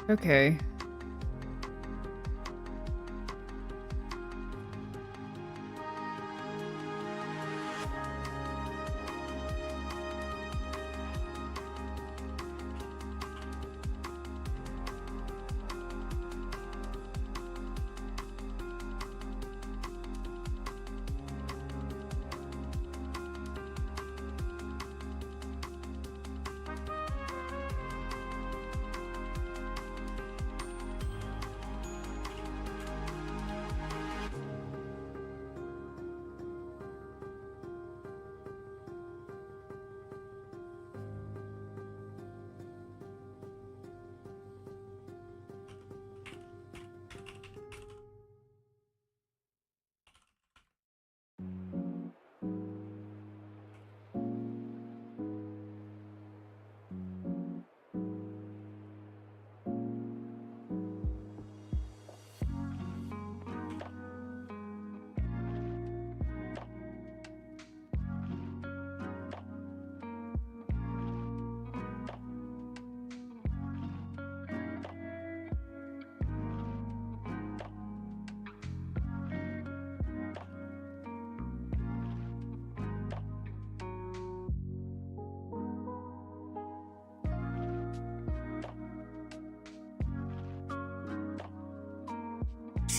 Okay.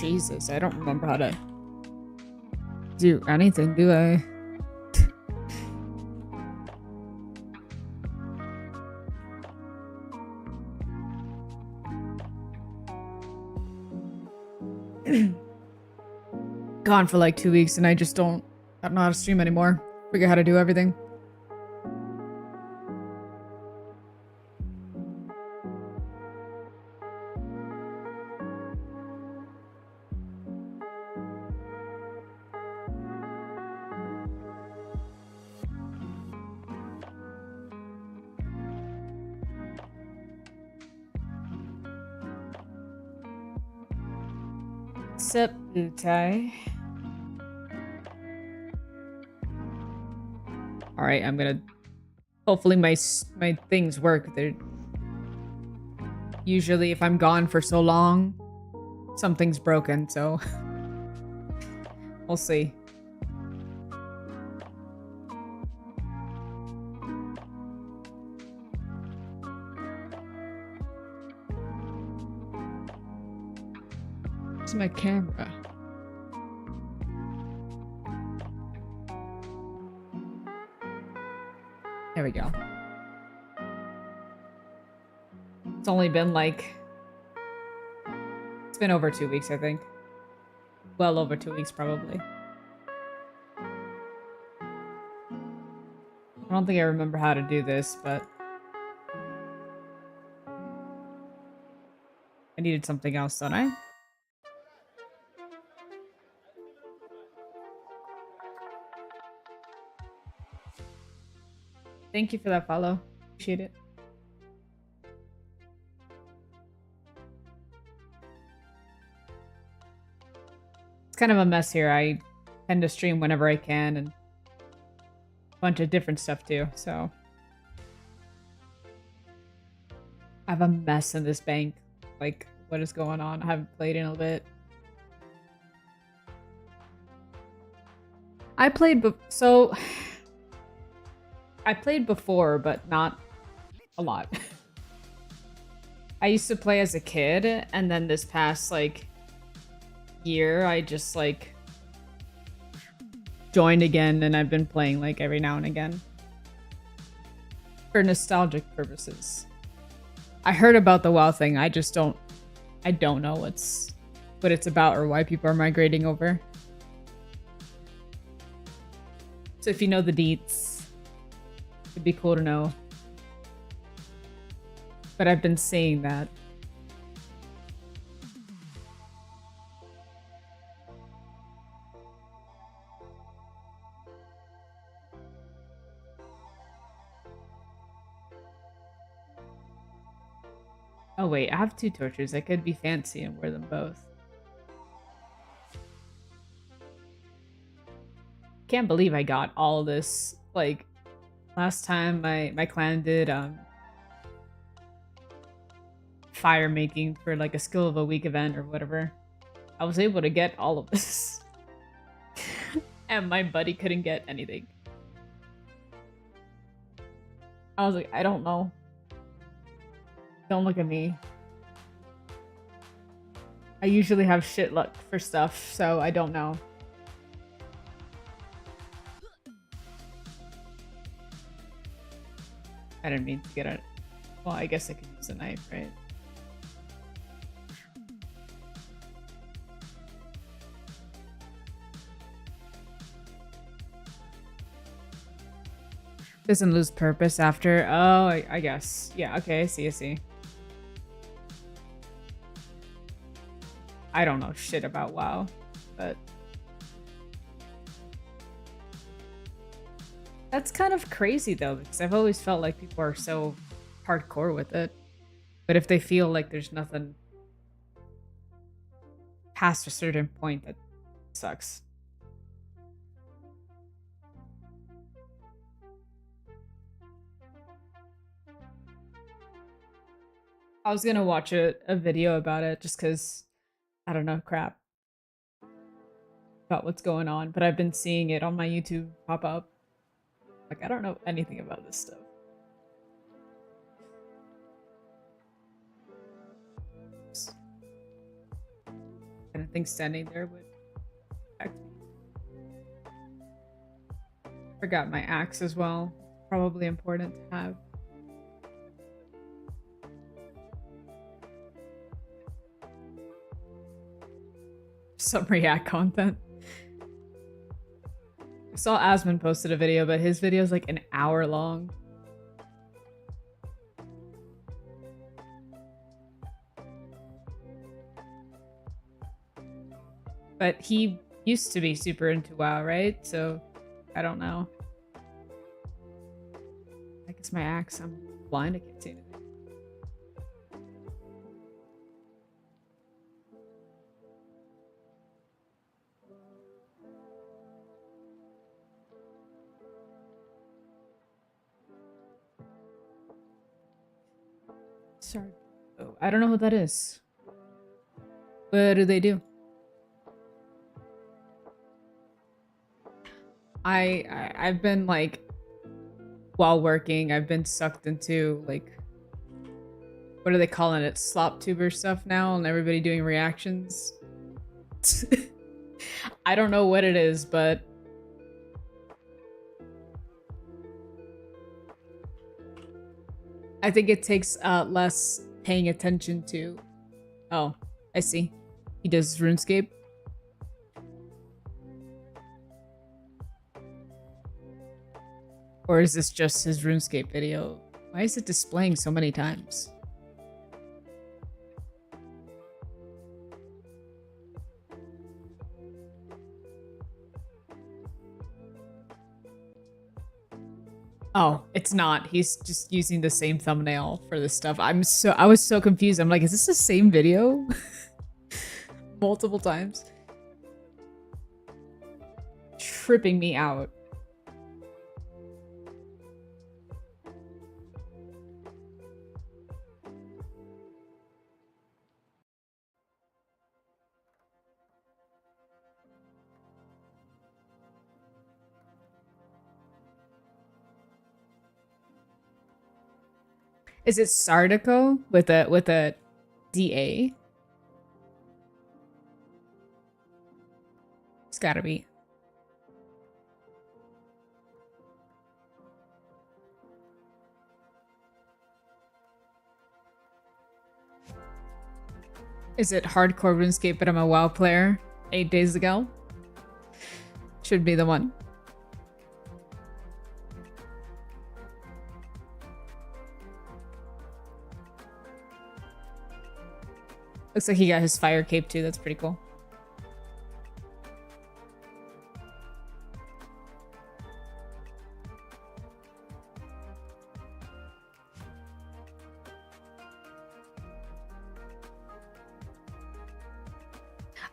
Jesus, I don't remember how to do anything, do I? Gone for like 2 weeks and I don't know how to stream anymore. Figure how to do everything. Sup, Butai? Alright, I'm gonna... Hopefully my things work. They're... Usually if I'm gone for so long, something's broken, so... We'll see. Where's my camera? There we go. It's only been like... It's been over 2 weeks, I think. Well over 2 weeks, probably. I don't think I remember how to do this, but... I needed something else, don't I? Thank you for that follow. Appreciate it. It's kind of a mess here. I tend to stream whenever I can and a bunch of different stuff too, so. I have a mess in this bank. Like, what is going on? I haven't played in a bit. I played I played before, but not a lot. I used to play as a kid, and then this past, like, year, I just, like, joined again, and I've been playing, like, every now and again. For nostalgic purposes. I heard about the WoW thing, I don't know what it's about or why people are migrating over. So if you know the deets, it'd be cool to know. But I've been seeing that. Oh wait, I have 2 torches. I could be fancy and wear them both. Can't believe I got all this. Like, last time my clan did fire making for like a skill of a week event or whatever. I was able to get all of this. And my buddy couldn't get anything. I was like, I don't know. Don't look at me. I usually have shit luck for stuff, so I don't know. I didn't mean to get it. Well, I guess I could use a knife, right? Doesn't lose purpose after. Oh, I guess. Yeah, okay, I see. I don't know shit about WoW, but that's kind of crazy though, because I've always felt like people are so hardcore with it. But if they feel like there's nothing past a certain point, that sucks. I was gonna watch a video about it just because, I don't know, crap. About what's going on, but I've been seeing it on my YouTube pop up. Like, I don't know anything about this stuff. And I think standing there would affect me. Forgot my axe as well. Probably important to have. Some React content. I saw Asmon posted a video, but his video is like an hour long. But he used to be super into WoW, right? So, I don't know. I guess my axe, I'm blind, I can't see anything. Sorry. Oh, I don't know what that is. What do they do? I've been like, while working, I've been sucked into like, what are they calling it? Slop tuber stuff now, and everybody doing reactions. I don't know what it is, but I think it takes less paying attention to. Oh, I see. He does RuneScape. Or is this just his RuneScape video? Why is it displaying so many times? Oh, it's not. He's just using the same thumbnail for this stuff. I was so confused. I'm like, is this the same video? Multiple times. Tripping me out. Is it Sardico with a DA? It's gotta be. Is it hardcore RuneScape, but I'm a WoW player 8 days ago? Should be the one. Looks like he got his fire cape too. That's pretty cool.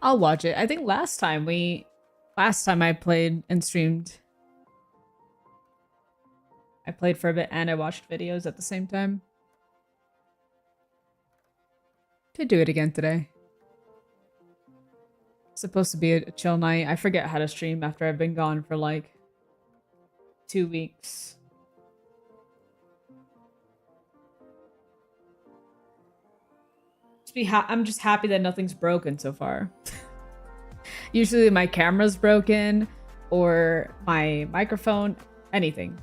I'll watch it. I think last time I played and streamed, I played for a bit and I watched videos at the same time. Could do it again today. It's supposed to be a chill night. I forget how to stream after I've been gone for like 2 weeks. I'm just happy that nothing's broken so far. Usually my camera's broken or my microphone, anything.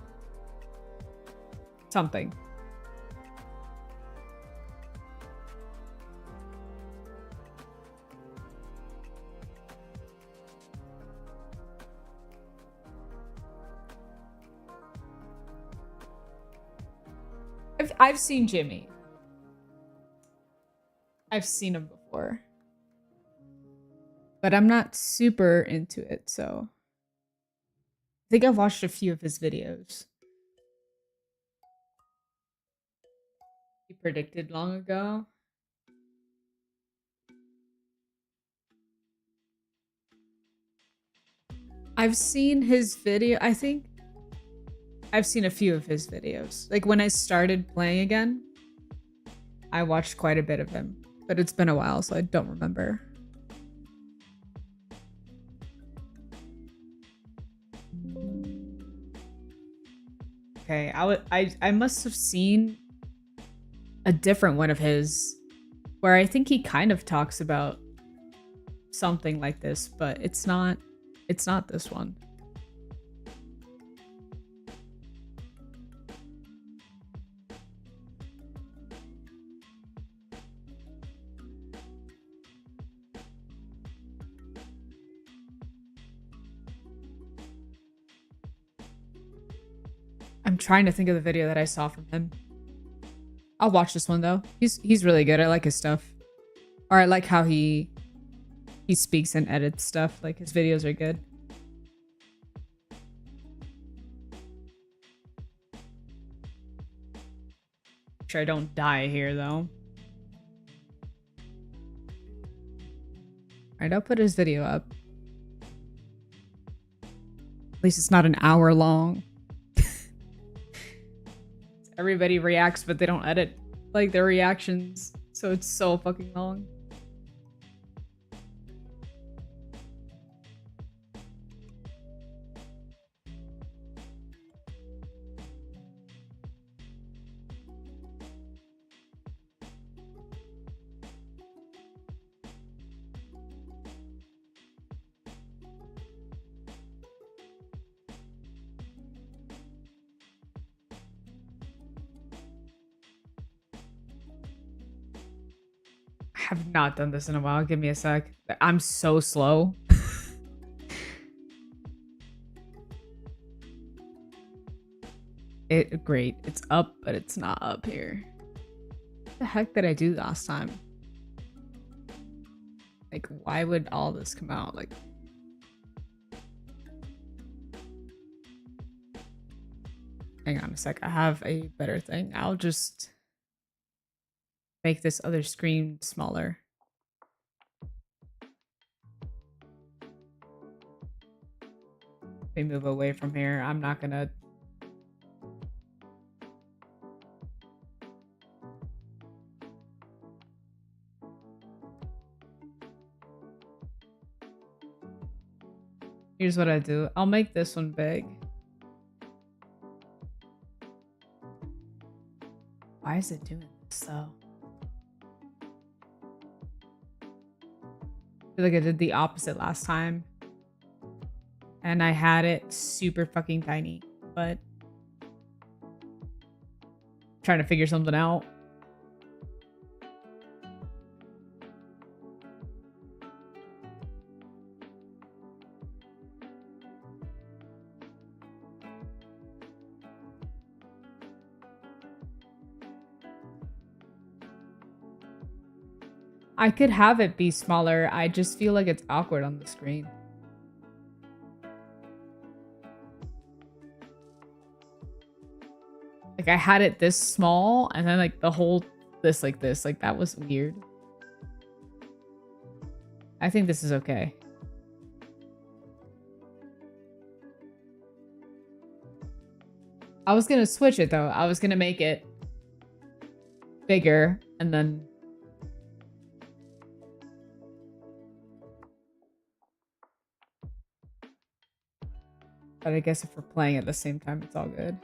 Something. I've seen Jimmy. I've seen him before. But I'm not super into it, so I think I've watched a few of his videos. He predicted long ago. I've seen his video. I think I've seen a few of his videos. Like when I started playing again, I watched quite a bit of him, but it's been a while, so I don't remember. Okay, I must have seen a different one of his where I think he kind of talks about something like this, but it's not this one. I'm trying to think of the video that I saw from him. I'll watch this one though. He's really good. I like his stuff. Or I like how he speaks and edits stuff. Like his videos are good. Make sure I don't die here though. Alright, I'll put his video up. At least it's not an hour long. Everybody reacts, but they don't edit like their reactions, so it's so fucking long. I have not done this in a while. Give me a sec. I'm so slow. Great. It's up, but it's not up here. What the heck did I do last time? Like, why would all this come out? Like, hang on a sec. I have a better thing. I'll just make this other screen smaller. Let me move away from here. I'm not gonna... Here's what I do. I'll make this one big. Why is it doing this though? I feel like I did the opposite last time. And I had it super fucking tiny, but trying to figure something out. I could have it be smaller. I just feel like it's awkward on the screen. Like I had it this small and then like the whole this like this. Like that was weird. I think this is okay. I was gonna switch it though. I was gonna make it bigger and then But I guess if we're playing at the same time, it's all good.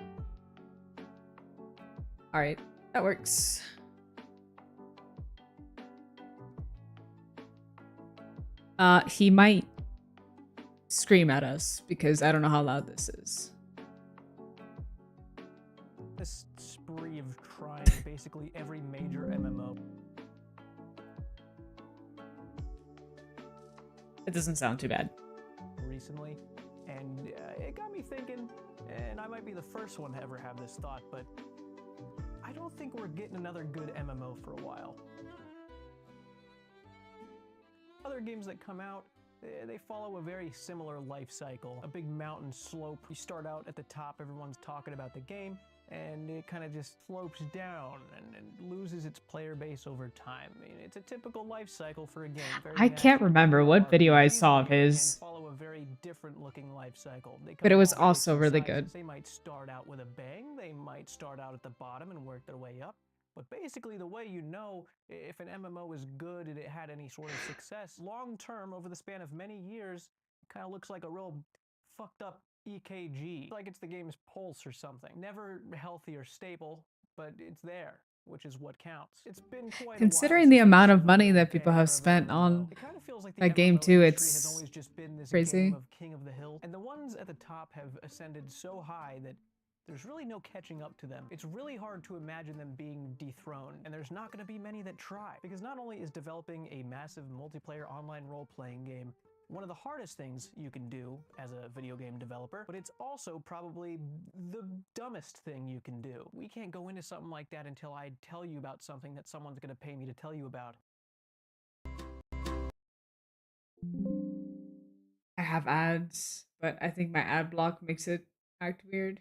All right, that works. He might scream at us because I don't know how loud this is. This spree of trying basically every major MMO. It doesn't sound too bad. Recently, and it got me thinking, and I might be the first one to ever have this thought, but I don't think we're getting another good MMO for a while. Other games that come out, they follow a very similar life cycle. A big mountain slope. You start out at the top, everyone's talking about the game, and it kind of just slopes down and loses its player base over time. I mean, it's a typical life cycle for a game. I can't remember what video I saw of his, follow a very different looking life cycle. but it was also really good. They might start out with a bang, they might start out at the bottom and work their way up. But basically, the way you know if an MMO is good and it had any sort of success, long term, over the span of many years, it kind of looks like a real fucked up EKG. Like it's the game's pulse or something. Never healthy or stable, but it's there, which is what counts. It's been quite considering the amount of money that people have spent on that game too, it's crazy. Game of King of the Hill. And the ones at the top have ascended so high that there's really no catching up to them. It's really hard to imagine them being dethroned, and there's not going to be many that try. Because not only is developing a massive multiplayer online role-playing game one of the hardest things you can do as a video game developer, but it's also probably the dumbest thing you can do. We can't go into something like that until I tell you about something that someone's going to pay me to tell you about. I have ads, but I think my ad block makes it act weird.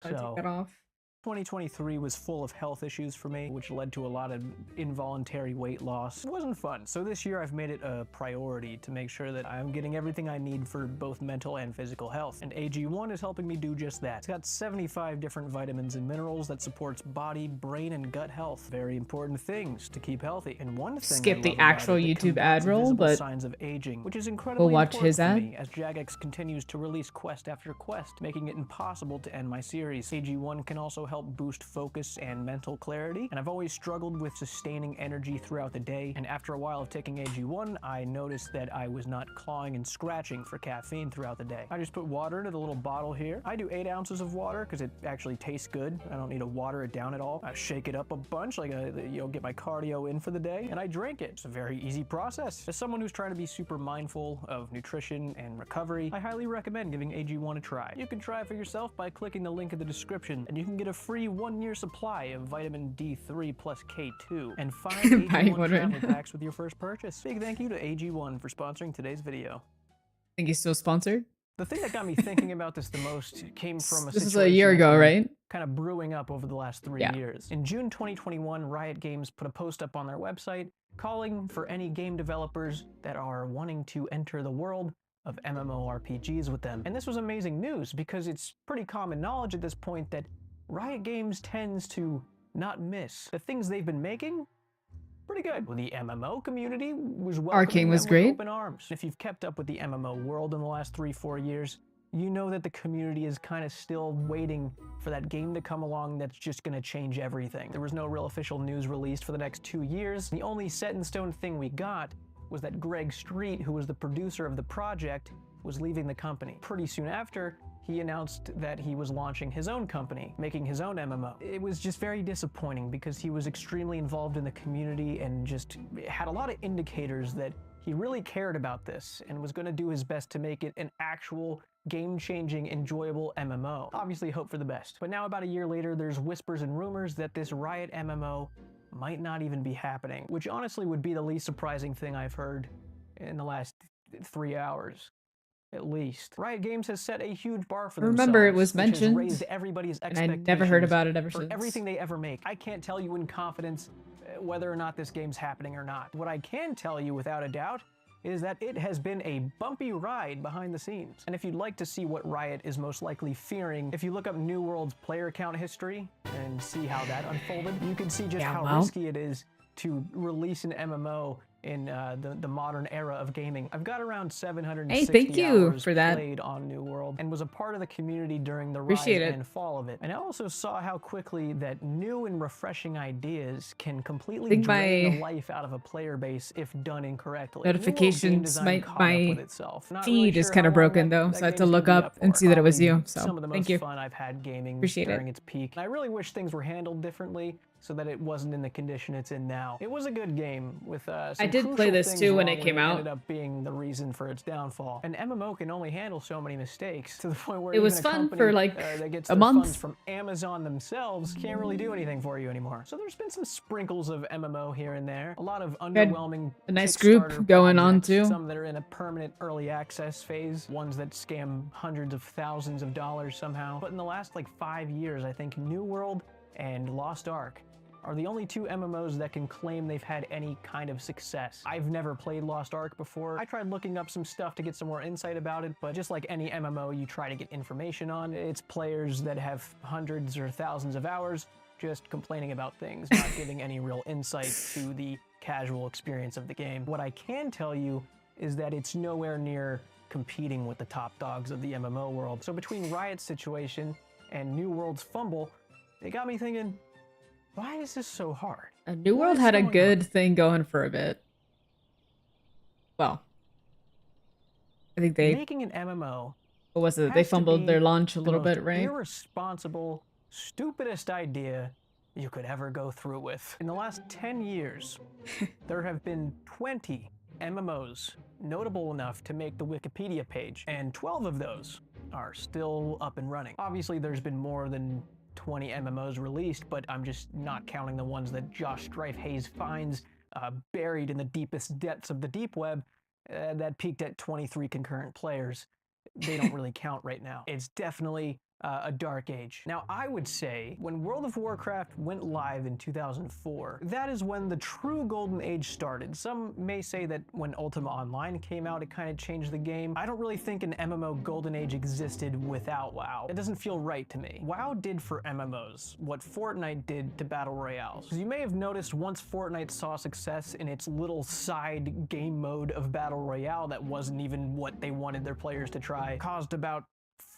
I take that off. 2023 was full of health issues for me, which led to a lot of involuntary weight loss. It wasn't fun. So this year I've made it a priority to make sure that I'm getting everything I need for both mental and physical health. And AG1 is helping me do just that. It's got 75 different vitamins and minerals that supports body, brain, and gut health. Very important things to keep healthy. And one thing skip the actual YouTube ad roll, but signs of aging, which is incredibly we'll watch his ad for me as Jagex continues to release quest after quest, making it impossible to end my series. AG1 can also help boost focus and mental clarity, and I've always struggled with sustaining energy throughout the day, and after a while of taking AG1, I noticed that I was not clawing and scratching for caffeine throughout the day. I just put water into the little bottle here. I do 8 ounces of water because it actually tastes good. I don't need to water it down at all. I shake it up a bunch, like get my cardio in for the day, and I drink it. It's a very easy process. As someone who's trying to be super mindful of nutrition and recovery, I highly recommend giving AG1 a try. You can try it for yourself by clicking the link in the description, and you can get a free 1-year supply of vitamin D3 plus K2 and 5 AG1 travel packs with your first purchase. Big thank you to AG1 for sponsoring today's video. Think he's still sponsored? The thing that got me thinking about this the most came from a This is a year ago, right? Kind of brewing up over the last 3 years. In June 2021, Riot Games put a post up on their website calling for any game developers that are wanting to enter the world of MMORPGs with them. And this was amazing news because it's pretty common knowledge at this point that Riot Games tends to not miss. The things they've been making, pretty good. Well, the MMO community was welcoming them with open arms. If you've kept up with the MMO world in the last 3-4 years, you know that the community is kind of still waiting for that game to come along that's just going to change everything. There was no real official news released for the next 2 years. The only set-in-stone thing we got was that Greg Street, who was the producer of the project, was leaving the company. Pretty soon after, he announced that he was launching his own company, making his own MMO. It was just very disappointing because he was extremely involved in the community and just had a lot of indicators that he really cared about this and was going to do his best to make it an actual game-changing, enjoyable MMO. Obviously hope for the best. But now about a year later, there's whispers and rumors that this Riot MMO might not even be happening, which honestly would be the least surprising thing I've heard in the last 3 hours. At least. Riot Games has set a huge bar for themselves. Remember, it was mentioned, raised everybody's expectations, and I never heard about it ever since. Everything they ever make. I can't tell you in confidence whether or not this game's happening or not. What I can tell you without a doubt is that it has been a bumpy ride behind the scenes. And if you'd like to see what Riot is most likely fearing, if you look up New World's player count history and see how that unfolded, you can see just how risky it is to release an MMO in the modern era of gaming. I've got around 760 Hey, thank you hours for that. played on New World and was a part of the community during the rise Appreciate it. and fall of it. And I also saw how quickly that new and refreshing ideas can completely drain the life out of a player base if done incorrectly. Notifications, my Not feed really is sure kind how of long broken though, that so I had game's to gonna look be up and for. see that it was Probably you. So some of the thank most you. fun I've had gaming Appreciate during it. its peak. I really wish things were handled differently so that it wasn't in the condition it's in now. It was a good game with some I did play crucial this things too when wrong it came out. ended up being the reason for its downfall. An MMO can only handle so many mistakes to the point where It was even fun a company for like that gets a their month. funds from Amazon themselves can't really do anything for you anymore. So there's been some sprinkles of MMO here and there. A lot of underwhelming a nice Kickstarter group going on projects, too. some that are in a permanent early access phase, ones that scam hundreds of thousands of dollars somehow. But in the last like 5 years, I think New World and Lost Ark are the only two MMOs that can claim they've had any kind of success. I've never played Lost Ark before. I tried looking up some stuff to get some more insight about it, but just like any MMO you try to get information on, it's players that have hundreds or thousands of hours just complaining about things, not giving any real insight to the casual experience of the game. What I can tell you is that it's nowhere near competing with the top dogs of the MMO world. So between Riot's situation and New World's fumble, it got me thinking, why is this so hard? New World had a good thing going for a bit. Well, I think they making an MMO. What was it? They fumbled their launch a little bit, right? Irresponsible, stupidest idea you could ever go through with. In the last 10 years, there have been 20 MMOs notable enough to make the Wikipedia page, and 12 of those are still up and running. Obviously, there's been more than 20 MMOs released, but I'm just not counting the ones that Josh Strife Hayes finds buried in the deepest depths of the deep web that peaked at 23 concurrent players. They don't really count right now. It's definitely a dark age. Now, I would say when World of Warcraft went live in 2004, that is when the true golden age started. Some may say that when Ultima Online came out, it kind of changed the game. I don't really think an MMO golden age existed without WoW. It doesn't feel right to me. WoW did for MMOs what Fortnite did to Battle Royales. As you may have noticed, once Fortnite saw success in its little side game mode of Battle Royale that wasn't even what they wanted their players to try, caused about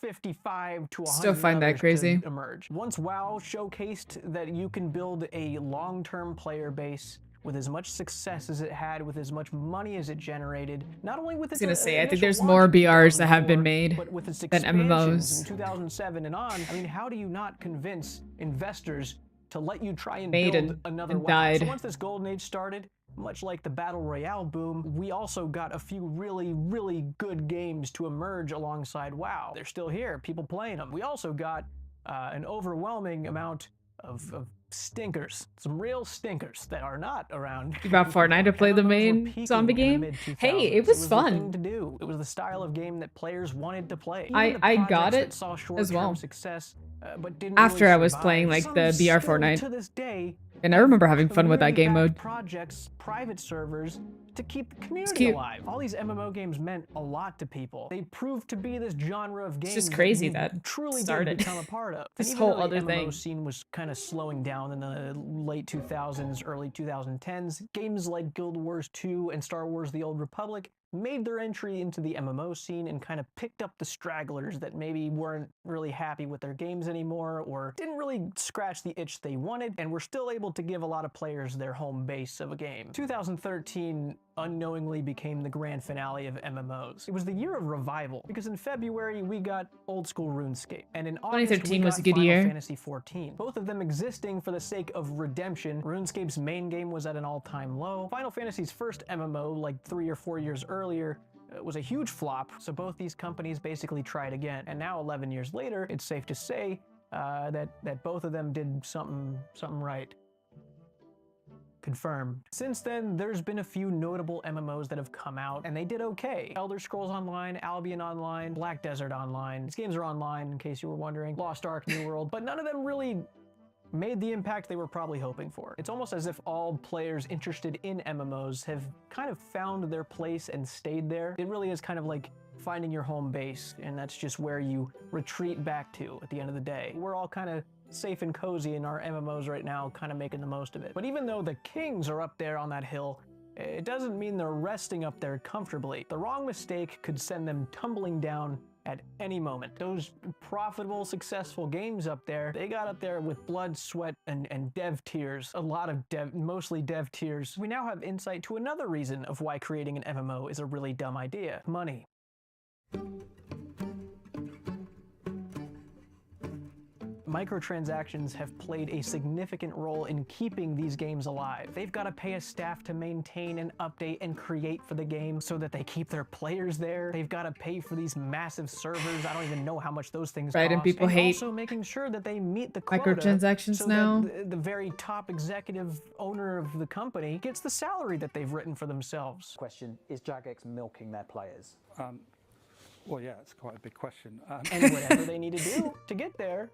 55 to 100 Still find that crazy. to emerge. Once WoW showcased that you can build a long-term player base with as much success as it had, with as much money as it generated, not only with its I was gonna say, I think there's more BRs that have been made but with its than MMOs. in 2007 and on. I mean, how do you not convince investors to let you try and Made build another and WoW? died. So once this golden age started, much like the Battle Royale boom, we also got a few really, really good games to emerge alongside WoW. They're still here, people playing them. We also got an overwhelming amount of stinkers, some real stinkers that are not around. You brought Fortnite to play the main zombie game? Hey, it was fun. The thing to do. It was the style of game that players wanted to play. I got it as well. Success, but didn't after really I was survive. playing like Some the BR still Fortnite. To this day, And I remember having fun with that game mode. Projects, private servers to keep the community cute. alive. All these MMO games meant a lot to people. They proved to be this genre of games It's just crazy you that truly started. did become a part of. This And whole even though other the thing. MMO scene was kind of slowing down in the late 2000s, early 2010s, games like Guild Wars 2 and Star Wars The Old Republic made their entry into the MMO scene and kind of picked up the stragglers that maybe weren't really happy with their games anymore or didn't really scratch the itch they wanted and were still able to give a lot of players their home base of a game. 2013 unknowingly became the grand finale of MMOs. It was the year of revival because in February we got old school RuneScape and in August 2013 we was got a good Final year. Fantasy 14. Both of them existing for the sake of redemption. RuneScape's main game was at an all-time low. Final Fantasy's first MMO, like 3 or 4 years earlier, was a huge flop, so both these companies basically tried again. And now 11 years later, it's safe to say that both of them did something right. Confirmed. Since then, there's been a few notable MMOs that have come out, and they did okay. Elder Scrolls Online, Albion Online, Black Desert Online. These games are online, in case you were wondering. Lost Ark, New World, but none of them really made the impact they were probably hoping for. It's almost as if all players interested in MMOs have kind of found their place and stayed there. It really is kind of like finding your home base, and that's just where you retreat back to at the end of the day. We're all kind of safe and cozy in our MMOs right now, kind of making the most of it. But even though the kings are up there on that hill, It doesn't mean they're resting up there comfortably. The wrong mistake could send them tumbling down at any moment. Those profitable, successful games up there, they got up there with blood, sweat, and dev tears. A lot of mostly dev tears. We now have insight to another reason of why creating an MMO is a really dumb idea. Money. Microtransactions have played a significant role in keeping these games alive. They've got to pay a staff to maintain and update and create for the game so that they keep their players there. They've got to pay for these massive servers. I don't even know how much those things cost. And people hate also making sure that they meet the quota microtransactions so now. That the very top executive owner of the company gets the salary that they've written for themselves. Question, is Jagex milking their players? Well, yeah, it's quite a big question. And whatever they need to do to get there.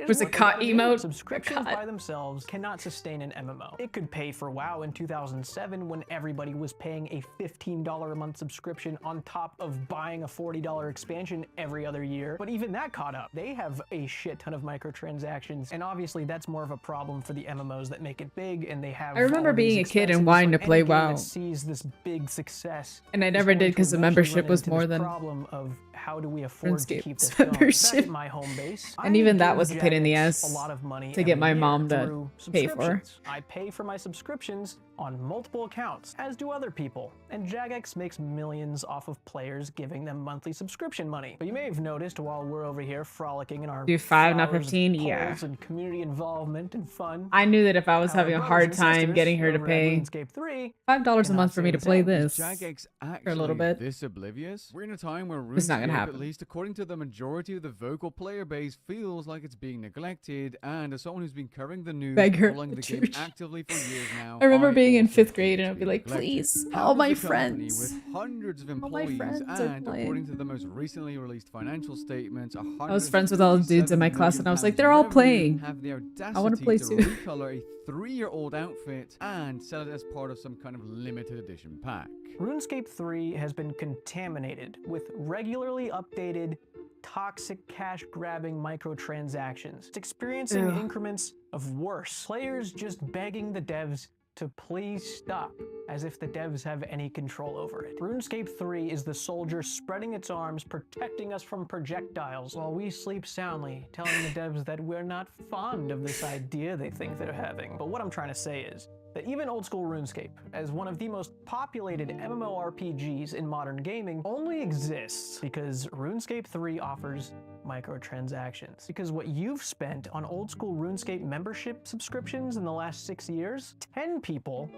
Was a cut emote? Subscriptions by themselves cannot sustain an MMO. It could pay for WoW in 2007 when everybody was paying a $15 a month subscription on top of buying a $40 expansion every other year. But even that caught up. They have a shit ton of microtransactions, and obviously that's more of a problem for the MMOs that make it big, and they have. I remember being a kid and wanting to play WoW. Sees this big success, and I never did because the membership was more than problem of how do we afford to keep this membership. Back at my home base, and even that was a pain in the ass a lot of money to get my mom to pay for. I pay for my subscriptions on multiple accounts, as do other people, and Jagex makes millions off of players giving them monthly subscription money. But you may have noticed while we're over here frolicking in our do 5 not 15, yeah, and community involvement and fun. I knew that if I was having a hard time getting her to pay $5 a month for me to play this Jagex for a little bit, this oblivious? We're in a time where it's not gonna happen. At least according to the majority of the vocal player base, feels like it's being neglected. And as someone who's been covering the news, following the game actively for years now, I remember being in 5th grade and I'd be like, please, all my friends, with hundreds of employees, and according to the most recently released financial statements, I was friends with all the dudes in my class, and I was like, they're all playing. Have the audacity I want to play too. Recolor a 3-year-old outfit and sell it as part of some kind of limited edition pack. RuneScape 3 has been contaminated with regularly updated, toxic cash-grabbing microtransactions. It's experiencing increments of worse. Players just begging the devs to please stop, as if the devs have any control over it. RuneScape 3 is the soldier spreading its arms, protecting us from projectiles, while we sleep soundly, telling the devs that we're not fond of this idea they think they're having. But what I'm trying to say is that even old school RuneScape, as one of the most populated MMORPGs in modern gaming, only exists because RuneScape 3 offers microtransactions. Because what you've spent on old school RuneScape membership subscriptions in the last 6 years, 10 people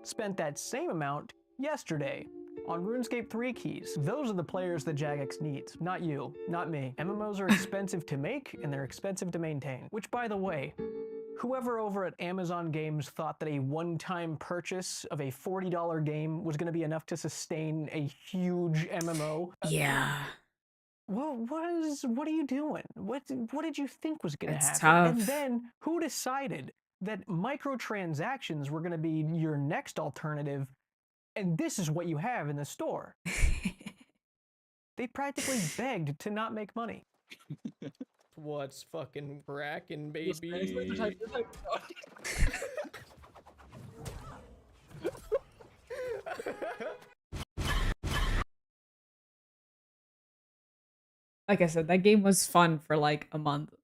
spent that same amount yesterday on RuneScape 3 keys. Those are the players that Jagex needs, not you, not me. MMOs are expensive to make and they're expensive to maintain, which, by the way, whoever over at Amazon Games thought that a one-time purchase of a $40 game was going to be enough to sustain a huge MMO. Yeah. What are you doing? What did you think was going to happen? Tough. And then who decided that microtransactions were going to be your next alternative? And this is what you have in the store. They practically begged to not make money. What's fucking cracking, baby? Like I said, that game was fun for like a month.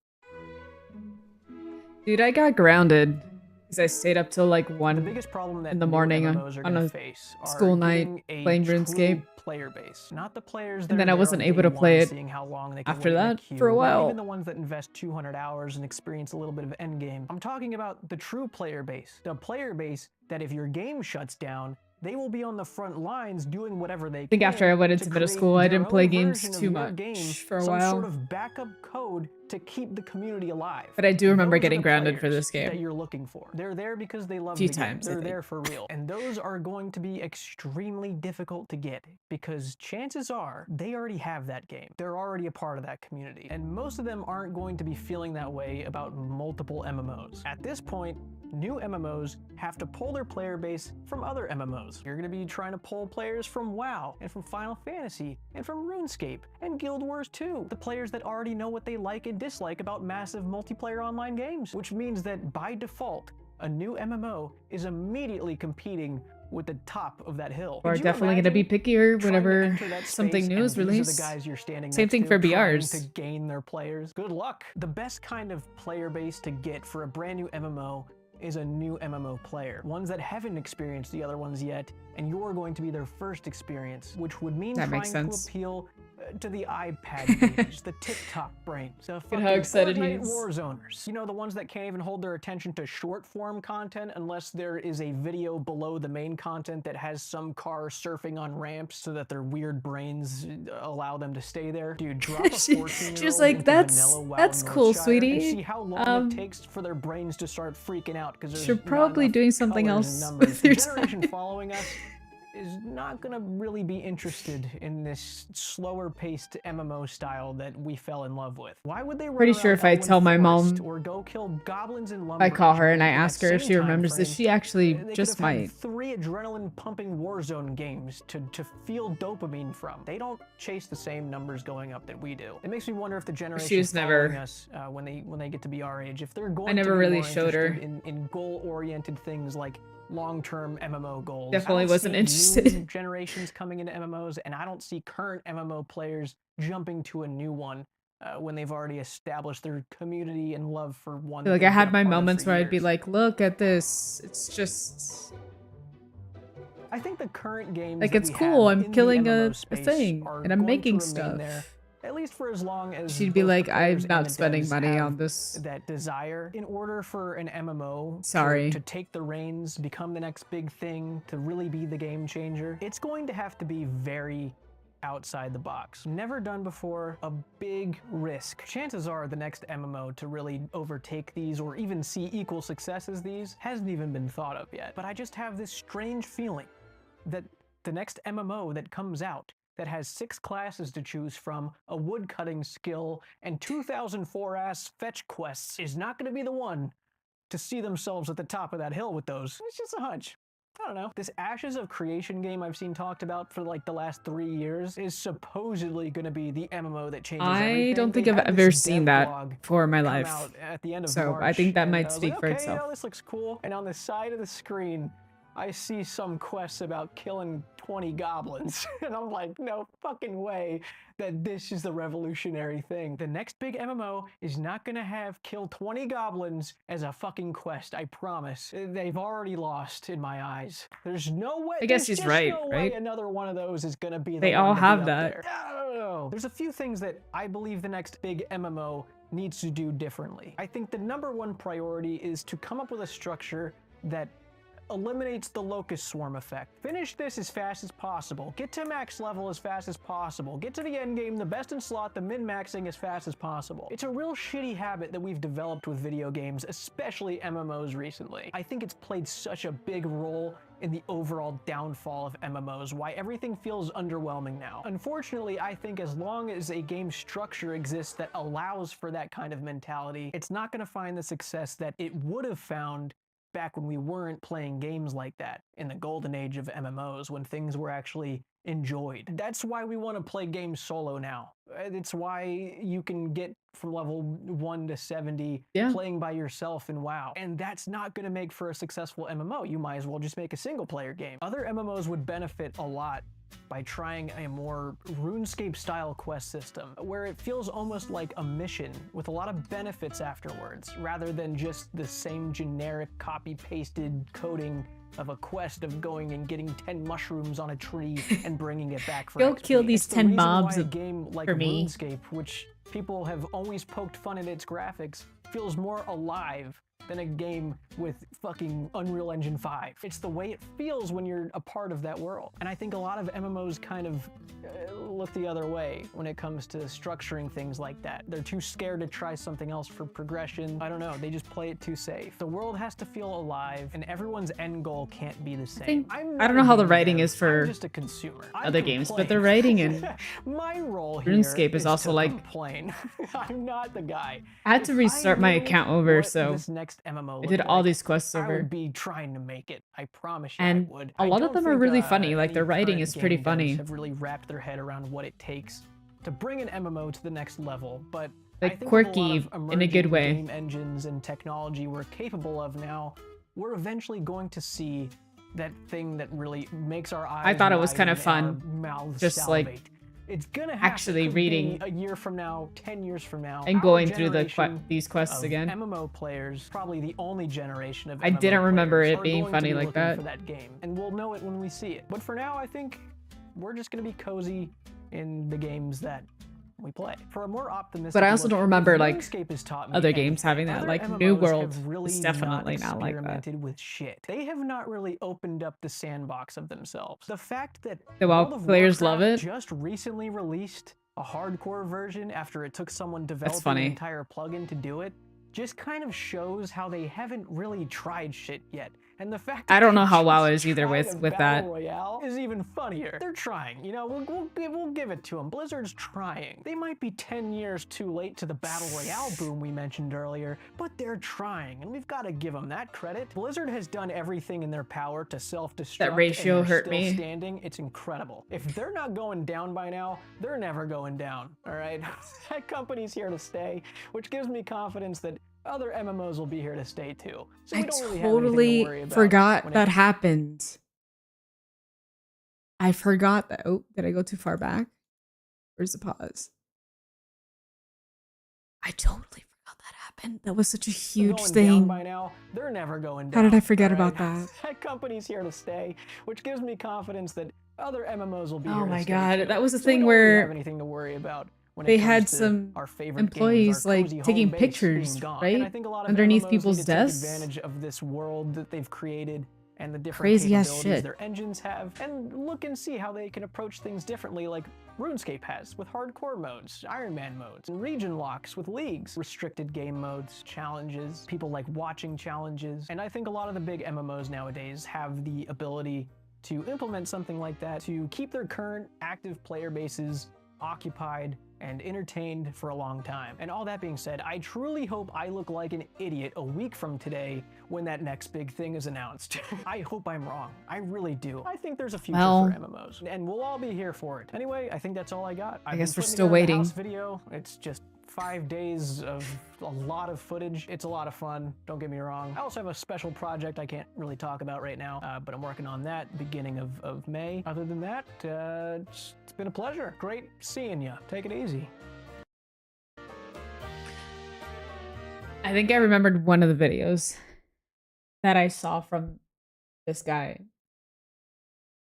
Dude, I got grounded because I stayed up till like 1 The biggest problem that in the morning on a school night playing RuneScape. Player base, not the players that and then I wasn't able to play it after that for a while. Even the ones that invest 200 hours and experience a little bit of endgame. I'm talking about the true player base. The player base that if your game shuts down, they will be on the front lines doing whatever they can. I think after I went into middle school, I didn't play games too much for a while. Some sort of backup code to keep the community alive. But I do remember getting grounded for this game. That you're looking for. They're there because they love the game. They're there for real. And those are going to be extremely difficult to get because chances are they already have that game. They're already a part of that community. And most of them aren't going to be feeling that way about multiple MMOs. At this point, new MMOs have to pull their player base from other MMOs. You're going to be trying to pull players from WoW and from Final Fantasy and from RuneScape and Guild Wars 2. The players that already know what they like and dislike about massive multiplayer online games, which means that by default, a new MMO is immediately competing with the top of that hill. Or Could you definitely going to be imagine pickier trying to whenever enter that something space new and is these are the released. guys you're standing Same next thing to, for trying BRs. to gain their players? Good luck. The best kind of player base to get for a brand new MMO is a new MMO player. Ones that haven't experienced the other ones yet, and you're going to be their first experience, which would mean That trying makes to sense. appeal to the iPad age, the TikTok brain. So Look at fucking how excited he Fortnite is. Warzoners. You know, the ones that can't even hold their attention to short form content unless there is a video below the main content that has some car surfing on ramps so that their weird brains allow them to stay there. Dude, drop a 14-year-old She's like, into that's vanilla WoW cool, Northshire sweetie. and see how long it takes for their brains to start freaking out because there's You're not probably enough doing something colors and else numbers. with The your generation time. following us is not gonna really be interested in this slower paced MMO style that we fell in love with. Why would they run Pretty sure around if I Elwynn tell my Forest mom, or go kill goblins in I call her and I in that ask her if same she remembers time this, frame, she actually they could just have had might. 3 adrenaline pumping Warzone games to feel dopamine from. They don't chase the same numbers going up that we do. It makes me wonder if the generation was following never- us when they get to be our age, if they're going I never to be really more showed her. interested in goal-oriented things like long-term MMO goals. Definitely I don't wasn't see interested. new generations coming into MMOs, and I don't see current MMO players jumping to a new one when they've already established their community and love for one. that Like I they've had been a my part of moments for where I'd be years. like, look at this. It's just I think the current games like that it's we cool. have I'm in the killing MMO a space thing are and I'm going to making remain stuff. there, at least for as long as She'd be both the like, players I'm and not the spending devs money have on this. that desire. In order for an MMO Sorry. to take the reins, become the next big thing, to really be the game changer, it's going to have to be very outside the box. Never done before, a big risk. Chances are the next MMO to really overtake these or even see equal success as these hasn't even been thought of yet. But I just have this strange feeling that the next MMO that comes out that has 6 classes to choose from, a woodcutting skill, and 2004 ass fetch quests is not going to be the one to see themselves at the top of that hill with those. It's just a hunch. I don't know. This Ashes of Creation game I've seen talked about for like the last 3 years is supposedly going to be the MMO that changes everything. I don't think They I've had ever this seen dev that blog for my come life. out at the end of So March, I think that and might I was speak like, for okay, itself. You know, this looks cool. And on the side of the screen, I see some quests about killing 20 goblins. And I'm like, no fucking way that this is the revolutionary thing. The next big MMO is not gonna have kill 20 goblins as a fucking quest, I promise. They've already lost in my eyes. There's no way. I guess there's he's just right, no right? way another one of those is gonna be the They one all to be have up that. there. I don't know. There's a few things that I believe the next big MMO needs to do differently. I think the #1 priority is to come up with a structure that eliminates the locust swarm effect. Finish this as fast as possible. Get to max level as fast as possible. Get to the end game, the best in slot, the min-maxing as fast as possible. It's a real shitty habit that we've developed with video games, especially MMOs recently. I think it's played such a big role in the overall downfall of MMOs, why everything feels underwhelming now. Unfortunately, I think as long as a game structure exists that allows for that kind of mentality, it's not going to find the success that it would have found back when we weren't playing games like that in the golden age of MMOs, when things were actually enjoyed. That's why we want to play games solo now. It's why you can get from level 1 to 70 playing by yourself in WoW. And that's not going to make for a successful MMO. You might as well just make a single player game. Other MMOs would benefit a lot by trying a more RuneScape style quest system, where it feels almost like a mission with a lot of benefits afterwards, rather than just the same generic copy-pasted coding of a quest of going and getting 10 mushrooms on a tree and bringing it back for Go XP. kill these It's the 10 reason mobs why a game like for me. RuneScape, which people have always poked fun at its graphics, feels more alive than a game with fucking Unreal Engine 5. It's the way it feels when you're a part of that world. And I think a lot of MMOs kind of look the other way when it comes to structuring things like that. They're too scared to try something else for progression. I don't know, they just play it too safe. The world has to feel alive, and everyone's end goal can't be the same. I don't know how the writing is for I'm just a consumer. I other games, but the complain. writing in My role here RuneScape is also to like complain. I'm not the guy. I had to If restart my knew account over, what so this next MMO I did looked all like, these quests I over. would be trying to make it. I promise you And I would. a I lot of don't them are think, really funny, like, any their writing current is pretty game devs funny. have really wrapped their head around what it takes to bring an MMO to the next level, but Like, I think with a quirky lot of in a good emerging way. game engines and technology we're capable of now, we're eventually going to see that thing that really makes our eyes I thought it was kind of widen and fun, our mouths just like salivate. It's gonna happen. actually Could be reading a year from now, 10 years from now, and our going through the generation these quests of again. MMO players, probably the only generation of I MMO didn't remember players it are being going funny to be like looking that. for that game, and we'll know it when we see it. But for now, I think we're just gonna be cozy in the games that we play. For a more optimistic But I also look, don't remember if like RuneScape has taught me other games anything, having that. other Like MMOs New have World really is definitely not like that. experimented with shit. They have not really opened up the sandbox of themselves. The fact that The WoW World of players love Warcraft it. just recently released a hardcore version after it took someone That's developing funny. an entire plugin to do it just kind of shows how they haven't really tried shit yet. And the fact I don't know how WoW just is either tried with a that. Battle Royale is even funnier. They're trying, you know, we'll give it to them. Blizzard's trying. They might be 10 years too late to the Battle Royale boom we mentioned earlier, but they're trying, and we've got to give them that credit. Blizzard has done everything in their power to self-destruct. That ratio and they're hurt still me. standing. It's incredible. If they're not going down by now, they're never going down, all right? That company's here to stay, which gives me confidence that other MMOs will be here to stay too. So we I don't really have anything to worry totally about forgot when it that happened. I forgot that. Oh, did I go too far back? Where's the pause? I totally forgot that happened. That was such a huge going down thing. by now, they're never going How down. did I forget all right? about that? That company's here to stay, which gives me confidence that other MMOs will be Oh here my to stay god, too. that was the So we thing don't really where have anything to worry about when they it comes had to some our favorite employees games, our like cozy home taking base being pictures, gone. right? And I think a lot of Underneath MMOs people's need to take desks. advantage of this world that they've created and the different Crazy ass capabilities shit. their engines have, and look and see how they can approach things differently, like RuneScape has with hardcore modes, Iron Man modes, and region locks with leagues, restricted game modes, challenges, people like watching challenges. And I think a lot of the big MMOs nowadays have the ability to implement something like that to keep their current active player bases occupied and entertained for a long time. And all that being said, I truly hope I look like an idiot a week from today when that next big thing is announced. I hope I'm wrong. I really do. I think there's a future Well, for MMOs, and we'll all be here for it. Anyway, I think that's all I got. I guess been we're putting still together the waiting. house video. It's just 5 days of a lot of footage. It's a lot of fun, don't get me wrong. I also have a special project I can't really talk about right now, but I'm working on that beginning of May. Other than that, it's been a pleasure. Great seeing you. Take it easy. I think I remembered one of the videos that I saw from this guy.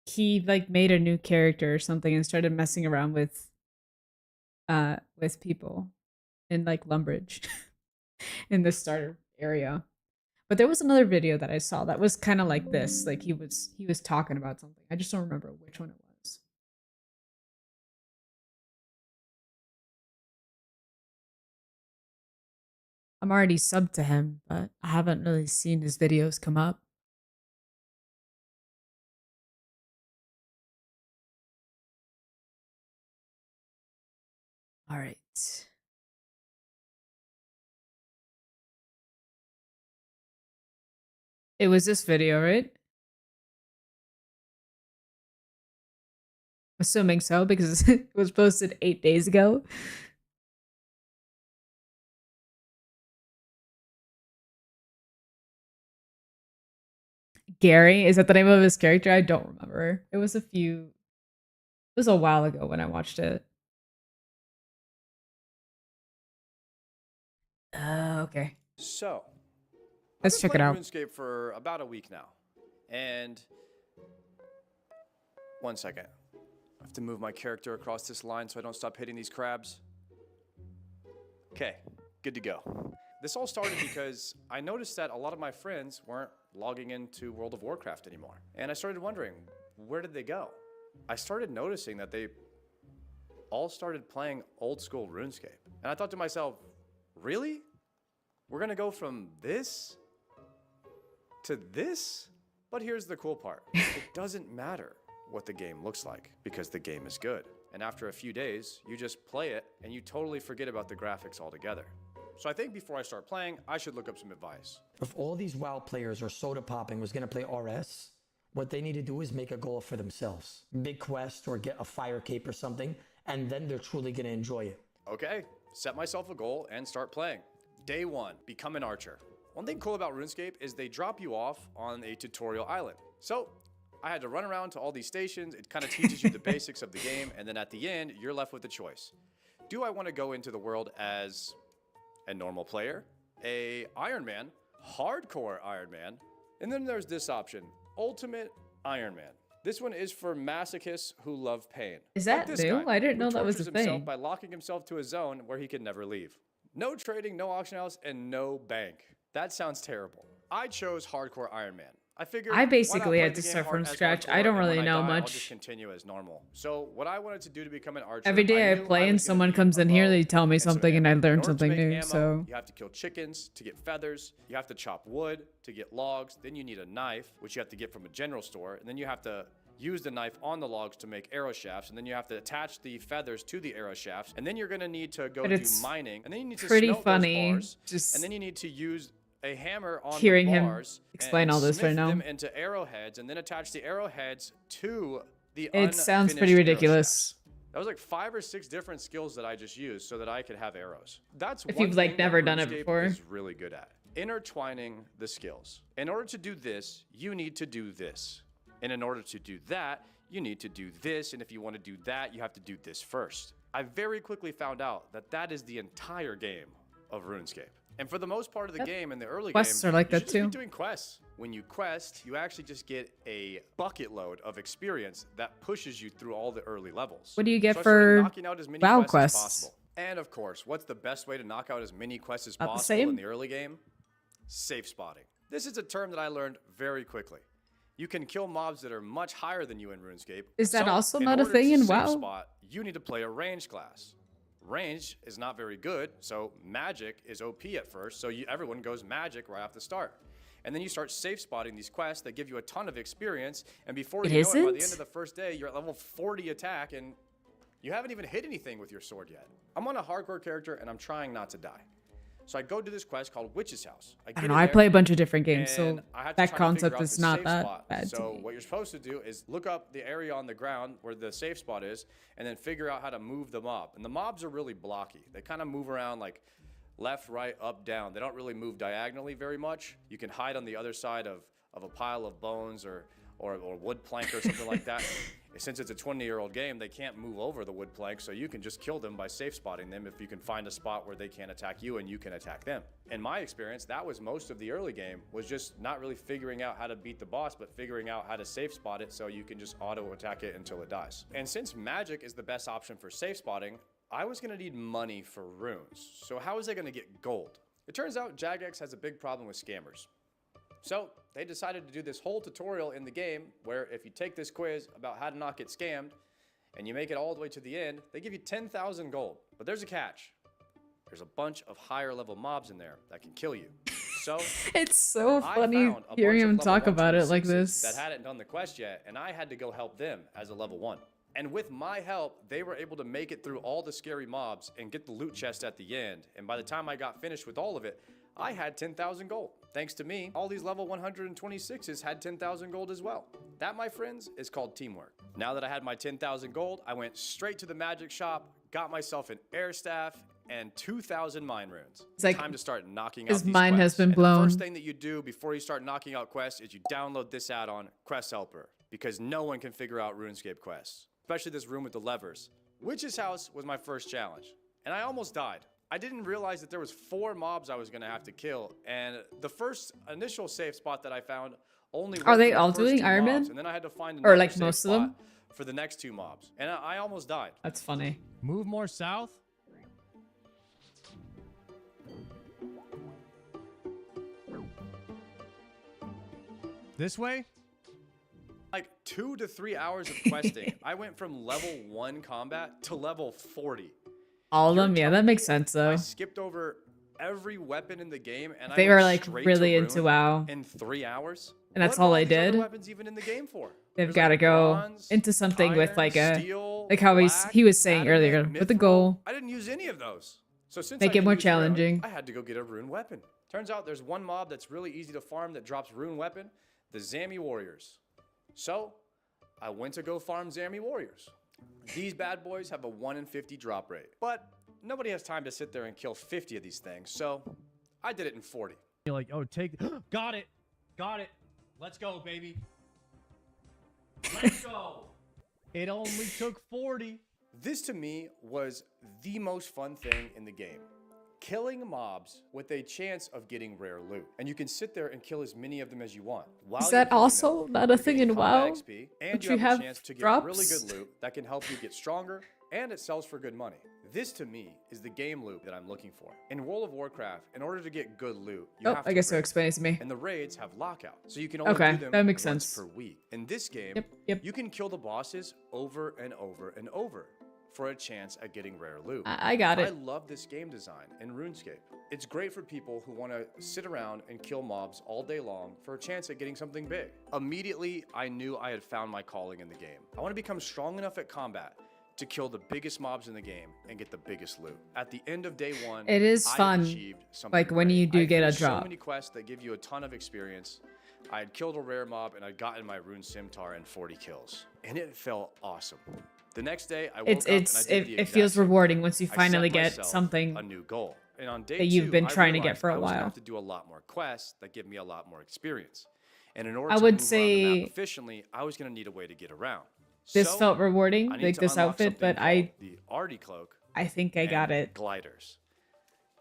He like made a new character or something and started messing around with people in like Lumbridge in the starter area. But there was another video that I saw that was kind of like this. Like he was talking about something. I just don't remember which one it was. I'm already subbed to him, but I haven't really seen his videos come up. All right. It was this video, right? Assuming so, because it was posted 8 days ago. Gary, is that the name of his character? I don't remember. It was a while ago when I watched it. Okay. So, Let's check it out. RuneScape for about a week now, and 1 second. I have to move my character across this line so I don't stop hitting these crabs. Okay, good to go. This all started because I noticed that a lot of my friends weren't logging into World of Warcraft anymore, and I started wondering, where did they go? I started noticing that they all started playing old school RuneScape, and I thought to myself, really? We're gonna go from this to this? But here's the cool part. It doesn't matter what the game looks like because the game is good. And after a few days, you just play it and you totally forget about the graphics altogether. So I think before I start playing, I should look up some advice. If all these WoW players or soda popping was gonna play RS, what they need to do is make a goal for themselves. Big quest or get a fire cape or something, and then they're truly gonna enjoy it. Okay, set myself a goal and start playing. Day 1, become an archer. One thing cool about RuneScape is they drop you off on a tutorial island. So I had to run around to all these stations. It kind of teaches you the basics of the game. And then at the end, you're left with a choice. Do I want to go into the world as a normal player, a Iron Man, hardcore Iron Man, and then there's this option, Ultimate Iron Man. This one is for masochists who love pain. Is that Like this new? guy, I didn't who know that was a tortures himself thing. by locking himself to a zone where he can never leave. No trading, no auction house, and no bank. That sounds terrible. I chose hardcore Iron Man. I figured I why basically not play had the to game start from as scratch. hardcore, I don't and when really know die, I'll much. just continue as normal. So what I wanted to do to become an archer, Every day I knew play and was gonna someone need comes a in here, bow they tell me and some something and I ammo. learn In order to something make new, ammo, so. you have to kill chickens to get feathers. You have to chop wood to get logs. Then you need a knife, which you have to get from a general store. And then you have to use the knife on the logs to make arrow shafts. And then you have to attach the feathers to the arrow shafts. And then you're going to need to go But do it's mining. And then you need to pretty smelt funny, those bars. just And then you need to use a hammer on hearing the him bars explain and all this right smith now. them into arrowheads and then attach the arrowheads to the It sounds pretty unfinished arrow ridiculous. shafts. That was like 5 or 6 different skills that I just used so that I could have arrows. That's If one you've, like, thing that never done it RuneScape before. is really good at. Intertwining the skills. In order to do this, you need to do this. And in order to do that, you need to do this. And if you want to do that, you have to do this first. I very quickly found out that that is the entire game of RuneScape. And for the most part of the game, in the early Quests game, are like you that should just be too. doing quests. When you quest, you actually just get a bucket load of experience that pushes you through all the early levels. What do you get So I started for knocking out as many WoW quests as quests? possible. And of course, what's the best way to knock out as many quests as Not the possible same? in the early game? Safe spotting. This is a term that I learned very quickly. You can kill mobs that are much higher than you in RuneScape. Is that also in not a order thing to in safe WoW? Spot, you need to play a range class. Range is not very good, so magic is OP at first, so everyone goes magic right off the start. And then you start safe spotting these quests that give you a ton of experience, and before you know it, by the end isn't? of the first day, you're at level 40 attack, and you haven't even hit anything with your sword yet. I'm on a hardcore character, and I'm trying not to die. So I go do this quest called Witch's House. I don't know, I play a bunch of different games, so and I had to that try to figure concept out is this not safe that spot. bad to So me. what you're supposed to do is look up the area on the ground where the safe spot is, and then figure out how to move the mob. And the mobs are really blocky. They kind of move around like left, right, up, down. They don't really move diagonally very much. You can hide on the other side of a pile of bones or wood plank or something like that. Since it's a 20-year-old game, they can't move over the wood plank, so you can just kill them by safe spotting them if you can find a spot where they can't attack you and you can attack them. In my experience, that was most of the early game, was just not really figuring out how to beat the boss, but figuring out how to safe spot it so you can just auto attack it until it dies. And since magic is the best option for safe spotting, I was gonna need money for runes. So how was I gonna get gold? It turns out Jagex has a big problem with scammers. So they decided to do this whole tutorial in the game where if you take this quiz about how to not get scammed and you make it all the way to the end, they give you 10,000 gold. But there's a catch. There's a bunch of higher level mobs in there that can kill you. So It's so I funny found a hearing bunch of him level talk about it like 126s this. that hadn't done the quest yet, and I had to go help them as a level 1. And with my help, they were able to make it through all the scary mobs and get the loot chest at the end. And by the time I got finished with all of it, I had 10,000 gold. Thanks to me, all these level 126s had 10,000 gold as well. That, my friends, is called teamwork. Now that I had my 10,000 gold, I went straight to the magic shop, got myself an air staff, and 2,000 mine runes. It's like time to start knocking out his these mind has quests. been And blown. the first thing that you do before you start knocking out quests is you download this add-on, Quest Helper, because no one can figure out RuneScape quests, especially this room with the levers. Witch's House was my first challenge, and I almost died. I didn't realize that there was 4 mobs I was gonna have to kill, and the first initial safe spot that I found only Are worked they for the all first doing 2 Iron mobs, Man? and then I had to find Or, another like, safe most of them? spot for the next 2 mobs, and I almost died. That's funny. Move more south. This way? Like 2 to 3 hours of questing. I went from level 1 combat to level 40. All of You're them? Yeah, telling that makes me sense I though. skipped over every weapon in the game and They I were went like straight really to into Rune WoW. in 3 hours. And that's What are all they these other did? Weapons even in the game for? They've There's got to like go bronze, into something with iron, like a, steel, like how black, he was saying adamant, earlier, with the mithril. goal. I didn't use any of those. So since Make I it didn't more use rune, challenging. I had to go get a rune weapon. Turns out there's one mob that's really easy to farm that drops rune weapon, the Zami Warriors. So I went to go farm Zami Warriors. These bad boys have a 1 in 50 drop rate, but nobody has time to sit there and kill 50 of these things, so I did it in 40. You're like, oh, take. Got it. Got it. Let's go, baby. Let's go. It only took 40. This to me was the most fun thing in the game. Killing mobs with a chance of getting rare loot. And you can sit there and kill as many of them as you want. Is that also not a thing in WoW? XP, and But you have a chance to get really good loot that can help you get stronger, and it sells for good money. This to me is the game loop that I'm looking for. In World of Warcraft, in order to get good loot, you have to I guess so. raid. Explain it to me. And the raids have lockout, so you can only Okay, do them that makes once sense. per week. In this game, Yep. you can kill the bosses over and over and over for a chance at getting rare loot. I got it. I love this game design in RuneScape. It's great for people who want to sit around and kill mobs all day long for a chance at getting something big. Immediately, I knew I had found my calling in the game. I want to become strong enough at combat to kill the biggest mobs in the game and get the biggest loot. At the end of day one, It is I fun, achieved something like when great. you do I get a finished drop. So many quests that give you a ton of experience. I had killed a rare mob and I'd gotten my rune scimitar and 40 kills. And it felt awesome. The next day, I woke up and I did the It exact feels same rewarding once you I set finally get myself something a new goal. And on day that you've two, been I trying to get realized for a I was gonna while. have to do a lot more quests that give me a lot more experience. And in order I to would move around the map say efficiently, I was going to need a way to get around. this So, felt rewarding, I need like to this unlock outfit, something but I called the Artie cloak. think I got and it Gliders.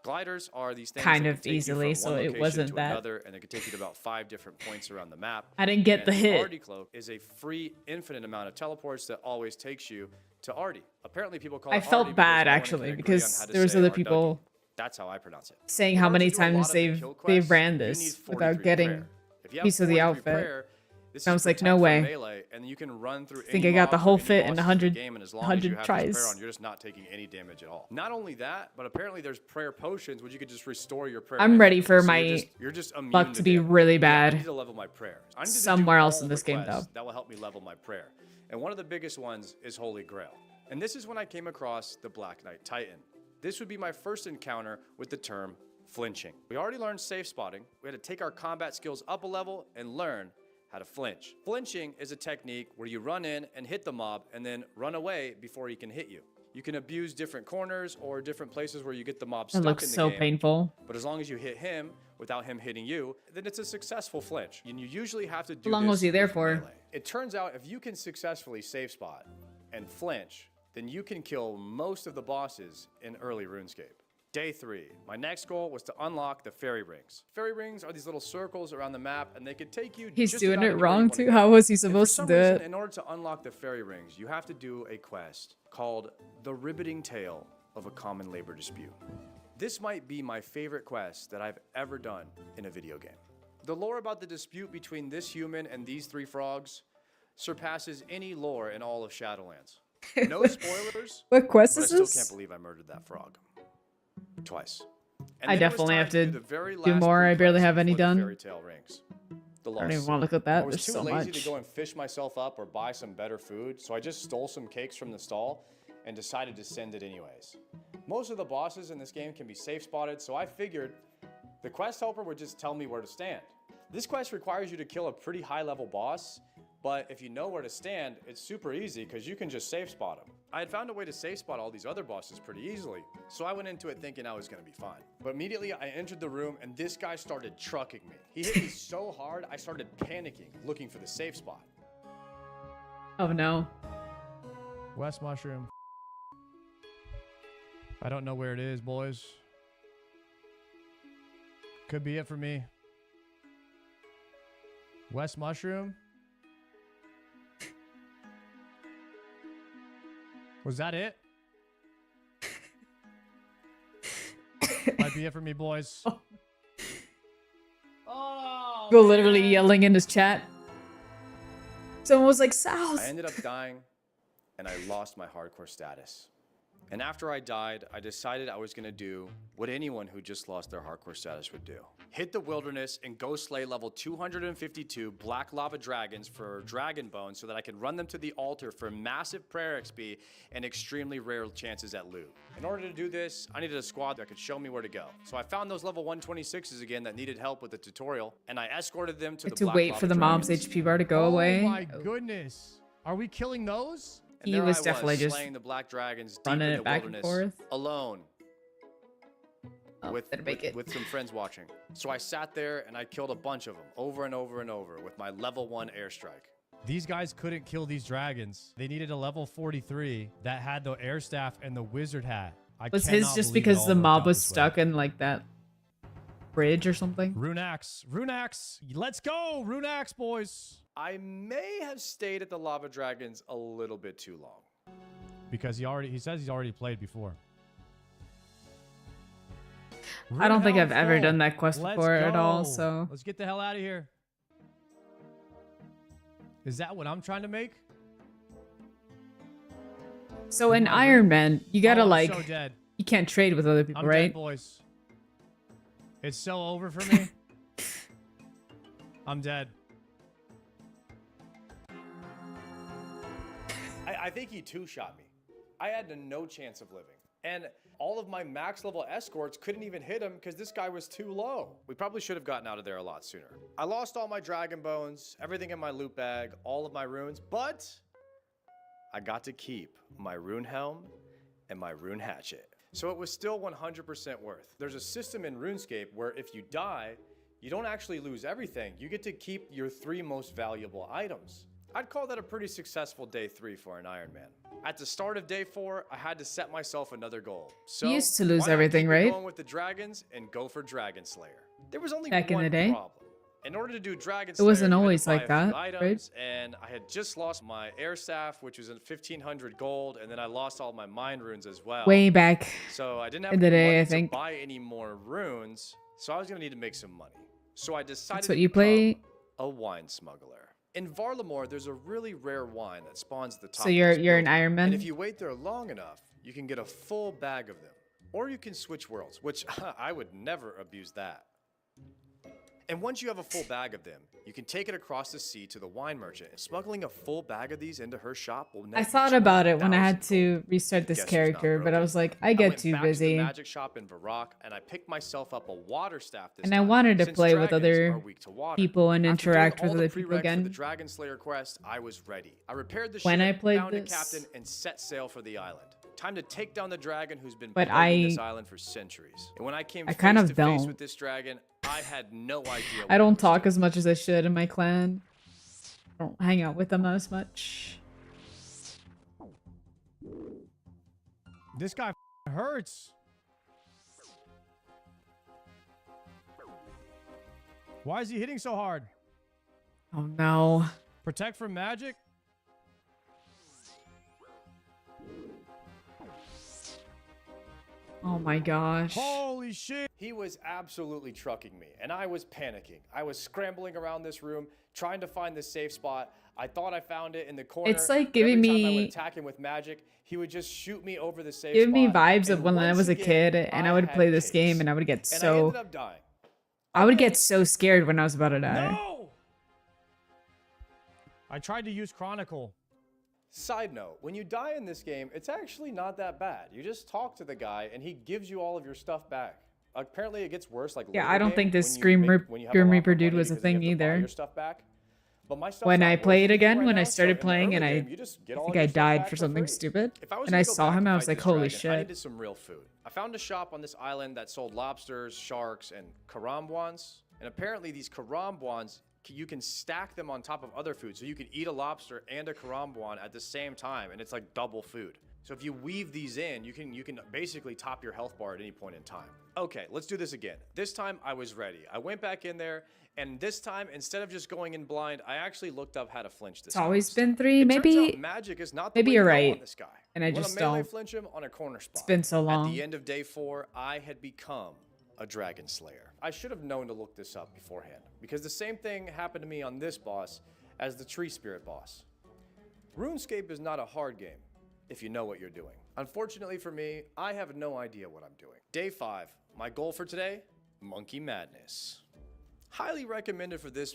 Gliders are these things kind that of can take you easily, from so one it location wasn't to that. another, and it can take you to about 5 different points around the map. I didn't get And the hit. Artie cloak is a free, infinite amount of teleports that always takes you to Artie. Apparently, people call it I Artie felt because bad no one actually can agree on because how to there was say other Arduggy. people That's how I pronounce it. saying In how order many to do a lot times of the they've kill quests, ran you this need without 43 getting prayer. If you have piece of the 43 outfit. prayer, this I is was like, protect no from way. melee, and you can run through think any I got the mobs or whole any fit in bosses 100 the game, and as long as you have this tries. prayer on, you're just not taking any damage at all. Not only that, but apparently there's prayer potions which you could just restore your prayer. I'm ready instantly. for So my you're just immune luck to be damage. really Yeah, I bad need to level my prayer. I need to do somewhere else all in the this game, quests though. that will help me level my prayer. And one of the biggest ones is Holy Grail. And this is when I came across the Black Knight Titan. This would be my first encounter with the term flinching. We already learned safe spotting. We had to take our combat skills up a level and learn how to flinch. Flinching is a technique where you run in and hit the mob and then run away before he can hit you. You can abuse different corners or different places where you get the mob It stuck looks in the so game. painful. But as long as you hit him without him hitting you, then it's a successful flinch. And you usually have to do How long this was he there with for? melee. It turns out if you can successfully safe spot and flinch, then you can kill most of the bosses in early RuneScape. Day 3. My next goal was to unlock the fairy rings. Fairy rings are these little circles around the map, and they could take you He's just doing about it anywhere you wrong wanna too. go. How was he And for supposed to some do reason, it? in order to unlock the fairy rings, you have to do a quest called The Riveting Tale of a Common Labor Dispute. This might be my favorite quest that I've ever done in a video game. The lore about the dispute between this human and these 3 frogs surpasses any lore in all of Shadowlands. No spoilers, What quest but I is still this? can't believe I murdered that frog. Twice. And I then it was definitely time have to do the very do last more. I barely pre-quest have any before the done. Fairy tale rings. The I don't even lost want to look at I that. was There's too so lazy much. to go and fish myself up or buy some better food, so I just stole some cakes from the stall and decided to send it anyways. Most of the bosses in this game can be safe spotted, so I figured the quest helper would just tell me where to stand. This quest requires you to kill a pretty high level boss, but if you know where to stand, it's super easy because you can just safe spot them. I had found a way to safe spot all these other bosses pretty easily, so I went into it thinking I was gonna be fine. But immediately I entered the room and this guy started trucking me. He hit me so hard, I started panicking, looking for the safe spot. Oh no. West Mushroom. I don't know where it is, boys. Could be it for me. West Mushroom? Was that it? Might be it for me, boys. Oh, Go literally yelling in his chat. Someone was like, South. I ended up dying and I lost my hardcore status. And after I died, I decided I was gonna do what anyone who just lost their hardcore status would do. Hit the wilderness and go slay level 252 black lava dragons for dragon bones so that I could run them to the altar for massive prayer XP and extremely rare chances at loot. In order to do this, I needed a squad that could show me where to go. So I found those level 126s again that needed help with the tutorial, and I escorted them to the To black wait lava for the mob's dragons. HP bar to go away. Oh my goodness. Are we killing those? And He there was I definitely just slaying the black dragons deep running in it the back and wilderness forth. alone Oh, with didn't make it. some friends watching. So I sat there and I killed a bunch of them over and over and over with my level 1 airstrike. These guys couldn't kill these dragons. They needed a level 43 that had the air staff and the wizard hat. Was his just because the mob was stuck in like that bridge or something? Runax. Runax. Let's go. Runax, boys. I may have stayed at the lava dragons a little bit too long. Because he says he's already played before. I don't think I've ever done that quest before at all, so. Let's get the hell out of here. Is that what I'm trying to make? So in Iron Man, you gotta like, so dead. You can't trade with other people, I'm right? Dead, boys. It's so over for me. I'm dead. I think he two-shot me. I had no chance of living. And all of my max level escorts couldn't even hit him because this guy was too low. We probably should have gotten out of there a lot sooner. I lost all my dragon bones, everything in my loot bag, all of my runes, but I got to keep my rune helm and my rune hatchet. So it was still 100% worth. There's a system in RuneScape where if you die, you don't actually lose everything. You get to keep your 3 most valuable items. I'd call that a pretty successful day 3 for an Iron Man. At the start of day 4, I had to set myself another goal. So You used to lose why not everything, keep right? Going with the dragons and go for Dragon Slayer. There was only Back in one the day? problem. In order to do Dragon It Slayer, wasn't you had to always buy like a few that, items, and I had just lost my air staff, which was in 1,500 gold, and then I lost all my mind runes as well. Way back So I didn't have in the any day, money I think. to buy any more runes, so I was gonna need to make some money. So I decided That's what to you play. become a wine smuggler. In Varlamore, there's a really rare wine that spawns at the top. So of you're this an building. Iron Man? And if you wait there long enough, you can get a full bag of them. Or you can switch worlds, which I would never abuse that. And once you have a full bag of them, you can take it across the sea to the wine merchant. Smuggling a full bag of these into her shop will net I you thought about it when I 20,000 had to restart this Guess who's not character, but I broken? was like, I I get went too back to busy. the magic shop in Varrock, and I picked myself up a water staff this And I time, wanted to since play with dragons are other weak to water. people and After doing interact all with the other people prereqs for again. the Dragon Slayer quest, I was ready. I repaired the When ship, I played found a this- captain, and set sail for the island. Time to take down the dragon who's been But plaguing this I- island for centuries. And when I came I face kind of to face don't. with this dragon, I had no idea. I what I don't was talk doing. as much as I should in my clan. I don't hang out with them as much. This guy hurts. Why is he hitting so hard? Oh no. Protect from magic? Oh my gosh. Holy shit. He was absolutely trucking me, and I was panicking. I was scrambling around this room, trying to find the safe spot. I thought I found it in the corner. It's like but giving every time I me- would attack him with magic, he would just shoot me over the safe Give me spot. vibes of And when I once was a again, kid and I would had play this case. game and I would get And I so ended up dying. I would get so scared when I was about to die. No! I tried to use Chronicle. Side note, when you die in this game, it's actually not that bad. You just talk to the guy and he gives you all of your stuff back. Apparently it gets worse like Yeah, later I don't game think this when you have a Grim lot more Reaper dude money was a because then you thing have to buy either. your stuff back. But my stuff's When not I worth played anything again, right when I now, so started in the playing early and I game, you just get all think your I stuff died back for for something free. stupid. If I was And gonna I go saw back him, and I was fight like, this holy dragon, I shit. needed some real food. I found a shop on this island that sold lobsters, sharks, and karambwans. And apparently these karambwans, you can stack them on top of other food. So you can eat a lobster and a karambwan at the same time, and it's like double food. So if you weave these in, you can basically top your health bar at any point in time. Okay, let's do this again. This time I was ready. I went back in there, and this time, instead of just going in blind, I actually looked up how to flinch this. It's always time. been 3. It turns maybe out magic is not the maybe way you're to go right. on this guy. And I You wanna just melee don't. flinch him on a corner spot. It's been so long. At the end of day 4, I had become a Dragon Slayer. I should have known to look this up beforehand, because the same thing happened to me on this boss as the Tree Spirit boss. RuneScape is not a hard game if you know what you're doing. Unfortunately for me, I have no idea what I'm doing. Day 5, my goal for today, Monkey Madness. Highly recommended for this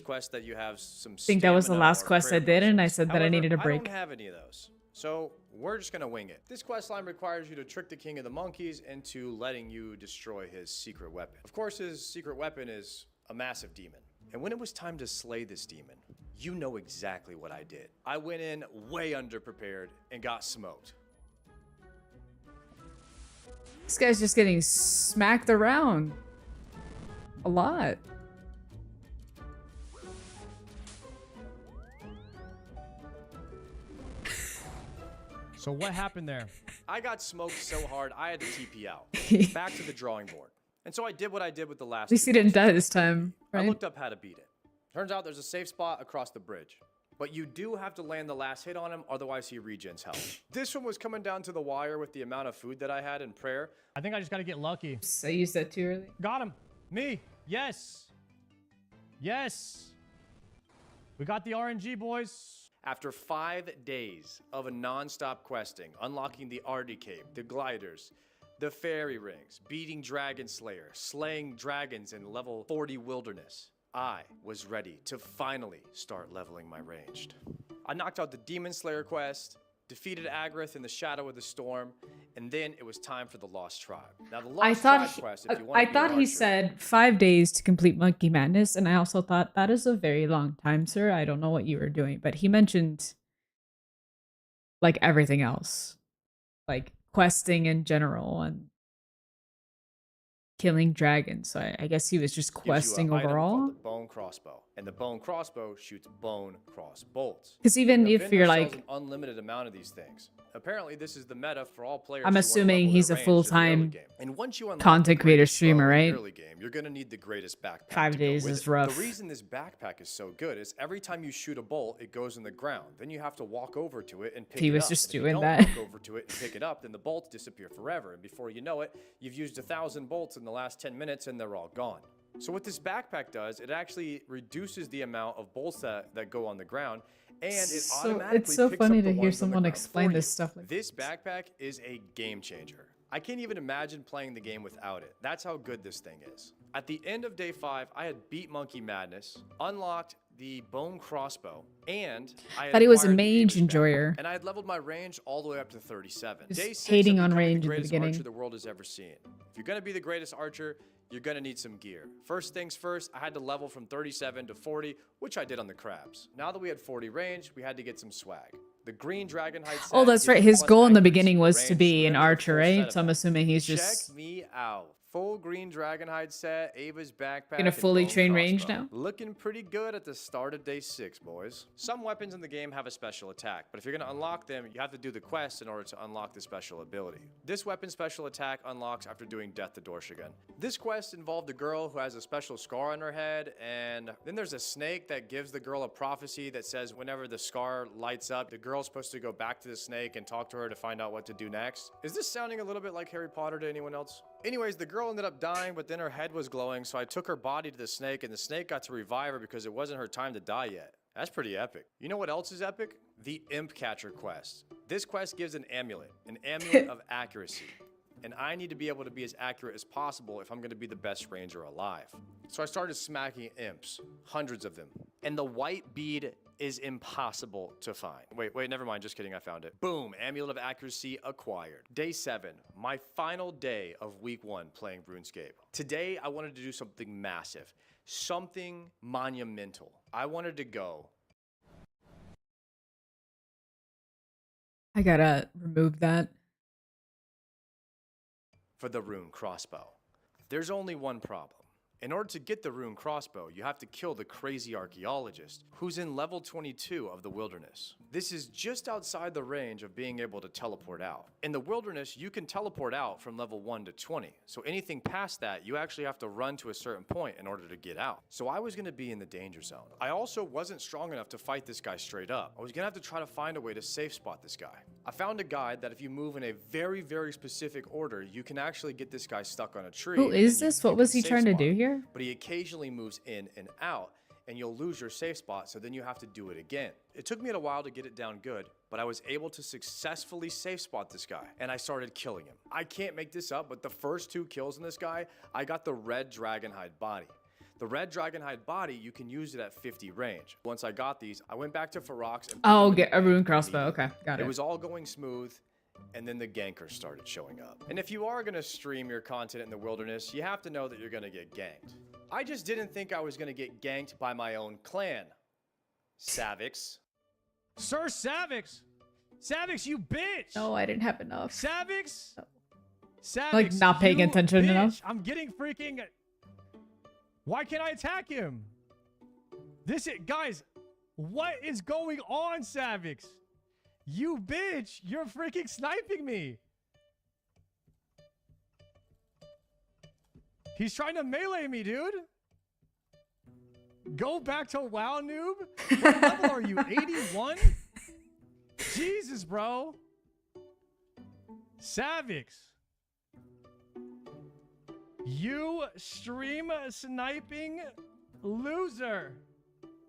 quest that you have some think that was the stamina last or quest I prayer did, and I potions. said that I However, needed a I break. don't have any of those. So we're just gonna wing it. This quest line requires you to trick the king of the monkeys into letting you destroy his secret weapon. Of course, his secret weapon is a massive demon. And when it was time to slay this demon, you know exactly what I did. I went in way underprepared and got smoked. This guy's just getting smacked around. A lot. So what happened there? I got smoked so hard, I had to TP out. Back to the drawing board. And so I did what I did with the last At least he didn't die this time, right? I looked up how to beat it. Turns out there's a safe spot across the bridge. But you do have to land the last hit on him, otherwise he regens health. This one was coming down to the wire with the amount of food that I had in prayer. I think I just got to get lucky. I used that too early. Got him. Me. Yes. Yes. We got the RNG, boys. After 5 days of a non-stop questing, unlocking the Artie Cape, the gliders, the fairy rings, beating Dragon Slayer, slaying dragons in level 40 wilderness, I was ready to finally start leveling my ranged. I knocked out the Demon Slayer quest, defeated Agrith in the Shadow of the Storm, and then it was time for the Lost Tribe. Now the Lost Tribe quest, if you want to be an he archer, said 5 days to complete Monkey Madness, and I also thought that is a very long time, sir. I don't know what you were doing, but he mentioned like everything else, like questing in general and killing dragons. So I guess he was just questing gives you an item overall. called the bone crossbow, and the bone crossbow shoots bone cross bolts. Because even The if vendor you're sells like, an unlimited amount of these things. Apparently, this is the meta for all players. I'm who wanna assuming level he's their a range in the early full-time game. And once you unlock content the creator greatest streamer, bow in the right? early game, you're gonna need the greatest backpack. 5 to go days with is it. rough. The reason this backpack is so good is every time you shoot a bolt, it goes in the ground. Then you have to walk over to it and pick it up. He was just And if doing you that. don't walk over to it and pick it up, then the bolts disappear forever. And before you know it, you've used 1,000 bolts in the last 10 minutes and they're all gone. So what this backpack does, it actually reduces the amount of bolts that go on the ground, and it automatically it's so picks funny up the to hear ones on the someone ground explain for this you. stuff like This backpack is a game changer. I can't even imagine playing the game without it. That's how good this thing is. At the end of day 5, I had beat Monkey Madness, unlocked the bone crossbow, and I had thought he was a acquired the mage Aegis enjoyer. backpack, and I had leveled my range all the way up to 37. Just Day 6 hating of on becoming range at the the greatest beginning. archer the world has ever seen. If you're gonna be the greatest archer, you're gonna need some gear. First things first, I had to level from 37 to 40, which I did on the crabs. Now that we had 40 range, we had to get some swag. The green dragon height set Oh, that's gives right. you His plus goal in the accuracy, beginning was to range, be an so we're gonna do a archer, full set right? of So I'm that. assuming he's just Check me out. Full green dragon hide set, Ava's backpack. gonna and fully bone train range crossbow. now. Looking pretty good at the start of day 6, boys. Some weapons in the game have a special attack, but if you're gonna unlock them, you have to do the quest in order to unlock the special ability. This weapon special attack unlocks after doing Death to Dorshigan. This quest involved a girl who has a special scar on her head, and then there's a snake that gives the girl a prophecy that says whenever the scar lights up, the girl's supposed to go back to the snake and talk to her to find out what to do next. Is this sounding a little bit like Harry Potter to anyone else? Anyways, the girl ended up dying, but then her head was glowing, so I took her body to the snake, and the snake got to revive her because it wasn't her time to die yet. That's pretty epic. You know what else is epic? The Imp Catcher quest. This quest gives an amulet of accuracy. And I need to be able to be as accurate as possible if I'm going to be the best ranger alive. So I started smacking imps, hundreds of them. And the white bead is impossible to find. Wait, never mind, just kidding, I found it. Boom, amulet of accuracy acquired. Day 7, my final day of week 1 playing RuneScape. Today, I wanted to do something massive, something monumental. I wanted to go. I gotta remove that. For the rune crossbow. There's only one problem. In order to get the rune crossbow, you have to kill the crazy archaeologist who's in level 22 of the wilderness. This is just outside the range of being able to teleport out. In the wilderness, you can teleport out from level 1 to 20. So anything past that, you actually have to run to a certain point in order to get out. So I was gonna be in the danger zone. I also wasn't strong enough to fight this guy straight up. I was gonna have to try to find a way to safe spot this guy. I found a guide that if you move in a very, very specific order, you can actually get this guy stuck on a tree. Who is and this? you What was can he safe trying to spot do him. here? But he occasionally moves in and out, and you'll lose your safe spot, so then you have to do it again. It took me a while to get it down good, but I was able to successfully safe spot this guy, and I started killing him. I can't make this up, but the first 2 kills in this guy, I got the red dragonhide body. The red dragonhide body, you can use it at 50 range. Once I got these, I went back to Ferox and Oh, get a rune crossbow. Okay, got it. It was all going smooth, and then the gankers started showing up. And if you are gonna stream your content in the wilderness, you have to know that you're gonna get ganked. I just didn't think I was gonna get ganked by my own clan. Savix. Sir Savix! Savix, you bitch! No, I didn't have enough. Savix! Savix, Like, not paying you attention bitch. enough? I'm getting freaking... Why can't I attack him? Guys, what is going on, Savix? You bitch! You're freaking sniping me! He's trying to melee me, dude! Go back to WoW, noob? What level are you? 81? Jesus, bro. Savix. You stream sniping loser.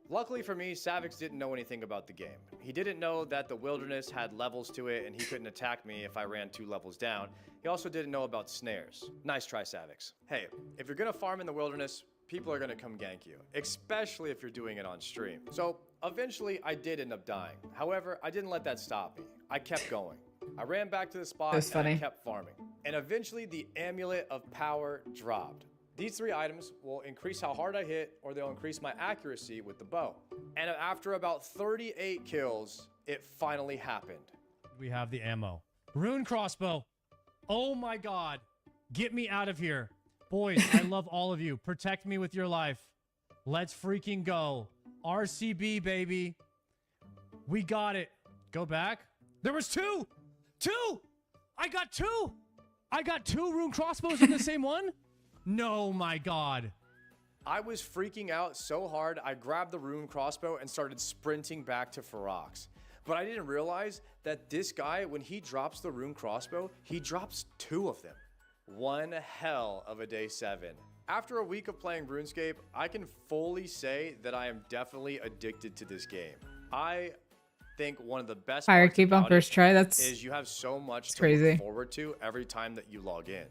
Luckily for me, Savix didn't know anything about the game. He didn't know that the wilderness had levels to it and he couldn't attack me if I ran 2 levels down. He also didn't know about snares. Nice try, Savix. Hey, if you're gonna farm in the wilderness, people are gonna come gank you, especially if you're doing it on stream. So eventually I did end up dying. However, I didn't let that stop me. I kept going. I ran back to the spot and I kept farming. And eventually the Amulet of Power dropped. These 3 items will increase how hard I hit, or they'll increase my accuracy with the bow. And after about 38 kills, it finally happened. We have the ammo. Rune crossbow. Oh my god. Get me out of here. Boys, I love all of you. Protect me with your life. Let's freaking go. RCB, baby. We got it. Go back. There was 2! 2! I got 2! I got 2 rune crossbows in the same one? No, my god. I was freaking out so hard, I grabbed the rune crossbow and started sprinting back to Ferox. But I didn't realize that this guy, when he drops the rune crossbow, he drops 2 of them. One hell of a day 7. After a week of playing RuneScape, I can fully say that I am definitely addicted to this game. I think one of the best parts on first try, is you have so much to look forward to every time that you log in.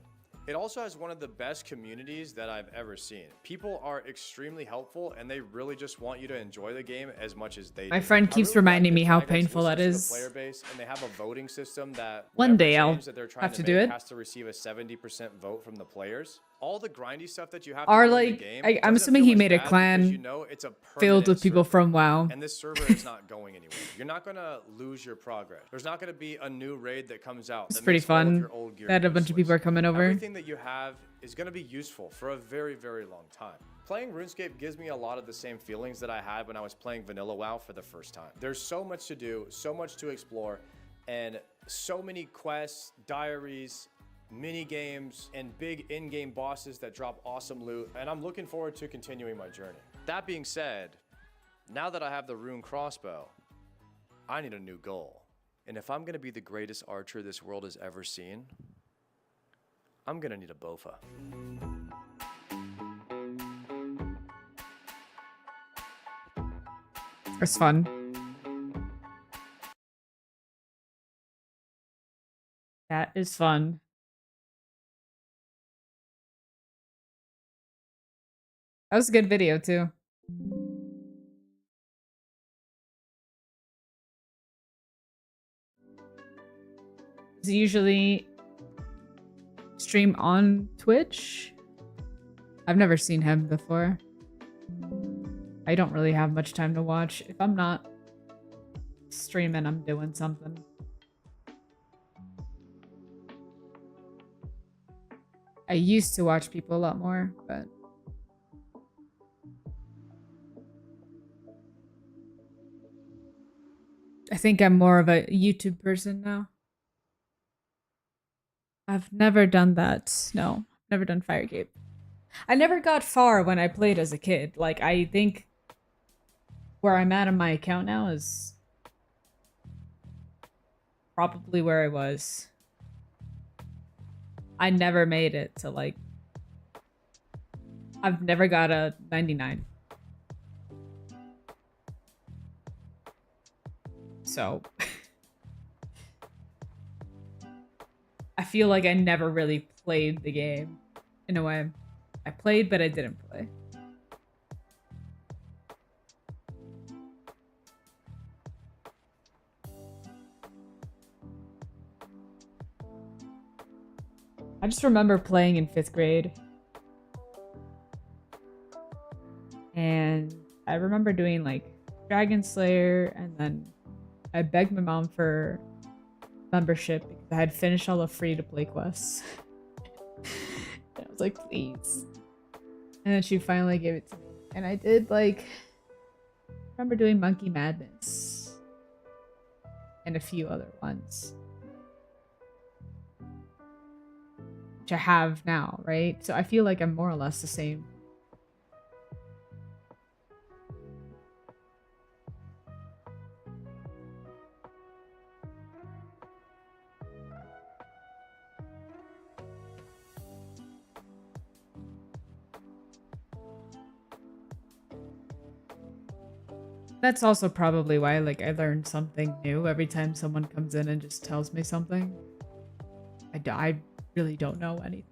It also has one of the best communities that I've ever seen. People are extremely helpful and they really just want you to enjoy the game as much as they do. My friend keeps reminding me how painful that is. Player base, and they have a voting system that one day I'll have to do it. Has to receive a 70% vote from the players. All the grindy stuff that you have are to do like in the game I'm assuming he made a clan you know it's a filled with people from WoW. And this server is not going anywhere. You're not gonna lose your progress. There's not gonna be a new raid that comes out. It's pretty fun that a bunch of people are coming over. Everything that you have is gonna be useful for a very, very long time. Playing RuneScape gives me a lot of the same feelings that I had when I was playing vanilla WoW for the first time. There's so much to do, so much to explore, and so many quests, diaries, mini games, and big in-game bosses that drop awesome loot, and I'm looking forward to continuing my journey. That being said, now that I have the rune crossbow, I need a new goal. And if I'm gonna be the greatest archer this world has ever seen, I'm gonna need a bofa. It's fun. That is fun. That was a good video too. Does he usually stream on Twitch? I've never seen him before. I don't really have much time to watch. If I'm not streaming, I'm doing something. I used to watch people a lot more, but I think I'm more of a YouTube person now. I've never done that. No, never done Firegate. I never got far when I played as a kid. Like, I think where I'm at on my account now is probably where I was. I never made it to, like, I've never got a 99. So I feel like I never really played the game in a way. I played, but I didn't play. I just remember playing in 5th grade. And I remember doing like Dragon Slayer, and then I begged my mom for membership because I had finished all the free-to-play quests. And I was like, please. And then she finally gave it to me. And I did, like, I remember doing Monkey Madness. and a few other ones. Which I have now, right? So I feel like I'm more or less the same. That's also probably why, like, I learn something new every time someone comes in and just tells me something. I really don't know anything.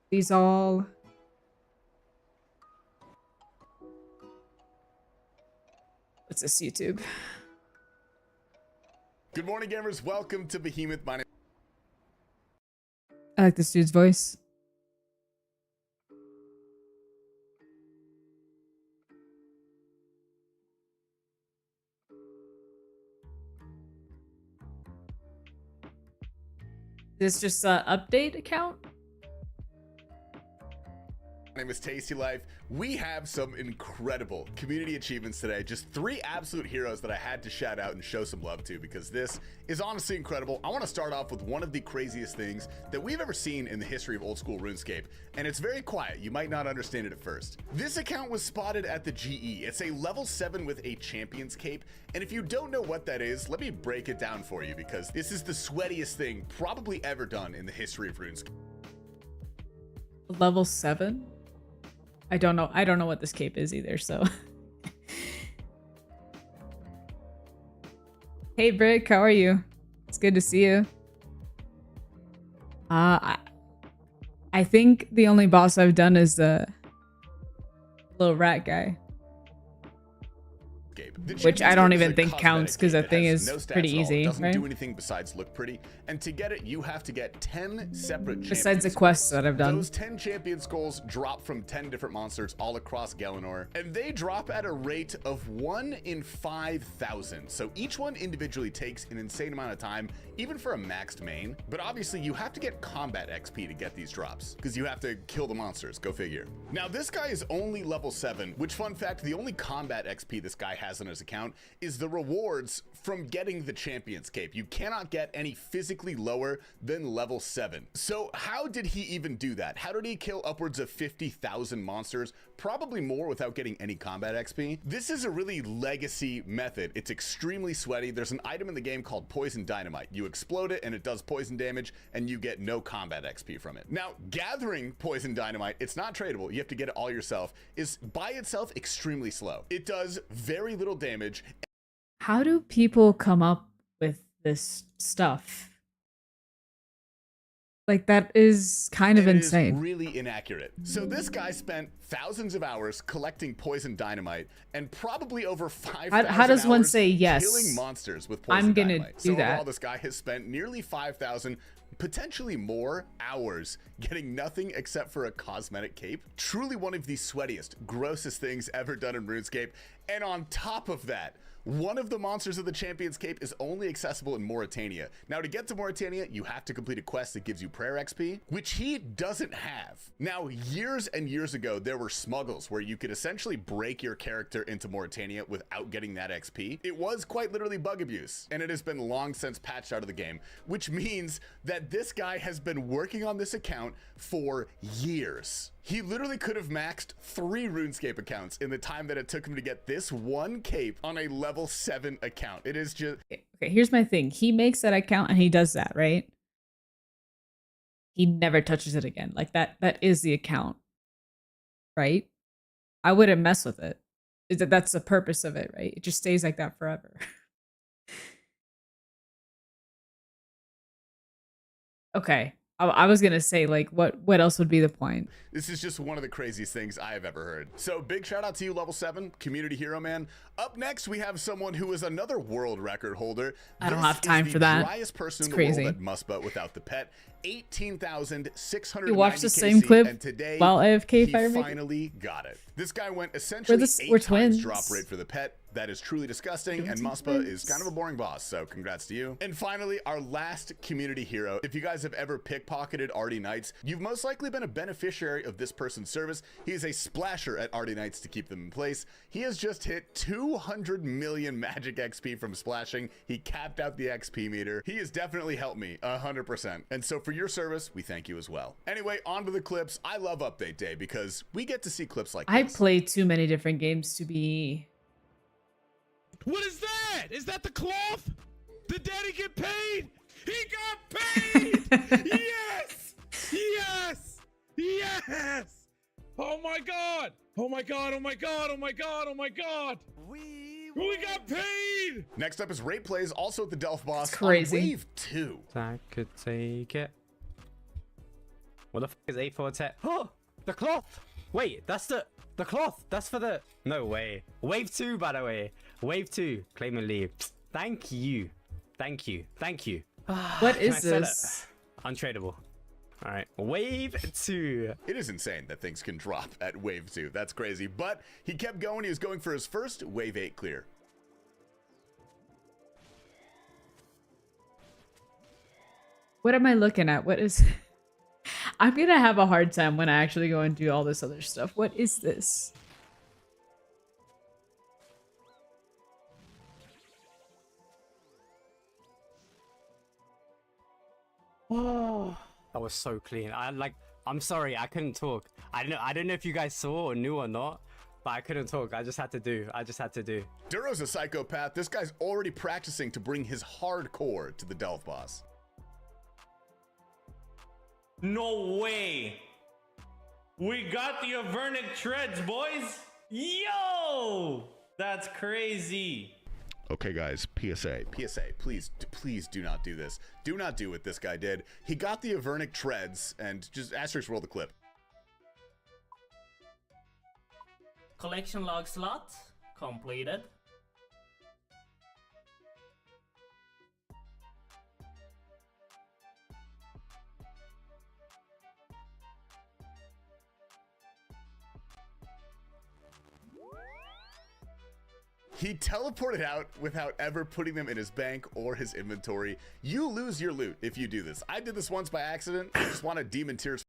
These all... What's this, YouTube? Good morning, gamers. Welcome to Behemoth. My name. I like this dude's voice. This just an update account? My name is Tasty Life. We have some incredible community achievements today. Just 3 absolute heroes that I had to shout out and show some love to because this is honestly incredible. I want to start off with one of the craziest things that we've ever seen in the history of old school RuneScape, and it's very quiet. You might not understand it at first. This account was spotted at the GE. It's a level 7 with a champion's cape, and if you don't know what that is, let me break it down for you because this is the sweatiest thing probably ever done in the history of RuneScape. Level 7? I don't know what this cape is either, so. Hey Brick, how are you? It's good to see you. I think the only boss I've done is the little rat guy. Which I don't even think counts because that thing is pretty easy, doesn't right? do anything besides look pretty, and to get it you have to get 10 separate Besides the champions. quests that I've done. Those 10 champion skulls drop from 10 different monsters all across Galanor, and they drop at a rate of 1 in 5,000. So each one individually takes an insane amount of time, even for a maxed main. But obviously you have to get combat XP to get these drops because you have to kill the monsters, go figure. Now this guy is only level 7, which, fun fact, the only combat XP this guy has on his account is the rewards from getting the champion's cape. You cannot get any physically lower than level 7. So how did he even do that? How did he kill upwards of 50,000 monsters? Probably more without getting any combat XP. This is a really legacy method. It's extremely sweaty. There's an item in the game called poison dynamite. You explode it and it does poison damage and you get no combat XP from it. Now, gathering poison dynamite, it's not tradable. You have to get it all yourself, is by itself extremely slow. It does very little damage. How do people come up with this stuff? Like, that is kind of insane. It is really inaccurate. So this guy spent thousands of hours collecting poison dynamite and probably over 5,000 How does one hours say yes? killing monsters with poison I'm gonna dynamite. do so that. overall, this guy has spent nearly 5,000, potentially more hours getting nothing except for a cosmetic cape. Truly one of the sweatiest, grossest things ever done in RuneScape. And on top of that, one of the monsters of the Champion's Cape is only accessible in Mauritania. Now, to get to Mauritania, you have to complete a quest that gives you prayer XP, which he doesn't have. Now, years and years ago, there were smuggles where you could essentially break your character into Mauritania without getting that XP. It was quite literally bug abuse, and it has been long since patched out of the game, which means that this guy has been working on this account for years. He literally could have maxed 3 RuneScape accounts in the time that it took him to get this one cape on a level 7 account. It is just... Okay, here's my thing. He makes that account and he does that, right? He never touches it again. Like, that is the account, right? I wouldn't mess with it. That's the purpose of it, right? It just stays like that forever. Okay. I was gonna say, like, what else would be the point? This is just one of the craziest things I have ever heard. So big shout out to you, level 7, community hero, man. Up next, we have someone who is another world record holder. I don't have time for that. Driest person It's in the crazy. world at Muspa without the pet. 18,690 You watched the same clip and today while AFK he Firemaker? finally got it. This guy went essentially We're 8 times twins. drop rate for the pet. That is truly disgusting, and Muspa is kind of a boring boss, so congrats to you. And finally, our last community hero. If you guys have ever pickpocketed Artie Knights, you've most likely been a beneficiary of this person's service. He is a splasher at Artie Knights to keep them in place. He has just hit 200 million magic XP from splashing. He capped out the XP meter. He has definitely helped me 100%. And so for your service, we thank you as well. Anyway, on to the clips. I love update day because we get to see clips like I this. play too many different games to be. What is that? Is that the cloth? Did Daddy get paid? He got paid! Yes! Yes! Yes! Oh my god! Oh my god! Oh my god! Oh my god! Oh my god! We got paid! Next up is Rate Plays, also at the Delph boss. It's crazy. On Wave 2. I could take it. What the f is A410? Oh, the cloth! Wait, that's the cloth. That's for the... No way. Wave 2, by the way. Wave 2. Claim and leave. Thank you. Thank you. Thank you. What Can is I sell this? it? Untradeable. All right. Wave 2. It is insane that things can drop at Wave 2. That's crazy. But he kept going. He was going for his first Wave 8 clear. What am I looking at? What is... I'm gonna have a hard time when I actually go and do all this other stuff. What is this? Oh, that was so clean. I'm sorry, I couldn't talk. I don't know if you guys saw or knew or not, but I couldn't talk. I just had to do. Duro's a psychopath. This guy's already practicing to bring his hardcore to the Delph boss. No way! We got the Avernic treads, boys! Yo! That's crazy. Okay, guys, PSA, please do not do this. Do not do what this guy did. He got the Avernic treads, and just asterisk roll the clip. Collection log slot completed. He teleported out without ever putting them in his bank or his inventory. You lose your loot if you do this. I did this once by accident. I just want to demon tears.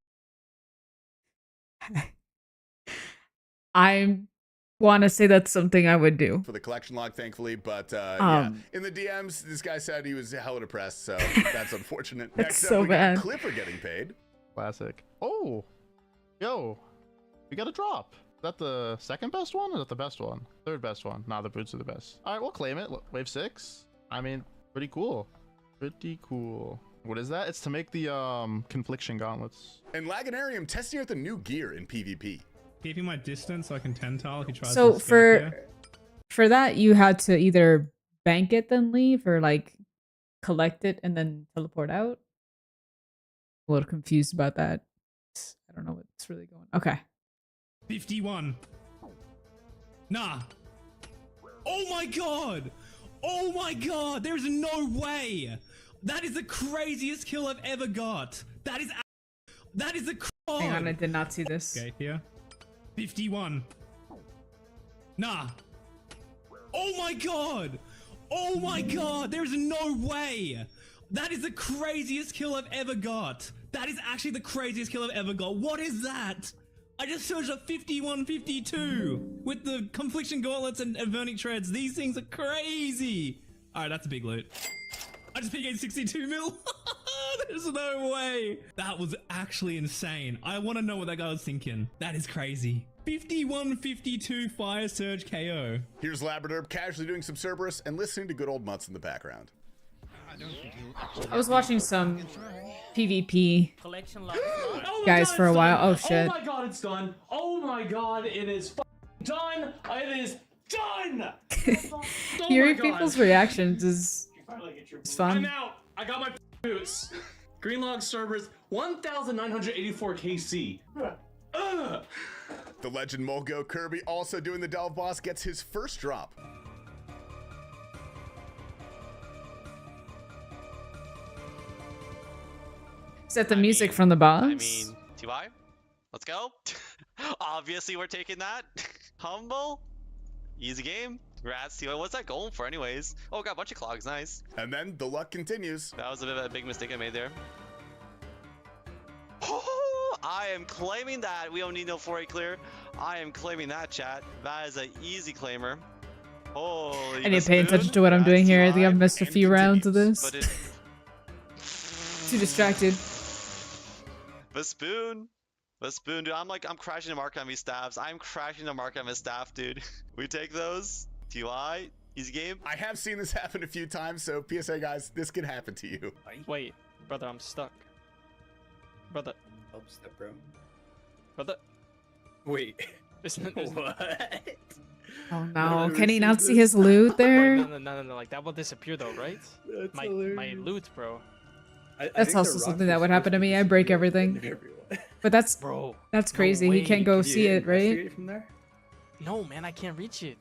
I want to say that's something I would do. For the collection log, thankfully, but yeah, in the DMs, this guy said he was hella depressed, so that's unfortunate. That's Next so up, we got bad. Clipper getting paid. Classic. Oh, yo, we got a drop. Is that the second best one or is that the best one? Third best one. Nah, the boots are the best. All right, we'll claim it. Wave 6. I mean, pretty cool. Pretty cool. What is that? It's to make the confliction gauntlets. And Laganarium testing out the new gear in PvP. Keeping my distance so I can 10 tile if he tries So to escape here. for that, you had to either bank it then leave, or like collect it and then teleport out. A little confused about that. I don't know what's really going on. Okay. 51. Nah. Oh my god! Oh my god! There's no way! That is the craziest kill I've ever got. That is a Hang on, I did not see this. Okay, here. 51. Nah. Oh my god! Oh my god! There's no way! That is the craziest kill I've ever got. That is actually the craziest kill I've ever got. What is that? I just searched up 51-52 with the confliction gauntlets and Avernic treads. These things are crazy. All right, that's a big loot. I just PK'd 62 mil. There's no way. That was actually insane. I want to know what that guy was thinking. That is crazy. 51-52 fire surge KO. Here's Labrador casually doing some Cerberus and listening to good old Mutts in the background. I was watching some PvP guys for a while. Oh shit. Oh my god, it's done. Oh my god, it is done. It is done. Hearing people's reactions is fun. I'm out. I got my boots. Green log servers, 1,984 KC. The legend Molgo Kirby, also doing the Delve boss, gets his first drop. Set the music from the boss. I mean, TY, let's go. Obviously, we're taking that. Humble, easy game. Congrats, TY. What's that going for, anyways? Oh, got a bunch of clogs. Nice. And then the luck continues. That was a bit of a big mistake I made there. I am claiming that. We don't need no 4A clear. I am claiming that, chat. That is an easy claimer. Holy. I need to pay attention to what I'm doing here. I think I've missed a few rounds of this. But it, Too distracted. the spoon, dude. I'm crashing the mark on these staffs. I'm crashing the mark on his staff, dude. We take those. TY, easy game. I have seen this happen a few times, so PSA guys, this can happen to you. Wait, brother, I'm stuck. Brother. Help step, bro. Brother. Wait. What? Oh no, can he not see his loot there? No, like that will disappear though, right? That's my hilarious. loot, bro. That's also something that would happen to me. I break everything. But that's crazy. He can't go see it, right? From there? No, man, I can't reach it.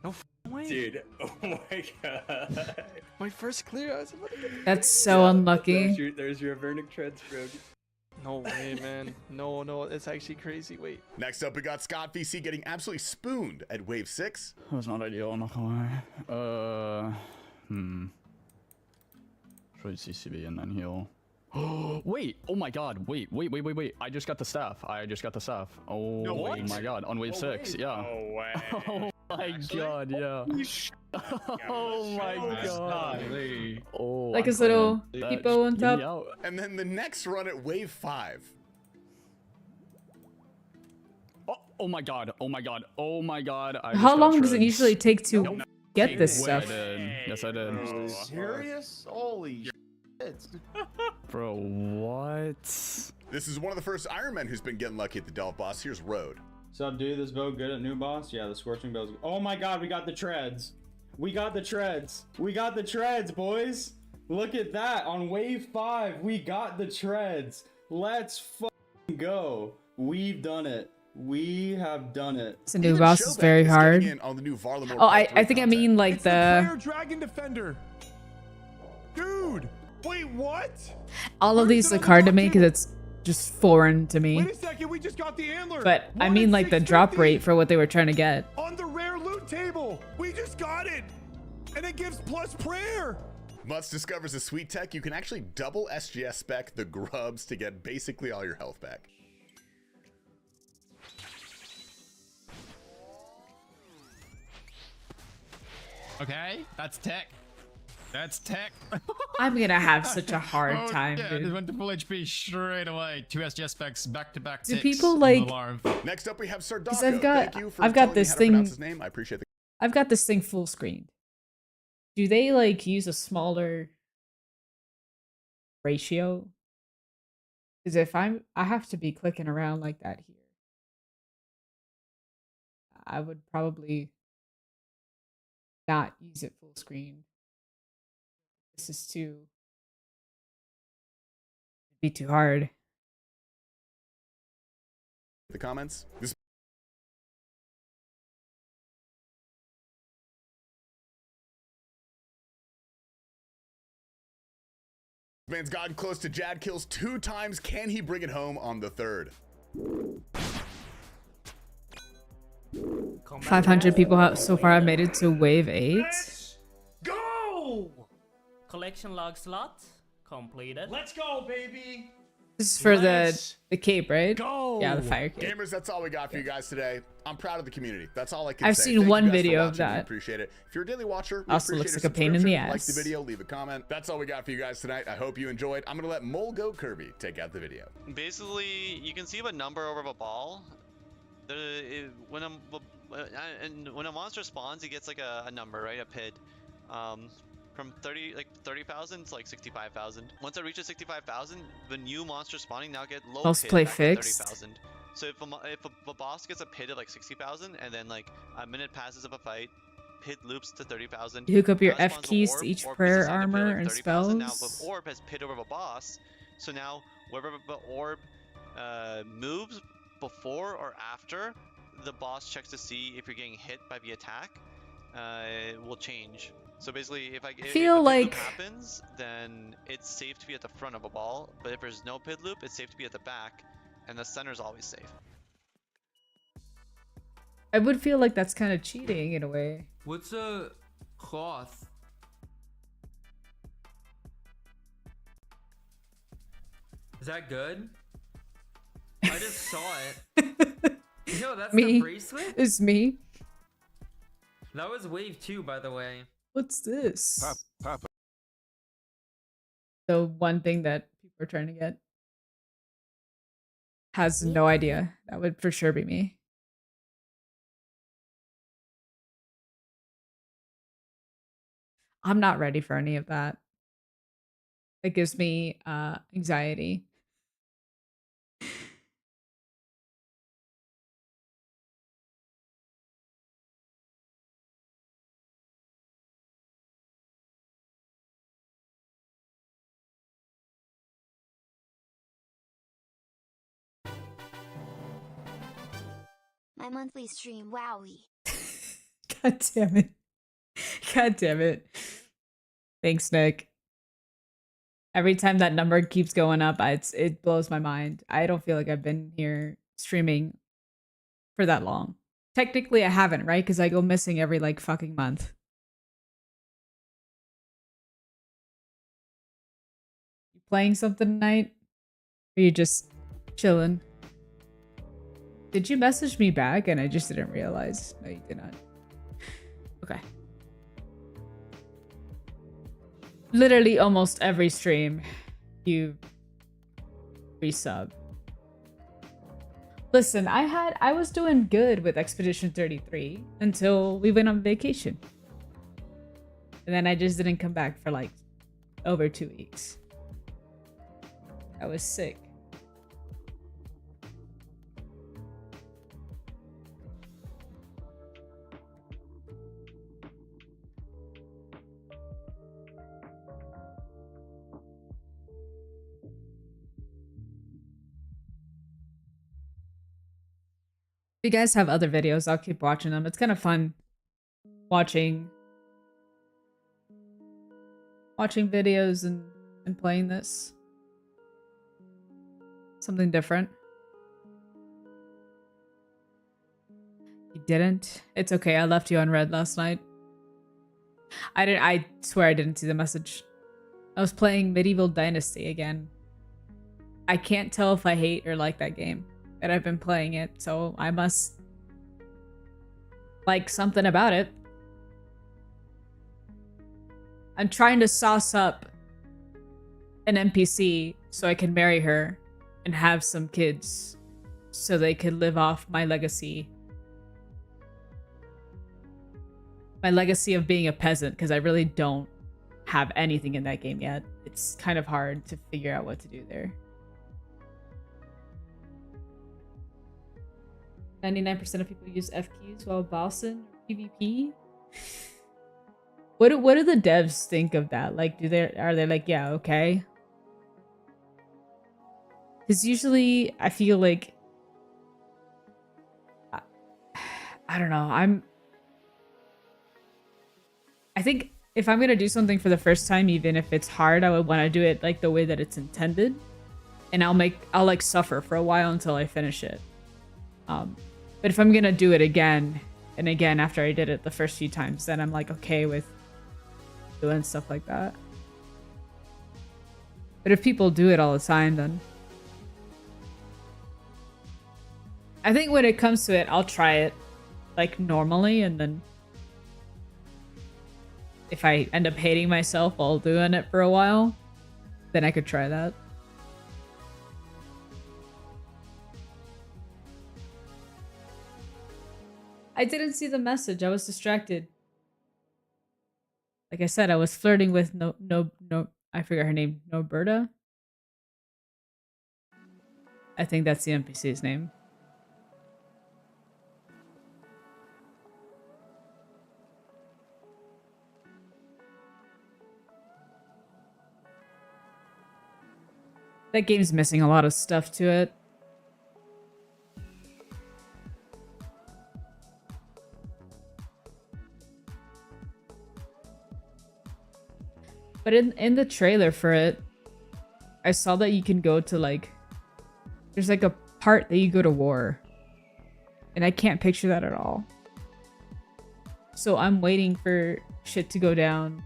No way. Dude, oh my god. My first clear, I was about to get That's so unlucky. There's your Vernic treads, bro. No way, man. No, it's actually crazy. Wait. Next up, we got Scott VC getting absolutely spooned at wave 6. That was not ideal, I'm not gonna lie. Should CCB and then heal. Wait, oh my god, wait. I just got the staff. Oh No, my god, on wave 6, yeah. No way. Oh my god, yeah. Oh my god. Oh, Like I'm his little playing. hippo on Get me top. out. And then the next run at wave 5. Oh my god. I How just got long does it shredded. usually take to get this stuff? Yes, I did. Serious? Holy shit. Bro, what? This is one of the first Iron Men who's been getting lucky at the Delve boss. Here's Road. So, dude, this bow good at new boss? Yeah, the Scorching Bell's good. Oh my god, we got the treads. We got the treads, boys. Look at that. On wave 5, we got the treads. Let's fucking go. We've done it. We have done it. This new boss is very hard. On the new Varlamore Oh, I think I mean like the Dragon Defender. Dude, wait, what? all of these look hard to me because it's just foreign to me. Wait a second, we just got the antler. But I mean like the drop rate for what they were trying to get. On the rare loot table. We just got it. And it gives plus prayer. Mutz discovers a sweet tech. You can actually double SGS spec the grubs to get basically all your health back. Okay, that's tech. That's tech. I'm gonna have such a hard time, yeah, dude. Just went to full HP straight away. 2 SGS specs back to back. Do people like? Next up, we have Sardocco. Because I've got, Thank you for I've got telling me this how to thing. pronounce his name. I appreciate the. I've got this thing full screened. Do they like use a smaller ratio? Because if I have to be clicking around like that here, I would probably not use it full screen. This is it'd be too hard. The comments. This man's gotten close to Jad kills 2 times. Can he bring it home on the 3rd? 500 people so far have made it to wave 8. Go! Collection log slot completed. Let's go, baby. This is for the cape, right? Go! Yeah, the fire cape. Gamers, that's all we got for you guys today. I'm proud of the community. That's all I can I've say. seen Thank one you guys for video of watching. We that. appreciate it. If you're a daily watcher, we Also appreciate looks your like a pain in the subscription. Like ass. the video, leave a comment. That's all we got for you guys tonight. I hope you enjoyed. I'm gonna let Mole Go Kirby take out the video. Basically, you can see a number over a ball. When a monster spawns, he gets like a number, right? A PID. From 30,000 to like 65,000. Once it reaches 65,000, the new monster spawning now get low Let's PID play back to fixed. 30,000. So if a boss gets a PID of like 60,000 and then like a minute passes of a fight, PID loops to 30,000. You hook up your Now it F spawns the keys orb. to each Orb prayer gets assigned a PID of, armor and 30,000. Now spells. the orb has PID over the boss. So now wherever the orb moves before or after the boss checks to see if you're getting hit by the attack, will change. So basically, if feel the pit like- loop happens, then it's safe to be at the front of a ball. But if there's no pit loop, it's safe to be at the back, and the center's always safe. I would feel like that's kind of cheating in a way. What's a cloth? Is that good? I just saw it. Yo, that's Me. the bracelet? It's me. That was wave 2, by the way. What's this? The one thing that people are trying to get. Has no idea. That would for sure be me. I'm not ready for any of that. It gives me anxiety. My monthly stream, wowie. God damn it. God damn it. Thanks, Nick. Every time that number keeps going up, it blows my mind. I don't feel like I've been here streaming for that long. Technically, I haven't, right? Because I go missing every, like, fucking month. You playing something tonight? Or you just chilling? Did you message me back and I just didn't realize? No, you did not. Okay. Literally almost every stream you resub. Listen, I was doing good with Expedition 33 until we went on vacation. And then I just didn't come back for like over 2 weeks. I was sick. If you guys have other videos, I'll keep watching them. It's kind of fun watching videos and playing this. Something different. You didn't? It's okay. I left you on red last night. I swear I didn't see the message. I was playing Medieval Dynasty again. I can't tell if I hate or like that game. But I've been playing it, so I must like something about it. I'm trying to sauce up an NPC so I can marry her and have some kids so they could live off my legacy. My legacy of being a peasant, because I really don't have anything in that game yet. It's kind of hard to figure out what to do there. 99% of people use FQs while bossing PvP. What do the devs think of that? Like, are they like, yeah, okay? Because usually I feel like I don't know. I think if I'm gonna do something for the first time, even if it's hard, I would want to do it like the way that it's intended, and I'll like suffer for a while until I finish it. But if I'm gonna do it again and again after I did it the first few times, then I'm like okay with doing stuff like that. But if people do it all the time, then I think when it comes to it, I'll try it like normally, and then if I end up hating myself while doing it for a while, then I could try that. I didn't see the message. I was distracted. Like I said, I was flirting with no, I forgot her name. Noberta? I think that's the NPC's name. That game's missing a lot of stuff to it. But in the trailer for it, I saw that you can go to like, there's like a part that you go to war. And I can't picture that at all. So I'm waiting for shit to go down.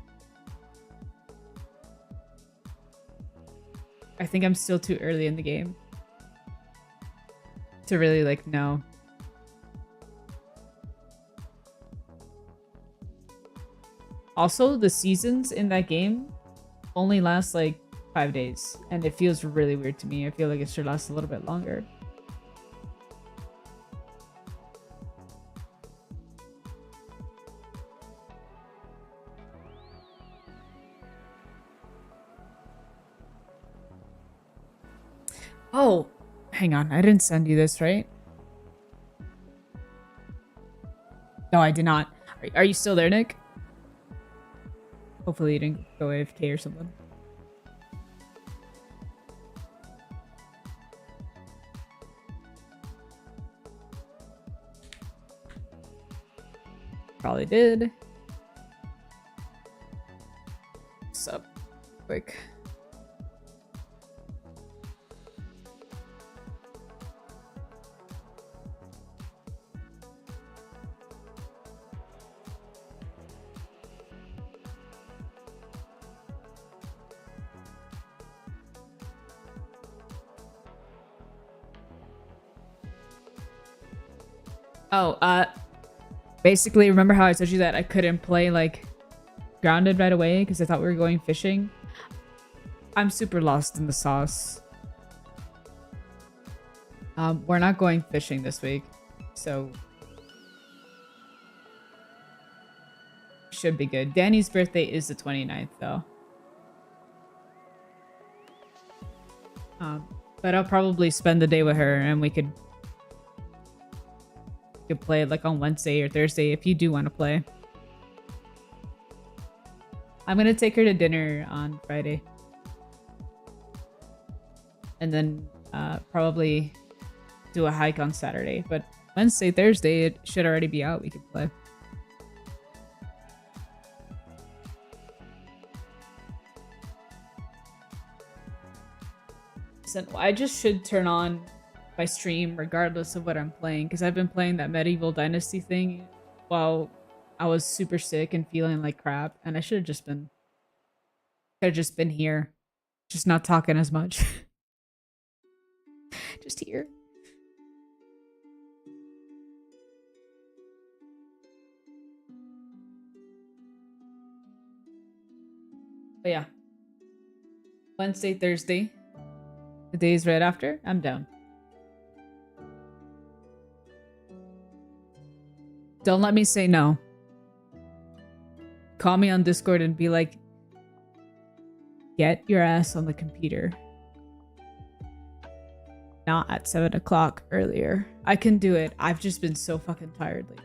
I think I'm still too early in the game to really like know. Also, the seasons in that game only last like 5 days, and it feels really weird to me. I feel like it should last a little bit longer. Oh, hang on. I didn't send you this, right? No, I did not. Are you still there, Nick? Hopefully you didn't go AFK or something. Probably did. What's up? Quick. Oh, basically, remember how I told you that I couldn't play, like, Grounded right away because I thought we were going fishing? I'm super lost in the sauce. We're not going fishing this week, so... should be good. Danny's birthday is the 29th, though. But I'll probably spend the day with her, and we could play it like on Wednesday or Thursday if you do want to play. I'm gonna take her to dinner on Friday. And then probably do a hike on Saturday. But Wednesday, Thursday, it should already be out. We could play. Listen, I just should turn on my stream regardless of what I'm playing, because I've been playing that medieval dynasty thing while I was super sick and feeling like crap, and I should have just been here, just not talking as much. Just here. But yeah, Wednesday, Thursday, the days right after, I'm down. Don't let me say no. Call me on Discord and be like, get your ass on the computer. Not at 7 o'clock earlier. I can do it. I've just been so fucking tired lately.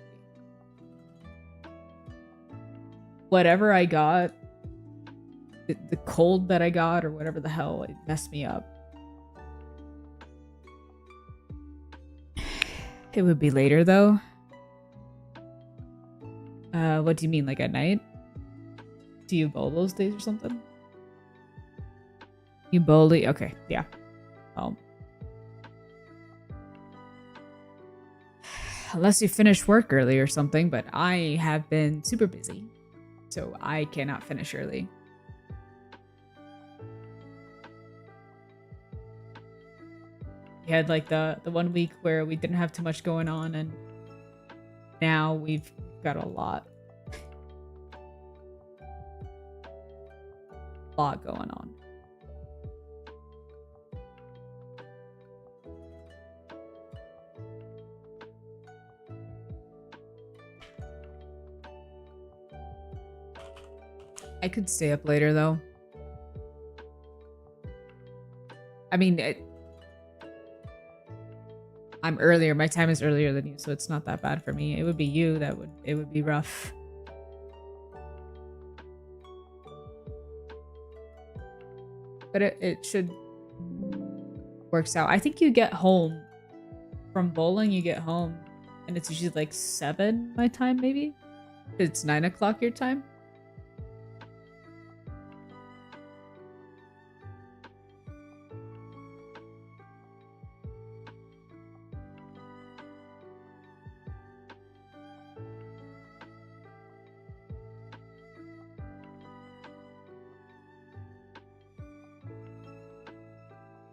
Whatever I got, the cold that I got or whatever the hell, it messed me up. It would be later though. What do you mean, like at night? Do you bowl those days or something? You bowly? Okay, yeah. Well, unless you finish work early or something, but I have been super busy, so I cannot finish early. We had like the 1 week where we didn't have too much going on, and now we've got a lot going on. I could stay up later though. I mean, I'm earlier. My time is earlier than you, so it's not that bad for me. It would be you that it would be rough. But it should works out. I think you get home from bowling, you get home and it's usually like 7 my time, maybe? It's 9 o'clock your time.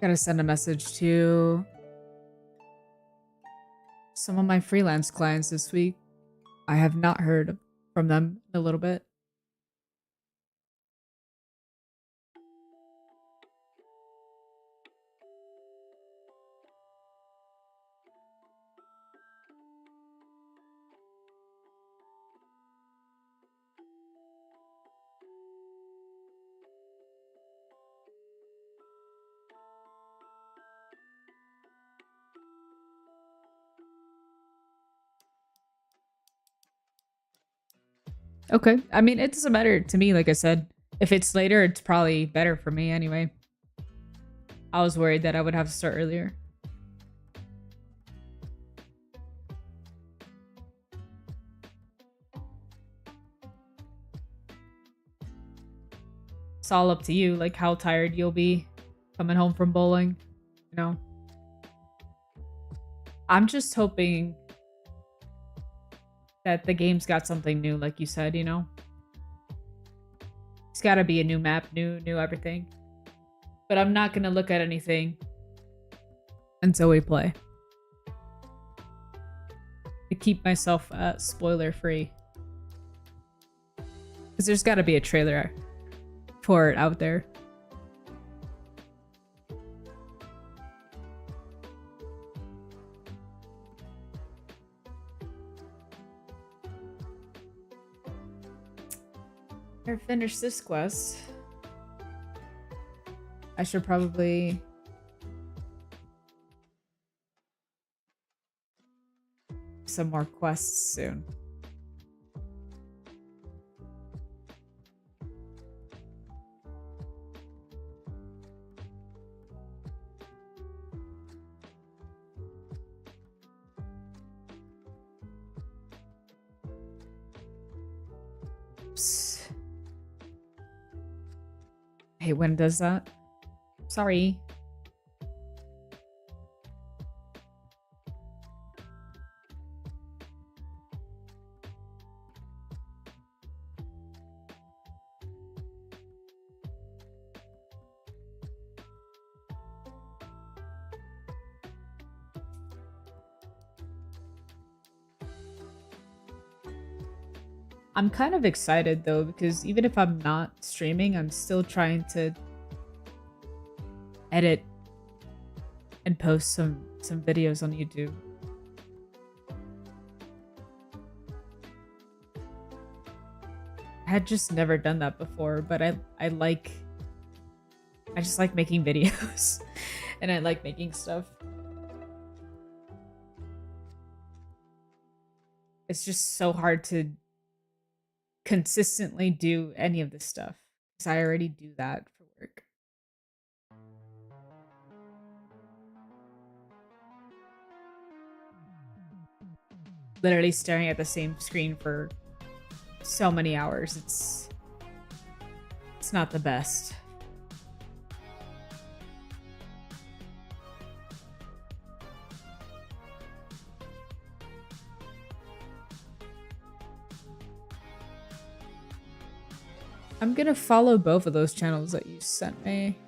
Gotta send a message to some of my freelance clients this week. I have not heard from them in a little bit. Okay. I mean, it doesn't matter to me, like I said. If it's later, it's probably better for me anyway. I was worried that I would have to start earlier. It's all up to you, like how tired you'll be coming home from bowling, you know? I'm just hoping that the game's got something new, like you said, you know? It's gotta be a new map, new everything. But I'm not gonna look at anything until we play. To keep myself spoiler free. Because there's gotta be a trailer for it out there. Or finish this quest. I should probably some more quests soon. Oops. Hey, when does that? Sorry. I'm kind of excited though, because even if I'm not streaming, I'm still trying to edit and post some videos on YouTube. I had just never done that before, but I just like making videos and I like making stuff. It's just so hard to consistently do any of this stuff because I already do that for work. Literally staring at the same screen for so many hours. It's not the best. I'm gonna follow both of those channels that you sent me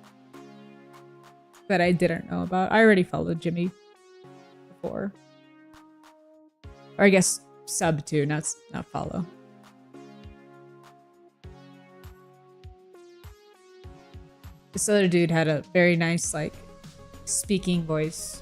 that I didn't know about. I already followed Jimmy before. Or I guess sub to, not follow. This other dude had a very nice, like, speaking voice.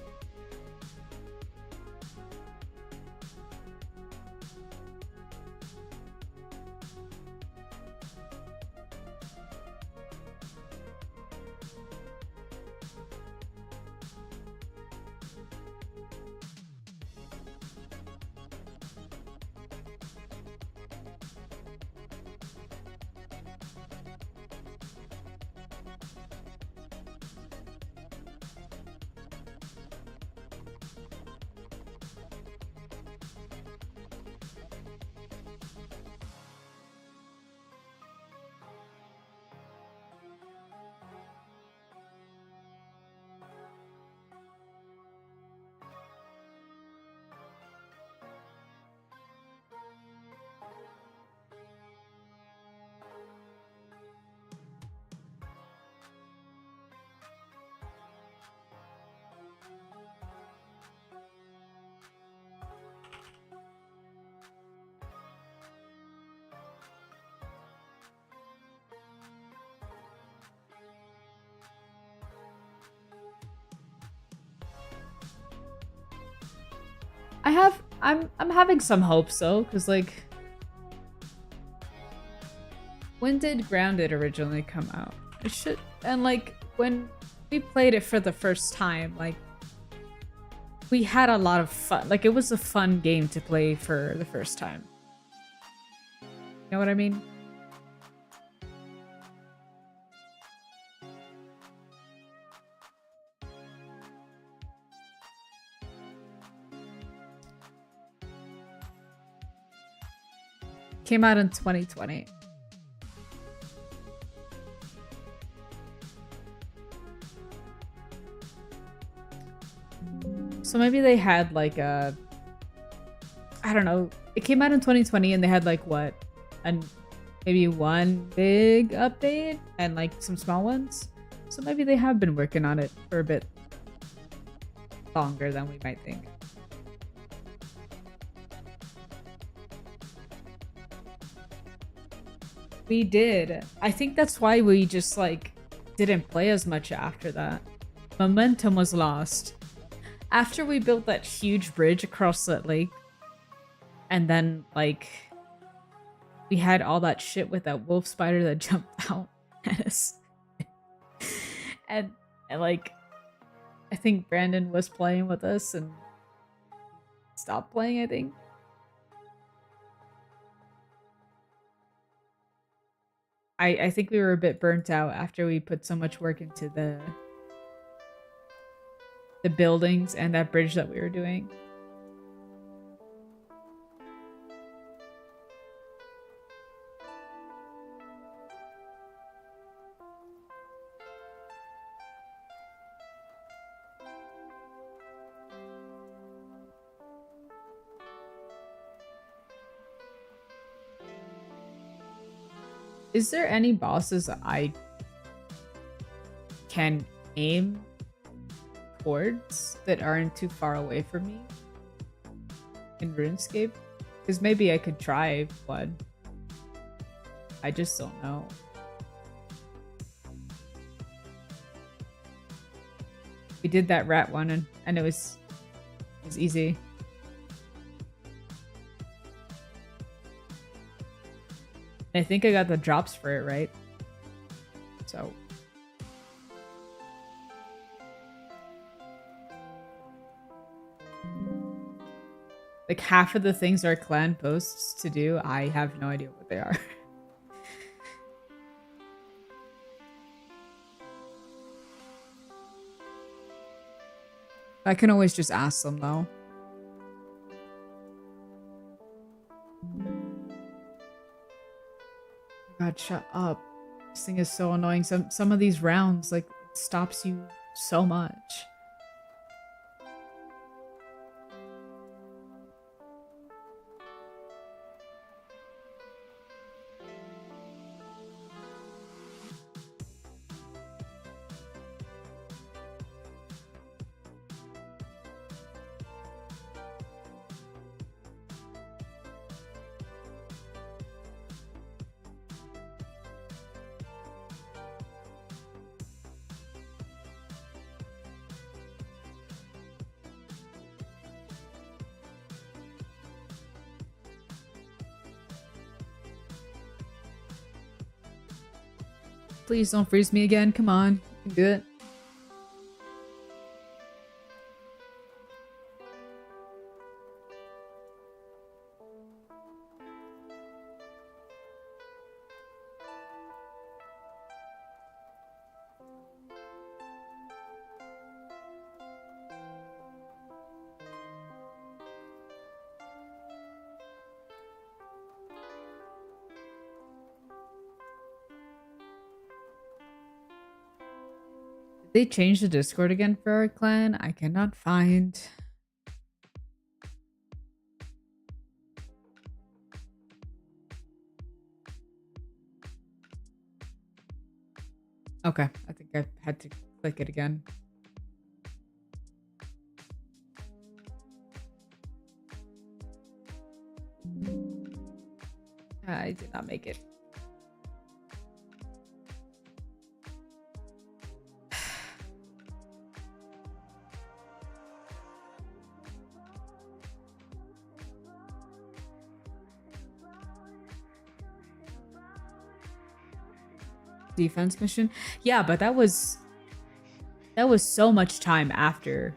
I'm having some hopes though, because like, when did Grounded originally come out? It should, and like when we played it for the first time, like we had a lot of fun. Like it was a fun game to play for the first time. You know what I mean? Came out in 2020. So maybe they had like a, I don't know. It came out in 2020 and they had like what? And maybe one big update and like some small ones. So maybe they have been working on it for a bit longer than we might think. We did. I think that's why we just like didn't play as much after that. Momentum was lost. After we built that huge bridge across that lake, and then like we had all that shit with that wolf spider that jumped out at us. and like I think Brandon was playing with us and stopped playing, I think. I think we were a bit burnt out after we put so much work into the buildings and that bridge that we were doing. Is there any bosses I can aim towards that aren't too far away from me in RuneScape? Because maybe I could try one. I just don't know. We did that rat one and it was easy. I think I got the drops for it, right? So. Like half of the things our clan posts to do, I have no idea what they are. I can always just ask them though. God, shut up. This thing is so annoying. Some of these rounds, like, it stops you so much. Please don't freeze me again. Come on. You can do it. They changed the Discord again for our clan? I cannot find. Okay, I think I had to click it again. I did not make it. defense mission. Yeah, but that was so much time after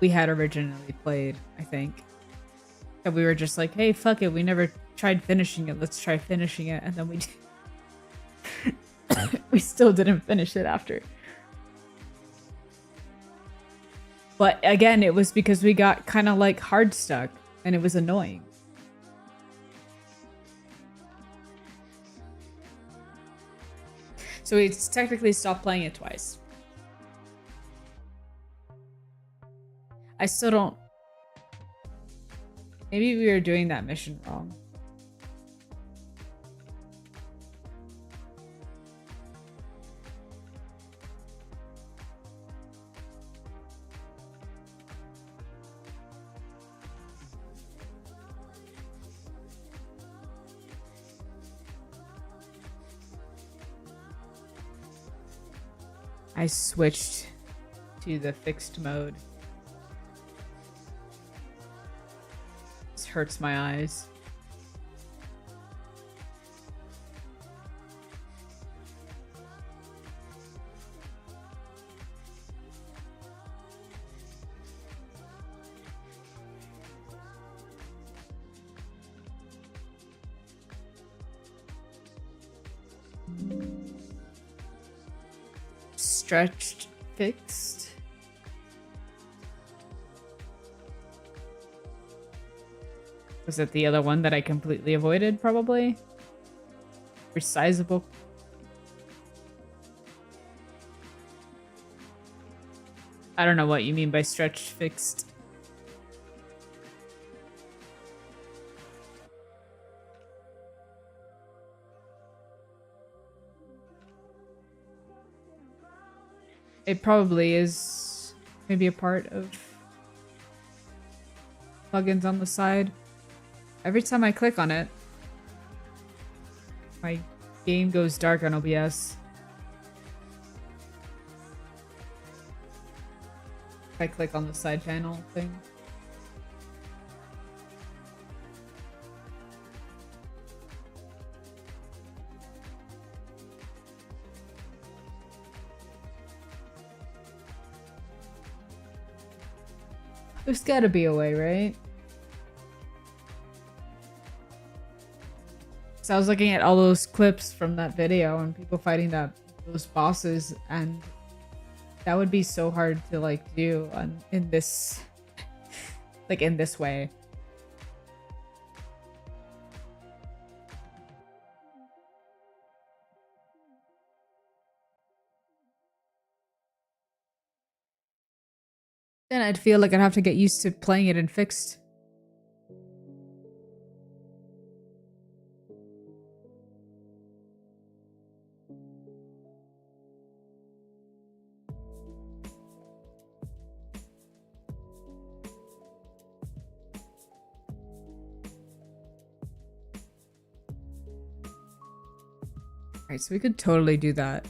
we had originally played, I think. That we were just like, hey, fuck it, we never tried finishing it. Let's try finishing it. And then we still didn't finish it after. But again, it was because we got kind of like hard stuck and it was annoying. So we technically stopped playing it twice. I still don't... Maybe we were doing that mission wrong. I switched to the fixed mode. This hurts my eyes. Stretched, fixed. Was it the other one that I completely avoided, probably? Resizable. I don't know what you mean by stretched, fixed. It probably is maybe a part of plugins on the side. Every time I click on it, my game goes dark on OBS. If I click on the side panel thing. There's gotta be a way, right? So I was looking at all those clips from that video and people fighting those bosses, and that would be so hard to like do in this like in this way. Then I'd feel like I'd have to get used to playing it in fixed. Alright, so we could totally do that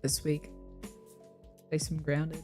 this week. Play some Grounded.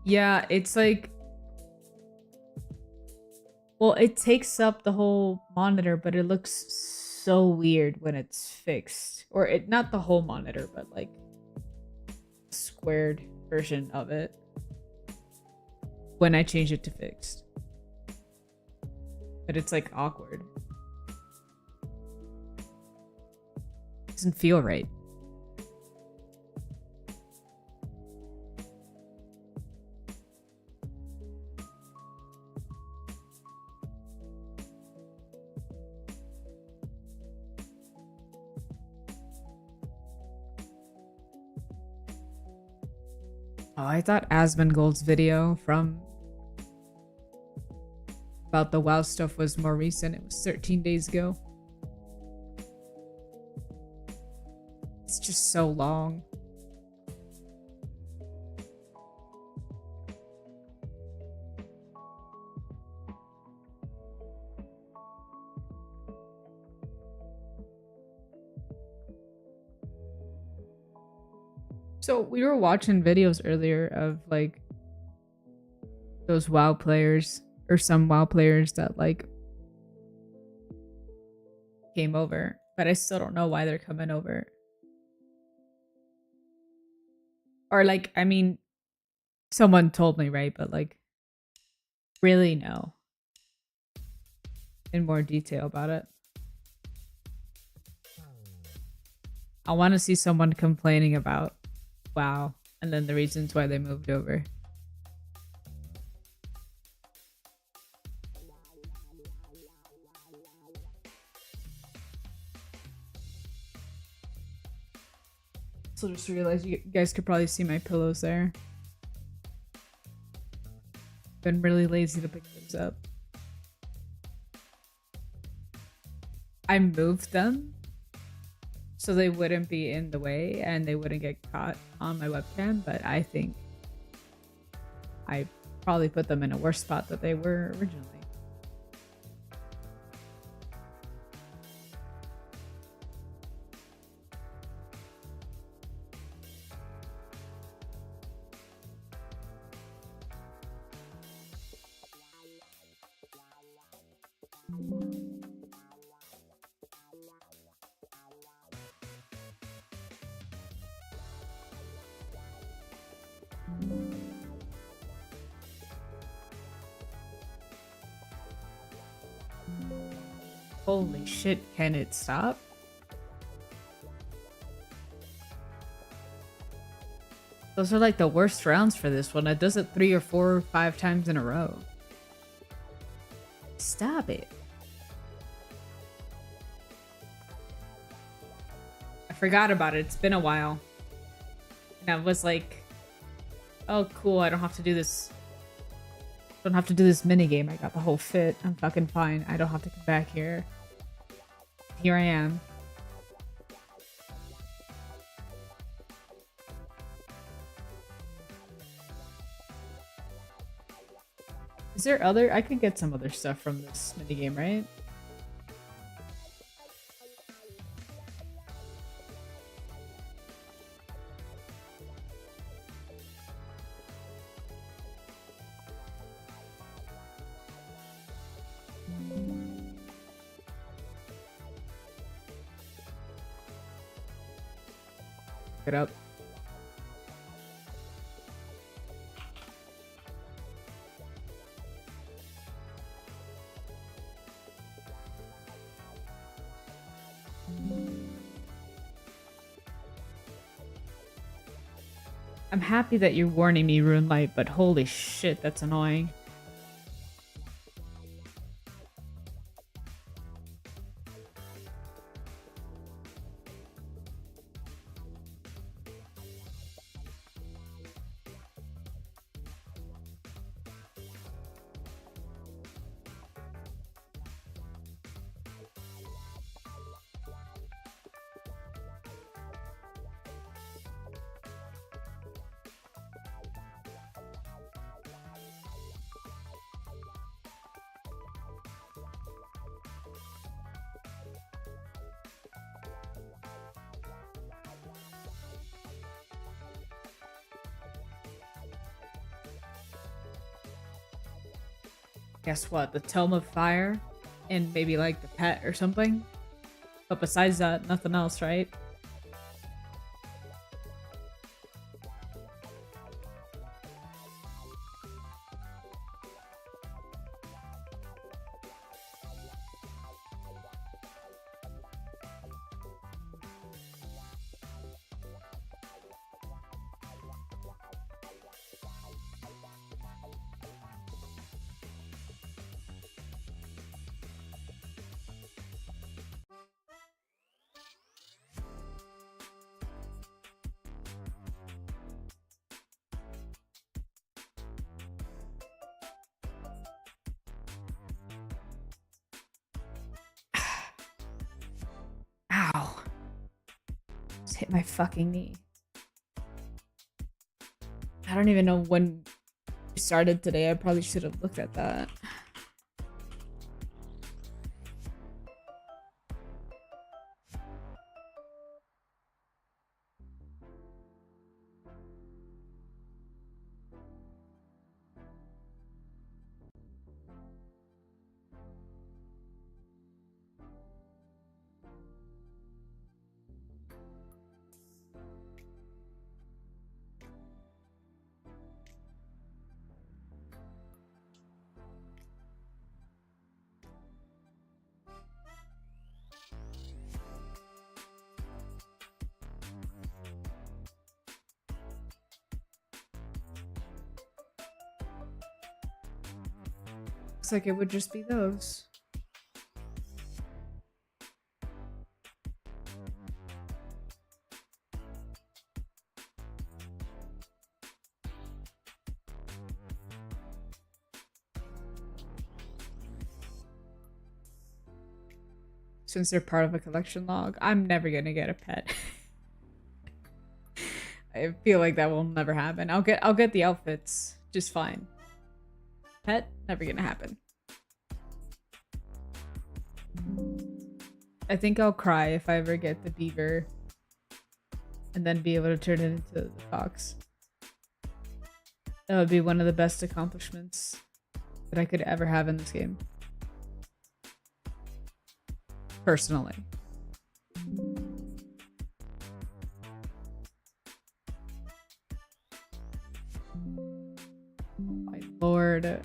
Yeah, it's like... Well, it takes up the whole monitor, but it looks so weird when it's fixed. Or not the whole monitor, but like a squared version of it when I change it to fixed. But it's like awkward. Doesn't feel right. Oh, I thought Asmongold's video from about the WoW stuff was more recent. It was 13 days ago. It's just so long. So we were watching videos earlier of like those WoW players or some WoW players that like came over, but I still don't know why they're coming over. Or like, I mean, someone told me, right? But like, really know in more detail about it. I want to see someone complaining about WoW and then the reasons why they moved over. So just realized you guys could probably see my pillows there. Been really lazy to pick those up. I moved them so they wouldn't be in the way and they wouldn't get caught on my webcam, but I think I probably put them in a worse spot than they were originally. Holy shit, can it stop? Those are like the worst rounds for this one. It does it 3 or 4 or 5 times in a row. Stop it. I forgot about it. It's been a while. And I was like, oh cool, I don't have to do this. Don't have to do this minigame. I got the whole fit. I'm fucking fine. I don't have to come back here. Here I am. Is there other? I could get some other stuff from this minigame, right? It up. I'm happy that you're warning me, Runelight, but holy shit, that's annoying. Guess what? The Tome of Fire and maybe like the pet or something. But besides that, nothing else, right? Just hit my fucking knee. I don't even know when we started today. I probably should have looked at that. Looks like it would just be those. Since they're part of a collection log, I'm never gonna get a pet. I feel like that will never happen. I'll get the outfits just fine. Pet, never gonna happen. I think I'll cry if I ever get the beaver and then be able to turn it into the fox. That would be one of the best accomplishments that I could ever have in this game. Personally. My lord.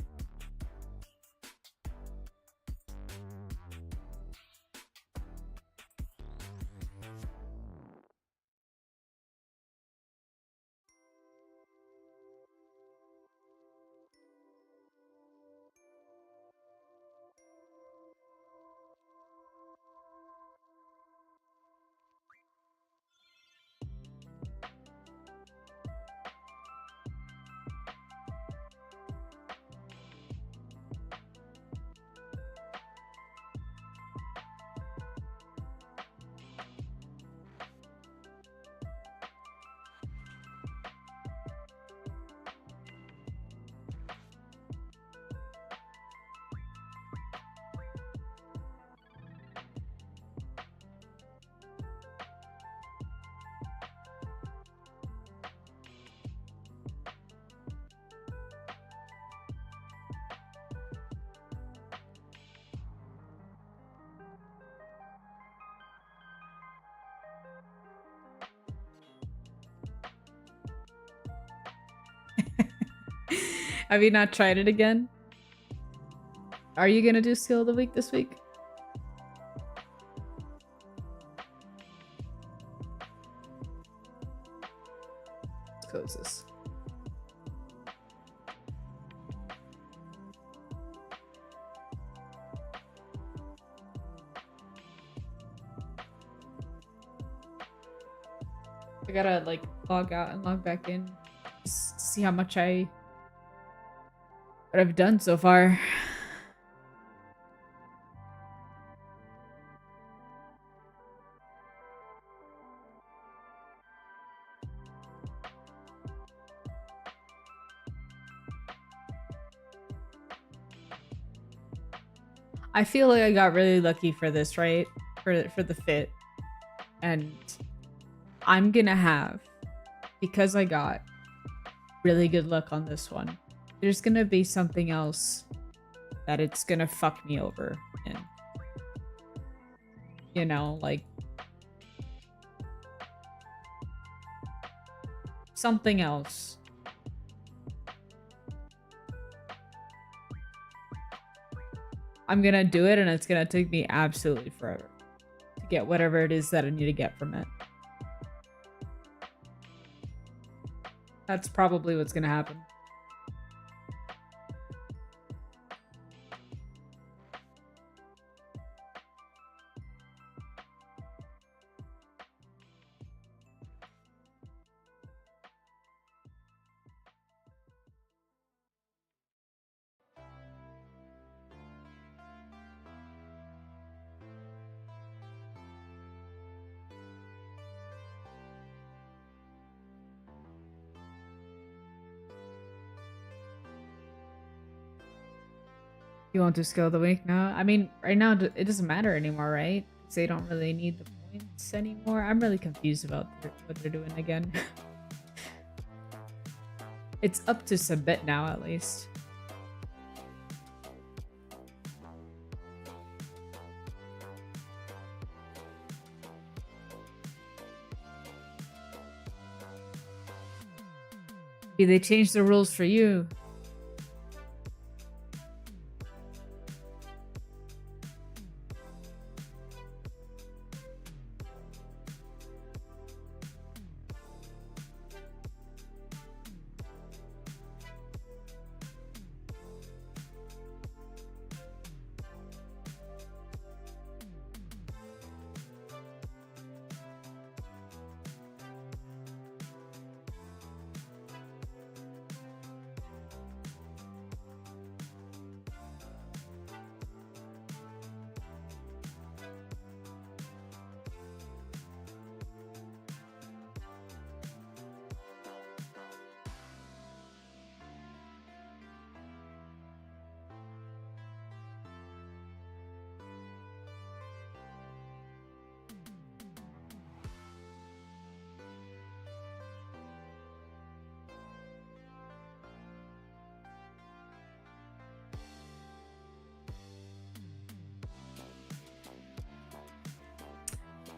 Have you not tried it again? Are you gonna do skill of the week this week? Let's close this. I gotta like log out and log back in just to see how much what I've done so far. I feel like I got really lucky for this, right? For the fit. And I'm gonna have, because I got really good luck on this one, there's gonna be something else that it's gonna fuck me over in. You know, like something else. I'm gonna do it and it's gonna take me absolutely forever to get whatever it is that I need to get from it. That's probably what's gonna happen. You won't do skill of the week now? I mean, right now it doesn't matter anymore, right? Because they don't really need the points anymore. I'm really confused about what they're doing again. It's up to submit now, at least. Maybe they changed the rules for you.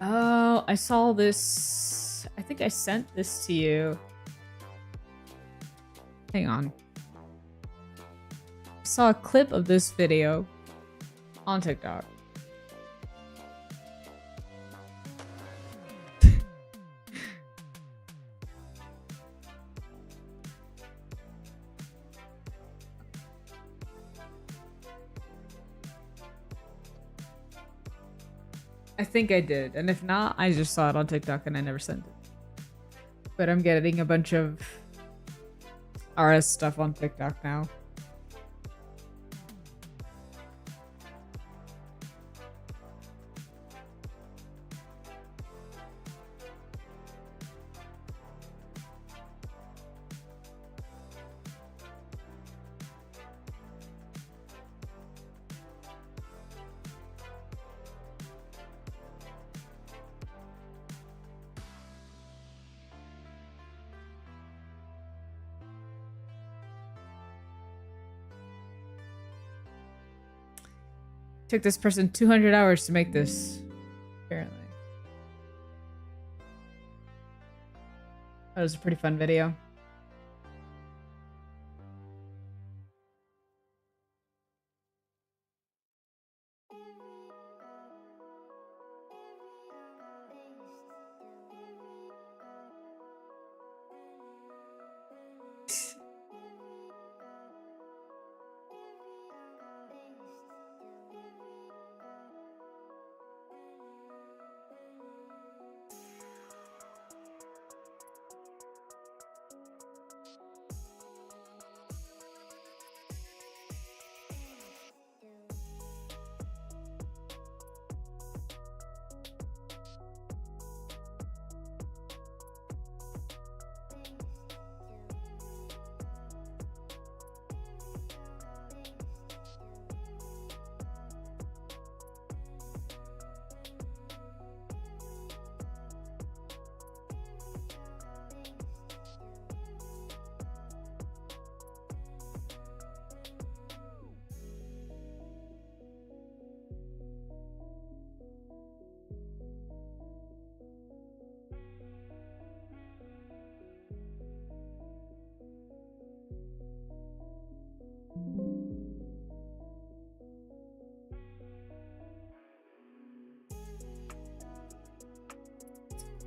Oh, I saw this. I think I sent this to you. Hang on. I saw a clip of this video on TikTok. I think I did, and if not, I just saw it on TikTok and I never sent it. But I'm getting a bunch of RS stuff on TikTok now. Took this person 200 hours to make this, apparently. That was a pretty fun video.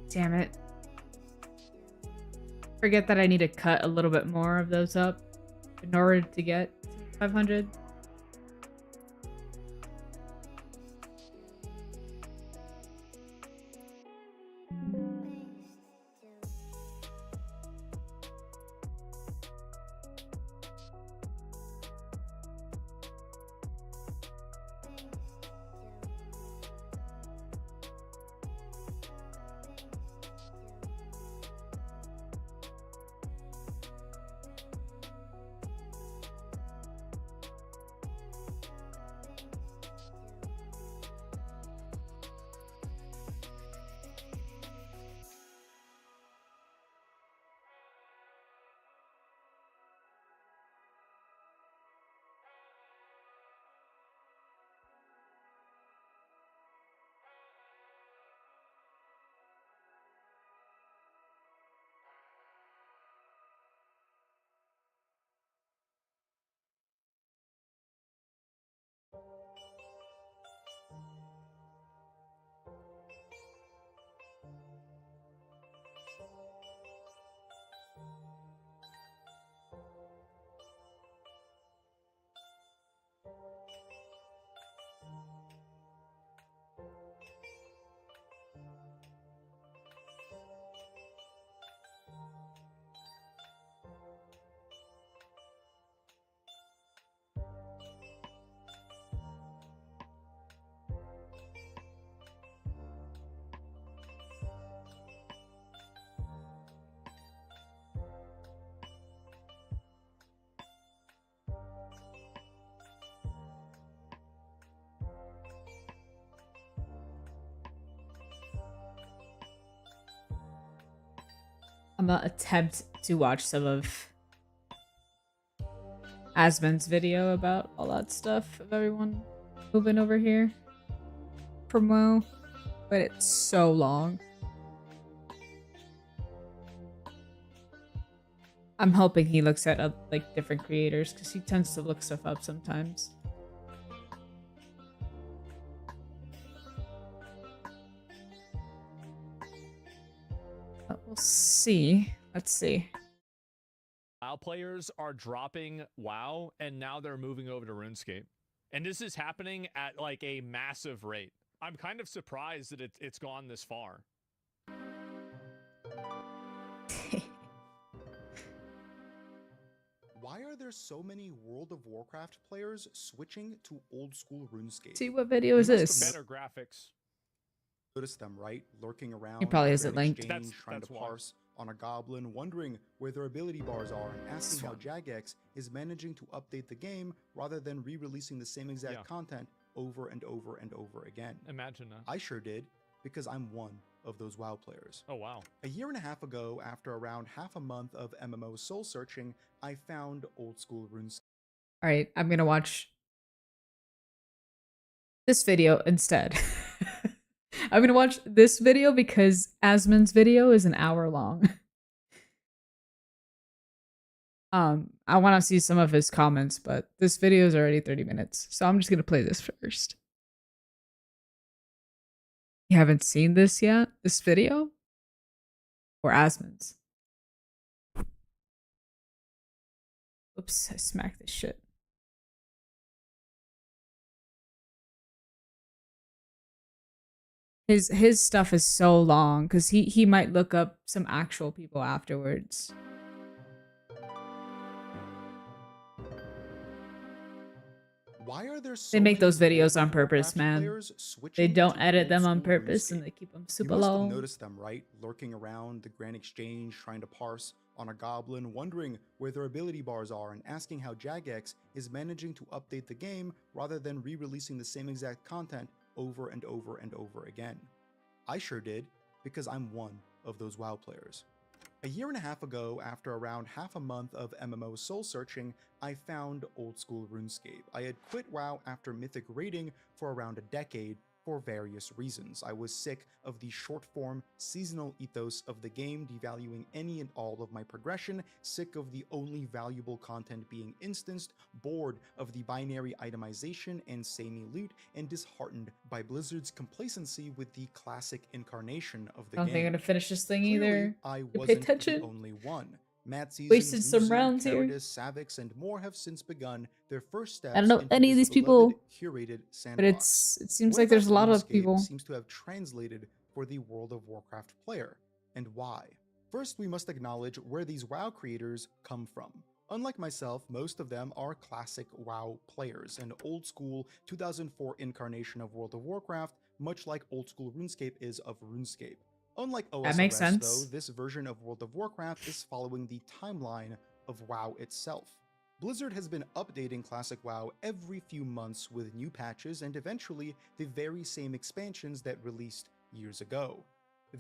Damn it. Forget that I need to cut a little bit more of those up in order to get to 500. I'm gonna attempt to watch some of Asmon's video about all that stuff of everyone moving over here from WoW, but it's so long. I'm hoping he looks at like different creators because he tends to look stuff up sometimes. But we'll see. Let's see. WoW players are dropping WoW and now they're moving over to RuneScape. And this is happening at like a massive rate. I'm kind of surprised that it's gone this far. Why are there so many World of Warcraft players switching to old school RuneScape? See, what video is this? Better graphics. Notice them, right? Lurking around. He probably on isn't Grand linked. Exchange, trying to parse on a goblin, wondering where their ability bars are, and asking how Jagex is managing to update the game rather than re-releasing the same exact content over and over and over again. Imagine that. I sure did, because I'm one of those WoW players. Oh, wow. A year and a half ago, after around half a month of MMO soul searching, I found old school RuneScape. All right, I'm gonna watch this video instead. I'm gonna watch this video because Asmon's video is an hour long. I want to see some of his comments, but this video is already 30 minutes, so I'm just gonna play this first. You haven't seen this yet? This video? Or Asmon's? Oops, I smacked this shit. His stuff is so long because he might look up some actual people afterwards. Why are there so They make many those videos World on of purpose, Warcraft man. players They switching don't to edit old them on school purpose RuneScape? and they keep them You super must have long. noticed them, right? Lurking around the Grand Exchange, trying to parse on a goblin, wondering where their ability bars are, and asking how Jagex is managing to update the game rather than re-releasing the same exact content over and over and over again. I sure did, because I'm one of those WoW players. A year and a half ago, after around half a month of MMO soul searching, I found old school RuneScape. I had quit WoW after Mythic raiding for around a decade for various reasons. I was sick of the short-form, seasonal ethos of the game, devaluing any and all of my progression, sick of the only valuable content being instanced, bored of the binary itemization and samey loot, and disheartened by Blizzard's complacency with the classic incarnation of the I don't game. think I'm gonna finish this thing Clearly, either. I You pay wasn't attention. the only one. Mad Season, Wasted some Zuzu, rounds here. Caradus, Savix, and more have since begun their first steps I don't know into any of this these people, beloved, curated sandbox. but it seems Where like there's that a lot of RuneScape people. seems to have translated for the World of Warcraft player, and why. First, we must acknowledge where these WoW creators come from. Unlike myself, most of them are classic WoW players, an old school 2004 incarnation of World of Warcraft, much like old school RuneScape is of RuneScape. Unlike OSRS, That makes sense. though, this version of World of Warcraft is following the timeline of WoW itself. Blizzard has been updating Classic WoW every few months with new patches and eventually the very same expansions that released years ago.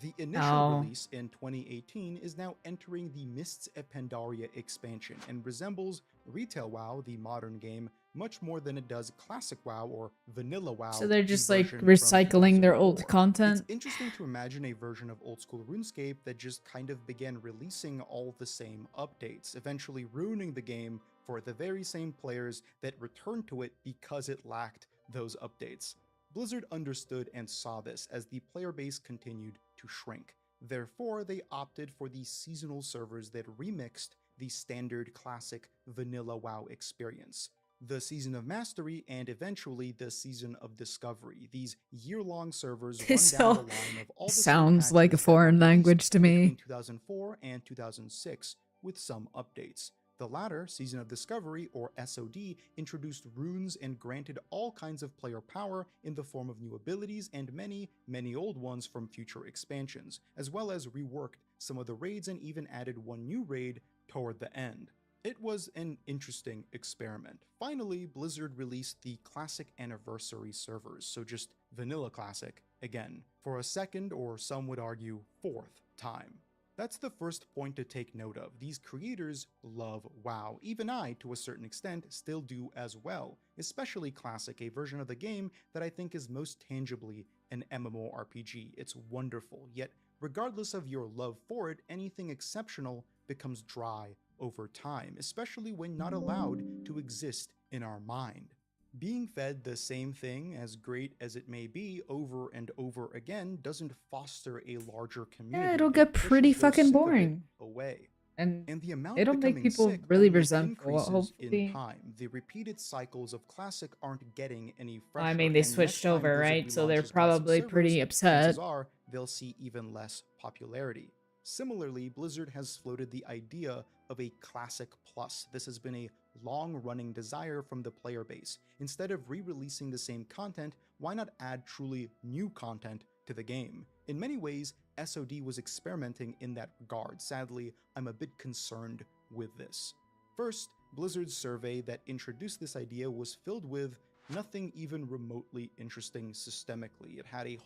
The initial release in 2018 is now entering the Mists of Pandaria expansion and resembles Retail WoW, the modern game, much more than it does Classic WoW or Vanilla WoW. So they're the just like version from recycling their 2004. old content. It's interesting to imagine a version of old school RuneScape that just kind of began releasing all the same updates, eventually ruining the game for the very same players that returned to it because it lacked those updates. Blizzard understood and saw this as the player base continued to shrink. Therefore, they opted for the seasonal servers that remixed the standard classic vanilla WoW experience. The Season of Mastery and eventually the Season of Discovery. These year-long servers run This down the all line of all the sounds like a patches that foreign were language to me. between 2004 and 2006, with some updates. The latter, Season of Discovery, or SOD, introduced runes and granted all kinds of player power in the form of new abilities and many, many old ones from future expansions, as well as reworked some of the raids and even added one new raid toward the end. It was an interesting experiment. Finally, Blizzard released the Classic Anniversary servers, so just Vanilla Classic again, for a second, or some would argue fourth time. That's the first point to take note of. These creators love WoW. Even I, to a certain extent, still do as well, especially Classic, a version of the game that I think is most tangibly an MMORPG. It's wonderful, yet regardless of your love for it, anything exceptional becomes dry over time, especially when not allowed to exist in our mind. Being fed the same thing, as great as it may be, over and over again doesn't foster a larger community. Yeah, it'll It get pushes pretty those fucking sick of it boring. away. And the amount it'll make becoming people sick really only resentful, increases in hopefully. time. The repeated cycles of Classic aren't getting any Well, fresher. I mean, they and next switched time over, Blizzard right? So they're relaunches Classic probably pretty servers, chances upset. are they'll see even less popularity. Similarly, Blizzard has floated the idea of a Classic Plus. This has been a long-running desire from the player base. Instead of re-releasing the same content, why not add truly new content to the game? In many ways, SOD was experimenting in that regard. Sadly, I'm a bit concerned with this. First, Blizzard's survey that introduced this idea was filled with nothing even remotely interesting systemically. It had a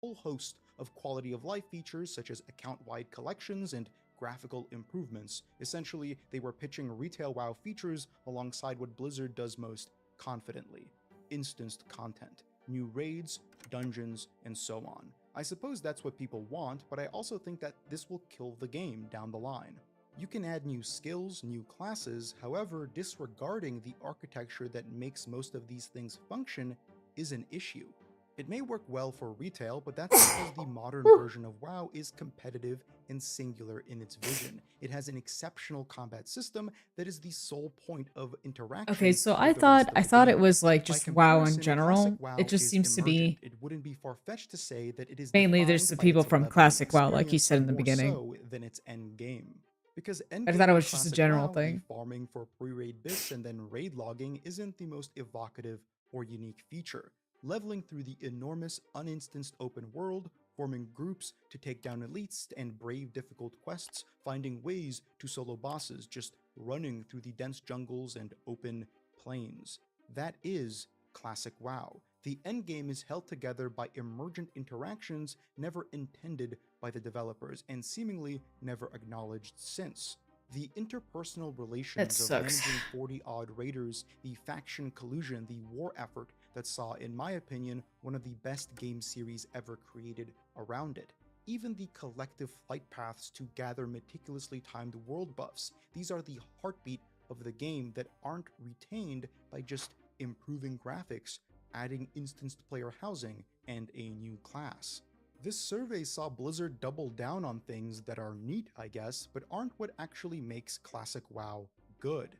whole host of quality of life features such as account-wide collections and graphical improvements. Essentially, they were pitching retail WoW features alongside what Blizzard does most confidently: instanced content, new raids, dungeons, and so on. I suppose that's what people want, but I also think that this will kill the game down the line. You can add new skills, new classes, however, disregarding the architecture that makes most of these things function is an issue. It may work well for retail, but that's because the modern version of WoW is competitive and singular in its vision. It has an exceptional combat system that is the sole point of interaction. Okay, so with I the rest thought of the it game. was like By just WoW in comparison, general. Classic WoW It just is seems to emergent. be It wouldn't be far-fetched to say that it is mainly there's defined the by people its from level of Classic WoW, like you experience, said in the more beginning. so than its end game. Because I endgame thought it in was just a Classic general WoW, thing. the farming for pre-raid bits and then raid logging isn't the most evocative or unique feature. Leveling through the enormous uninstanced open world, forming groups to take down elites and brave difficult quests, finding ways to solo bosses, just running through the dense jungles and open plains. That is Classic WoW. The endgame is held together by emergent interactions never intended by the developers and seemingly never acknowledged since. The interpersonal relations of sucks. managing 40-odd raiders, the faction collusion, the war effort that saw, in my opinion, one of the best game series ever created around it. Even the collective flight paths to gather meticulously timed world buffs. These are the heartbeat of the game that aren't retained by just improving graphics, adding instanced player housing, and a new class. This survey saw Blizzard double down on things that are neat, I guess, but aren't what actually makes Classic WoW good.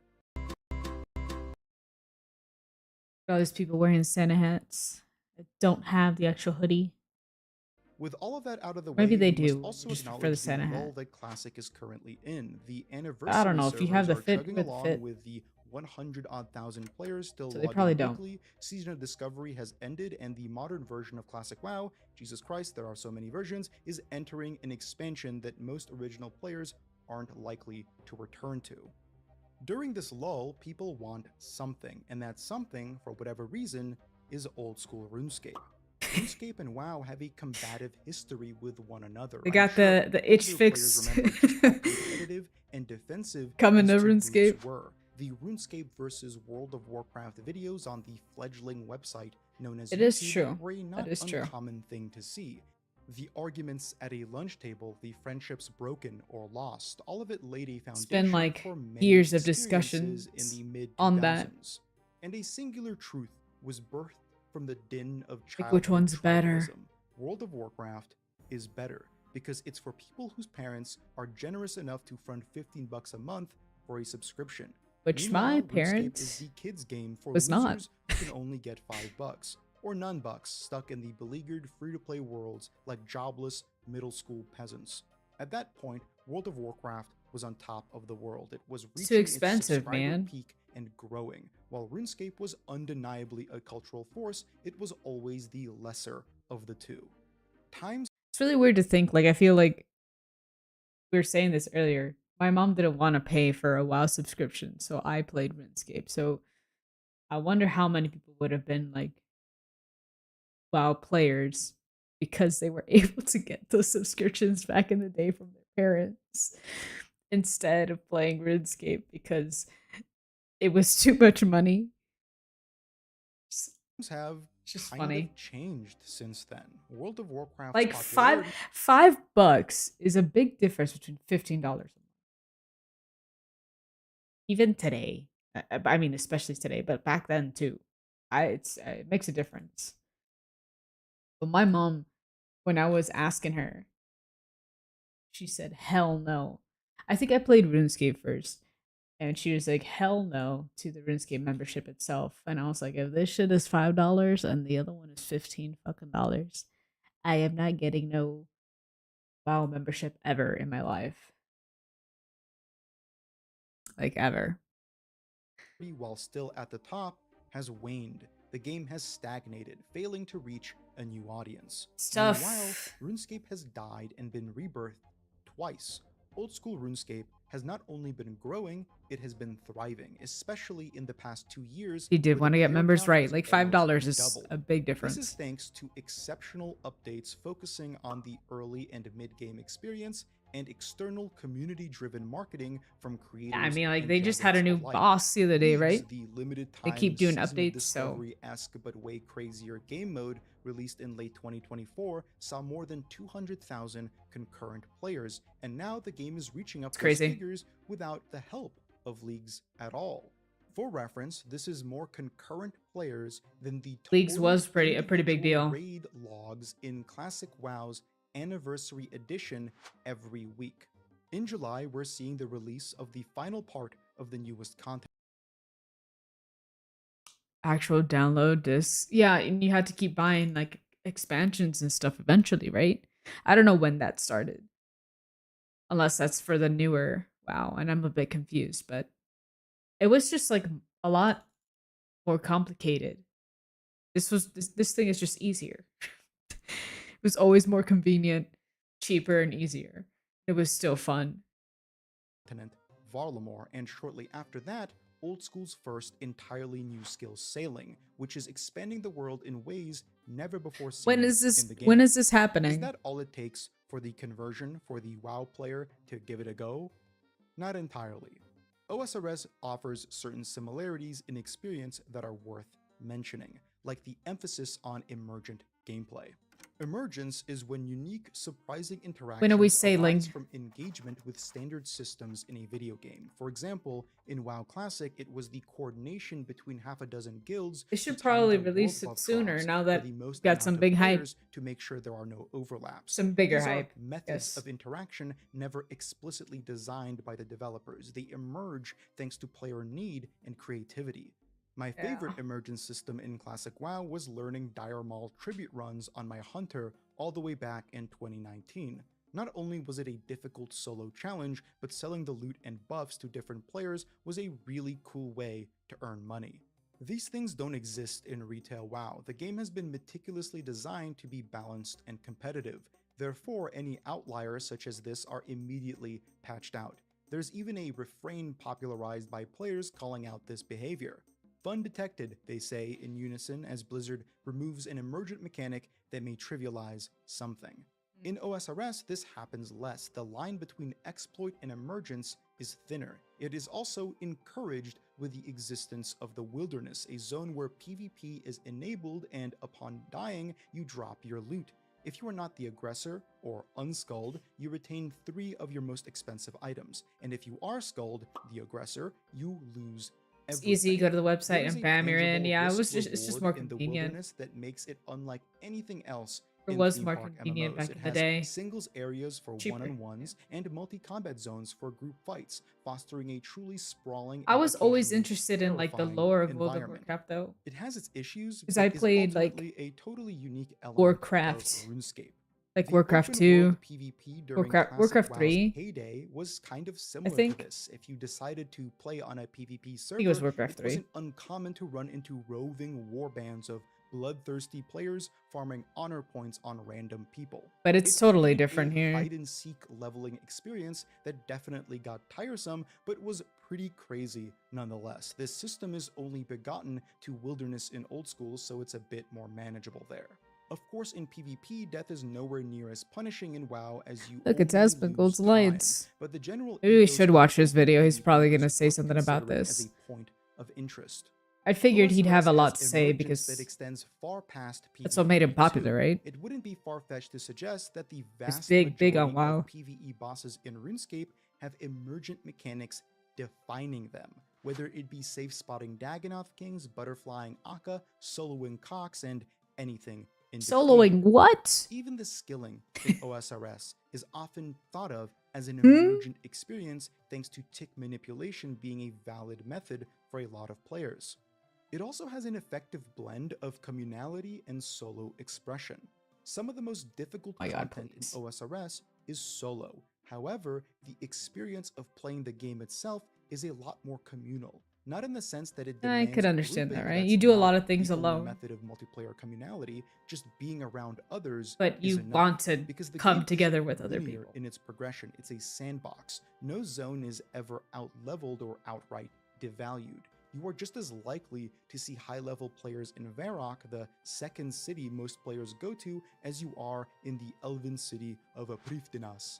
All these people wearing Santa hats that don't have the actual hoodie. With all of that out of the way, Maybe they we must do, also just for the acknowledge Santa lull hat. that Classic is currently in. The anniversary I don't know, if you have the servers are fit chugging with along fit. with the 100-odd thousand players still So they logging probably don't. weekly. Season of Discovery has ended, and the modern version of Classic WoW, Jesus Christ, there are so many versions, is entering an expansion that most original players aren't likely to return to. During this lull, people want something, and that something, for whatever reason, is old-school RuneScape. RuneScape and WoW have a combative history with one another. They I'm got sure the itch older fix players remember just how competitive and defensive coming these to two groups RuneScape. were. The RuneScape versus World of Warcraft videos on the fledgling website known as It is YouTube true. were a not That is true. uncommon thing to see. The arguments at a lunch table, the friendships broken or lost, all of it laid a foundation It's been like for many years of experiences discussions in the mid-2000s. on that. And a singular truth was birthed from the din of Like, childhood which one's better? tribalism. World of Warcraft is better because it's for people whose parents are generous enough to front $15 a month for a subscription. Which my Meanwhile, RuneScape parents is the kids game for was not. losers who can only get $5 or none bucks, stuck in the beleaguered free-to-play worlds like jobless middle school peasants. At that point, World of Warcraft was on top of the world. It was It's too reaching expensive, its subscriber man. peak and growing. While RuneScape was undeniably a cultural force, it was always the lesser of the two. Times It's really weird to think, like, I feel like we were saying this earlier. My mom didn't want to pay for a WoW subscription, so I played RuneScape. So I wonder how many people would have been like WoW players because they were able to get those subscriptions back in the day from their parents instead of playing RuneScape because it was too much money. Have just kind funny. of changed since then. World of Warcraft's Like popularity $5 is a big difference between $15. Even today, I mean, especially today, but back then too, it makes a difference. But my mom, when I was asking her, she said, "Hell no." I think I played RuneScape first, and she was like, "Hell no" to the RuneScape membership itself, and I was like, "If this shit is $5 and the other one is $15 I am not getting no WoW membership ever in my life, like ever." while still at the top, has waned. The game has stagnated, failing to reach a new audience. Stuff. Meanwhile, RuneScape has died and been rebirthed twice. Old school RuneScape has not only been growing, it has been thriving, especially in the past 2 years. You did where want the to get player members count right. has Like almost $5 is doubled. a big This difference. is thanks to exceptional updates focusing on the early and mid-game experience and external community-driven marketing from creators. I mean, like and they just had a Jagex new alike. boss the other day, Leagues, right? The limited They time keep doing Season of updates, so Discovery-esque but way crazier game mode released in late 2024 saw more than 200,000 concurrent players, and now the game is reaching up It's those crazy. figures without the help of leagues at all. For reference, this is more concurrent players than the Leagues total was a pretty big individual deal. raid logs in Classic WoW's Anniversary Edition every week. In July, we're seeing the release of the final part of the newest content. Actual download discs. Yeah, and you had to keep buying like expansions and stuff eventually, right? I don't know when that started. Unless that's for the newer WoW, and I'm a bit confused, but it was just like a lot more complicated. This thing is just easier. It was always more convenient, cheaper, and easier. It was still fun. Varlamore, and shortly after that, Old School's first entirely new skill, Sailing, which is expanding the world in ways never before seen When is this? in the game. When is this Is happening? that all it takes for the conversion for the WoW player to give it a go? Not entirely. OSRS offers certain similarities in experience that are worth mentioning, like the emphasis on emergent gameplay. Emergence is when unique, surprising interactions When are we sailing? arise from engagement with standard systems in a video game. For example, in WoW Classic, it was the coordination between half a dozen guilds. They should to time probably the release World it sooner Buff now drops that for the most got amount some of big hype. players to make sure there are no overlaps. Some bigger These are hype, methods yes. of interaction never explicitly designed by the developers. They emerge thanks to player need and creativity. My favorite emergence system in Classic WoW was learning Dire Maul tribute runs on my Hunter all the way back in 2019. Not only was it a difficult solo challenge, but selling the loot and buffs to different players was a really cool way to earn money. These things don't exist in retail WoW. The game has been meticulously designed to be balanced and competitive. Therefore, any outliers such as this are immediately patched out. There's even a refrain popularized by players calling out this behavior. Fun detected, they say in unison, as Blizzard removes an emergent mechanic that may trivialize something. In OSRS, this happens less. The line between exploit and emergence is thinner. It is also encouraged with the existence of the Wilderness, a zone where PvP is enabled and upon dying, you drop your loot. If you are not the aggressor or unskulled, you retain 3 of your most expensive items, and if you are skulled, the aggressor, you lose It's easy. Go to the website There is and a bam, you're in. tangible Yeah, risk it's just reward more in the convenient. Wilderness that makes it unlike anything else. It in was theme more park convenient MMOs. back It in the has day. singles areas for Cheaper. one-on-ones and multi-combat zones for group fights, fostering a truly sprawling. I and was always occasionally interested in like the terrifying lore of World of environment. Warcraft though. It has its issues, Because but I is played like ultimately a totally unique element Warcraft, of RuneScape. like The Warcraft open 2, world PvP during Classic Warcraft WoW's 3. heyday was kind of similar to think. this. If you decided to play on a PvP server, think it was Warcraft 3. wasn't uncommon to run into roving warbands of bloodthirsty players farming honor points on random people. But it's It totally created different a here. hide-and-seek leveling experience that definitely got tiresome, but was pretty crazy nonetheless. This system is only begotten to Wilderness in Old School, so it's a bit more manageable there. Of course, in PvP, death is nowhere near as punishing in WoW as you Look, it's only Asmongold's lose lights. time, but the general Maybe we ethos should of watch this video. He's PvP probably is gonna say worth something about considering as this. a point of interest. I figured he'd have a OSRS lot has to say emergence because that extends far past that's what made him PvE popular, too. right? It wouldn't be far-fetched to suggest that the He's vast big on majority WoW. of PvE bosses in RuneScape have emergent mechanics defining them, whether it be safe spotting Dagannoth Kings, butterflying Akka, soloing Cox, and anything in Soloing between. what? Even the skilling in OSRS is often thought of as an Hmm? emergent experience thanks to tick manipulation being a valid method for a lot of players. It also has an effective blend of communality and solo expression. Some of the most difficult content in OSRS is solo. However, the experience of playing the game itself is a lot more communal. Not in the sense that it I demands could understand that, grouping, right? that's You do a not lot of things the only alone, method of multiplayer communality, just being around others but is you enough, want to because the come game together isn't with other linear people. in its progression. It's a sandbox. No zone is ever out-leveled or outright devalued. You are just as likely to see high-level players in Varrock, the second city most players go to, as you are in the elven city of Prifdinas.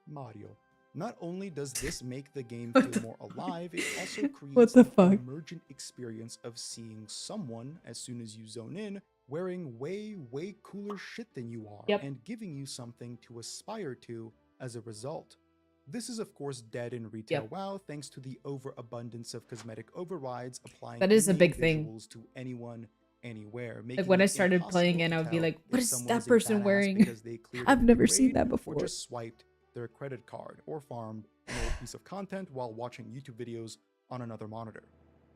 Mario. Not only does this make the game feel more alive, it also creates the an fuck? emergent experience of seeing someone, as soon as you zone in, wearing way cooler shit than you are, Yep. and giving you something to aspire to as a result. This is of course dead in retail WoW thanks to the overabundance of cosmetic overrides applying That is a in-game big thing. visuals to anyone, anywhere. Like Making when I it started playing impossible and to I would be tell like, what if is someone that is a person badass wearing? because they cleared I've a never big seen raid that or before. just swiped their credit card or farmed an old piece of content while watching YouTube videos on another monitor.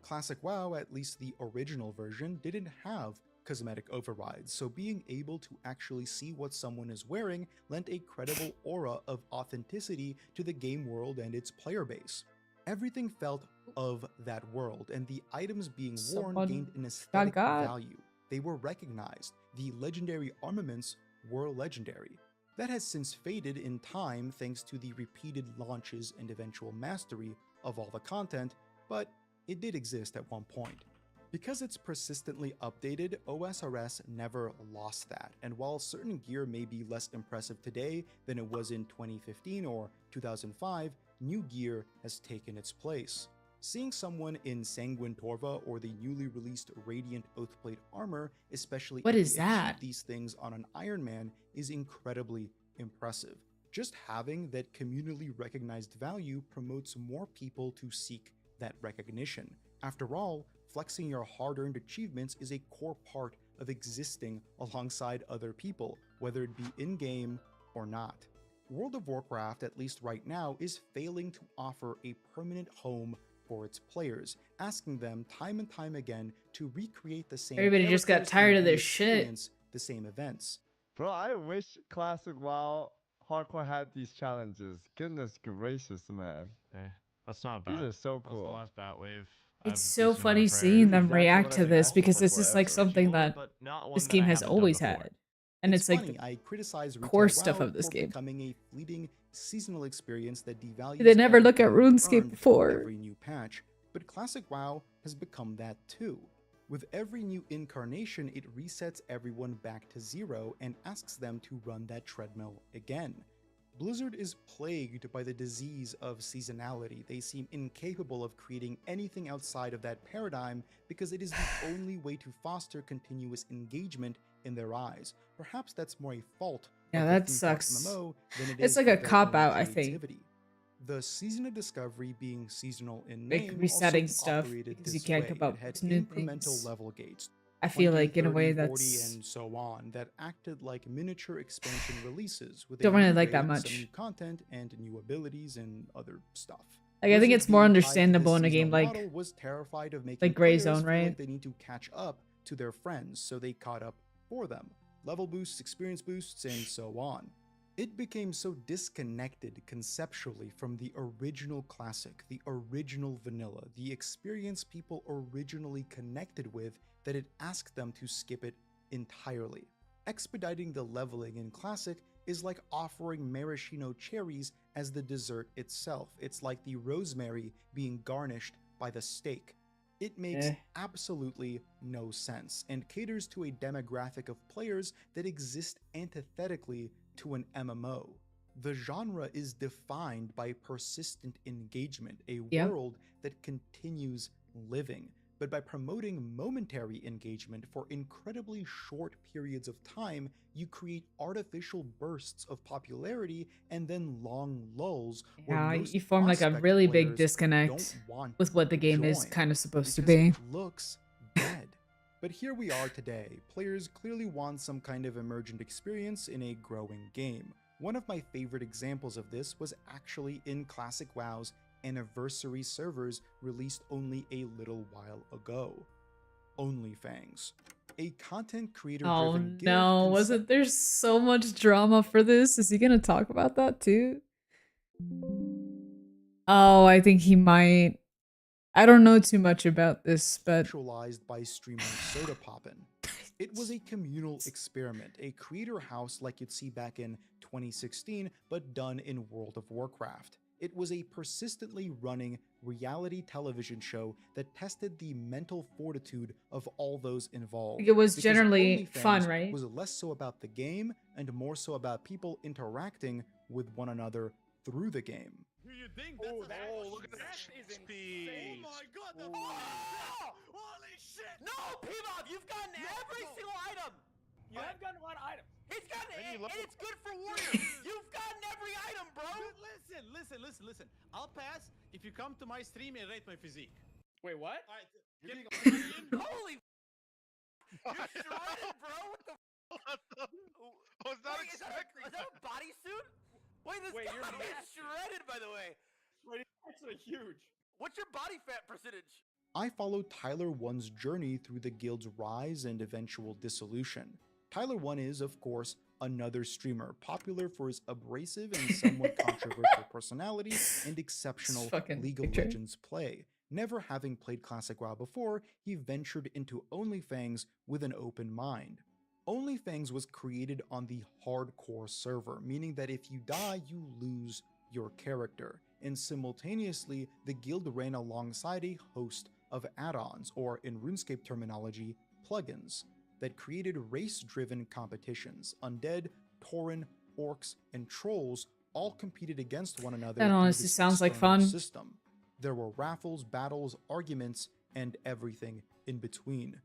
Classic WoW, at least the original version, didn't have cosmetic overrides, so being able to actually see what someone is wearing lent a credible aura of authenticity to the game world and its player base. Everything felt of that world, and the items being worn Someone gained an aesthetic got. value. They were recognized. The legendary armaments were legendary. That has since faded in time thanks to the repeated launches and eventual mastery of all the content, but it did exist at one point. Because it's persistently updated, OSRS never lost that, and while certain gear may be less impressive today than it was in 2015 or 2005, new gear has taken its place. Seeing someone in Sanguine Torva or the newly released Radiant Oathplate armor, especially What if is they achieve that? these things on an Iron Man, is incredibly impressive. Just having that communally recognized value promotes more people to seek that recognition. After all, flexing your hard-earned achievements is a core part of existing alongside other people, whether it be in-game or not. World of Warcraft, at least right now, is failing to offer a permanent home for its players, asking them time and time again to recreate the same Everybody just got characters tired and of this shit. re-experience the same events. Bro, I wish Classic WoW Hardcore had these challenges. Goodness gracious, man. That's not These bad. are so That's cool. the last Batwave. It's so funny seeing them react to this because this is like something that this game has always had. And it's like funny, I criticize the core retail stuff WoW of this for game. becoming a fleeting seasonal experience that devalues They never look at everything RuneScape earned before. every new patch, but Classic WoW has become that too. With every new incarnation, it resets everyone back to zero and asks them to run that treadmill again. Blizzard is plagued by the disease of seasonality. They seem incapable of creating anything outside of that paradigm because it is the only way to foster continuous engagement in their eyes. Perhaps that's more a fault Yeah, of the that theme park sucks. MMO than it It's is like of a their cop-out, own I think. creativity. The Season of Discovery being seasonal in Like name resetting also stuff operated because you this can't way. come up It had with new incremental things. level gates. I feel 20, like in a way 30, 40, that's and so on, that acted like miniature expansion releases with a Don't really new like that raid, much. some new content and new abilities and other stuff. Like, I think Blizzard it's more being tied to this understandable in a seasonal game like model was terrified of making Grey players Zone, feel right? like they need to catch up to their friends, so they caught up for them. Level boosts, experience boosts, and so on. It became so disconnected conceptually from the original classic, the original vanilla, the experience people originally connected with, that it asked them to skip it entirely. Expediting the leveling in classic is like offering maraschino cherries as the dessert itself. It's like the rosemary being garnished by the steak. It makes Eh. absolutely no sense and caters to a demographic of players that exist antithetically to an MMO. The genre is defined by persistent engagement, a Yep. world that continues living, but by promoting momentary engagement for incredibly short periods of time, you create artificial bursts of popularity and then long lulls where Yeah, most you form like a prospect really big players disconnect don't want with what the to game is join kind of supposed to because be. it looks dead. But here we are today. Players clearly want some kind of emergent experience in a growing game. One of my favorite examples of this was actually in Classic WoW's anniversary servers released only a little while ago. OnlyFans. A content creator Oh driven guild no, wasn't there so much drama for this? Is he gonna talk about that too? Oh, I think he might. I don't know too much about this, but Actualized by streamer Soda Poppin'. It was a communal experiment, a creator house like you'd see back in 2016, but done in World of Warcraft. It was a persistently running reality television show that tested the mental fortitude of all those involved. it was Because generally OnlyFans fun, right? was less so about the game and more so about people interacting with one another through the game. Look at that speed. Oh my god, the holy shit! No, Pivov, you've gotten every single item! You have gotten a lot of items. He's gotten it, and it's good for warriors! You've gotten every item, bro! Listen. I'll pass if you come to my stream and rate my physique. Wait, what? Alright, Holy you're shredded, bro! What the I was not Wait, is that a bodysuit? Wait, this Wait, guy you're is massive. shredded, by the way! Wait, it's actually huge. What's your body fat percentage? I followed Tyler 1's journey through the guild's rise and eventual dissolution. Tyler 1 is, of course, another streamer, popular for his abrasive and somewhat controversial personality and exceptional fucking League of picture. Legends play. Never having played Classic WoW before, he ventured into OnlyFans with an open mind. OnlyFans was created on the hardcore server, meaning that if you die, you lose your character. And simultaneously, the guild ran alongside a host of add-ons, or in RuneScape terminology, plugins, that created race-driven competitions. Undead, Tauren, Orcs, and Trolls all competed against one another. That through honestly this sounds like external fun. system. There were raffles, battles, arguments, and everything in between.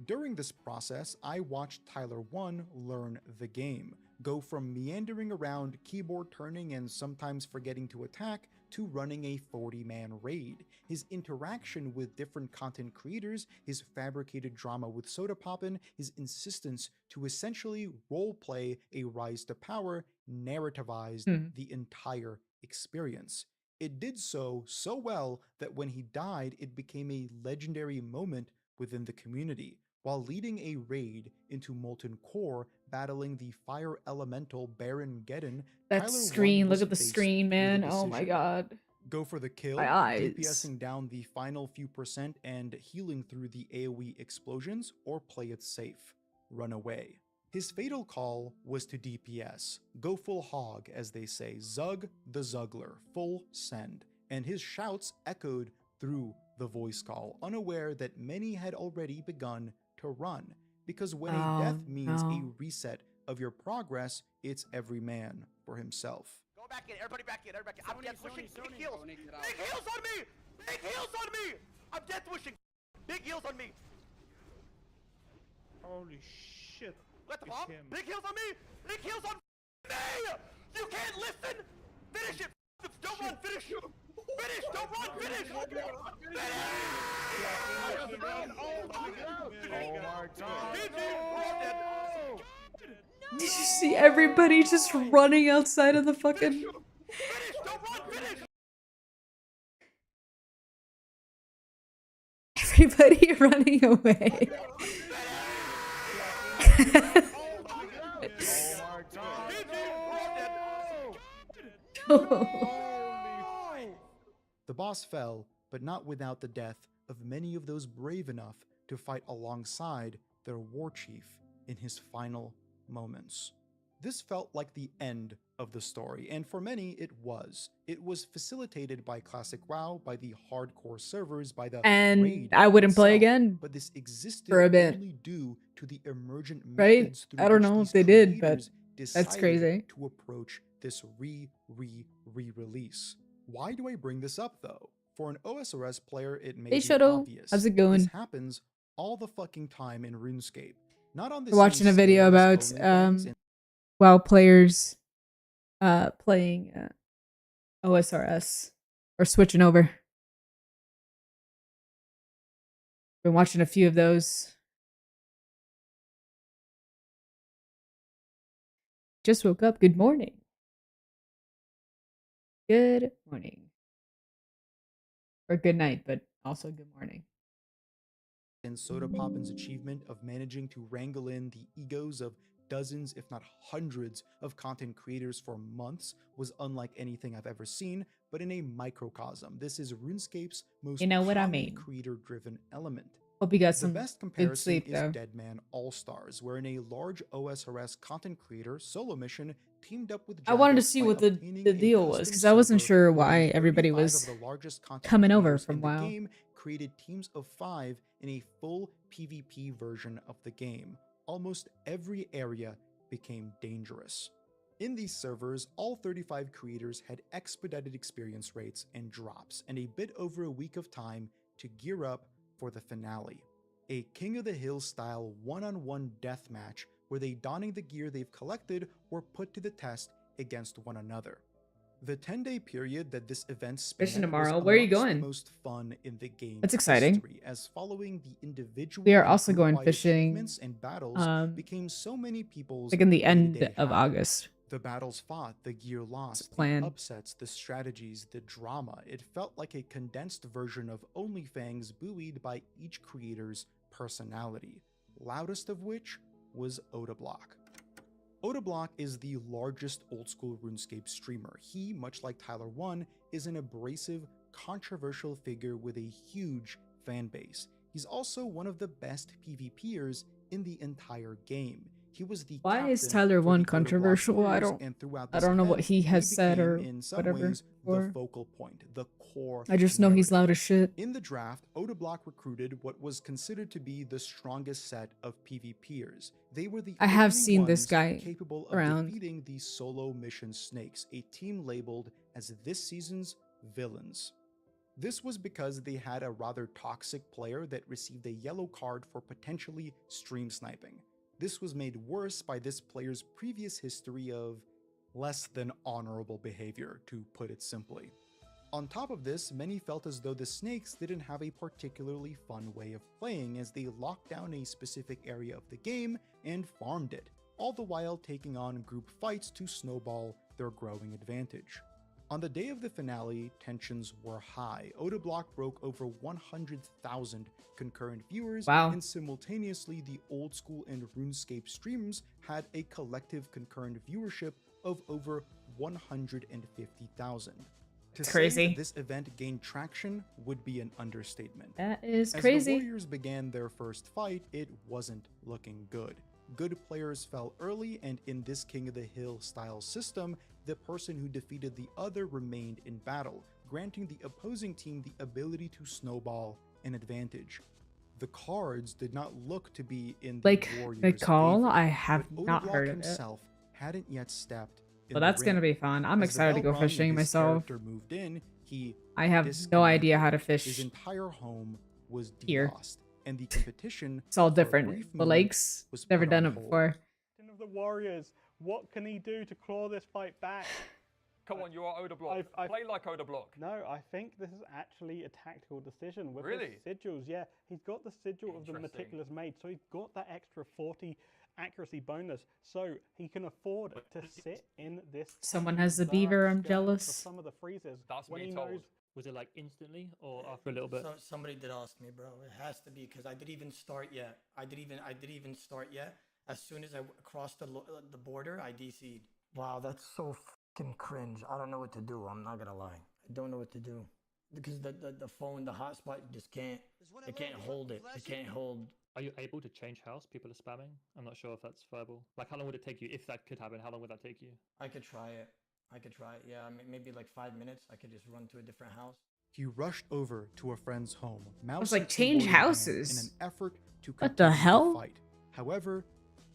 During this process, I watched Tyler 1 learn the game, go from meandering around, keyboard turning, and sometimes forgetting to attack, to running a 40-man raid. His interaction with different content creators, his fabricated drama with Soda Poppin', his insistence to essentially roleplay a rise to power, narrativized the entire experience. It did so well that when he died, it became a legendary moment within the community. While leading a raid into Molten Core, battling the fire elemental Baron Geddon, That Tyler screen, 1 look was at the faced screen, with a man. Oh my decision. god. Go for the kill, My eyes. DPSing down the final few percent and healing through the AoE explosions, or play it safe, run away. His fatal call was to DPS, go full hog as they say, Zug the Zuggler, full send, and his shouts echoed through the voice call, unaware that many had already begun to run, because when a death means a reset of your progress, it's every man for himself. Go back in, everybody back in, everybody back in. I'm death wishing. Big heals! Big heals on me! Big heals on me! I'm death wishing. Big heals on me! Holy shit. Let the It's bomb! him. Big heals on me! Big heals on me! You can't listen! Finish it! Don't run! Finish! Finish! Don't run! Finish! Did you see everybody just running outside of the fucking... Everybody running away. The boss fell, but not without the death of many of those brave enough to fight alongside their war chief in his final moments. This felt like the end of the story, and for many it was. It was facilitated by Classic WoW, by the hardcore servers, by the And raid I wouldn't play itself, again but this existed for a bit. only due to the emergent Right? methods through I don't which know these if they did, but creators that's decided crazy. to approach this re-release. Why do I bring this up though? For an OSRS player, it may Hey, be Shadow. obvious. How's it This going? happens all the fucking time in RuneScape. Not on the We're watching a same video scale as about OnlyFans and WoW players playing OSRS or switching over. Been watching a few of those. Just woke up. Good morning. Good morning. Or good night, but also good morning. and Soda Poppin's achievement of managing to wrangle in the egos of dozens, if not hundreds, of content creators for months was unlike anything I've ever seen, but in a microcosm. This is RuneScape's most You know what I common mean. creator-driven element. Hope you got The some best good comparison sleep, is though. Deadman All-Stars, wherein a large OSRS content creator solo mission teamed up with I wanted to Jagex see by what the obtaining a deal was, custom because I wasn't server sure wherein why everybody 35 was of the largest content coming over creators from in the WoW. game created teams of 5 in a full PvP version of the game. Almost every area became dangerous. In these servers, all 35 creators had expedited experience rates and drops, and a bit over a week of time to gear up for the finale. A King of the Hill style one-on-one deathmatch where they, donning the gear they've collected, were put to the test against one another. The 10-day period that this event Fishing spanned tomorrow. was Where are you amongst going? the most fun in the game's That's exciting. history, as following the individual We are and also going group-wide fishing, achievements and battles became so many people's like in the end day-to-day of habit. August. The battles fought, the gear lost, the planned. upsets, the strategies, the drama. It felt like a condensed version of OnlyFans buoyed by each creator's personality, loudest of which was Odablock. Odablock is the largest old-school RuneScape streamer. He, much like Tyler1, is an abrasive, controversial figure with a huge fan base. He's also one of the best PvPers in the entire game. He was the Why is captain Tyler for one the Odablock controversial? Warriors, and throughout I this don't know what event, he has said became, or in some whatever. ways, the focal point, the core I just know he's narrative. loud as shit. In the draft, Odablock recruited what was considered to be the strongest set of PvPers. They were the I have only seen this ones guy capable of around. defeating the solo mission snakes, a team labeled as this season's villains. This was because they had a rather toxic player that received a yellow card for potentially stream sniping. This was made worse by this player's previous history of less than honorable behavior, to put it simply. On top of this, many felt as though the snakes didn't have a particularly fun way of playing, as they locked down a specific area of the game and farmed it, all the while taking on group fights to snowball their growing advantage. On the day of the finale, tensions were high. Odablock broke over 100,000 concurrent viewers, Wow. and simultaneously the old school and RuneScape streams had a collective concurrent viewership of over 150,000. To say Crazy. that this event gained traction would be an understatement. That is As crazy. the Warriors began their first fight, it wasn't looking good. Good players fell early, and in this King of the Hill style system, the person who defeated the other remained in battle, granting the opposing team the ability to snowball an advantage. The cards did not look to be in the Like Warriors' McCall, favor, I have but not Odablock heard of it. himself hadn't yet stepped in Well, the that's gonna ring. be fun. I'm As the excited to bell go rung and fishing his myself. character moved in, he I have no disconnected. idea how to His fish entire home was here. DDoSed, and the competition It's all for a different. brief The moment lakes, was never put done on it hold. before. Of the Warriors, what can he do to claw this fight back? Come on, you are Odablock. Play like Odablock. No, I think this is actually a tactical decision with Really? his sigils. Yeah, he's got the sigil of the Interesting. meticulous maid, so he's got that extra 40 accuracy bonus, so he can afford to sit in this. Someone has a dark beaver, I'm skirmish jealous. For some of the freezes, That's when me he told. knows. Was it like instantly or after a little bit? Somebody did ask me, bro. It has to be because I didn't even start yet. I didn't even start yet. As soon as I crossed the border, I DC'd. Wow, that's so fucking cringe. I don't know what to do. I'm not gonna lie. I don't know what to do because the phone, the hotspot, just can't. It can't hold it. It can't hold Are you able to change house? People are spamming. I'm not sure if that's viable. Like, how long would it take you if that could happen? How long would that take you? I could try it. I could try it. Yeah, maybe like 5 minutes. I could just run to a different house. He rushed over to a friend's home, mouse was like, and change keyboard in hand, houses? in an effort to What the continue hell? fight. However,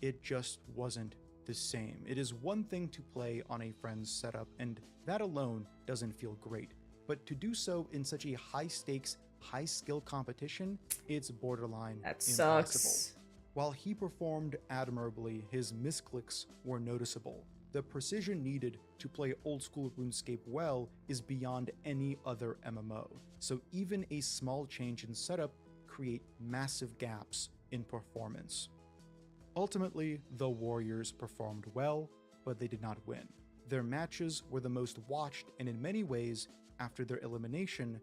it just wasn't the same. It is one thing to play on a friend's setup, and that alone doesn't feel great. But to do so in such a high-stakes, high-skill competition, it's borderline impossible. Sucks. While he performed admirably, his misclicks were noticeable. The precision needed to play old-school RuneScape well is beyond any other MMO, so even a small change in setup create massive gaps in performance. Ultimately, the Warriors performed well, but they did not win. Their matches were the most watched, and in many ways, after their elimination,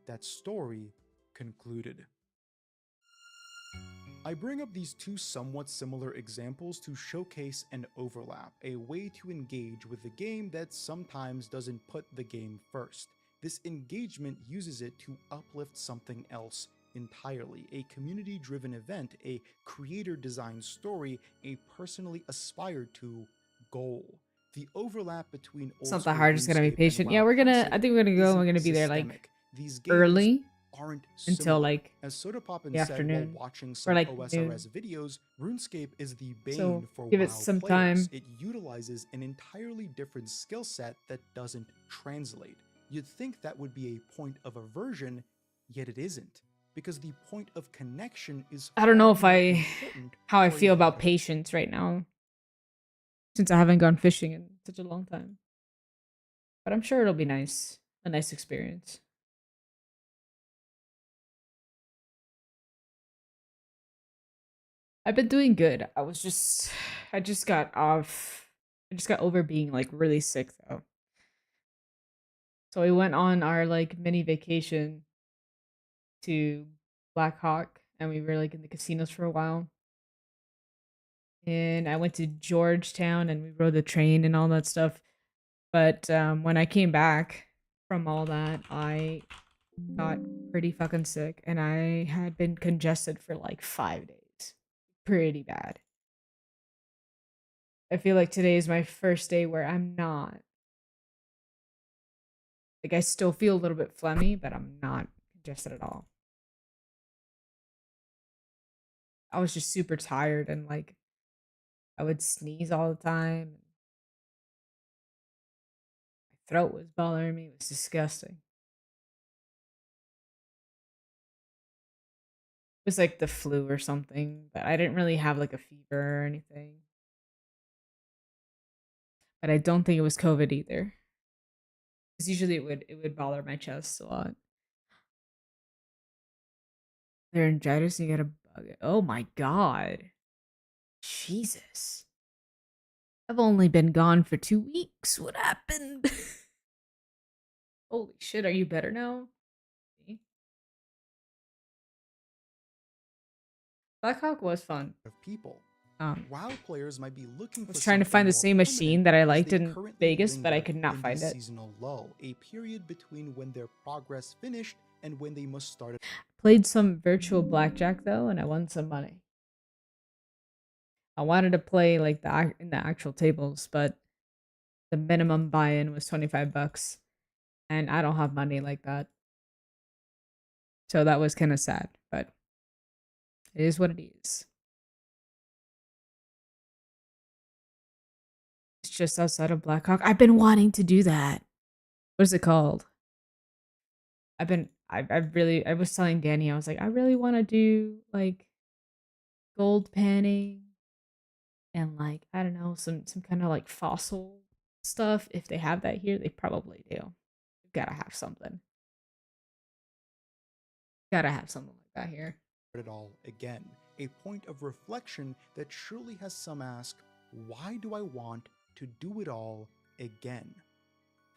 that story concluded. I bring up these two somewhat similar examples to showcase an overlap, a way to engage with the game that sometimes doesn't put the game first. This engagement uses it to uplift something else entirely, a community-driven event, a creator-designed story, a personally aspired to goal. The overlap between It's not that hard, just gotta be patient. Yeah, I think we're gonna go, we're gonna be there like These games early aren't until similar. like As Sodapoppin the said afternoon while watching or some like OSRS noon. videos, RuneScape is the bane So for give WoW it some players. time. It utilizes an entirely different skill set that doesn't translate. You'd think that would be a point of aversion, yet it isn't, because the point of connection is I don't know far if more I important how I for a feel about player. patience right now, since I haven't gone fishing in such a long time. But I'm sure it'll be nice, a nice experience. I've been doing good. I just got over being like really sick though. So we went on our like mini vacation to Black Hawk, and we were like in the casinos for a while. And I went to Georgetown and we rode the train and all that stuff. But when I came back from all that, I got pretty fucking sick, and I had been congested for like 5 days. Pretty bad. I feel like today is my first day where I'm not. Like, I still feel a little bit phlegmy, but I'm not congested at all. I was just super tired, and like, I would sneeze all the time. My throat was bothering me. It was disgusting. It was like the flu or something, but I didn't really have like a fever or anything. But I don't think it was COVID either. Because usually it would bother my chest a lot. Laryngitis, you gotta bug it. Oh my god. Jesus. I've only been gone for 2 weeks. What happened? Holy shit, are you better now? Blackhawk was fun. Of people. Um, WoW players might be looking I for was trying to something find the more same machine permanent that I as liked they in currently Vegas, but I linger could not in find this it. seasonal lull, a period between when their progress finished and when they must start. Played some virtual blackjack though, and I won some money. I wanted to play like in the actual tables, but the minimum buy-in was $25, and I don't have money like that. So that was kind of sad, but it is what it is. It's just outside of Blackhawk. I've been wanting to do that. What is it called? I was telling Danny, I was like, I really want to do like gold panning and like, I don't know, some kind of like fossil stuff. If they have that here, they probably do. You've gotta have something. Gotta have something like that here. It all again, a point of reflection that surely has some ask, why do I want to do it all again?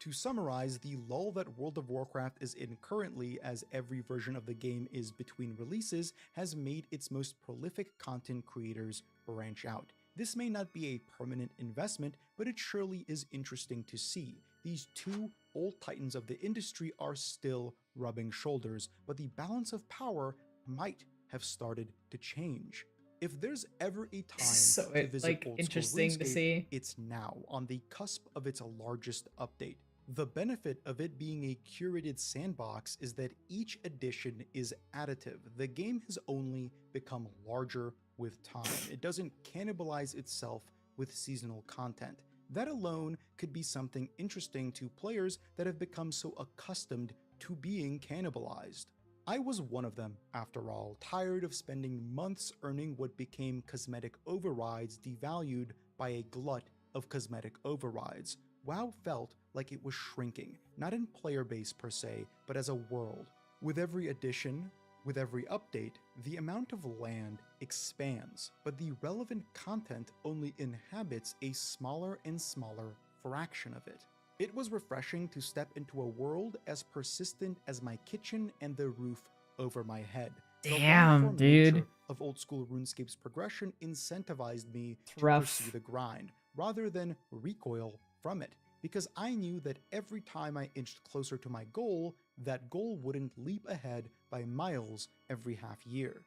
To summarize, the lull that World of Warcraft is in currently, as every version of the game is between releases, has made its most prolific content creators branch out. This may not be a permanent investment, but it surely is interesting to see. These two old titans of the industry are still rubbing shoulders, but the balance of power might have started to change. If there's ever a time So to visit like old interesting school to RuneScape, see. it's now, on the cusp of its largest update. The benefit of it being a curated sandbox is that each edition is additive. The game has only become larger with time. It doesn't cannibalize itself with seasonal content. That alone could be something interesting to players that have become so accustomed to being cannibalized. I was one of them, after all, tired of spending months earning what became cosmetic overrides devalued by a glut of cosmetic overrides. WoW felt like it was shrinking, not in player base per se, but as a world. With every addition, with every update, the amount of land expands, but the relevant content only inhabits a smaller and smaller fraction of it. It was refreshing to step into a world as persistent as my kitchen and the roof over my head. The Damn, long-form dude. nature of old school RuneScape's progression incentivized me to rough. pursue the grind, rather than recoil from it, because I knew that every time I inched closer to my goal, that goal wouldn't leap ahead by miles every half year.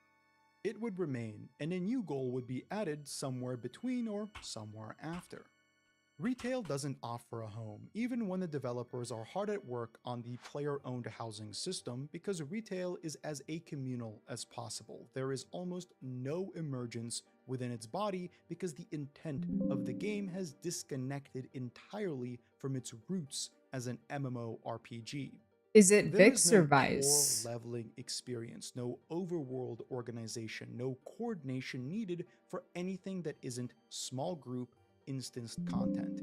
It would remain, and a new goal would be added somewhere between or somewhere after. Retail doesn't offer a home, even when the developers are hard at work on the player-owned housing system, because retail is as acommunal as possible. There is almost no emergence within its body because the intent of the game has disconnected entirely from its roots as an MMORPG. Is it There Vix is no or Vice? core leveling experience, no overworld organization, no coordination needed for anything that isn't small group instanced content.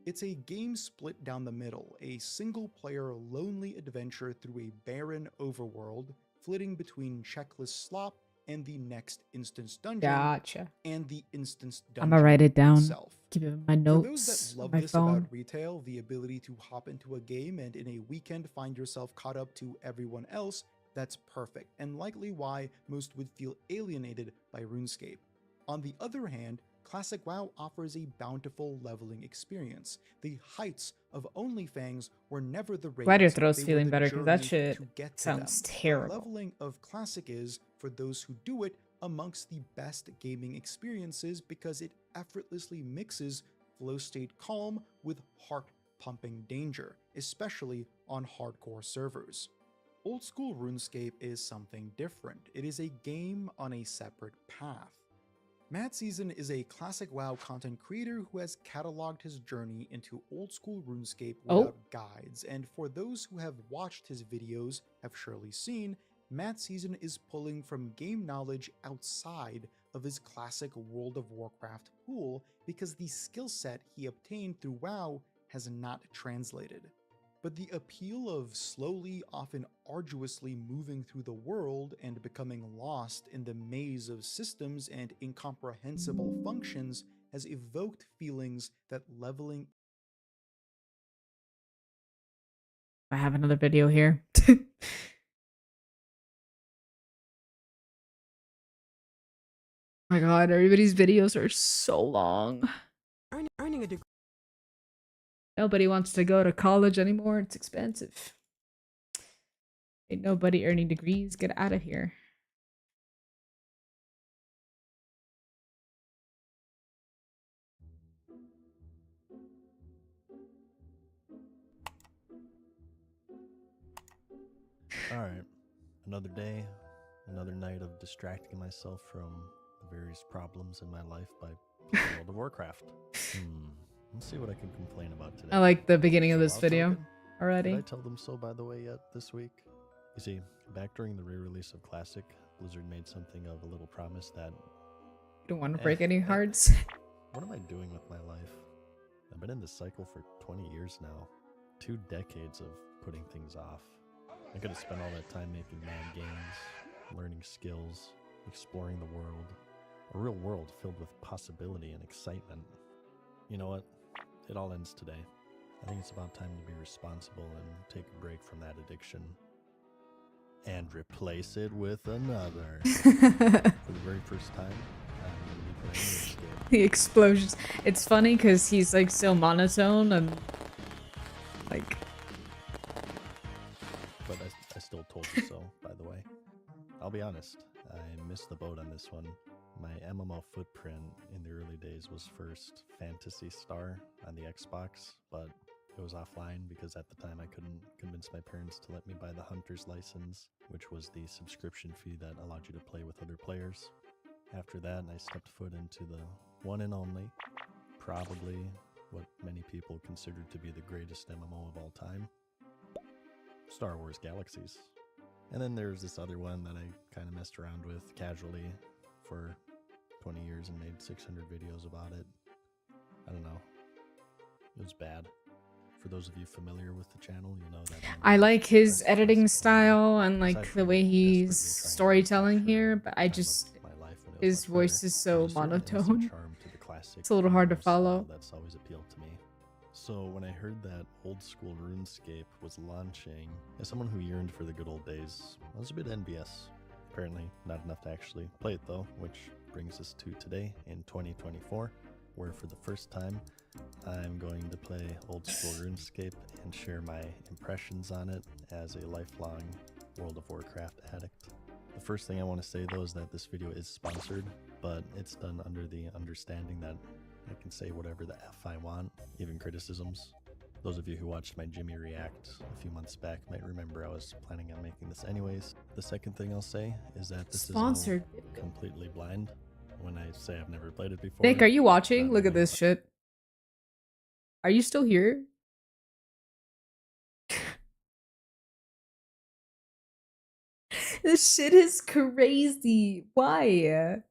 It's a game split down the middle, a single-player lonely adventure through a barren overworld, flitting between checklist slop and the next instance dungeon, Gotcha. and the instance I'm dungeon gonna write it down. itself. Keep it in my For those notes that on love my this phone. about retail, the ability to hop into a game and in a weekend find yourself caught up to everyone else, that's perfect, and likely why most would feel alienated by RuneScape. On the other hand, Classic WoW offers a bountiful leveling experience. The heights of OnlyFangs were never the raids. Glad your throat's they were feeling the better, 'cause that journey shit to get to sounds them. terrible. The leveling of Classic is, for those who do it, amongst the best gaming experiences because it effortlessly mixes flow state calm with heart-pumping danger, especially on hardcore servers. Old school RuneScape is something different. It is a game on a separate path. Matt Season is a classic WoW content creator who has cataloged his journey into old school RuneScape without guides, and for those who have watched his videos have surely seen, Matt Season is pulling from game knowledge outside of his classic World of Warcraft pool because the skill set he obtained through WoW has not translated. But the appeal of slowly, often arduously moving through the world and becoming lost in the maze of systems and incomprehensible functions has evoked feelings that leveling. I have another video here. My god, everybody's videos are so long. Earning a degree. Nobody wants to go to college anymore. It's expensive. Ain't nobody earning degrees. Get out of here. Alright, another day, another night of distracting myself from the various problems in my life by playing World of Warcraft. Let's see what I can complain about today. I like the beginning of this WoW video token? already. Did I tell them so, by the way, yet this week? You see, back during the re-release of Classic, Blizzard made something of a little promise that... You don't want to break any hearts. What am I doing with my life? I've been in this cycle for 20 years now. 2 decades of putting things off. I could have spent all that time making mad games, learning skills, exploring the world. A real world filled with possibility and excitement. You know what? It all ends today. I think it's about time to be responsible and take a break from that addiction. And replace it with another. For the very first time, I'm going to be playing RuneScape. The explosions. It's funny because he's like so monotone and like. But I still told you so, by the way. I'll be honest, I missed the boat on this one. My MMO footprint in the early days was first Phantasy Star on the Xbox, but it was offline because at the time I couldn't convince my parents to let me buy the Hunter's license, which was the subscription fee that allowed you to play with other players. After that, I stepped foot into the one and only, probably what many people consider to be the greatest MMO of all time, Star Wars Galaxies. And then there's this other one that I kind of messed around with casually for 20 years and made 600 videos about it. I don't know. It was bad. For those of you familiar with the channel, you know that I like his editing style and like the way he's storytelling here, but I just his voice is so monotone. It's a little hard to follow. That's always appealed to me. So when I heard that old school RuneScape was launching, as someone who yearned for the good old days, I was a bit envious. Apparently not enough to actually play it though, which brings us to today in 2024, where for the first time I'm going to play old school RuneScape and share my impressions on it as a lifelong World of Warcraft addict. The first thing I want to say though is that this video is sponsored, but it's done under the understanding that I can say whatever the F I want, even criticisms. Those of you who watched my Jimmy React a few months back might remember I was planning on making this anyways. The second thing I'll say is that this is all completely blind. When I say I've never played it before. Nick, are you watching? Look at this shit. Are you still here? This shit is crazy. Why?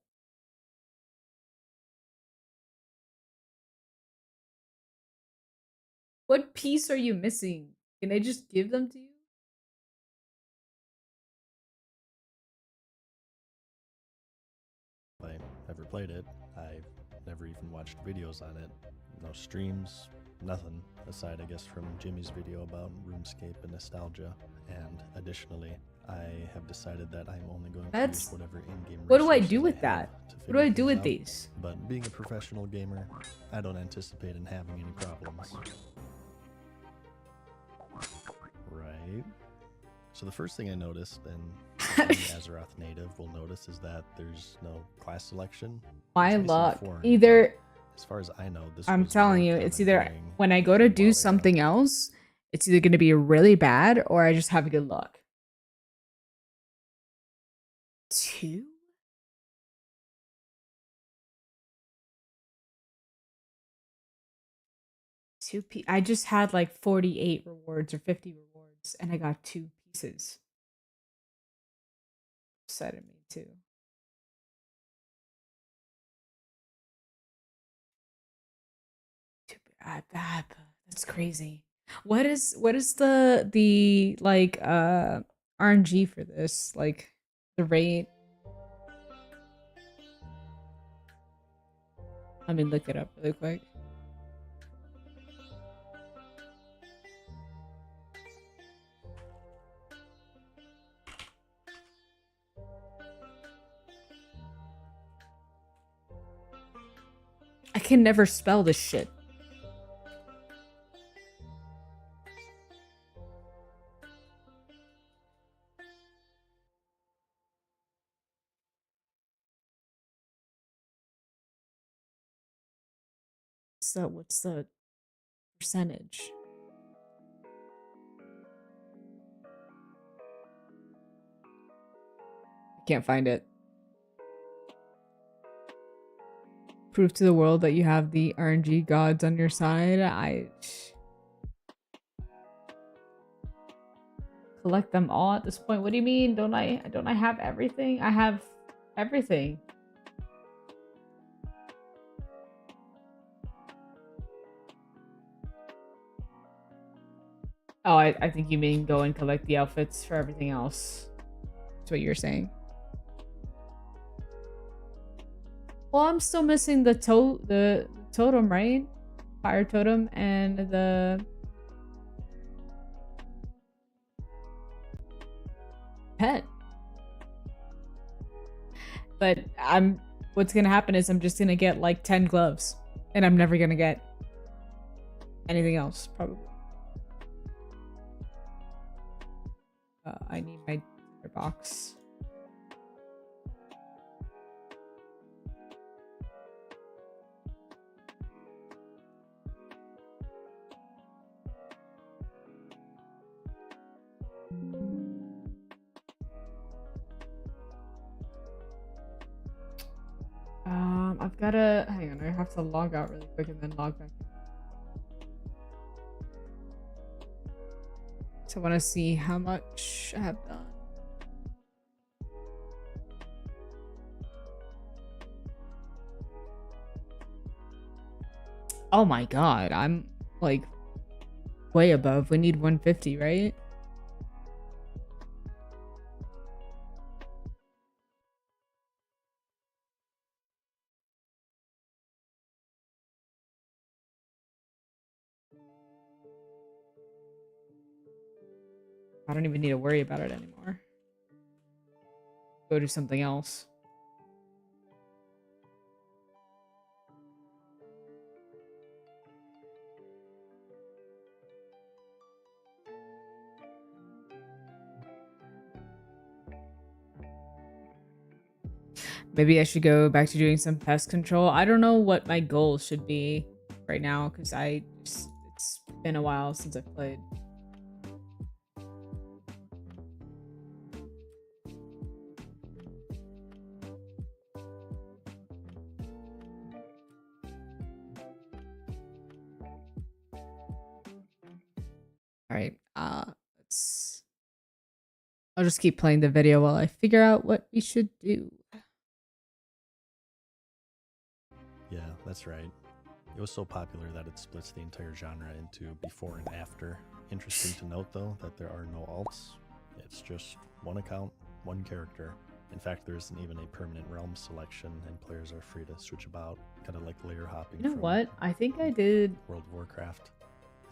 What piece are you missing? Can I just give them to you? I never played it. I've never even watched videos on it. No streams, nothing, aside I guess from Jimmy's video about RuneScape and nostalgia. And additionally, I have decided that I'm only going to use whatever in-game What do I resources do with have that? to What do I figure do things with out. these? But being a professional gamer, I don't anticipate in having any problems. Right. So the first thing I noticed, and any Azeroth native will notice, is that there's no class selection. My which may seem luck. foreign, Either but as far as I know, this I'm was telling more you, it's common either during when I go to do something else, it's either going to be really bad or I just have good luck. 2? I just had like 48 rewards or 50 rewards and I got 2 pieces. Upset at me too. That's crazy. What is the like RNG for this? Like the rate? Let me look it up really quick. I can never spell this shit. So what's the percentage? I can't find it. Prove to the world that you have the RNG gods on your side. I collect them all at this point. What do you mean? Don't I have everything? I have everything. Oh, I think you mean go and collect the outfits for everything else. That's what you're saying. Well, I'm still missing the totem, right? Fire totem and the pet. But what's gonna happen is I'm just gonna get like 10 gloves and I'm never gonna get anything else, probably. I need my box. I've gotta hang on. I have to log out really quick and then log back in. So I want to see how much I have done. Oh my god, I'm like way above. We need 150, right? I don't even need to worry about it anymore. Go do something else. Maybe I should go back to doing some pest control. I don't know what my goal should be right now because it's been a while since I've played. All right, I'll just keep playing the video while I figure out what we should do. Yeah, that's right. It was so popular that it splits the entire genre into before and after. Interesting to note, though, that there are no alts. It's just one account, one character. In fact, there isn't even a permanent realm selection, and players are free to switch about, kind of like layer hopping. You know from what? I think I did. World of Warcraft.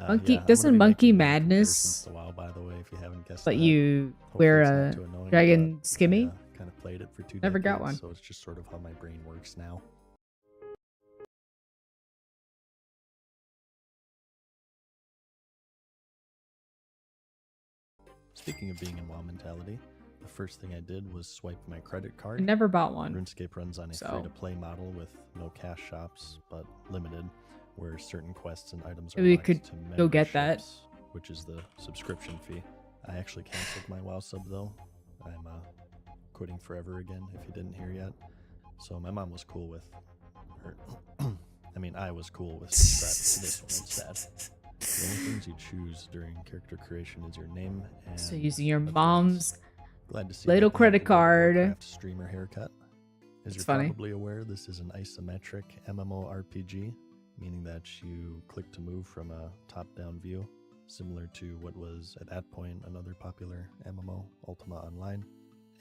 Monkey yeah, doesn't Monkey Madness? To WoW, by the way, if you haven't guessed But that. you Hopefully wear it's a not too annoying, dragon but skimmy? I, kind of played it for 2 Never got decades, one. so it's just sort of how my brain works now. Speaking of being in WoW mentality, the first thing I did was swipe my credit card. I never bought one. RuneScape runs on a so. free-to-play model with no cash shops, but limited, where certain quests and items are Maybe we locked could to go get that. memberships, which is the subscription fee. I actually canceled my WoW sub though. I'm quitting forever again, if you didn't hear yet. So my mom was cool with her. I mean, I was cool with subscribing to this one instead. The only things you choose during character creation is your name and So using your mom's glad to see little that credit the World of card. Warcraft streamer haircut. As It's you're funny. probably aware, this is an isometric MMORPG, meaning that you click to move from a top-down view, similar to what was at that point another popular MMO, Ultima Online.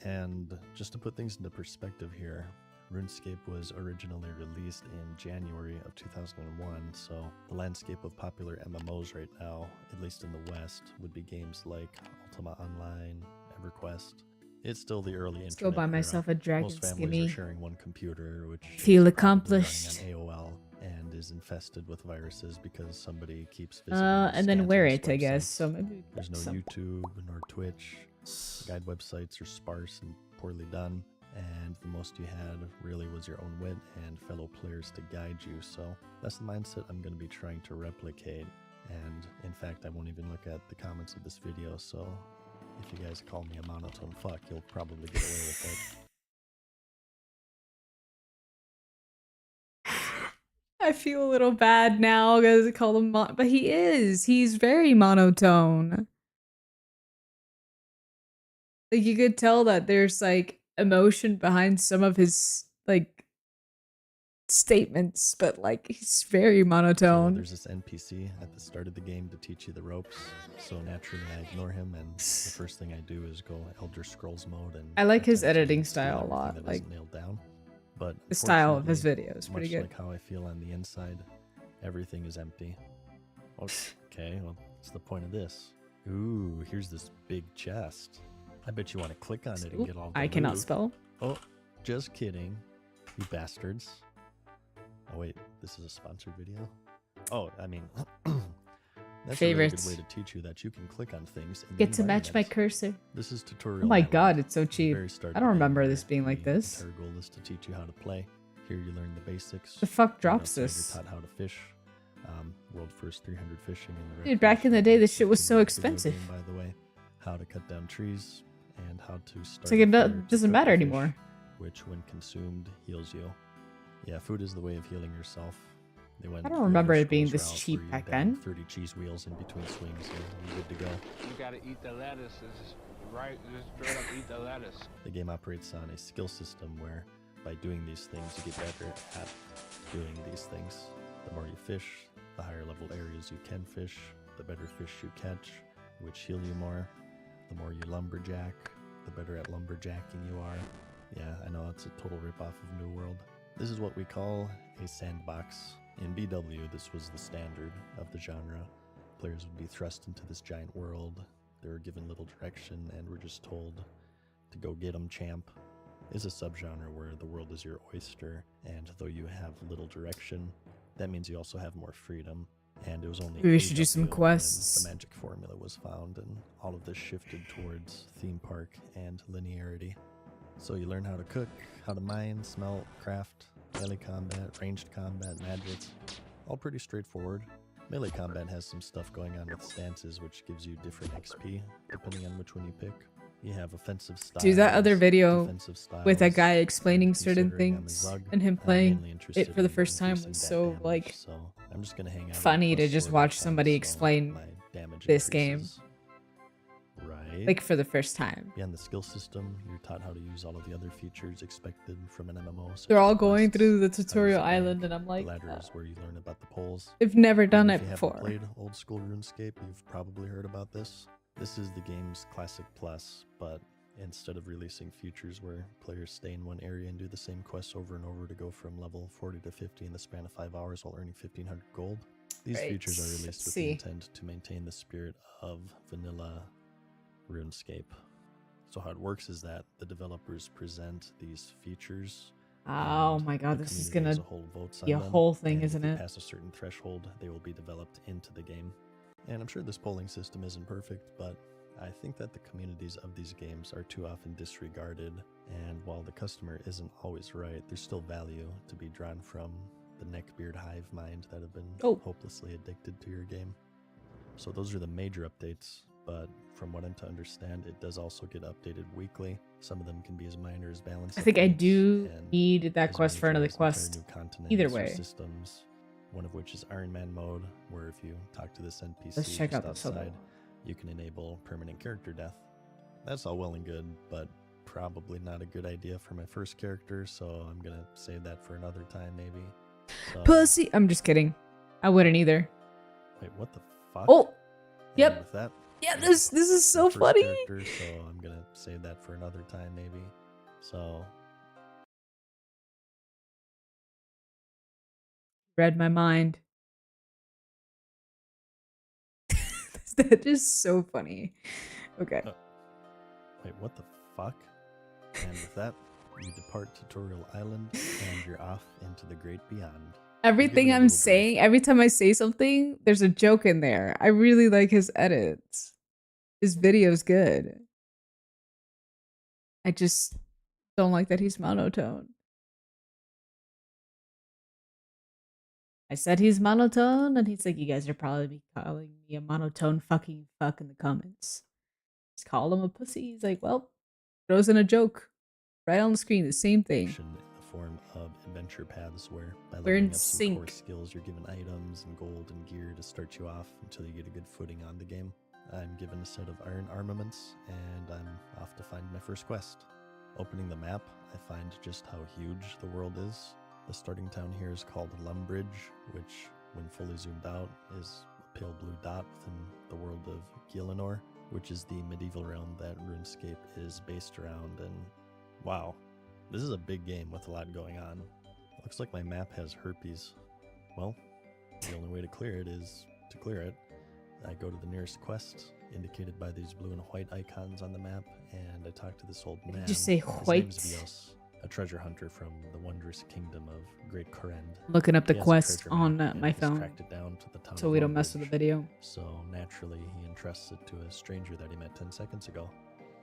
And just to put things into perspective here, RuneScape was originally released in January of 2001, so the landscape of popular MMOs right now, at least in the West, would be games like Ultima Online, EverQuest. It's still the early Let's go internet buy era. myself a dragon Most families skimmy. are sharing one computer, which Feel is probably accomplished. running on AOL and is infested with viruses because somebody keeps visiting And then scans wear on it, I guess. websites. So maybe There's no some- YouTube nor Twitch. Guide websites are sparse and poorly done, and the most you had really was your own wit and fellow players to guide you. So that's the mindset I'm going to be trying to replicate. And in fact, I won't even look at the comments of this video. So if you guys call me a monotone fuck, you'll probably get away with it. I feel a little bad now because I call him but he is. He's very monotone. Like you could tell that there's like emotion behind some of his like statements, but like he's very So monotone. there's this NPC at the start of the game to teach you the ropes. So naturally I ignore him, and the first thing I do is go Elder Scrolls mode. And I like his attempt to editing steal style a everything lot, that like, isn't nailed down. But the style of his unfortunately, video is pretty much good. like how I feel on the inside, everything is empty. Okay, well, what's the point of this? Ooh, here's this big chest. I bet you want to click on it and Oop, get all the I cannot loot. spell. Oh, just kidding, you bastards. Oh wait, this is a sponsored video? Oh, I mean, that's a really Favorites. good way to teach you that you can click on things in the Get to match my environment. cursor. This is tutorial. Oh my Island. god, it's so At the cheap. very start I of don't the game remember here, this being like the this. entire goal is to teach you how to play. Here you learn the basics. The fuck Right drops outside, this? You're taught how to fish. World first 300 fishing in the Dude, back in the day, this shit was so 15-minute video expensive. game, by the way, how to cut down trees and how to start. like a it fire to doesn't cook matter the fish, anymore. Which, when consumed, heals you. Yeah, food is the way of healing yourself. They went I don't the remember Elder it being Scrolls this route cheap where you back bang then. 30 cheese wheels in between swings and you're good to go. You gotta eat the lettuce. It's right, just straight up eat the lettuce. The game operates on a skill system where by doing these things you get better at doing these things. The more you fish, the higher level areas you can fish, the better fish you catch, which heal you more. The more you lumberjack, the better at lumberjacking you are. Yeah, I know, it's a total ripoff of New World. This is what we call a sandbox. In BW, this was the standard of the genre. Players would be thrust into this giant world. They were given little direction and were just told to go get 'em, champ. Is a subgenre where the world is your oyster, and though you have little direction, that means you also have more freedom. And it was only Maybe we should do some AW when quests. the magic formula was found, and all of this shifted towards theme park and linearity. So you learn how to cook, how to mine, smelt, craft, melee combat, ranged combat, magic. All pretty straightforward. Melee combat has some stuff going on with stances, which gives you different XP depending on which one you pick. You have offensive styles. Dude, that other video defensive styles, with that guy explaining certain considering I'm a things Zug, and him I'm playing mainly interested it for the in first time increasing was that so damage, like so I'm just gonna hang out in the funny to quest just order watch tab, somebody so explain my damage this game. increases. Right. Like for the first time. Beyond the skill system, you're taught how to use all of the other features expected from an MMO. such They're as all going quests, through the how to tutorial survive. island and I'm like, The ladder is where you learn about the poles. I've never done Even it if you before. haven't played old school RuneScape, you've probably heard about this. This is the game's Classic Plus, but instead of releasing features where players stay in one area and do the same quests over and over to go from level 40 to 50 in the span of 5 hours while earning 1,500 gold, these Right, features are released let's with see. the intent to maintain the spirit of vanilla RuneScape. So how it works is that the developers present these features. Oh and my god, the this is community as gonna a whole votes be a on them, whole thing, and isn't if it? they pass a certain threshold, they will be developed into the game. And I'm sure this polling system isn't perfect, but I think that the communities of these games are too often disregarded, and while the customer isn't always right, there's still value to be drawn from the neckbeard hive mind that have been hopelessly addicted to your game. So those are the major updates, but from what I'm to understand, it does also get updated weekly. Some of them can be as minor as balance. I think I updates do and need that as quest for major another as entire quest. new continents Either or way. systems, one of which is Iron Man mode, where if you talk to this NPC Let's check just out this other outside, one. you can enable permanent character death. That's all well and good, but probably not a good idea for my first character, so I'm gonna save that for another time maybe. So, Pussy. I'm just kidding. I wouldn't either. wait, what the fuck? Oh, And yep. with that, Yeah, this is so my first funny. character, so I'm gonna save that for another time maybe. So Read my mind. That is so funny. Okay. wait, what the fuck? And with that, you depart Tutorial Island and you're off into the great beyond. Everything I'm saying, every time I say something, there's a joke in there. I really like his edits. His video's good. I just don't like that he's monotone. I said he's monotone, and he's like, you guys are probably be calling me a monotone fucking fuck in the comments. Just call him a pussy. He's like, well, throws in a joke. Right on the screen, the same thing. In the form of adventure paths where by We're in leveling up some core sync. skills, you're given items and gold and gear to start you off until you get a good footing on the game. I'm given a set of iron armaments, and I'm off to find my first quest. Opening the map, I find just how huge the world is. The starting town here is called Lumbridge, which, when fully zoomed out, is a pale blue dot within the world of Gielinor, which is the medieval realm that RuneScape is based around. And wow, this is a big game with a lot going on. Looks like my map has herpes. Well, the only way to clear it is to clear it. I go to the nearest quest, indicated by these blue and white icons on the map, and I talk to this old man. you say His name's white? Vios, a treasure hunter from the wondrous kingdom of Great Korend. Looking up the He has a quest treasure on map, and my he's phone, tracked it down to the town so of we don't mess with Lumbridge. the video. So naturally, he entrusts it to a stranger that he met 10 seconds ago.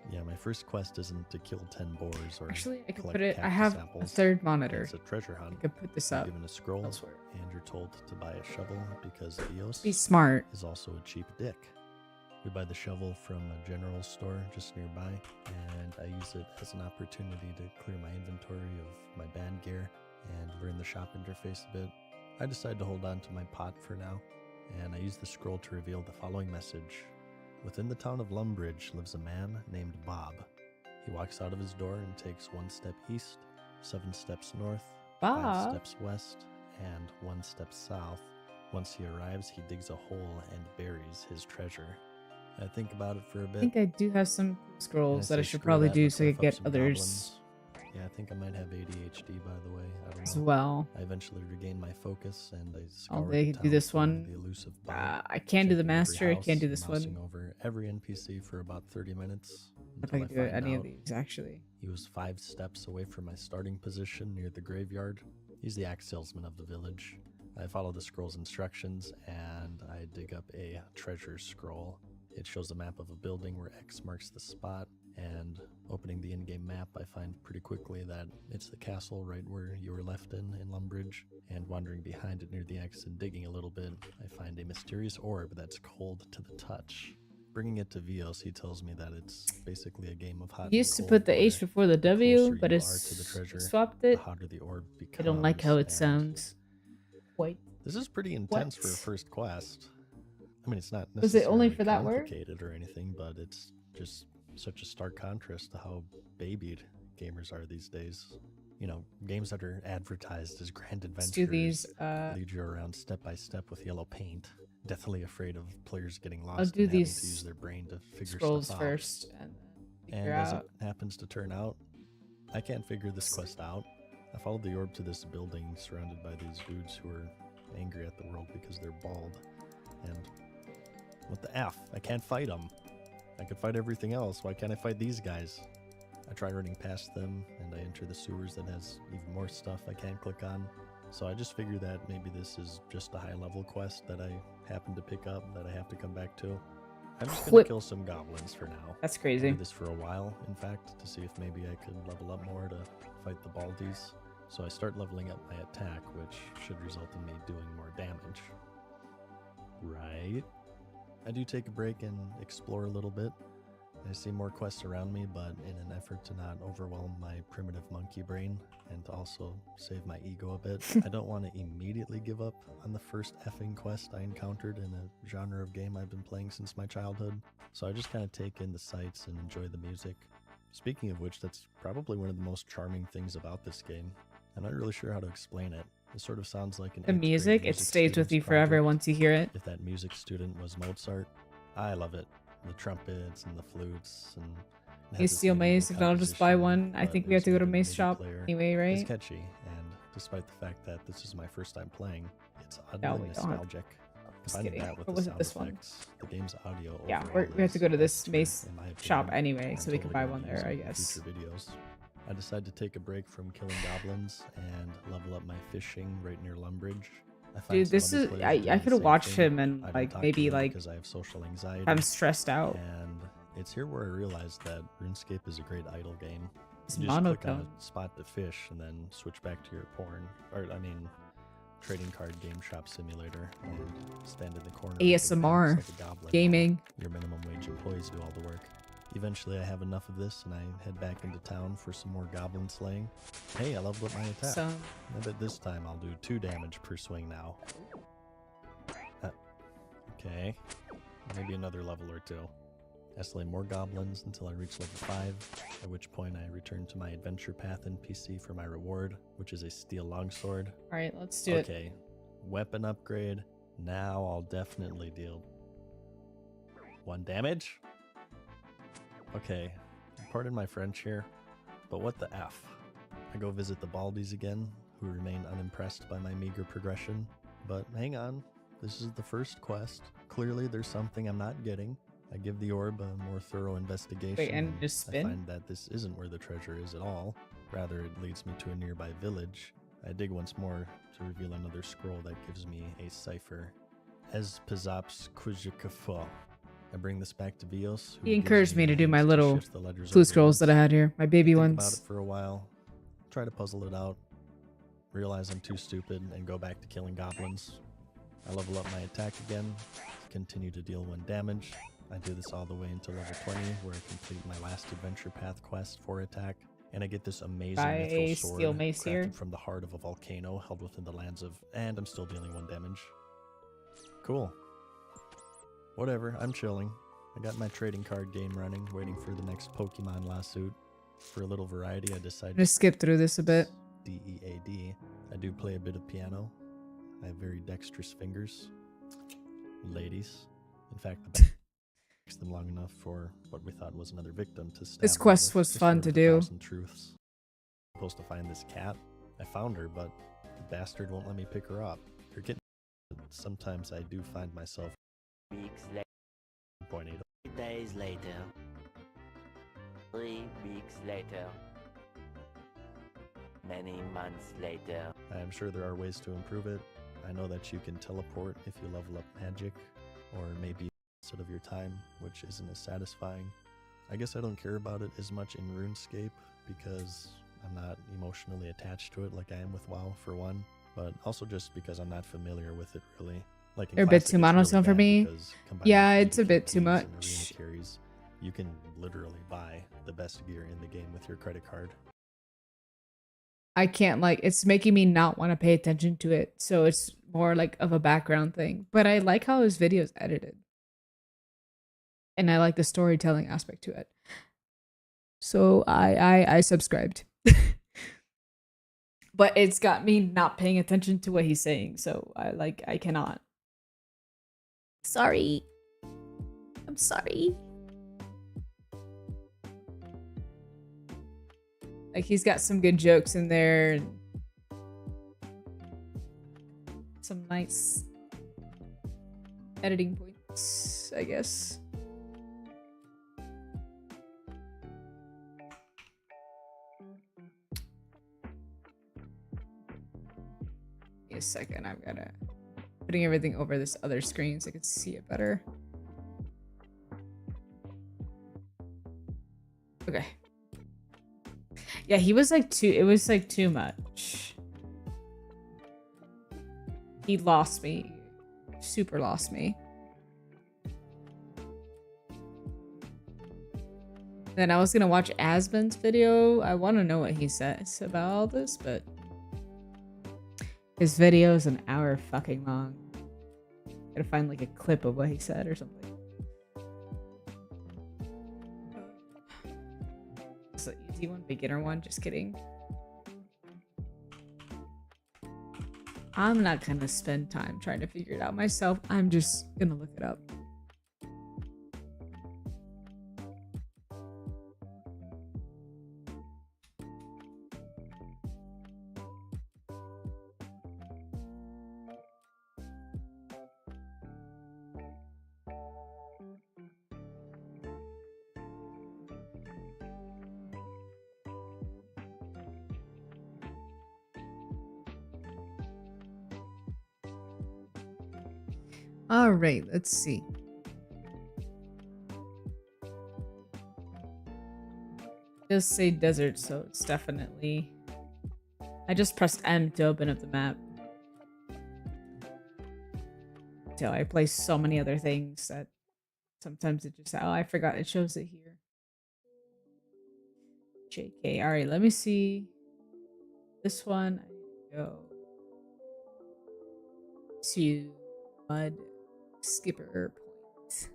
Yeah, my first quest isn't to kill 10 boars or Actually, I could collect put it. I cactus have apples. a third monitor. It's a treasure hunt. I could put this You're up. given a scroll, elsewhere. and you're told to buy a shovel because Vios Be smart. is also a cheap dick. We buy the shovel from a general store just nearby, and I use it as an opportunity to clear my inventory of my bad gear. and learn the shop interface a bit. I decide to hold on to my pot for now, and I use the scroll to reveal the following message. Within the town of Lumbridge lives a man named Bob. He walks out of his door and takes 1 step east, 7 steps north, 5 Bob? steps west, and 1 step south. Once he arrives, he digs a hole and buries his treasure. I think about it for a I bit. think I do have some and scrolls that I say, should "Screw probably that, do let's so I F could up get some others goblins." Yeah, I think I might have ADHD, by the way. I don't know. as well. I eventually regain my focus and I Oh, scour they the do town this for one. the elusive Bob, I can't do the checking every master. I house can't do and this mousing one. over every NPC for about 30 minutes. If I until can do find any of out these, actually. He was 5 steps away from my starting position near the graveyard. He's the axe salesman of the village. I follow the scroll's instructions and I dig up a treasure scroll. It shows a map of a building where X marks the spot, and opening the in-game map, I find pretty quickly that it's the castle right where you were left in Lumbridge, and wandering behind it near the X and digging a little bit, I find a mysterious orb that's cold to the touch. Bringing it to Vios, he tells me that it's basically a game of hot I used to and put the cold, H where before the W, closer but you it's are to the treasure, swapped the it. hotter the orb becomes. I don't like how it and sounds. Wait. This is pretty intense for a What? first quest. I mean, it's not Was it only necessarily for that word? complicated or anything, but it's just such a stark contrast to how babied gamers are these days. You know, games that are advertised as grand adventures Let's do these. lead you around step by step with yellow paint, deathly afraid of players getting lost I'll do and having these to use their brain to figure scrolls stuff out. first and And figure as out. it happens to turn out, I can't figure this quest out. I followed the orb to this building surrounded by these dudes who are angry at the world because they're bald. And what the F? I can't fight them. I could fight everything else. Why can't I fight these guys? I try running past them and I enter the sewers that has even more stuff I can't click on. So I just figure that maybe this is just a high level quest that I happen to pick up that I have to come back to. I'm just gonna What? kill some goblins for now. That's I'll crazy. do this for a while, in fact, to see if maybe I could level up more to fight the baldies. So I start leveling up my attack, which should result in me doing more damage. Right? I do take a break and explore a little bit. I see more quests around me, but in an effort to not overwhelm my primitive monkey brain and to also save my ego a bit, I don't want to immediately give up on the first effing quest I encountered in a genre of game I've been playing since my childhood. So I just kind of take in the sights and enjoy the music. Speaking of which, that's probably one of the most charming things about this game. I'm not really sure how to explain it. It sort of sounds like an The 8th grade music, it stays with student's you forever project. once you hear it. If that music student was Mozart, I love it. The trumpets and the flutes and it has You this steal medieval mace, if I'll just buy composition, one. I but think we have there's to go to even a Mace MIDI Shop player. anyway, It's right? catchy, and despite the fact that this is my first time playing, it's No, oddly we don't have- nostalgic. Just Combine kidding. that with Or the was it sound this one? effects, the game's audio Yeah, overall we have to go to is this S tier, Mace in my Shop opinion, anyway, and so we can totally buy gonna one use there, it I in guess. future videos. I decide to take a break from killing goblins and level up my fishing right near Lumbridge. I find Dude, some this other is players I doing the could same watch thing. him and I don't like talk to maybe them like because I have social anxiety. I'm stressed out. And it's here where I realized that RuneScape is a great idle game. It's You just click on monotone. a spot to fish and then switch back to your porn, or I mean, trading card game shop simulator, and stand in the corner. with big ASMR, packs like a goblin gaming. while your minimum wage employees do all the work. Eventually, I have enough of this, and I head back into town for some more goblin slaying. Hey, I leveled up my attack. So- I bet this time I'll do 2 damage per swing now. Okay, maybe another level or 2. I slay more goblins until I reach level 5, at which point I return to my adventure path NPC for my reward, which is a steel longsword. Alright, let's do it. Okay, weapon upgrade. Now I'll definitely deal 1 damage. Okay, pardon my French here, but what the F? I go visit the Baldies again, who remain unimpressed by my meager progression. But hang on, this is the first quest. Clearly there's something I'm not getting. I give the orb a more thorough investigation. Wait, and just spin? I find that this isn't where the treasure is at all. Rather, it leads me to a nearby village. I dig once more to reveal another scroll that gives me a cipher. Ez Pizaps Kujikafo. I bring this back to Vios. who He gives encouraged me to do my hints little shift the ledgers clue over scrolls that I once. had here, my baby Think ones. about it for a while, try to puzzle it out, realize I'm too stupid, and go back to killing goblins. I level up my attack again, continue to deal 1 damage. I do this all the way until level 20, where I complete my last adventure path quest for attack, and I get this amazing Buy mithril a sword steel mace crafted here. from the heart of a volcano held within the lands of, and I'm still dealing 1 damage. Cool. Whatever, I'm chilling. I got my trading card game running, waiting for the next Pokemon lawsuit. For a little variety, I decided I'm gonna skip through this a bit. D-E-A-D. I do play a bit of piano. I have very dexterous fingers. Ladies. In fact, the band takes them long enough for what we thought was another victim to stab This them quest with was just fun for to a do. 1,000 truths. I'm supposed to find this cat. I found her, but the bastard won't let me pick her up. Her kitten. Sometimes I do find myself Weeks later. 0.8. 3 days later. 3 weeks later. Many months later. I am sure there are ways to improve it. I know that you can teleport if you level up magic, or maybe instead of your time, which isn't as satisfying. I guess I don't care about it as much in RuneScape because I'm not emotionally attached to it like I am with WoW for one, but also just because I'm not familiar with it really. Like in They're a bit Classic, too it's really monotone for bad me. because combining Yeah, the it's a bit too PvPs and arena much. carries, you can literally buy the best gear in the game with your credit card. I can't like it's making me not want to pay attention to it. So it's more like of a background thing. But I like how his video's edited. And I like the storytelling aspect to it. So I subscribed. But it's got me not paying attention to what he's saying. So I cannot. Sorry. I'm sorry. Like he's got some good jokes in there and some nice editing points, I guess. Give me a second, I've gotta putting everything over this other screen so I can see it better. Okay. Yeah, he was like it was like too much. He lost me. Super lost me. Then I was gonna watch Asben's video. I want to know what he says about all this, but his video is an hour fucking long. Gotta find like a clip of what he said or something. It's an easy one, beginner one, just kidding. I'm not gonna spend time trying to figure it out myself. I'm just gonna look it up. All right, let's see. It does say desert, so it's definitely... I just pressed M to open up the map. So I play so many other things that sometimes it just... Oh, I forgot it shows it here. JK. All right, let me see. This one, I need to go to Mud Skipper Point.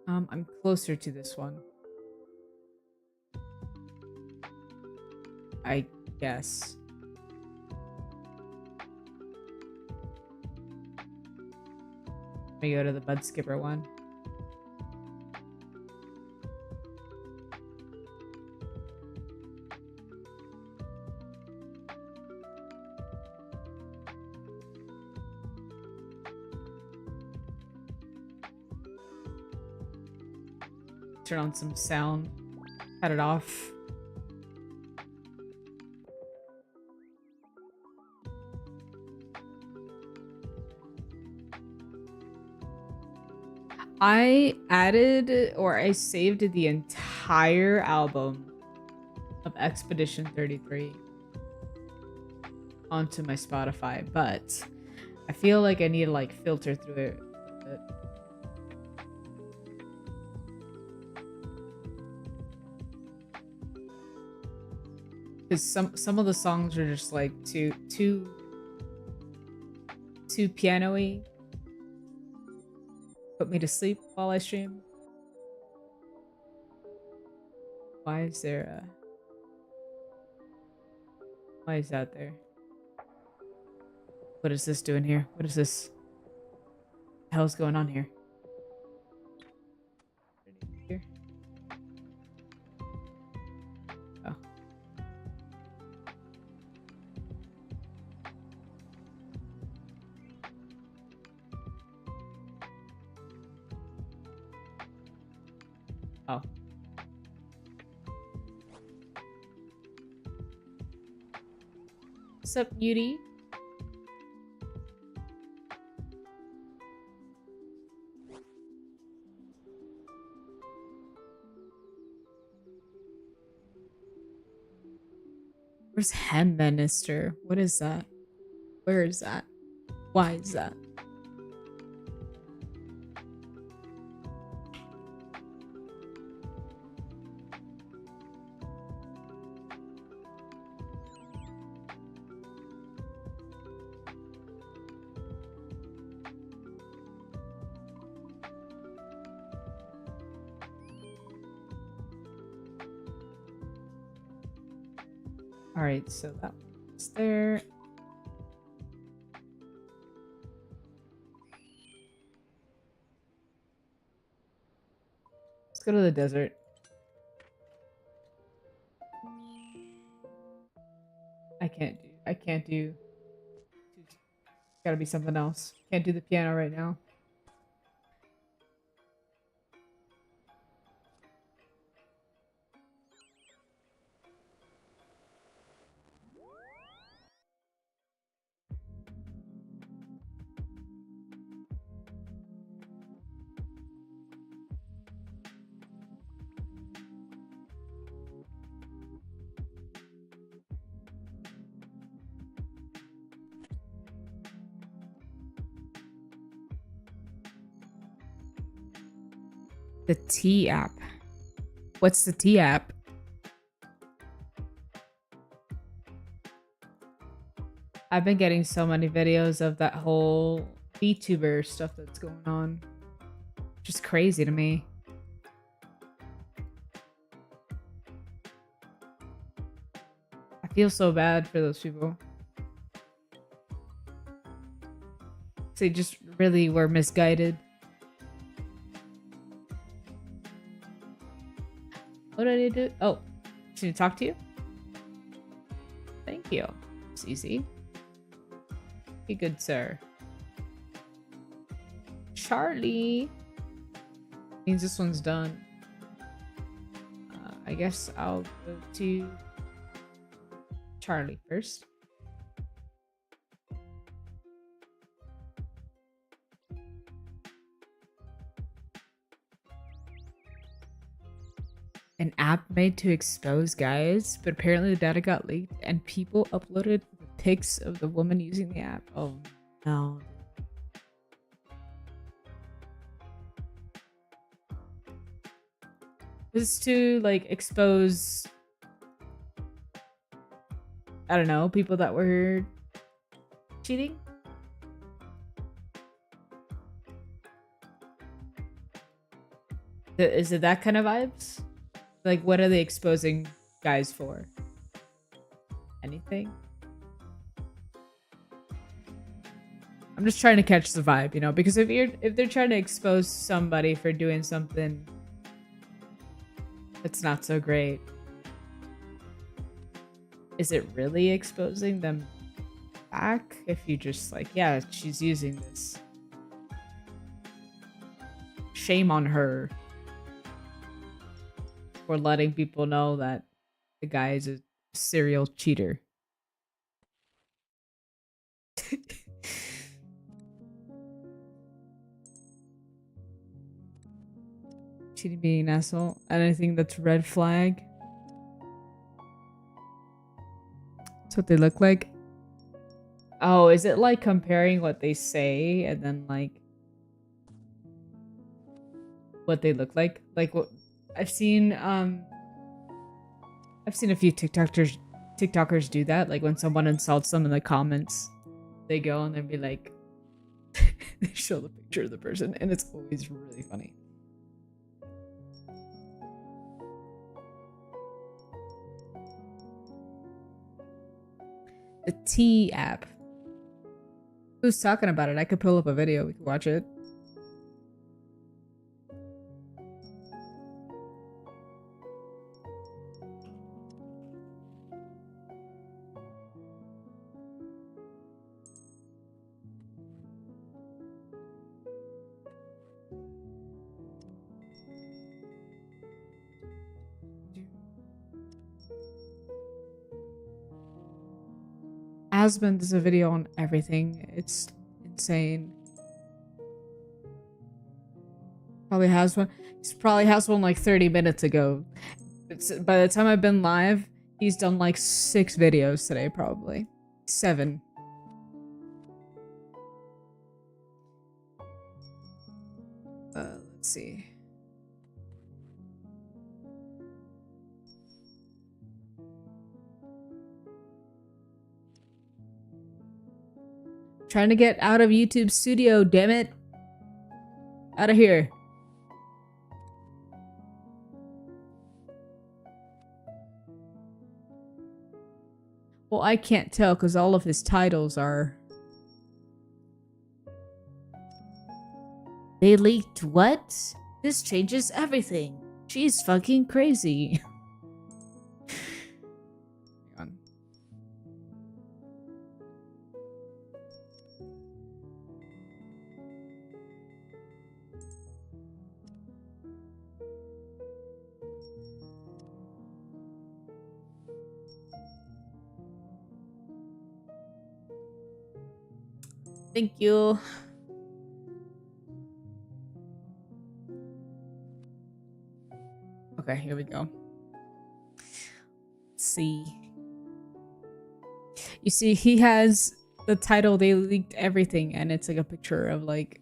I'm closer to this one. I guess. Let me go to the Bud Skipper one. Turn on some sound. Cut it off. I added or I saved the entire album of Expedition 33 onto my Spotify, but I feel like I need to like filter through it a bit. Because some of the songs are just like too piano-y. Put me to sleep while I stream. Why is there why is that there? What is this doing here? What is this? What the hell's going on here? Here? Oh. Oh. What's up, Beauty? Where's Hem Minister? What is that? Where is that? Why is that? All right, so that one's there. Let's go to the desert. I can't do. Gotta be something else. Can't do the piano right now. The T app. What's the T app? I've been getting so many videos of that whole VTuber stuff that's going on. Just crazy to me. I feel so bad for those people. They just really were misguided. What did I do? Oh, should I talk to you? Thank you. It's easy. Be good, sir. Charlie. Means this one's done. I guess I'll go to Charlie first. An app made to expose guys, but apparently the data got leaked and people uploaded the pics of the woman using the app. Oh no. This is to like expose, I don't know, people that were cheating. Is it that kind of vibes? Like, what are they exposing guys for? Anything? I'm just trying to catch the vibe, you know, because if they're trying to expose somebody for doing something that's not so great, is it really exposing them back? If you just like, yeah, she's using this. Shame on her. For letting people know that the guy is a serial cheater. Cheating, being an asshole. Anything that's red flag. That's what they look like. Oh, is it like comparing what they say and then like what they look like? Like what I've seen a few TikTokers TikTokers do that. Like when someone insults them in the comments, they go and they be like, they show the picture of the person, and it's always really funny. The T app. Who's talking about it? I could pull up a video. We could watch it. Asmund does a video on everything. It's insane. Probably has one. He probably has one like 30 minutes ago. By the time I've been live, he's done like 6 videos today, probably 7. Let's see. Trying to get out of YouTube Studio, damn it. Out of here. Well, I can't tell because all of his titles are... They leaked what? This changes everything. She's fucking crazy. Thank you. Okay, here we go. Let's see. You see, he has the title, They Leaked Everything, and it's like a picture of like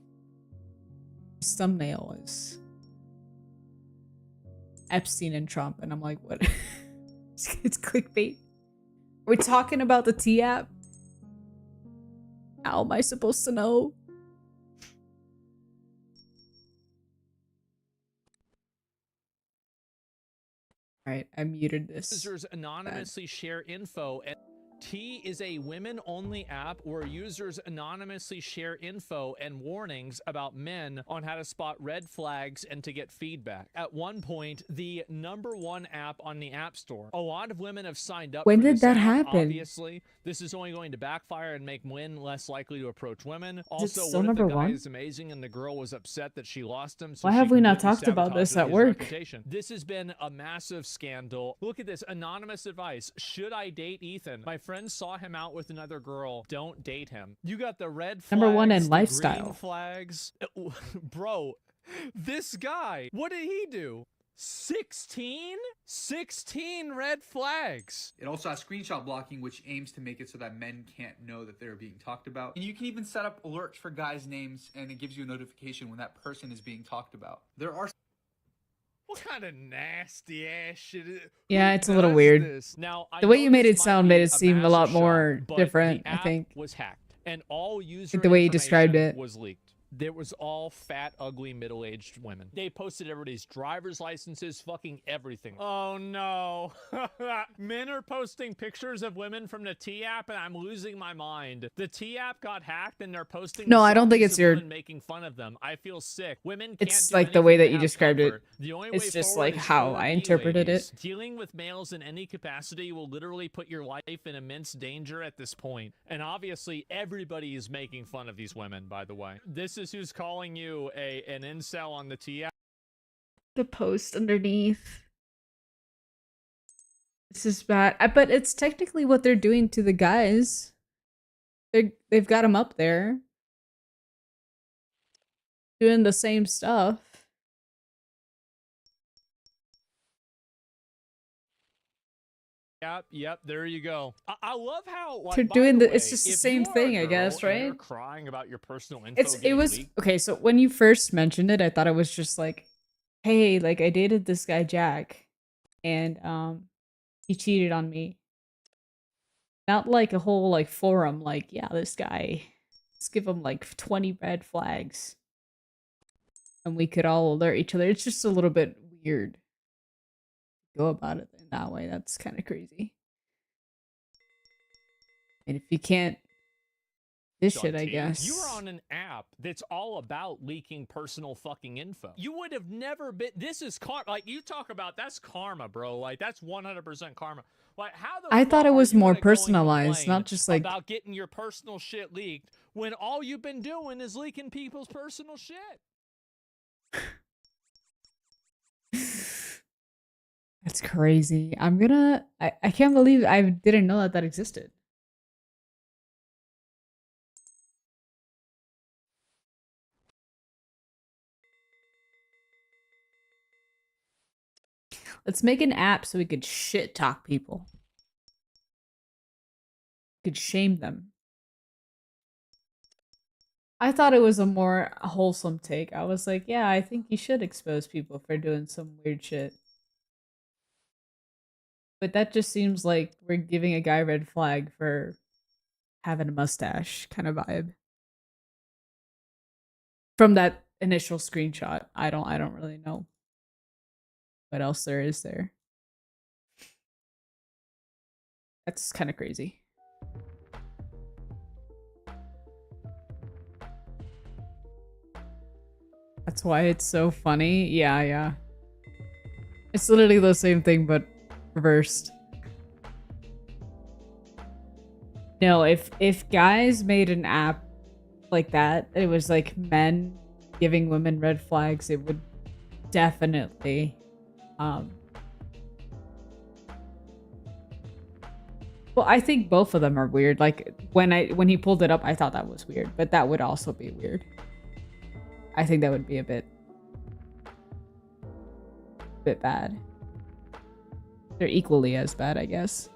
his thumbnail is Epstein and Trump, and I'm like, what? It's clickbait. Are we talking about the T app? How am I supposed to know? Alright, I muted this. Users anonymously share info, and T is a women-only app where users anonymously share info and warnings about men on how to spot red flags and to get feedback. At one point, the #1 app on the App Store. A lot of women have signed up. When for did this that app. happen? Obviously, this is only going to backfire and make men less likely to approach women. Also, still what if the #1? guy is amazing and the girl was upset that she lost him? So Why she have we not completely talked about this sabotaged at his work? reputation. This has been a massive scandal. Look at this anonymous advice. Should I date Ethan? My friend saw him out with another girl. Don't date him. You got the red flags, #1 in the green lifestyle. flags. Bro, this guy, what did he do? 16? 16 red flags. It also has screenshot blocking, which aims to make it so that men can't know that they're being talked about. And you can even set up alerts for guys' names, and it gives you a notification when that person is being talked about. There are... What kind of nasty ass shit is it? Yeah, Who it's a little does weird. this? Now, I The way know you made this it might sound be made it seem a massive lot more shot, but different, the I app think. was hacked, and all user Like the way you described information it. was leaked. There was all fat, ugly, middle-aged women. They posted everybody's driver's licenses, fucking everything. Oh no. Men are posting pictures of women from the T app, and I'm losing my mind. The T app got hacked, and they're posting No, I don't think selfies it's of your- women making fun of them. I feel sick. Women can't It's do like the anything way that to you have described it. comfort. The only It's way just forward like is how forward I me, interpreted ladies. it. Dealing with males in any capacity will literally put your life in immense danger at this point. And obviously, everybody is making fun of these women, by the way. This is who's calling you an incel on the T app. The post underneath. This is bad. But it's technically what they're doing to the guys. They've got them up there. Doing the same stuff. Yep, there you go. I love how like, They're by doing the it's way, just the if same you are a thing, I girl guess, and you're right? crying about your personal info It getting was leaked, okay, so when you first mentioned it, I thought it was just like, hey, like I dated this guy Jack and he cheated on me. Not like a whole like forum, like, yeah, this guy, let's give him like 20 red flags. And we could all alert each other. It's just a little bit weird. Go about it in that way. That's kind of crazy. And if you can't dish it, I guess. You were on an app that's all about leaking personal fucking info. You would have never been. This is like you talk about. That's karma, bro. Like that's 100% karma. Like how the I fuck thought it are was you more gonna go and personalized, complain not just like about getting your personal shit leaked when all you've been doing is leaking people's personal shit. That's crazy. I can't believe I didn't know that existed. Let's make an app so we could shit talk people. We could shame them. I thought it was a more wholesome take. I was like, yeah, I think you should expose people for doing some weird shit. But that just seems like we're giving a guy a red flag for having a mustache kind of vibe. From that initial screenshot, I don't really know what else there is there. That's kind of crazy. That's why it's so funny. Yeah. It's literally the same thing, but reversed. No, if guys made an app like that, it was like men giving women red flags, it would definitely well, I think both of them are weird. Like when he pulled it up, I thought that was weird, but that would also be weird. I think that would be a bit bad. They're equally as bad, I guess.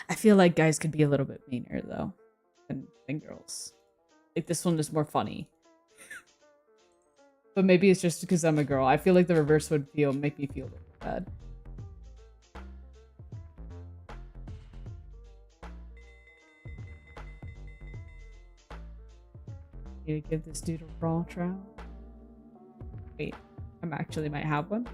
I feel like guys could be a little bit meaner though than girls. Like this one is more funny. But maybe it's just because I'm a girl. I feel like the reverse would make me feel a little bad. Need to give this dude a raw trial. Wait, I actually might have one.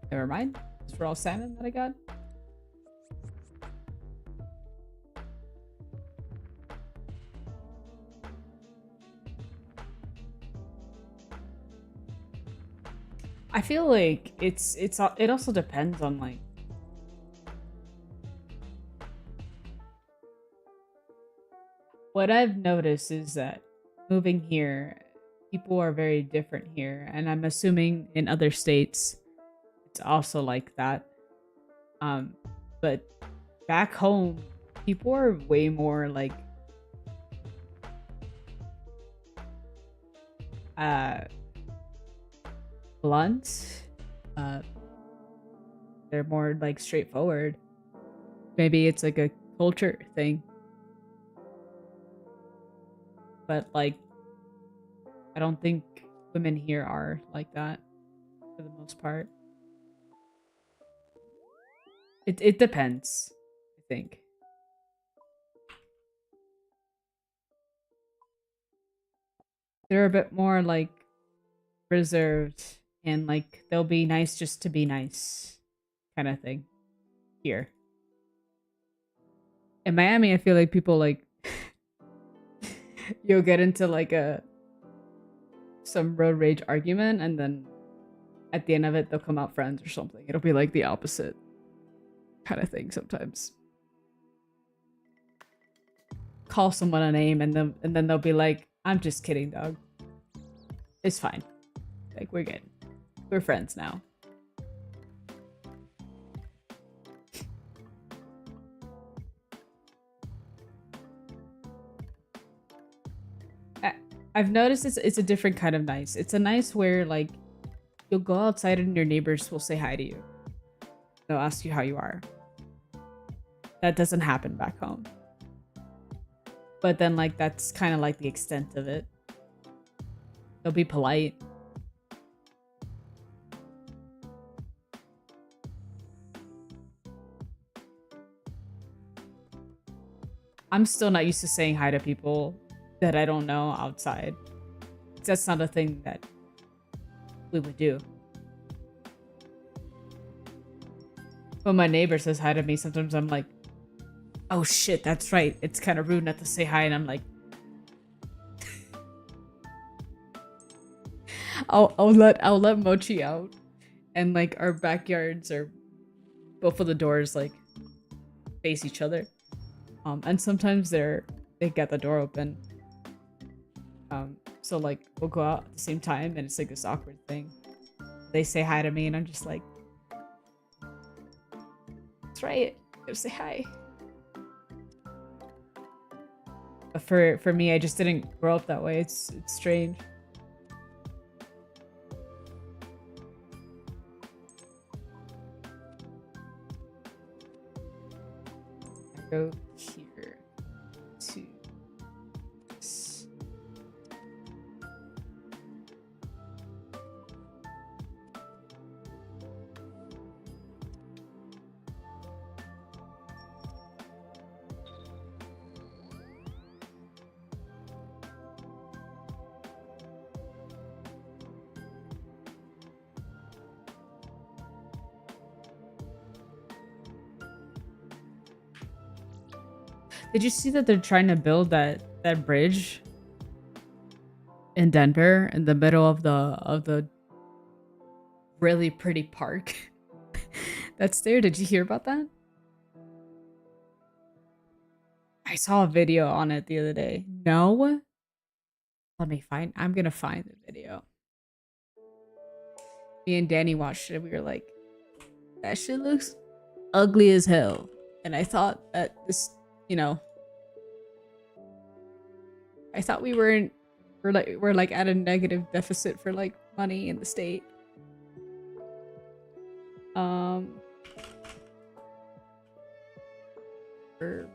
Never mind. It's raw salmon that I got. I feel like it also depends on like what I've noticed is that moving here, people are very different here, and I'm assuming in other states it's also like that. But back home, people are way more like blunt. They're more like straightforward. Maybe it's like a culture thing. But like I don't think women here are like that for the most part. It depends, I think. They're a bit more like reserved and like they'll be nice just to be nice kind of thing here. In Miami, I feel like people like you'll get into like some road rage argument and then at the end of it they'll come out friends or something. It'll be like the opposite kind of thing sometimes. Call someone a name and then they'll be like, I'm just kidding, dog. It's fine. Like we're good. We're friends now. I've noticed it's a different kind of nice. It's a nice where like you'll go outside and your neighbors will say hi to you. They'll ask you how you are. That doesn't happen back home. But then, like, that's kind of like the extent of it. They'll be polite. I'm still not used to saying hi to people that I don't know outside. That's not a thing that we would do. When my neighbor says hi to me, sometimes I'm like, oh shit, that's right. It's kind of rude not to say hi, and I'm like, I'll let Mochi out, and like our backyards are both of the doors like face each other, and sometimes they get the door open, so like we'll go out at the same time, and it's like this awkward thing. They say hi to me, and I'm just like, that's right, gotta say hi. But for me, I just didn't grow up that way. It's strange. Go here to this. Did you see that they're trying to build that bridge in Denver in the middle of the really pretty park that's there? Did you hear about that? I saw a video on it the other day. No? I'm gonna find the video. Me and Danny watched it. We were like, that shit looks ugly as hell. And I thought that this, you know, I thought we're like at a negative deficit for like money in the state. For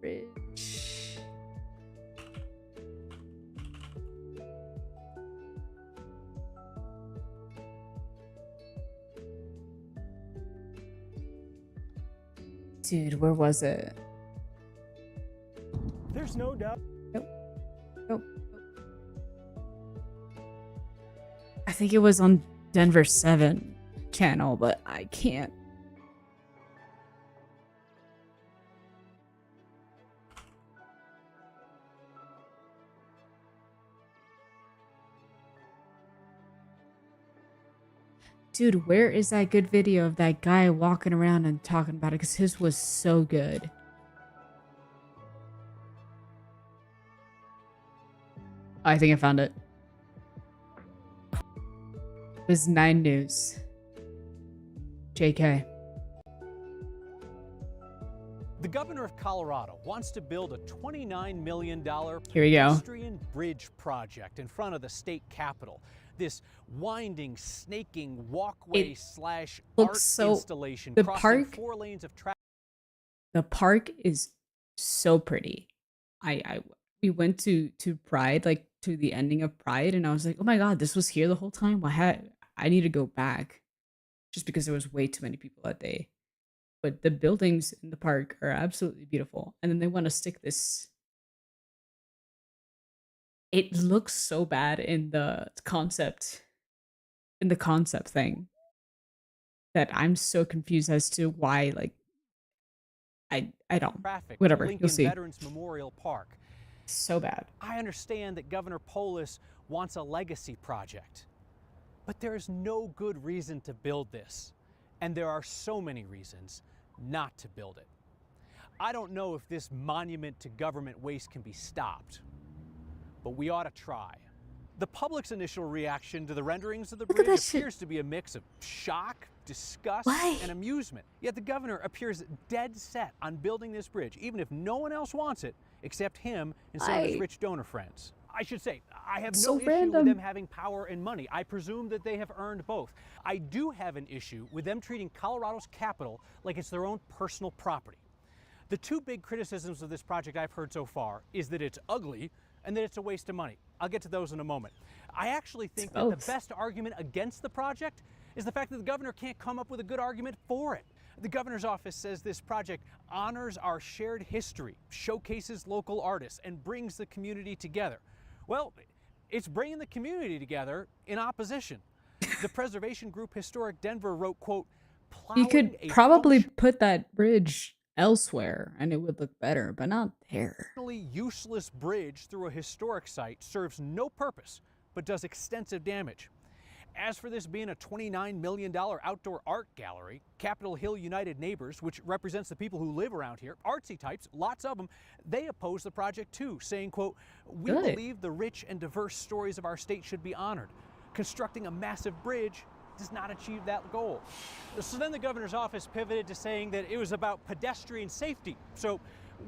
bridge. Dude, where was it? There's no doubt. Nope. I think it was on Denver 7 channel, but I can't. Dude, where is that good video of that guy walking around and talking about it? Because his was so good. I think I found it. It was 9 News. JK. The governor of Colorado wants to build a $29 million Here we go. pedestrian bridge project in front of the state capitol. This winding, snaking walkway slash art installation the crossing park 4 lanes of traffic. The park is so pretty. We went to Pride, like to the ending of Pride, and I was like, oh my god, this was here the whole time. I need to go back, just because there was way too many people that day. But the buildings in the park are absolutely beautiful, and then they want to stick this. It looks so bad in the concept thing that I'm so confused as to why. Like, I don't. Traffic Whatever, Lincoln you'll see. Veterans Memorial Park. So bad. I understand that Governor Polis wants a legacy project, but there is no good reason to build this, and there are so many reasons not to build it. I don't know if this monument to government waste can be stopped, but we ought to try. The public's initial reaction to the renderings of the bridge appears to be a mix of shock, disgust, and amusement. Yet the governor appears dead set on building this bridge, even if no one else wants it except him and some of his rich donor friends. I should say, I have So no issue random. with them having power and money. I presume that they have earned both. I do have an issue with them treating Colorado's capital like it's their own personal property. The two big criticisms of this project I've heard so far is that it's ugly and that it's a waste of money. I'll get to those in a moment. I actually think that the best argument against the project is the fact that the governor can't come up with a good argument for it. The governor's office says this project honors our shared history, showcases local artists, and brings the community together. Well, it's bringing the community together in opposition. The preservation group Historic Denver wrote, quote, You could probably put that bridge elsewhere and it would look better, but not there. Useless bridge through a historic site serves no purpose, but does extensive damage. As for this being a $29 million outdoor art gallery, Capitol Hill United Neighbors, which represents the people who live around here, artsy types, lots of them, they oppose the project too, saying, quote, we Good. believe the rich and diverse stories of our state should be honored. Constructing a massive bridge does not achieve that goal. So then the governor's office pivoted to saying that it was about pedestrian safety. So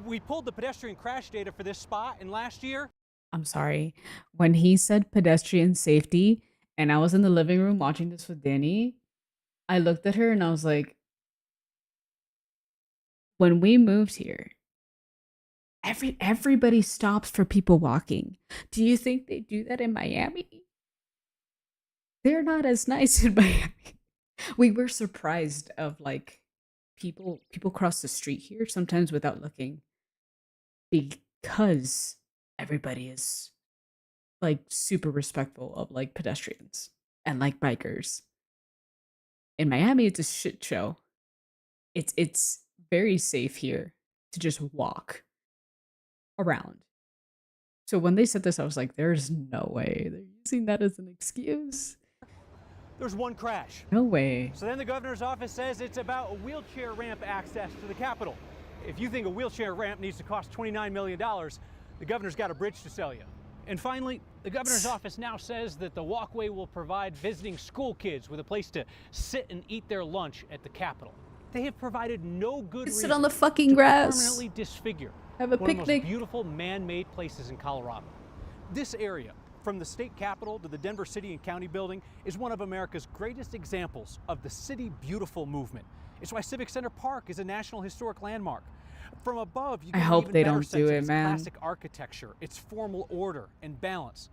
we pulled the pedestrian crash data for this spot, and last year, I'm sorry. When he said pedestrian safety, and I was in the living room watching this with Danny, I looked at her and I was like, when we moved here, everybody stops for people walking. Do you think they do that in Miami? They're not as nice in Miami. We were surprised of like people cross the street here sometimes without looking because everybody is like super respectful of like pedestrians and like bikers. In Miami, it's a shit show. It's very safe here to just walk around. So when they said this, I was like, there's no way they're using that as an excuse. there's one crash. No way. So then the governor's office says it's about a wheelchair ramp access to the Capitol. If you think a wheelchair ramp needs to cost $29 million, the governor's got a bridge to sell you. And finally, the governor's office now says that the walkway will provide visiting school kids with a place to sit and eat their lunch at the Capitol. They have provided no good reason Sit on the fucking to grass. permanently disfigure Have a one of the picnic. most beautiful man-made places in Colorado. This area, from the state capitol to the Denver City and County building, is one of America's greatest examples of the City Beautiful movement. It's why Civic Center Park is a National Historic Landmark. From above, you I get an hope even they better don't sense do of it, its man. classic architecture, its formal order and balance.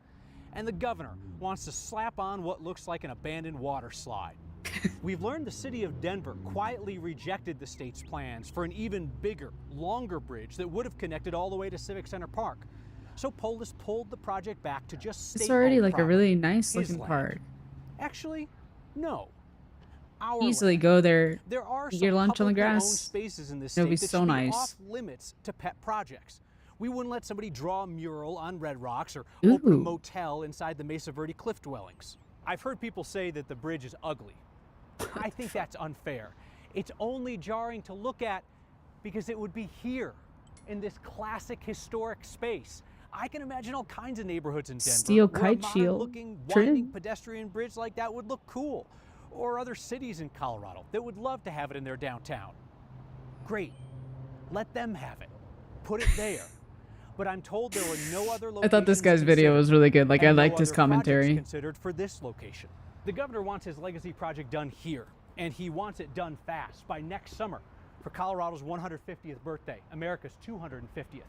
And the governor wants to slap on what looks like an abandoned water slide. We've learned the city of Denver quietly rejected the state's plans for an even bigger, longer bridge that would have connected all the way to Civic Center Park. So Polis pulled the project back to just state. It's already like a really nice looking park. Actually, no. Easily go there, There are eat your some lunch on the publicly owned grass. spaces in this It'll state be that so should be nice. off limits to pet projects. We wouldn't let somebody draw a mural on Red Rocks or open a Ooh. motel inside the Mesa Verde cliff dwellings. I've heard people say that the bridge is ugly. I think that's unfair. It's only jarring to look at because it would be here in this classic historic space. I can imagine all kinds of neighborhoods in Denver Steel where kite a shield. modern-looking, True. winding pedestrian bridge like that would look cool. Or other cities in Colorado that would love to have it in their downtown. Great. Let them have it. Put it there. But I'm told there were no other locations I thought this guy's video considered, was really good. Like, I and no liked his other projects commentary. considered for this location. The governor wants his legacy project done here, and he wants it done fast, by next summer, for Colorado's 150th birthday, America's 250th.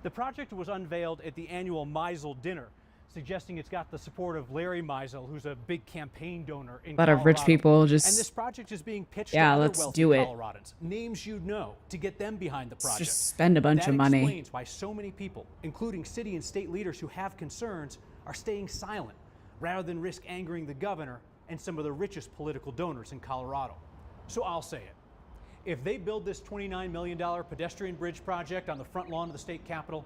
The project was unveiled at the annual Meisel dinner, suggesting it's got the support of Larry Meisel, who's a big campaign donor in A lot of rich Colorado. people just- And this project is being pitched Yeah, to other let's wealthy do it. Coloradans, names you know, to get them behind the project. just spend a bunch That of money. explains why so many people, including city and state leaders who have concerns, are staying silent rather than risk angering the governor and some of the richest political donors in Colorado. So I'll say it. If they build this $29 million pedestrian bridge project on the front lawn of the state capitol,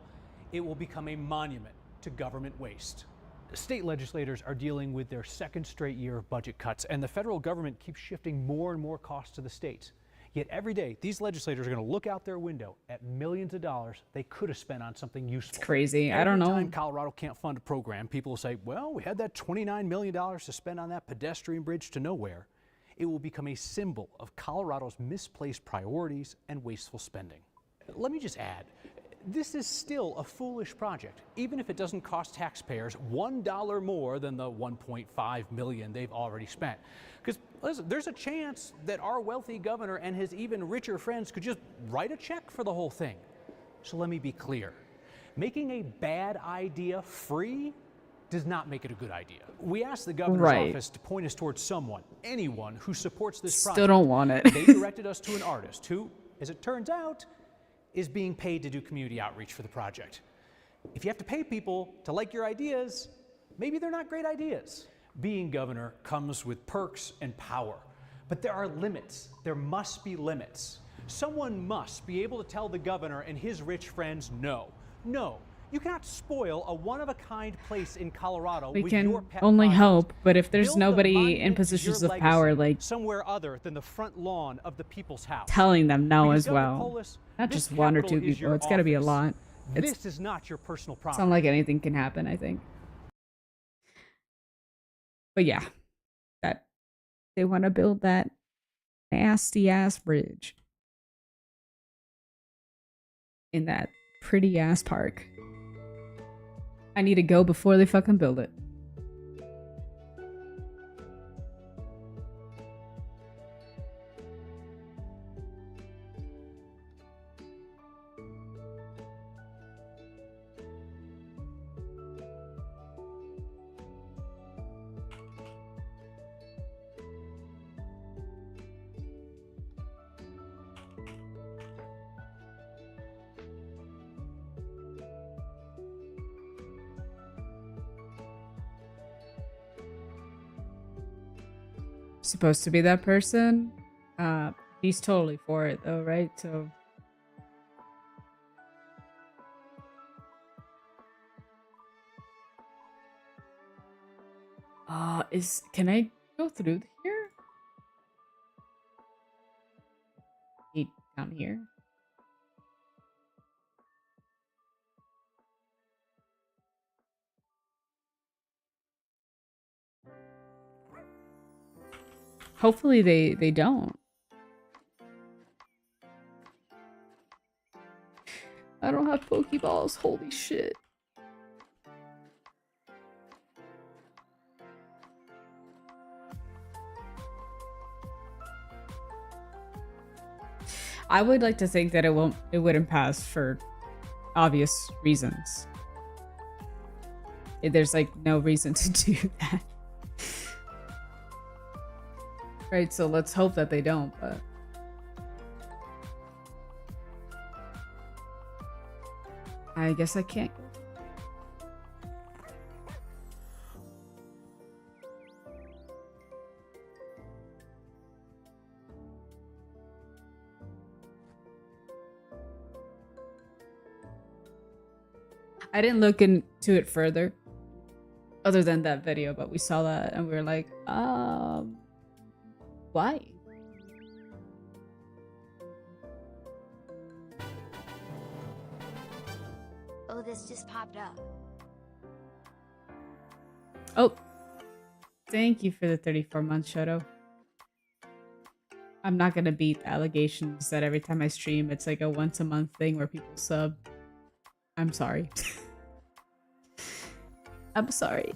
it will become a monument to government waste. State legislators are dealing with their second straight year of budget cuts, and the federal government keeps shifting more and more costs to the states. Yet every day, these legislators are going to look out their window at millions of dollars they could have spent on something useful. It's crazy. I don't know. Every time Colorado can't fund a program, people will say, well, we had that $29 million to spend on that pedestrian bridge to nowhere. It will become a symbol of Colorado's misplaced priorities and wasteful spending. Let me just add, This is still a foolish project, even if it doesn't cost taxpayers $1 more than the $1.5 million they've already spent. Because listen, there's a chance that our wealthy governor and his even richer friends could just write a check for the whole thing. So let me be clear. Making a bad idea free does not make it a good idea. We asked the governor's office to point us towards someone, anyone who supports this project. Still don't want it. They directed us to an artist who, as it turns out, is being paid to do community outreach for the project. If you have to pay people to like your ideas, maybe they're not great ideas. Being governor comes with perks and power, but there are limits. There must be limits. Someone must be able to tell the governor and his rich friends no. No, you cannot spoil a one-of-a-kind place in Colorado We with can your pet only project. hope, but if there's Build a nobody in monument to positions your of power, legacy like somewhere other than the front lawn of the people's house. telling them no Because as well. Governor Polis, Not this just one or capital two is people. your It's got to be a office. lot. It's This is not your personal it's property. not like anything can happen, I think. But yeah, that they want to build that nasty ass bridge in that pretty ass park. I need to go before they fucking build it. Supposed to be that person. He's totally for it though, right? So can I go through here? Down here. Hopefully they don't. I don't have Pokeballs. Holy shit. I would like to think that it wouldn't pass for obvious reasons. There's like no reason to do that. Right, so let's hope that they don't, but I guess I can't. I didn't look into it further other than that video, but we saw that and we were like, why? Oh, this just popped up. Oh, thank you for the 34-month Shoto. I'm not gonna beat the allegations that every time I stream, it's like a once a month thing where people sub. I'm sorry. I'm sorry.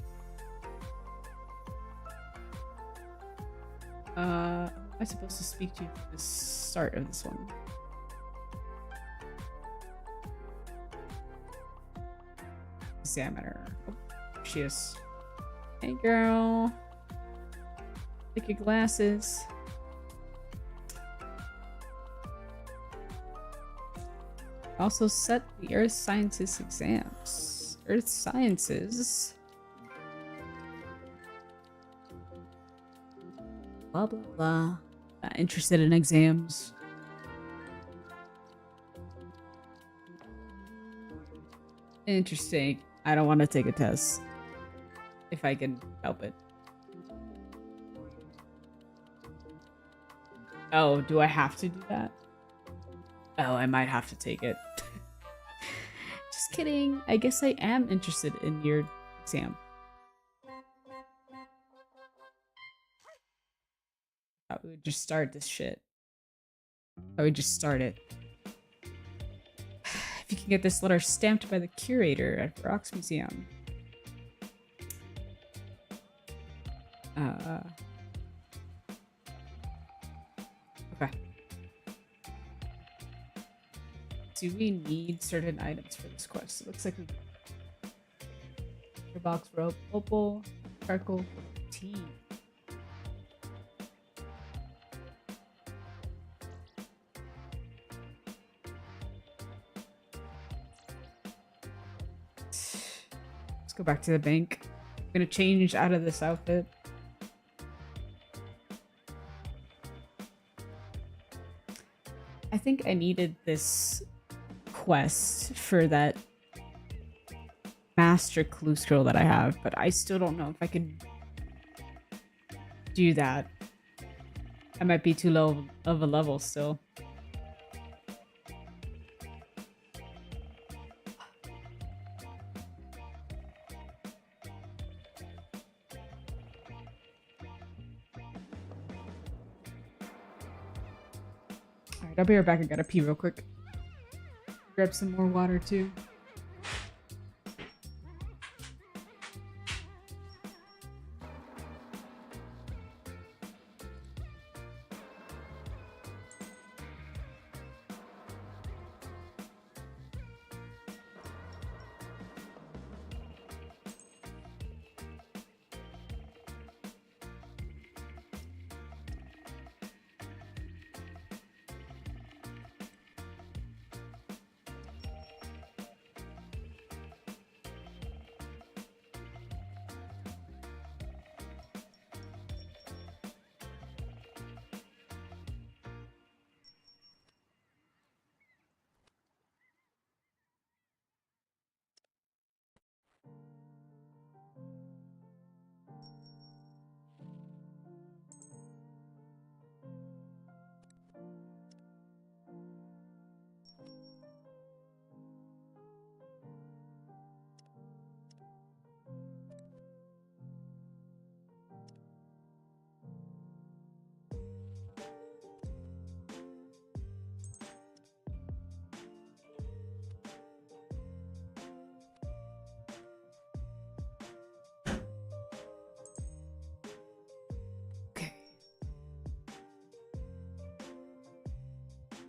Am I supposed to speak to you at the start of this one? Examiner. Oh, she is. Hey girl. Pick your glasses. Also set the Earth Sciences exams. Earth Sciences. Blah blah blah. Not interested in exams. Interesting. I don't want to take a test. If I can help it. Oh, do I have to do that? Oh, I might have to take it. Just kidding. I guess I am interested in your exam. Thought we would just start this shit. I would just start it. If you can get this letter stamped by the curator at Rocks Museum. Okay. Do we need certain items for this quest? It looks like we box rope, opal, charcoal, tea. Let's go back to the bank. I'm gonna change out of this outfit. I think I needed this quest for that master clue scroll that I have, but I still don't know if I can do that. I might be too low of a level still. Alright, I'll be right back. I gotta pee real quick. Grab some more water too.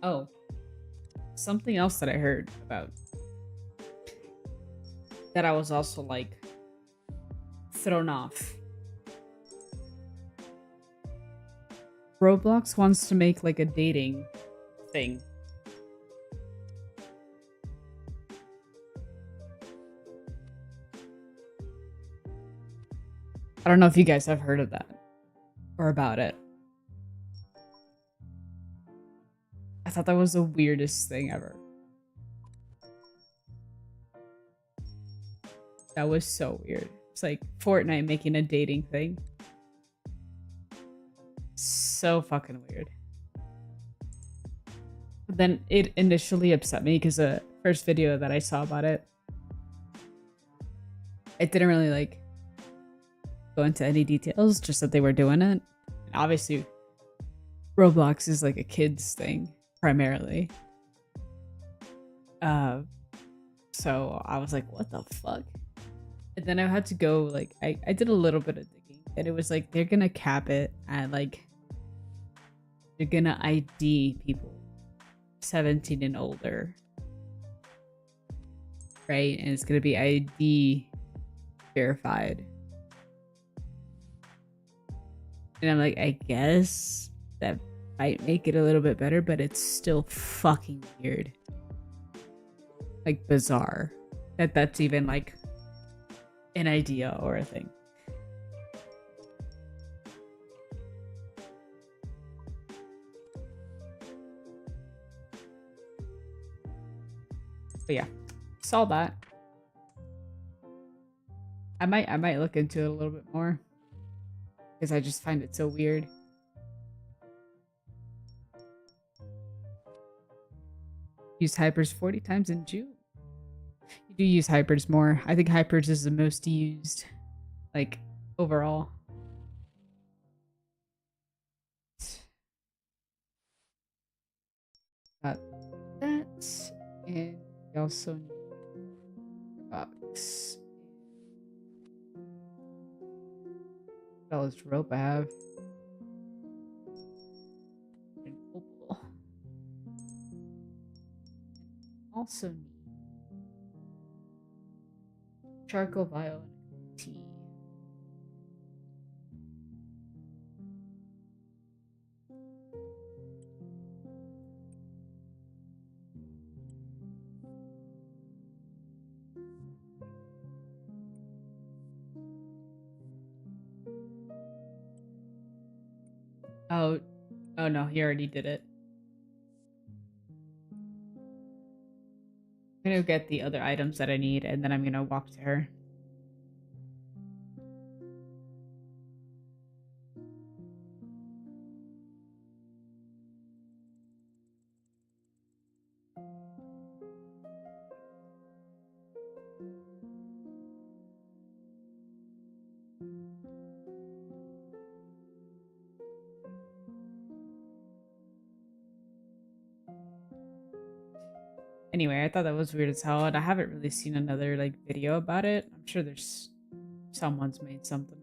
Oh, something else that I heard about that I was also like thrown off. Roblox wants to make like a dating thing. I don't know if you guys have heard of that or about it. I thought that was the weirdest thing ever. That was so weird. It's like Fortnite making a dating thing. So fucking weird. But then it initially upset me because the first video that I saw about it, it didn't really like go into any details, just that they were doing it. And obviously, Roblox is like a kids thing primarily. So I was like, what the fuck? And then I had to go like I did a little bit of digging, and it was like they're gonna cap it at like they're gonna ID people 17 and older, right? And it's gonna be ID verified. And I'm like, I guess that might make it a little bit better, but it's still fucking weird. Like bizarre that that's even like an idea or a thing. But yeah, saw that. I might look into it a little bit more because I just find it so weird. Use hypers 40 times in June. You do use hypers more. I think hypers is the most used, like, overall. Got that. And We also need box. What else rope I have? An opal. Also need charcoal vial and tea. Oh, oh no, he already did it. I'm gonna get the other items that I need, and then I'm gonna walk to her. Anyway, I thought that was weird as hell, and I haven't really seen another like video about it. I'm sure there's someone's made something.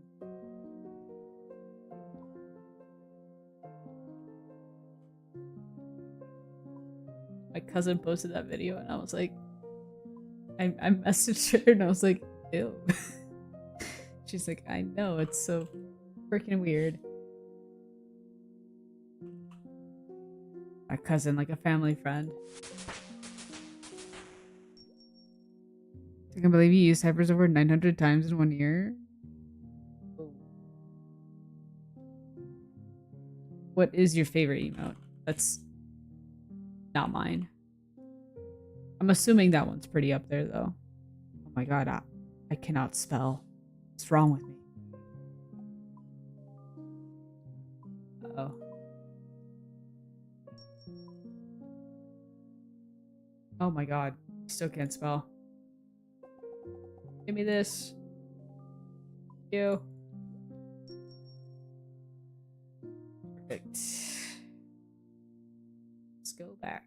My cousin posted that video, and I was like, I messaged her, and I was like, ew. She's like, I know, it's so freaking weird. My cousin, like a family friend. I can't believe you used Hypers over 900 times in 1 year. What is your favorite emote? That's not mine. I'm assuming that one's pretty up there, though. Oh my god, I cannot spell. What's wrong with me? Uh-oh. Oh my god, still can't spell. Give me this. You. Perfect. Let's go back.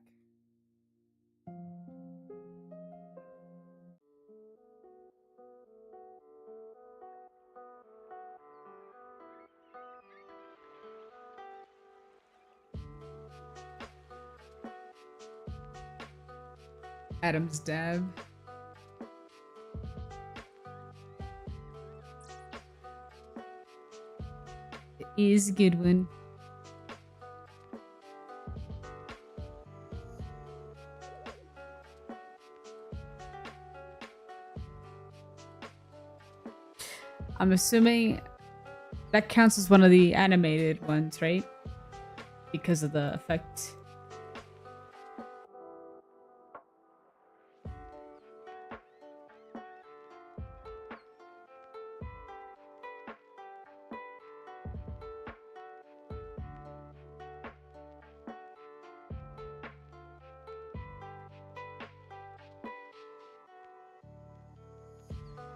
Adam's dab. It is a good one. I'm assuming that counts as one of the animated ones, right? Because of the effect.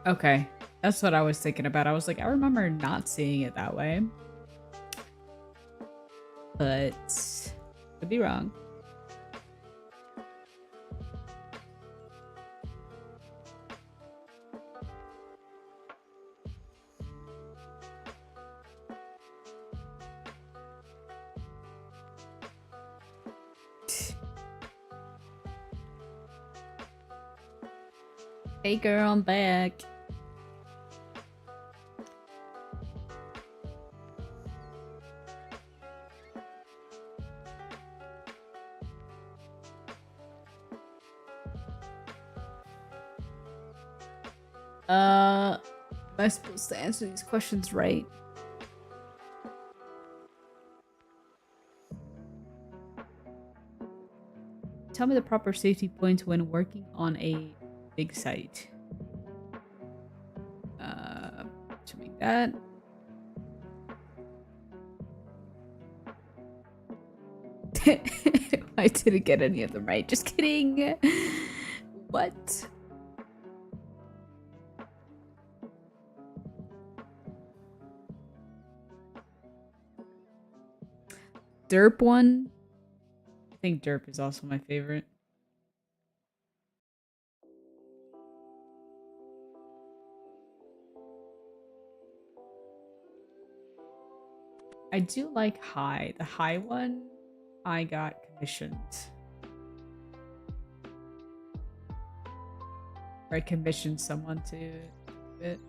Okay, that's what I was thinking about. I was like, I remember not seeing it that way. But could be wrong. Hey girl, I'm back. Am I supposed to answer these questions right? Tell me the proper safety points when working on a big site. To make that. I didn't get any of them right. Just kidding. What? Derp one? I think derp is also my favorite. I do like high. The high one, I got commissioned. Or I commissioned someone to do it.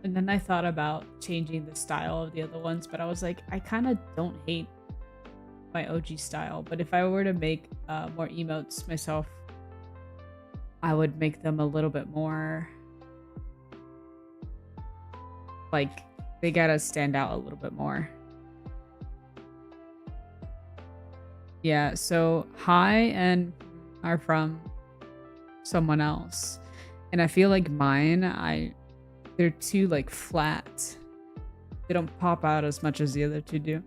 And then I thought about changing the style of the other ones, but I was like, I kind of don't hate my OG style. But if I were to make more emotes myself, I would make them a little bit more... like, they gotta stand out a little bit more. Yeah, so Hi and are from someone else. And I feel like mine, they're too like flat. They don't pop out as much as the other two do.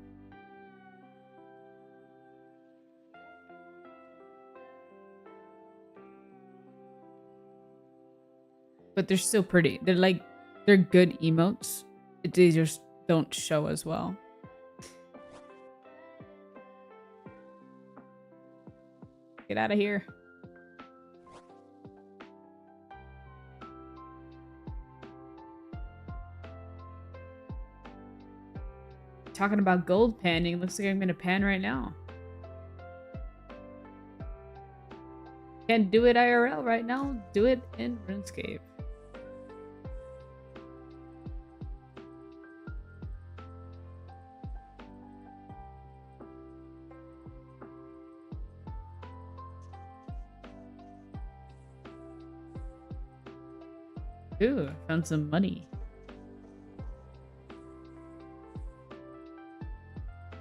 But they're still pretty. They're good emotes. They just don't show as well. Get out of here. Talking about gold panning, looks like I'm gonna pan right now. Can't do it IRL right now, do it in RuneScape. Ooh, I found some money.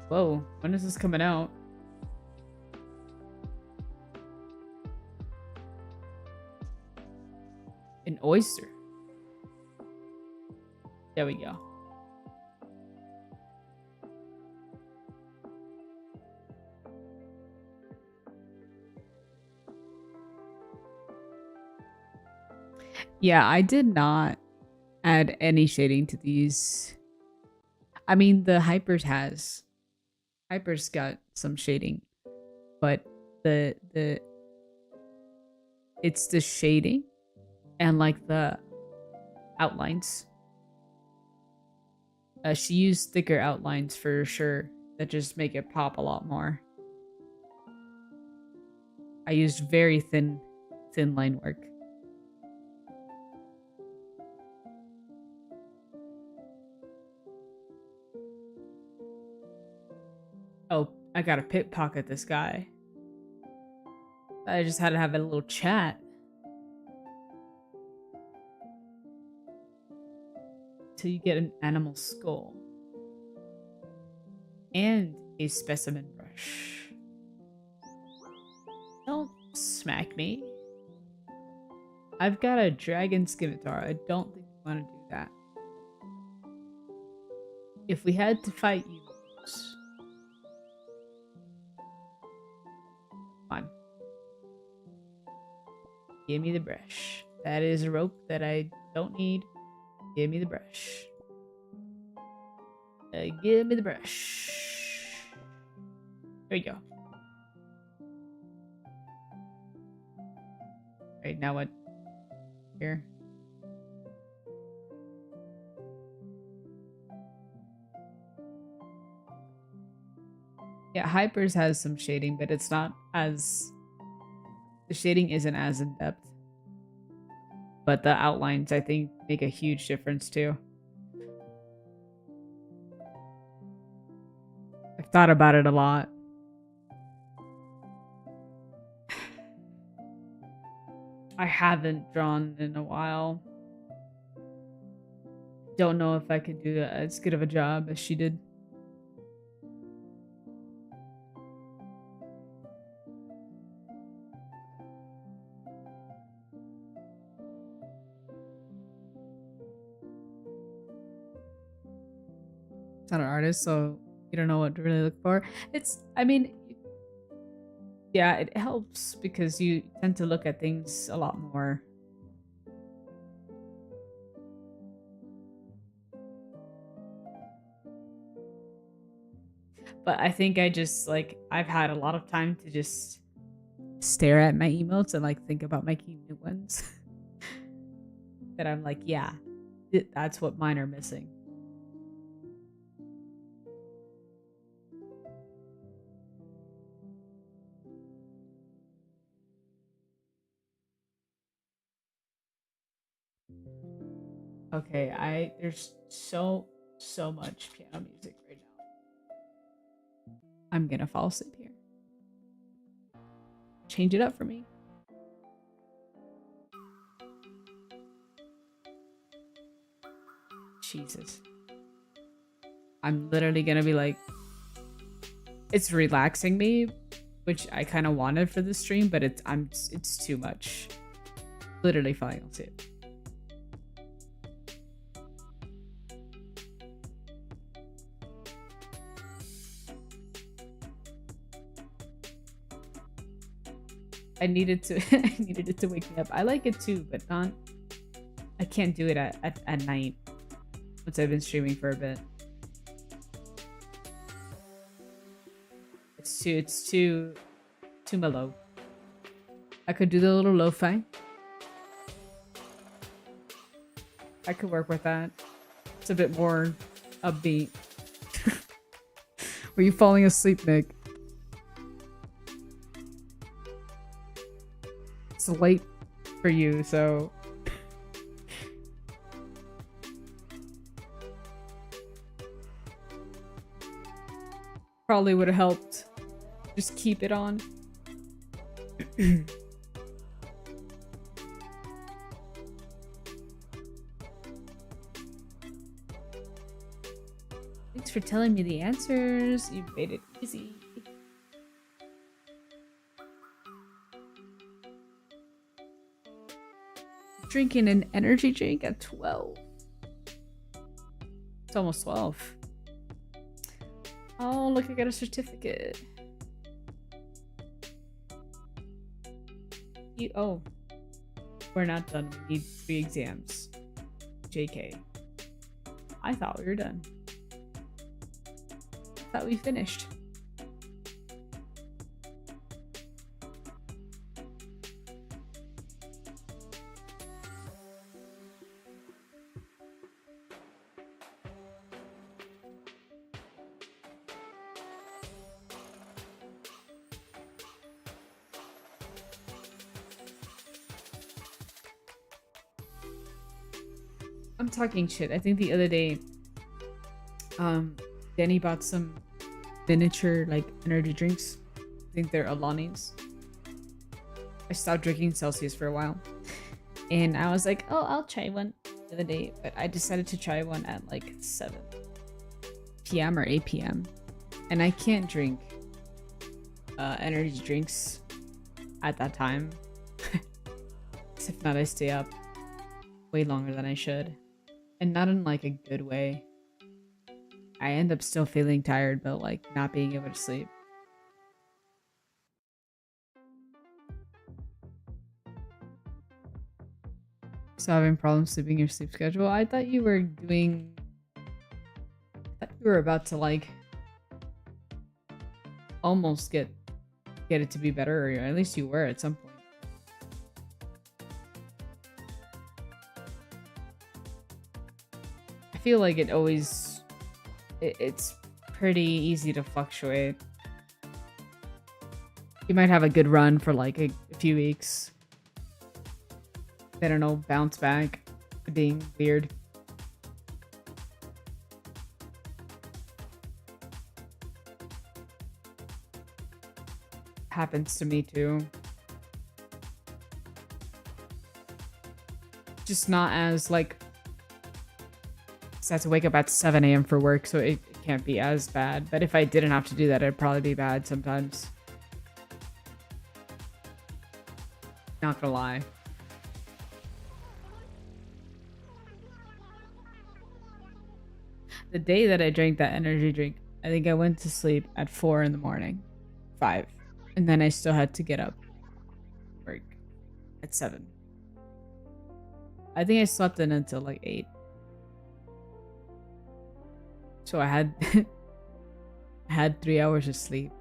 Whoa, when is this coming out? An oyster. There we go. Yeah, I did not add any shading to these. I mean, the Hypers has. Hypers got some shading, but it's the shading and like the outlines. She used thicker outlines for sure that just make it pop a lot more. I used very thin line work. Oh, I gotta pickpocket this guy. I just had to have a little chat. Till you get an animal skull. And a specimen brush. Don't smack me. I've got a dragon scimitar. I don't think we want to do that. If we had to fight you, come on. Give me the brush. That is a rope that I don't need. Give me the brush. Give me the brush. There you go. Alright, now what? Here. Yeah, Hypers has some shading, but it's not as... the shading isn't as in-depth. But the outlines, I think, make a huge difference, too. I've thought about it a lot. I haven't drawn in a while. Don't know if I could do as good of a job as she did. Not an artist, so you don't know what to really look for. I mean, yeah, it helps because you tend to look at things a lot more. But I think I've had a lot of time to just stare at my emotes and like think about making new ones. That I'm like, yeah, That's what mine are missing. Okay, there's so much piano music right now. I'm gonna fall asleep here. Change it up for me. Jesus. I'm literally gonna be like, it's relaxing me, which I kind of wanted for the stream, but it's too much. Literally falling asleep. I needed it to wake me up. I like it too, but not. I can't do it at night. Once I've been streaming for a bit. It's too mellow. I could do the little lo-fi. I could work with that. It's a bit more upbeat. Were you falling asleep, Nick? It's late for you, so... Probably would have helped. Just keep it on. Thanks for telling me the answers. You made it easy. Drinking an energy drink at 12. It's almost 12. Oh, look, I got a certificate. Oh, we're not done. We need 3 exams. JK. I thought we were done. I thought we finished. I'm talking shit. I think the other day, Danny bought some miniature like energy drinks. I think they're Alani's. I stopped drinking Celsius for a while, and I was like, "Oh, I'll try one the other day." But I decided to try one at like 7 p.m. or 8 p.m. and I can't drink energy drinks at that time. If not, I stay up way longer than I should. And not in like a good way. I end up still feeling tired, but like not being able to sleep. So having problems sleeping your sleep schedule? I thought you were doing... I thought you were about to like... almost get it to be better, or at least you were at some point. I feel like it always... it's pretty easy to fluctuate. You might have a good run for like a few weeks. I don't know, bounce back to being weird. Happens to me too. Just not as like... I have to wake up at 7 a.m. for work, so it can't be as bad. But if I didn't have to do that, it'd probably be bad sometimes. Not gonna lie. The day that I drank that energy drink, I think I went to sleep at 4 in the morning. 5. And then I still had to get up. Work at 7. I think I slept in until like 8. So I had I had 3 hours of sleep.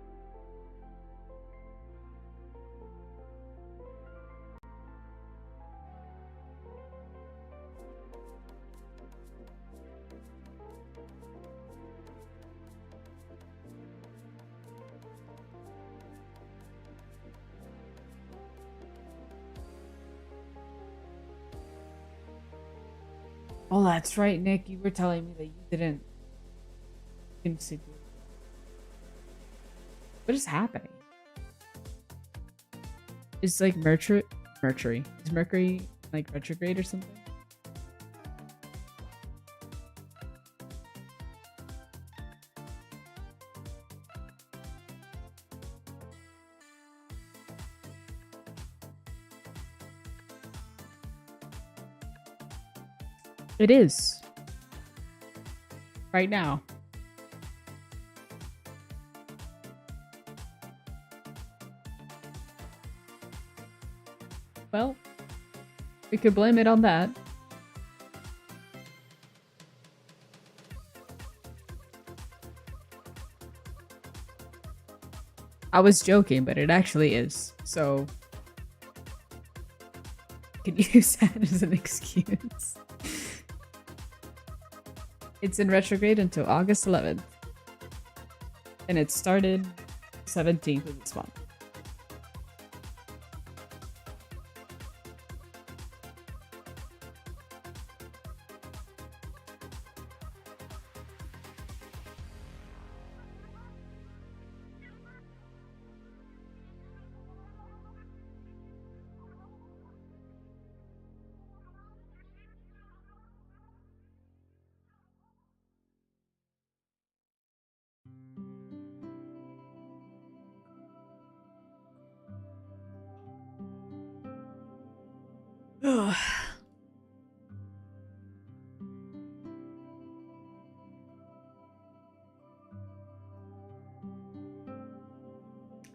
Oh, that's right, Nick. You were telling me that you didn't see. What is happening? Is like Mercury? Is Mercury like retrograde or something? It is. Right now. Well, we could blame it on that. I was joking, but it actually is. So, you can use that as an excuse. It's in retrograde until August 11th. And it started 17th of this month.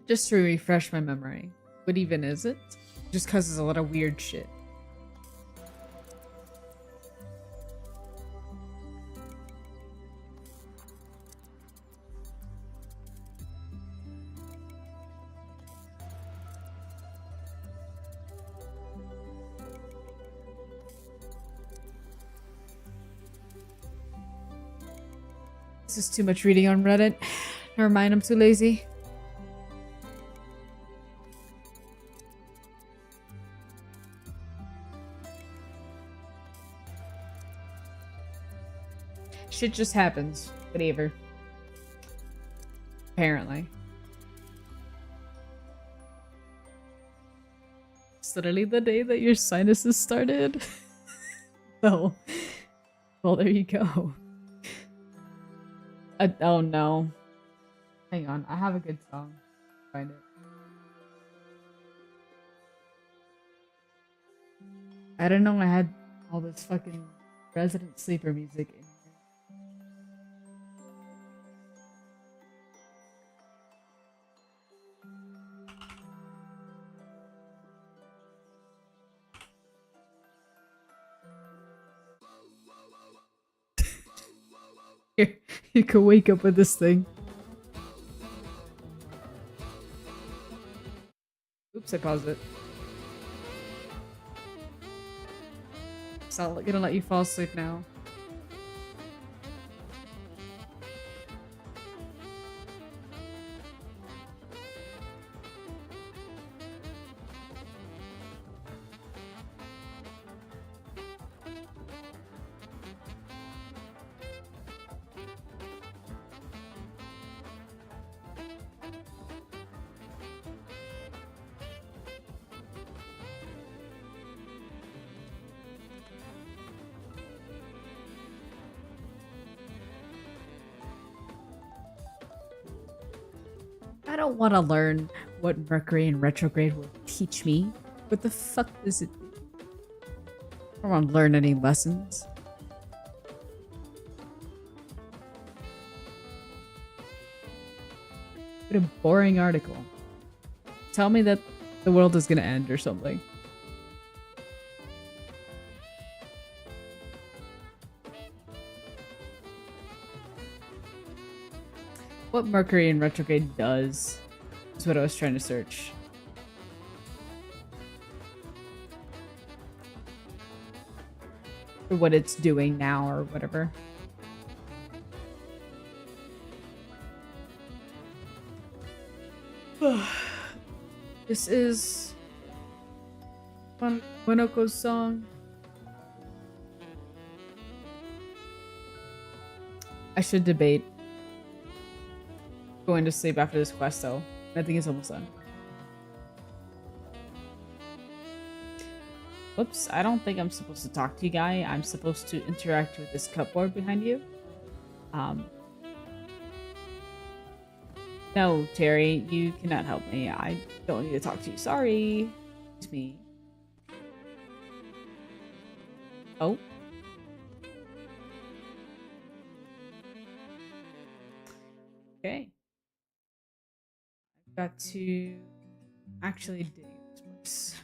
Just to refresh my memory. What even is it? Just causes a lot of weird shit. This is too much reading on Reddit. Never mind, I'm too lazy. Shit just happens. Whatever. Apparently. It's literally the day that your sinuses started. Oh. Well, there you go. Oh no. Hang on, I have a good song. Find it. I don't know, I had all this fucking Resident Sleeper music in here. You can wake up with this thing. Oops, I paused it. It's not gonna let you fall asleep now. I don't want to learn what Mercury in retrograde will teach me. What the fuck does it do? I don't want to learn any lessons. What a boring article. Tell me that the world is gonna end or something. What Mercury in retrograde does is what I was trying to search. Or what it's doing now or whatever. This is Wanoko's song. I should debate going to sleep after this quest, though. I think it's almost done. Whoops, I don't think I'm supposed to talk to you, guy. I'm supposed to interact with this cupboard behind you. No, Terry, you cannot help me. I don't need to talk to you. Sorry. It's me. Oh. Okay. I've got to actually dig this place.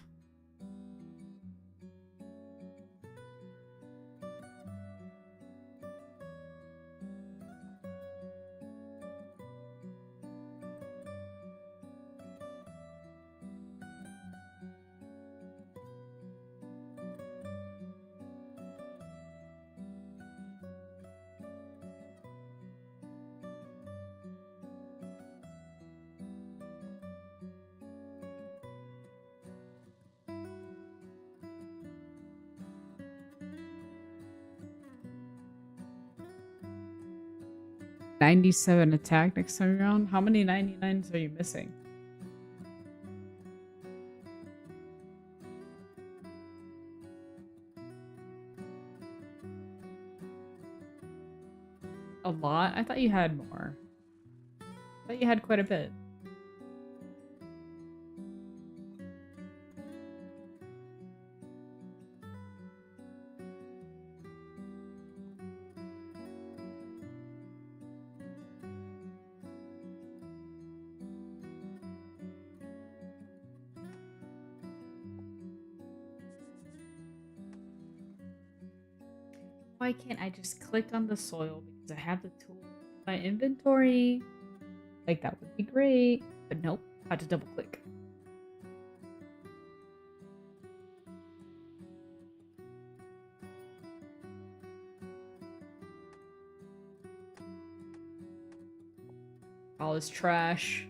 $97 attack next time around. How many 99s are you missing? A lot? I thought you had more. I thought you had quite a bit. Why can't I just click on the soil because I have the tool in my inventory? Like, that would be great. But nope, had to double click. All this trash.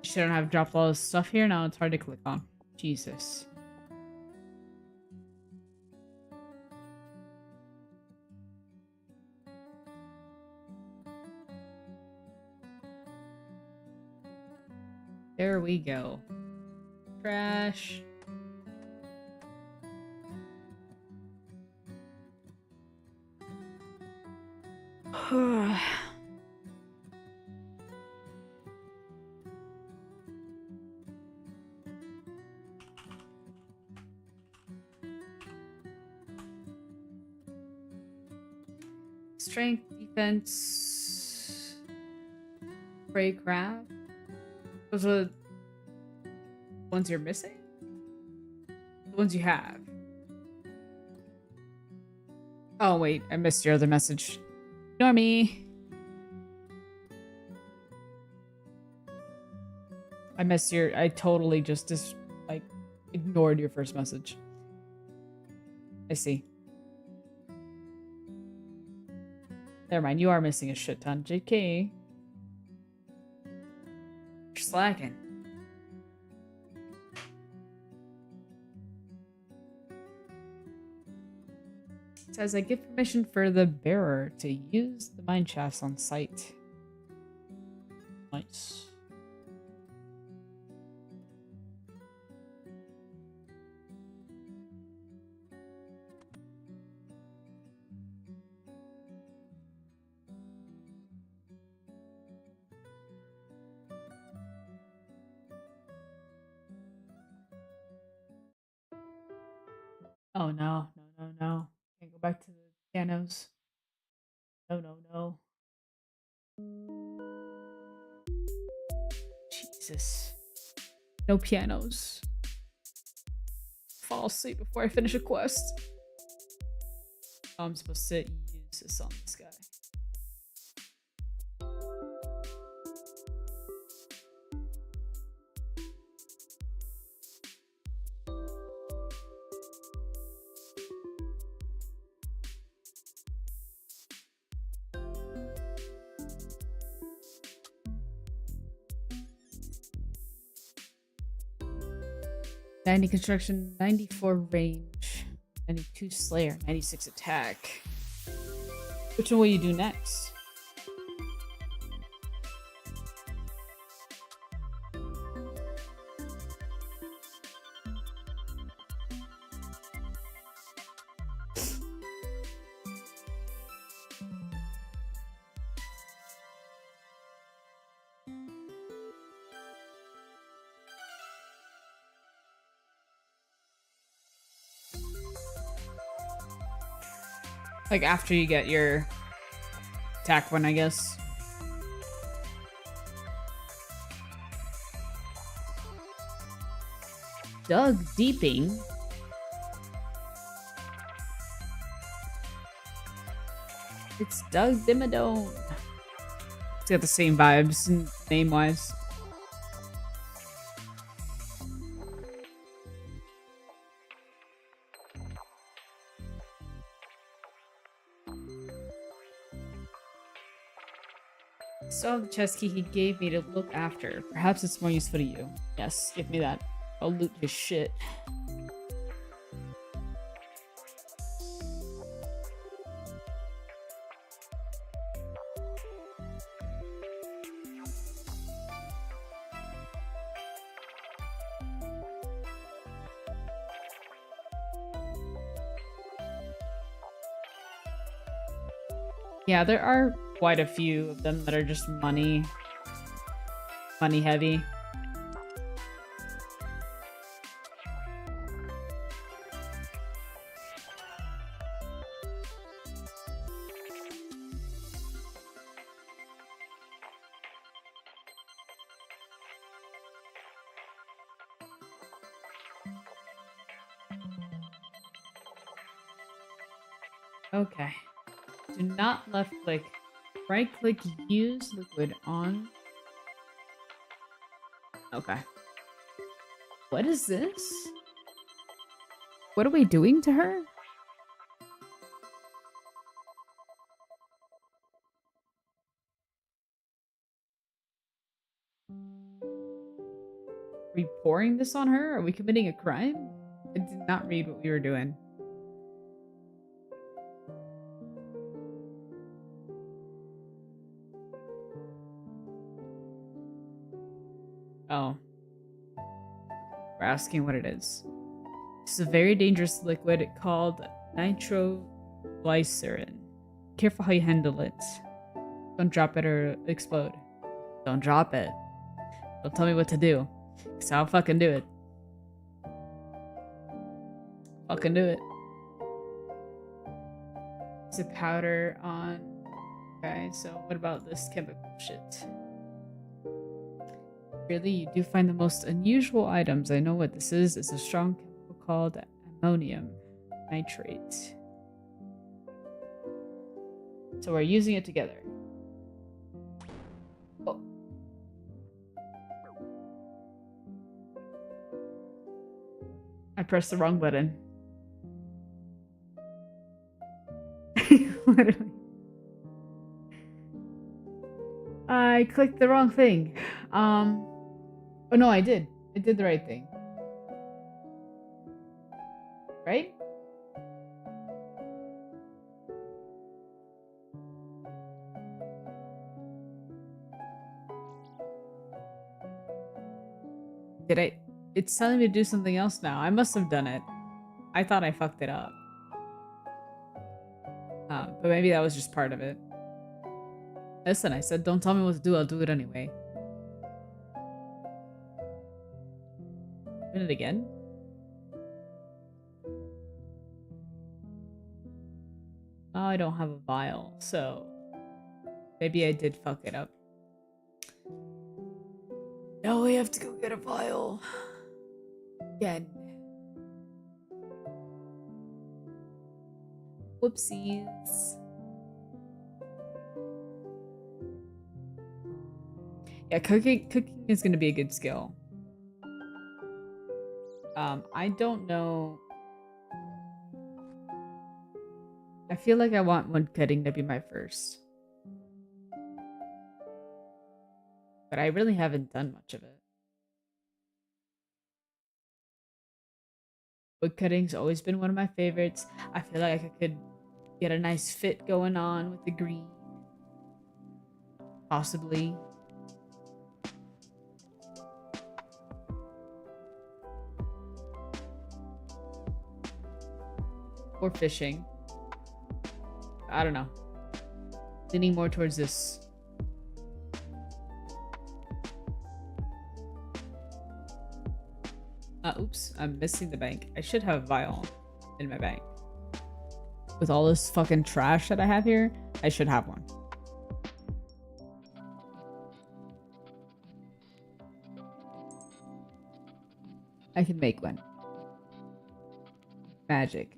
Shouldn't have dropped all this stuff here. Now it's hard to click on. Jesus. There we go. Trash. Strength, defense, prey craft. Those are the ones you're missing? The ones you have. Oh wait, I missed your other message. Ignore me. I missed your. I totally just like ignored your first message. I see. Never mind, you are missing a shit ton. JK. You're slacking. It says I give permission for the bearer to use the mine shafts on site. Nice. Oh no, no. Can't go back to the pianos. No. Jesus. No pianos. Fall asleep before I finish a quest. Oh, I'm supposed to use this on this guy. 90 construction, 94 range, 92 slayer, 96 attack. Which one will you do next? Like after you get your attack one, I guess. Doug Deeping. It's Doug Dimmadome. It's got the same vibes name-wise. Saw the chest key he gave me to look after. Perhaps it's more useful to you. Yes, give me that. I'll loot his shit. Yeah, there are quite a few of them that are just money heavy. Okay. Do not left click. Right click, use liquid on. Okay. What is this? What are we doing to her? Are we pouring this on her? Are we committing a crime? I did not read what we were doing. Oh. We're asking what it is. This is a very dangerous liquid called nitroglycerin. Careful how you handle it. Don't drop it or explode. Don't drop it. Don't tell me what to do. Cause I'll fucking do it. Fucking do it. It's a powder on... Okay, so what about this chemical shit? Really, you do find the most unusual items. I know what this is. It's a strong chemical called ammonium nitrate. So we're using it together. Oh. I pressed the wrong button. Literally. I clicked the wrong thing. Oh no, I did. I did the right thing. Right? Did I? It's telling me to do something else now. I must have done it. I thought I fucked it up. But maybe that was just part of it. Listen, I said don't tell me what to do, I'll do it anyway. Did it again? Oh, I don't have a vial, so maybe I did fuck it up. Now we have to go get a vial. Again. Whoopsies. Yeah, cooking is gonna be a good skill. I don't know. I feel like I want woodcutting to be my first. But I really haven't done much of it. Wood cutting's always been one of my favorites. I feel like I could get a nice fit going on with the green. Possibly. Or fishing. I don't know. Leaning more towards this. Oops, I'm missing the bank. I should have a vial in my bank. With all this fucking trash that I have here, I should have one. I can make one. Magic.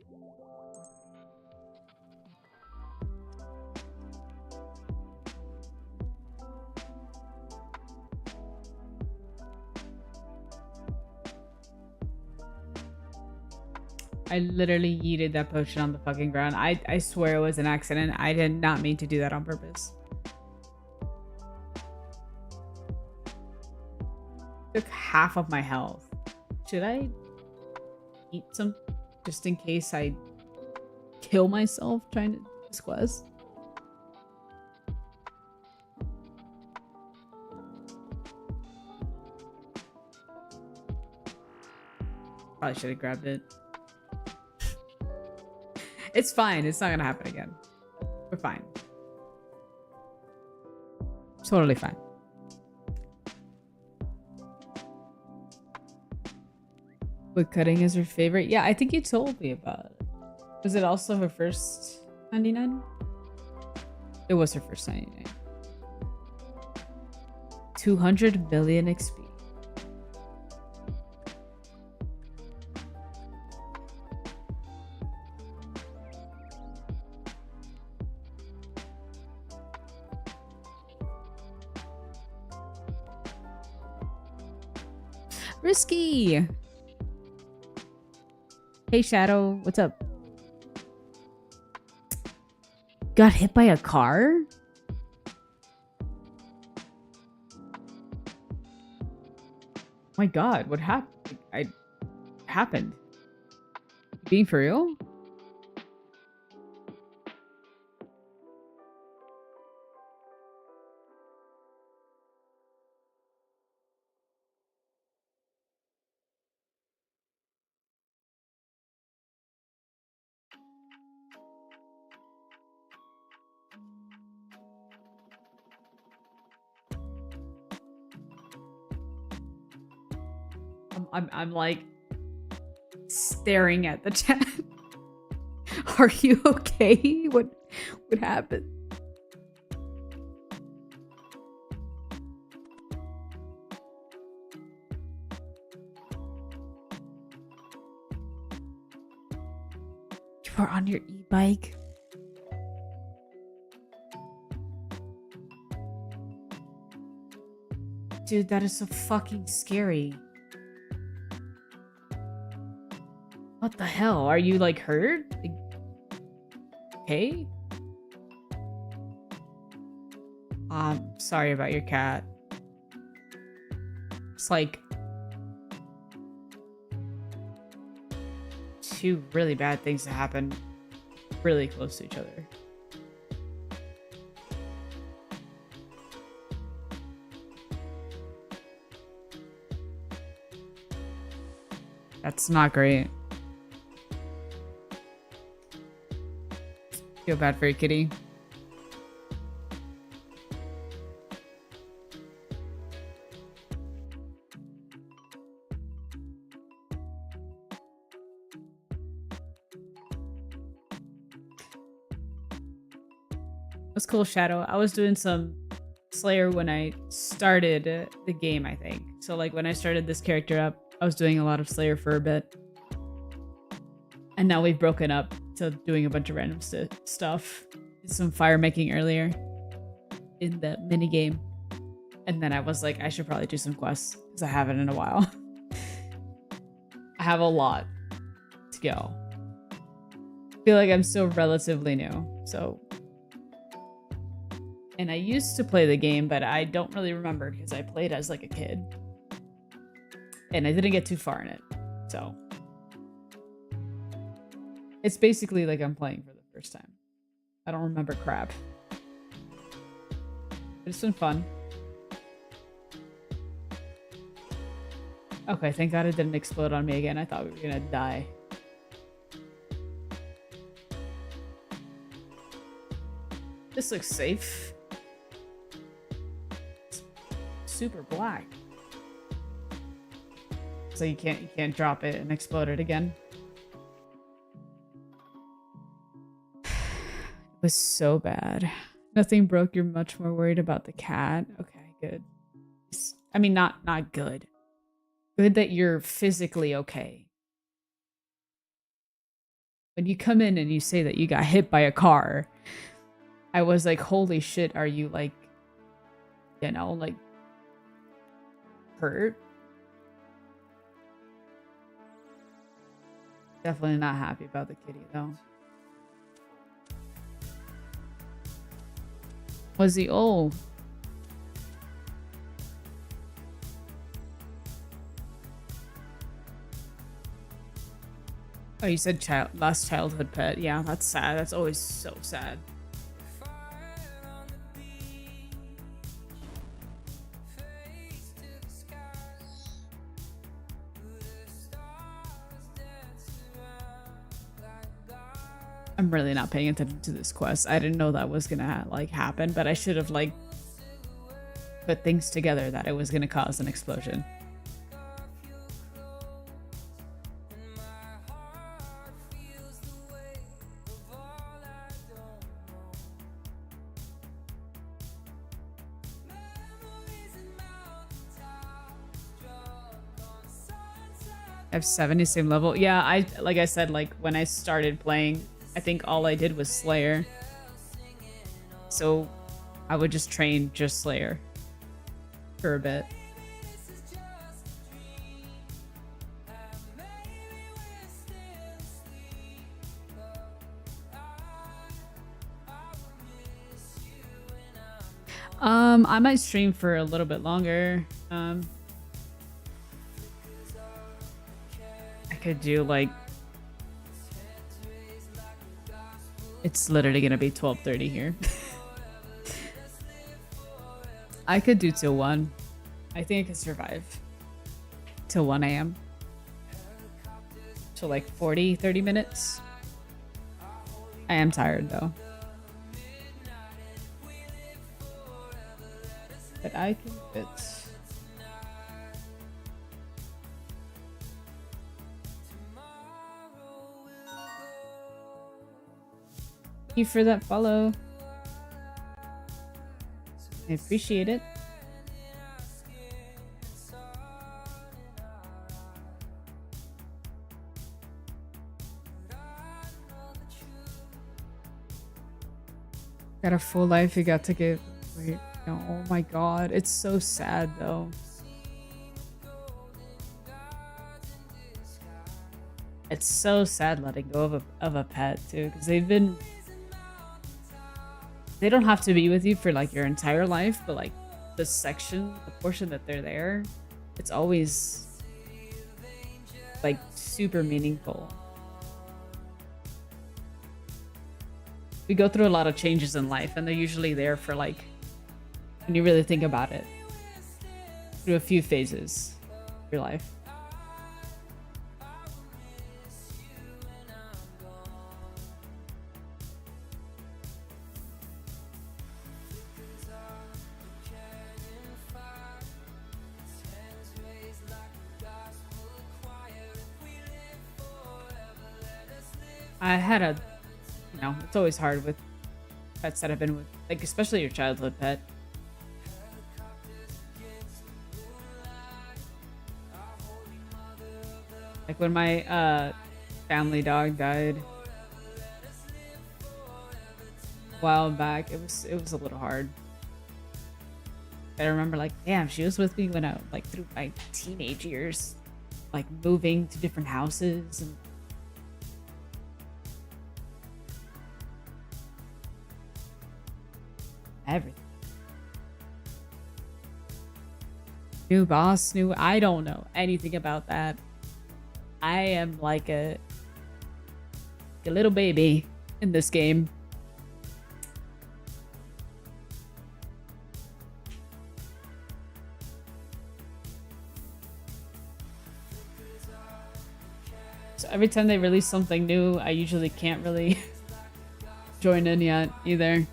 I literally yeeted that potion on the fucking ground. I swear it was an accident. I did not mean to do that on purpose. Took half of my health. Should I eat some just in case I kill myself trying to do this quest? Probably should have grabbed it. It's fine. It's not gonna happen again. We're fine. Totally fine. Wood cutting is her favorite? Yeah, I think you told me about it. Was it also her first 99? It was her first 99. 200 million XP. Risky. Hey Shadow, what's up? Got hit by a car? Oh my god, what happened? Being for real? I'm like staring at the chat. Are you okay? What happened? You are on your e-bike? Dude, that is so fucking scary. What the hell? Are you like hurt? Like, okay? Sorry about your cat. It's like two really bad things to happen really close to each other. That's not great. Feel bad for your kitty. That's cool, Shadow. I was doing some Slayer when I started the game, I think. So like when I started this character up, I was doing a lot of Slayer for a bit. And now we've broken up to doing a bunch of random stuff. Did some fire making earlier in the mini game. And then I was like, I should probably do some quests because I haven't in a while. I have a lot to go. I feel like I'm still relatively new, so. And I used to play the game, but I don't really remember because I played as like a kid. And I didn't get too far in it, so. It's basically like I'm playing for the first time. I don't remember crap. But it's been fun. Okay, thank God it didn't explode on me again. I thought we were gonna die. This looks safe. It's super black. So you can't drop it and explode it again. It was so bad. Nothing broke. You're much more worried about the cat. Okay, good. I mean, not good. Good that you're physically okay. When you come in and you say that you got hit by a car, I was like, holy shit, are you like, you know, like hurt? Definitely not happy about the kitty though. Was he old? Oh, you said last childhood pet. Yeah, that's sad. That's always so sad. I'm really not paying attention to this quest. I didn't know that was gonna like happen, but I should have like put things together that it was gonna cause an explosion. I have 70 same level. Yeah, like I said, like when I started playing, I think all I did was Slayer. So I would just train just Slayer for a bit. I might stream for a little bit longer. I could do like, it's literally gonna be 12:30 here. I could do till 1. I think I could survive till 1 a.m. So like 30 minutes. I am tired though. But I can fit. Thank you for that follow. I appreciate it. Got a full life you got to give. Wait, no, oh my god. It's so sad though. It's so sad letting go of a pet too, because they don't have to be with you for like your entire life, but like the portion that they're there, it's always like super meaningful. We go through a lot of changes in life, and they're usually there for like, when you really think about it, through a few phases of your life. I had a, you know, it's always hard with pets that I've been with, like especially your childhood pet. Like when my family dog died a while back, it was a little hard. I remember like, damn, she was with me when I like through my teenage years, like moving to different houses and everything. New boss, I don't know anything about that. I am like a little baby in this game. So every time they release something new, I usually can't really join in yet either.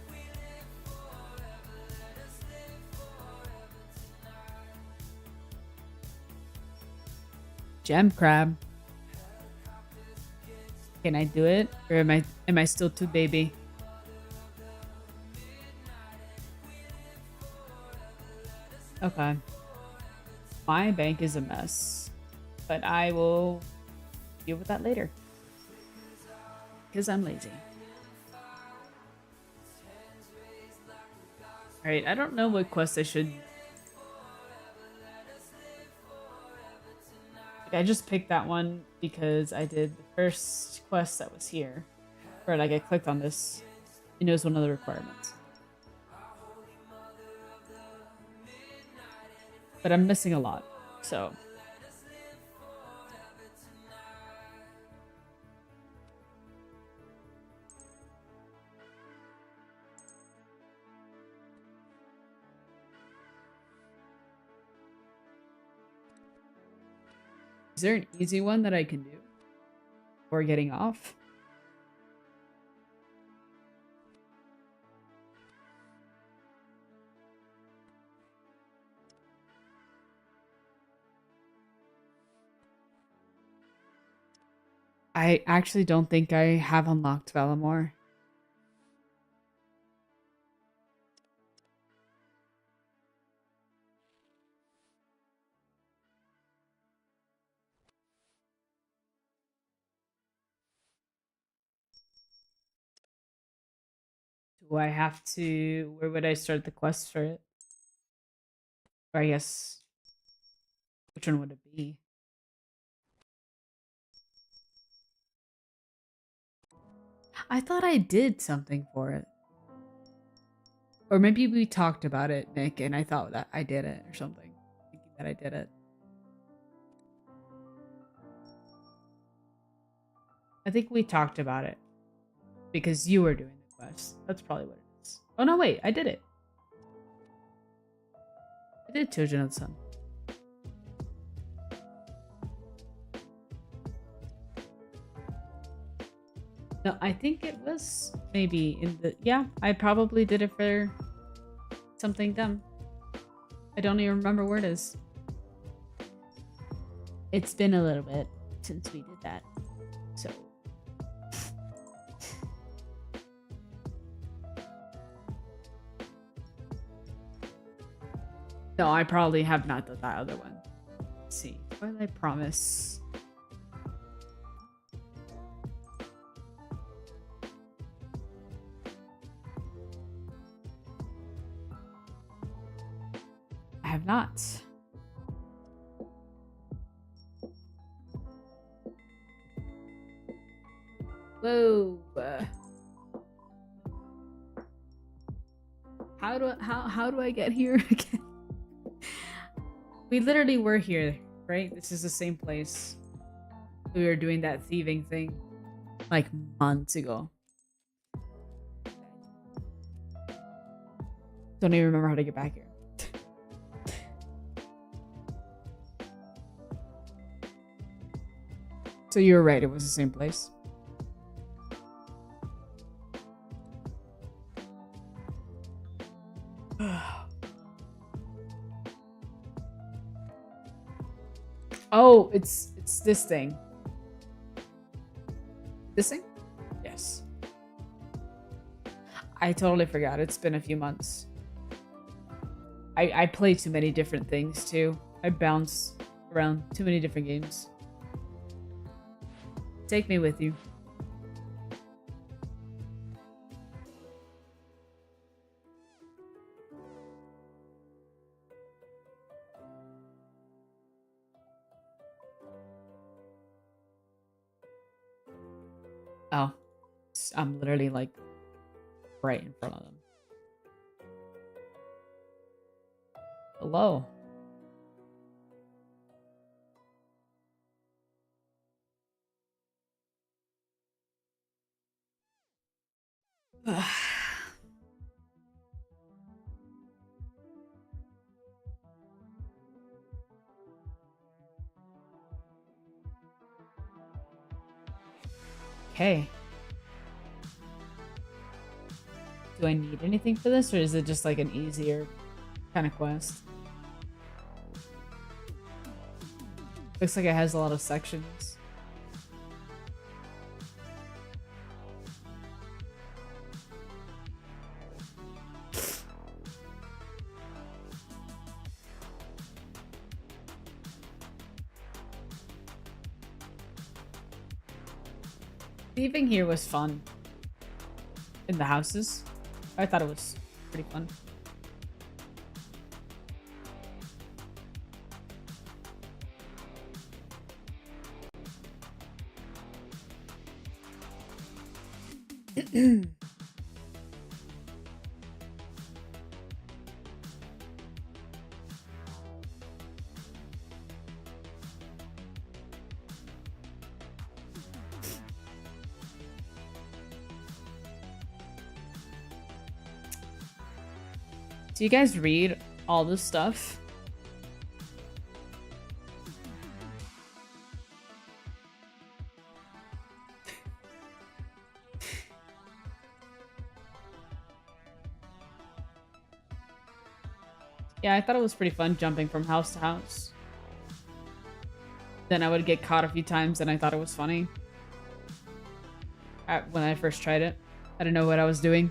Gem crab. Can I do it? Or am I still too baby? Okay. My bank is a mess. But I will deal with that later. Because I'm lazy. Alright, I don't know what quest I should... I just picked that one because I did the first quest that was here. Or like I clicked on this. It knows one of the requirements. But I'm missing a lot, so... Is there an easy one that I can do before getting off? I actually don't think I have unlocked Valamore. Do I have to... Where would I start the quest for it? Or I guess... Which one would it be? I thought I did something for it. Or maybe we talked about it, Nick, and I thought that I did it or something. Thinking that I did it. I think we talked about it. Because you were doing the quest. That's probably what it is. Oh no, wait, I did it. I did Children of the Sun. No, I think it was maybe in the... Yeah, I probably did it for something dumb. I don't even remember where it is. It's been a little bit since we did that. So... No, I probably have not done that other one. Let's see. Twilight Promise. I have not. Whoa. How do I get here again? We literally were here, right? This is the same place. We were doing that thieving thing like months ago. Don't even remember how to get back here. So you were right, it was the same place. Oh, it's this thing. This thing? Yes. I totally forgot. It's been a few months. I play too many different things too. I bounce around too many different games. Take me with you. Oh, I'm literally like right in front of them. Hello. Okay. Do I need anything for this, or is it just like an easier kind of quest? Looks like it has a lot of sections. Leaving here was fun. In the houses. I thought it was pretty fun. Do you guys read all this stuff? Yeah, I thought it was pretty fun jumping from house to house. Then I would get caught a few times and I thought it was funny. When I first tried it. I didn't know what I was doing.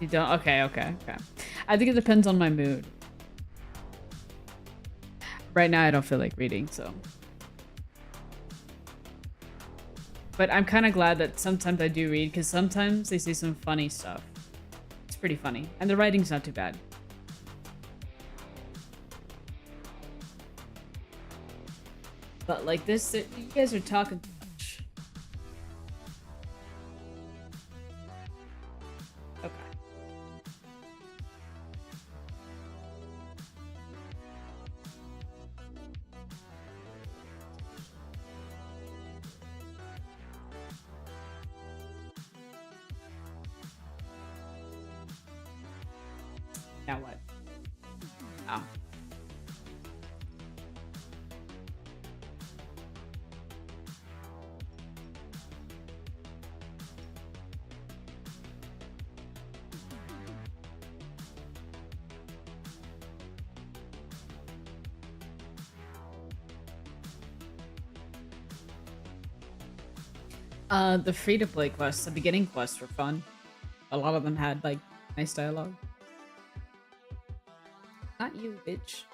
You don't? Okay. I think it depends on my mood. Right now, I don't feel like reading, so. But I'm kind of glad that sometimes I do read, because sometimes they say some funny stuff. It's pretty funny. And the writing's not too bad. But like this, you guys are talking too much. Okay. Now what? Oh. The free-to-play quests, the beginning quests were fun. A lot of them had, like, nice dialogue. Not you, bitch.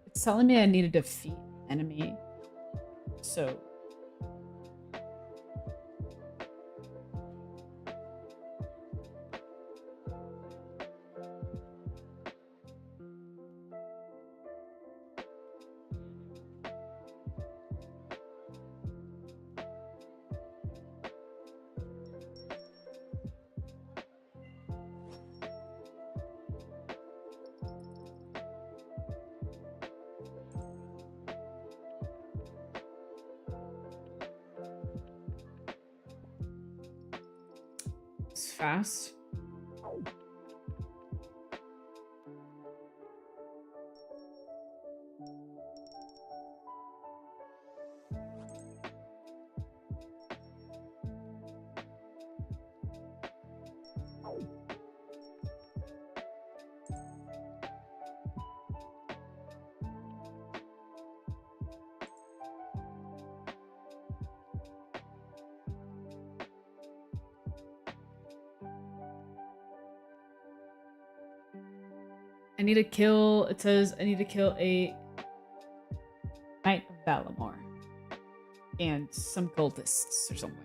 It's telling me I need to defeat an enemy. So it's fast. I need to kill, it says I need to kill a Knight of Valamore. And some cultists or something.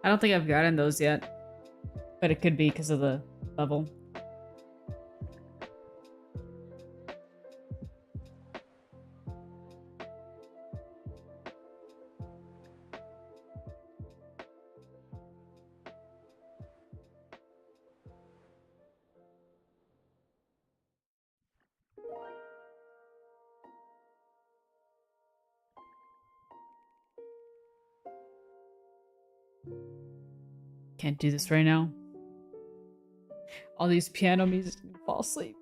I don't think I've gotten those yet, but it could be because of the level. Can't do this right now. All these piano music and fall asleep.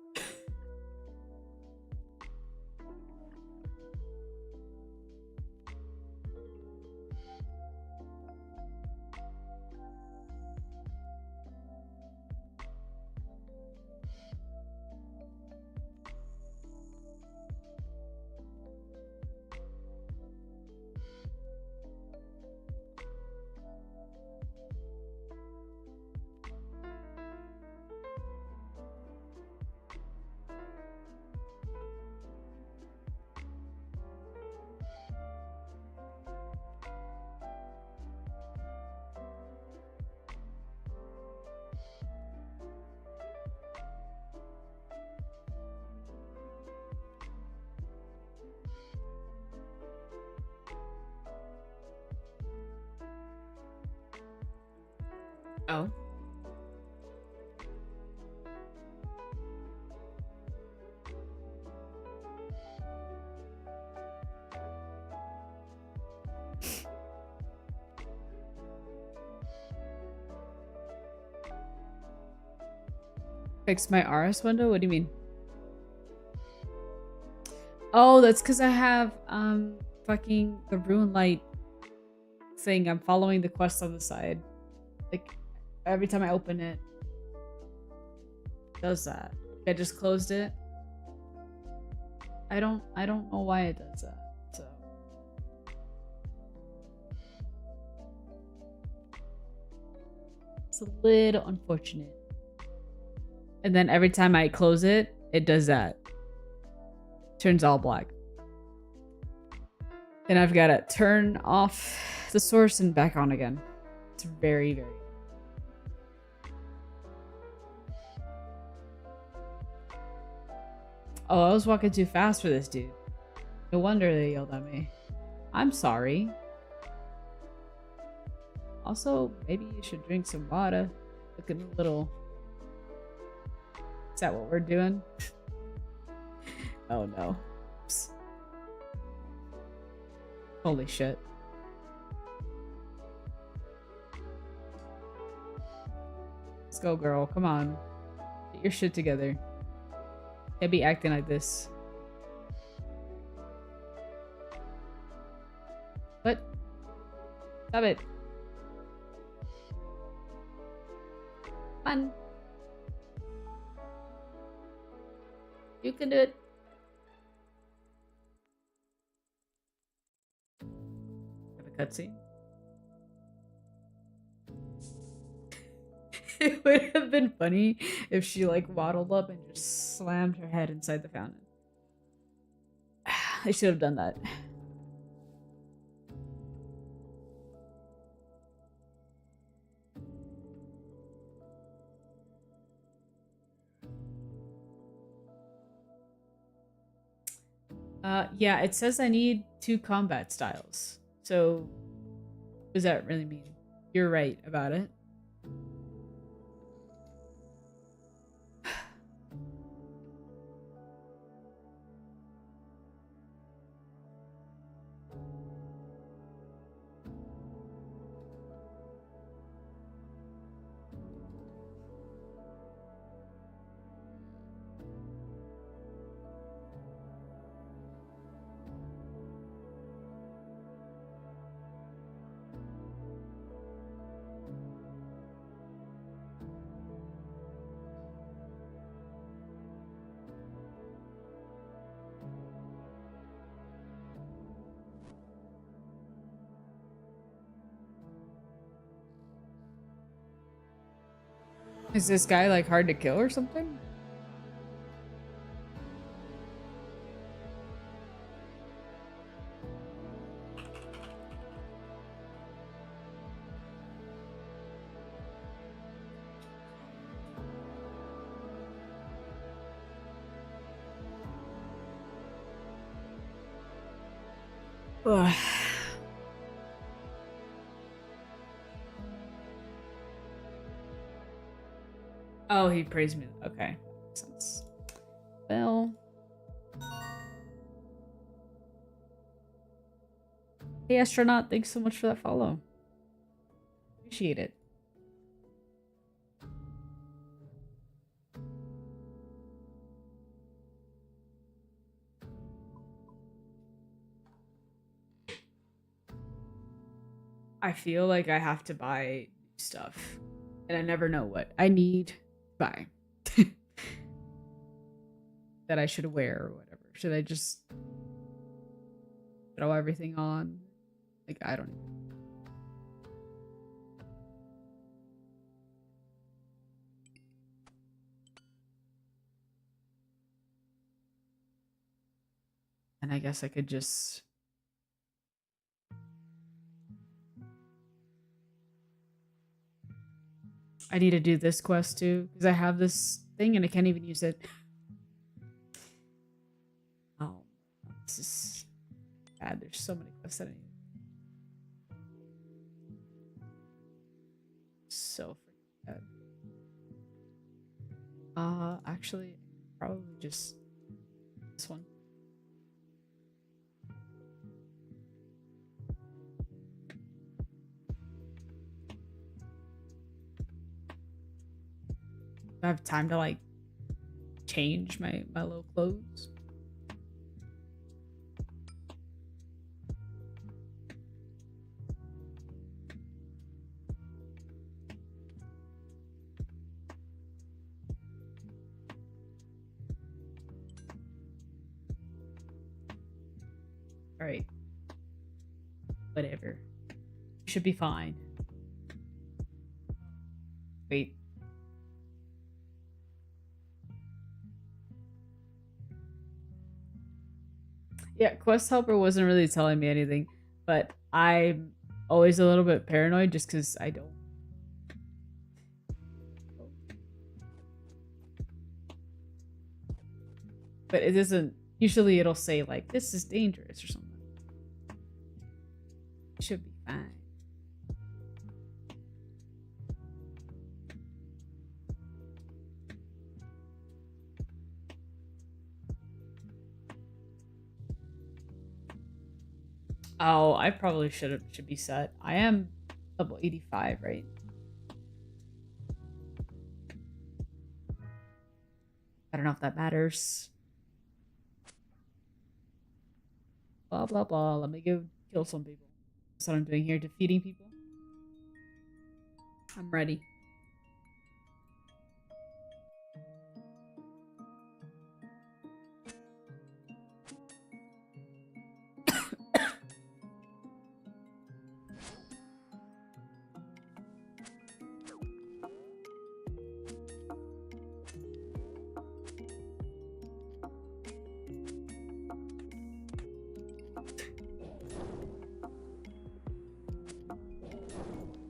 Oh. Fix my RS window? What do you mean? Oh, that's because I have fucking the Ruin Light thing. I'm following the quest on the side. Like every time I open it, it does that. I just closed it. I don't know why it does that. So it's a little unfortunate. And then every time I close it, it does that. Turns all black. Then I've got to turn off the source and back on again. It's very, very... Oh, I was walking too fast for this dude. No wonder they yelled at me. I'm sorry. Also, maybe you should drink some water. Looking a little... Is that what we're doing? Oh no. Oops. Holy shit. Let's go, girl. Come on. Get your shit together. Can't be acting like this. What? Stop it. Fun. You can do it. Have a cutscene. It would have been funny if she like waddled up and just slammed her head inside the fountain. I should have done that. Yeah, it says I need 2 combat styles. So, what does that really mean? You're right about it. Is this guy like hard to kill or something? Ugh. Oh, he praised me. Okay. Makes sense. Well. Hey, astronaut, thanks so much for that follow. Appreciate it. I feel like I have to buy stuff, and I never know what I need to buy that I should wear or whatever. Should I just throw everything on? Like, I don't know. And I guess I could just... I need to do this quest too, because I have this thing and I can't even use it. Oh, this is bad. There's so many quests that I need. So freaking bad. Actually, probably just this one. I have time to like change my little clothes. All right. Whatever. Should be fine. Wait. Yeah, Quest Helper wasn't really telling me anything, but I'm always a little bit paranoid just because I don't. But it doesn't. Usually it'll say, like, this is dangerous or something. It should be fine. Oh, I probably should be set. I am level 85, right? I don't know if that matters. Blah, blah, blah. Let me go kill some people. That's what I'm doing here, defeating people. I'm ready.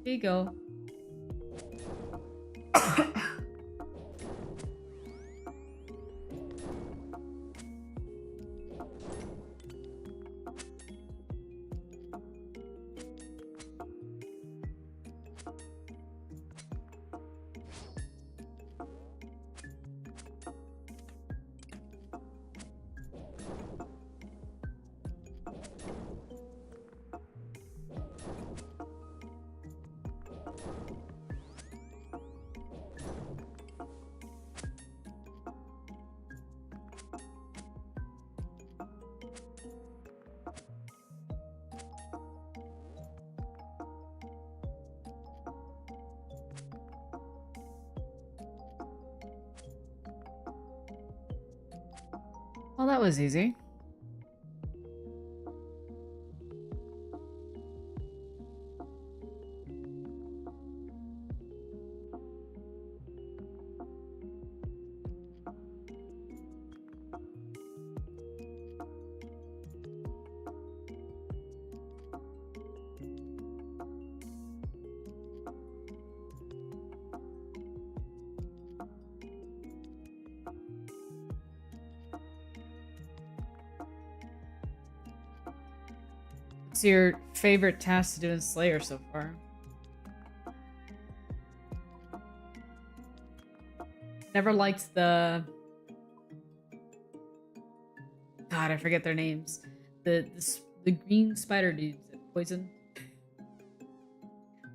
Here you go. Well, that was easy. What's your favorite task to do in Slayer so far? Never liked the... God, I forget their names. The green spider dudes that poison.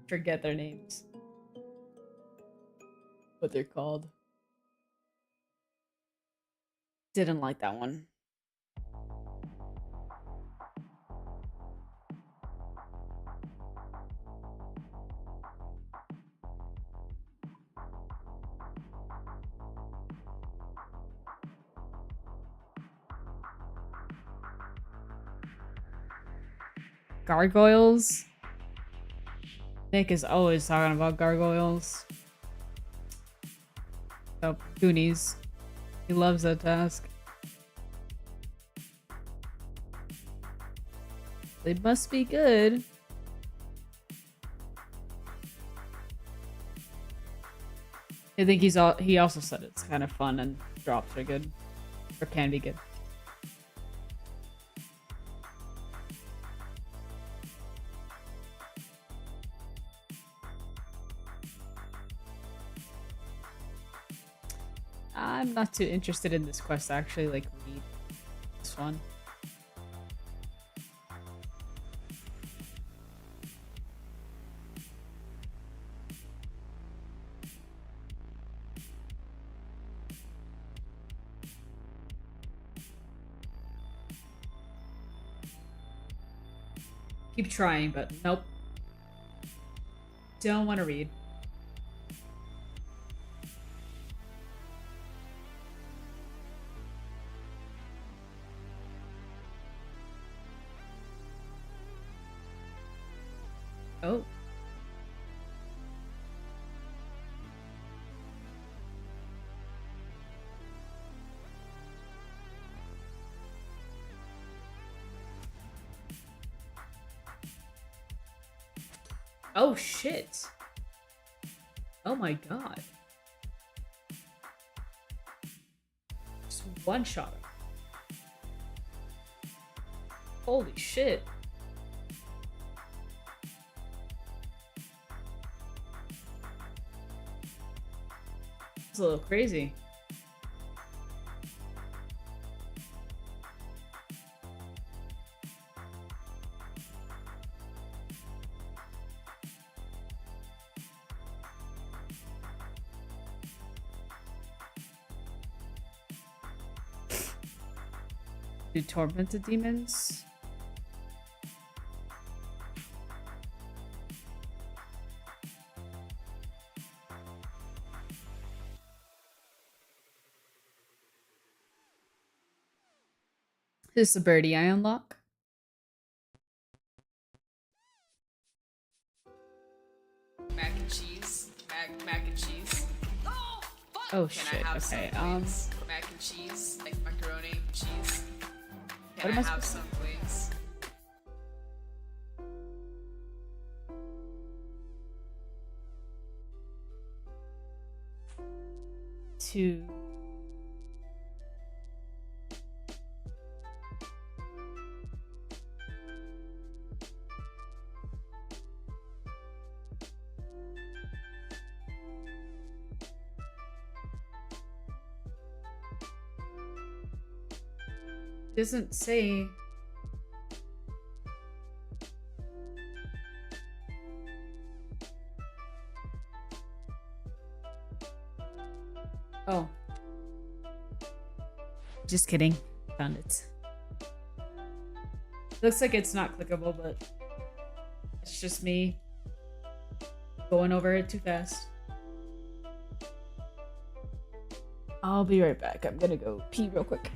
Forget their names. What they're called. Didn't like that one. Gargoyles? Nick is always talking about gargoyles. Oh, Goonies. He loves that task. They must be good. I think he also said it's kind of fun and drops are good. Or can be good. I'm not too interested in this quest to actually like read this one. Keep trying, but nope. Don't want to read. Oh. Oh shit. Oh my god. Just one shot him. Holy shit. It's a little crazy. Do tormented demons? This is the birdie I unlock. Mac and cheese. Mac and cheese. Oh, fuck! Oh Can shit, I have okay, some wings? Mac and cheese, like macaroni, cheese. What Can am I I have supposed some wings? To... Doesn't say. Oh. Just kidding. Found it. Looks like it's not clickable, but it's just me going over it too fast. I'll be right back. I'm gonna go pee real quick.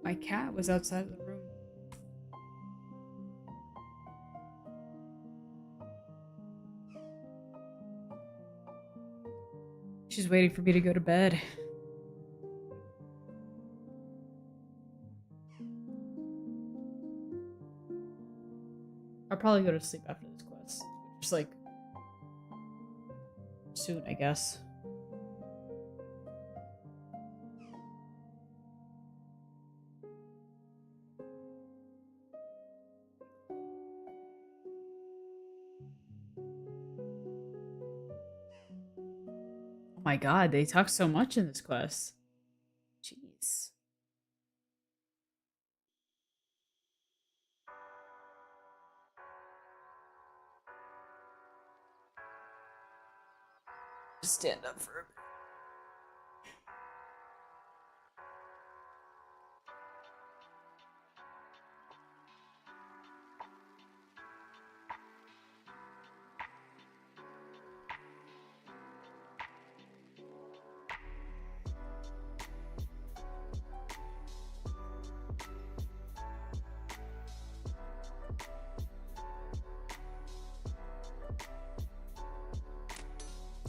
My cat was outside of the room. She's waiting for me to go to bed. I'll probably go to sleep after this quest. Just like soon, I guess. Oh my god, they talk so much in this quest. Jeez. Just stand up for a bit.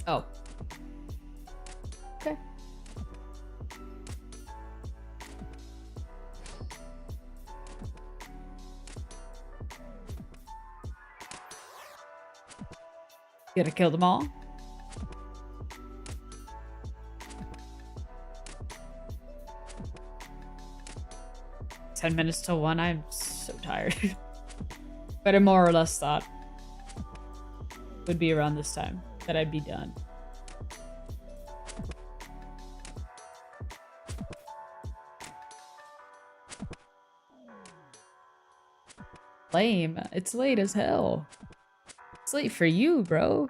Oh. Okay. Gotta kill them all. "10 minutes till 1, I'm so tired." But I more or less thought it would be around this time that I'd be done. Lame. It's late as hell. It's late for you, bro.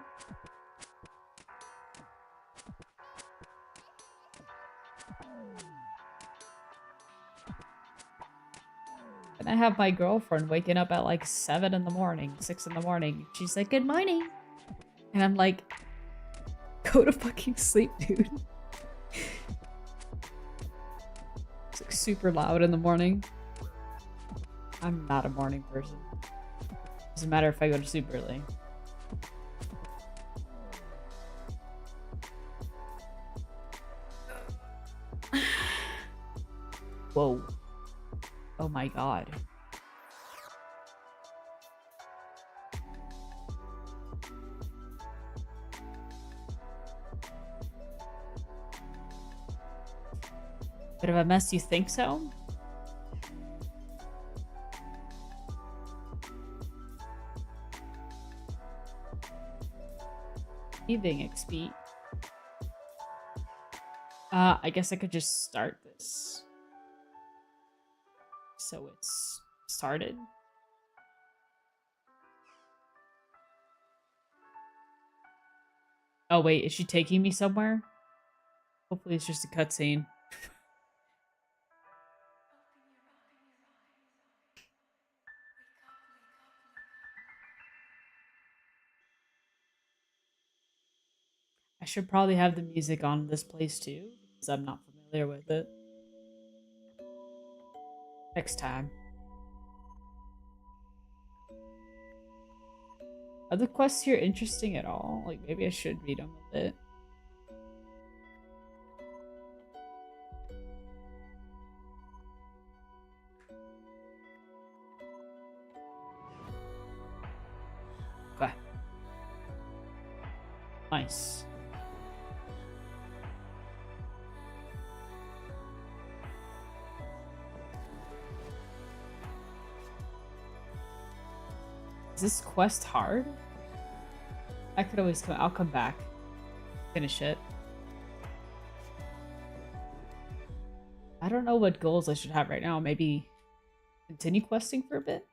And I have my girlfriend waking up at like 7 in the morning, 6 in the morning. She's like, "Good morning." And I'm like, go to fucking sleep, dude. It's like super loud in the morning. I'm not a morning person. Doesn't matter if I go to sleep early. Whoa. Oh my god. Bit of a mess, you think so? Evening XP. I guess I could just start this. So it's started. Oh wait, is she taking me somewhere? Hopefully it's just a cutscene. I should probably have the music on this place too, because I'm not familiar with it. Next time. Are the quests here interesting at all? Like, maybe I should read them a bit. Okay. Nice. Is this quest hard? I could always come. I'll come back. Finish it. I don't know what goals I should have right now. Maybe continue questing for a bit?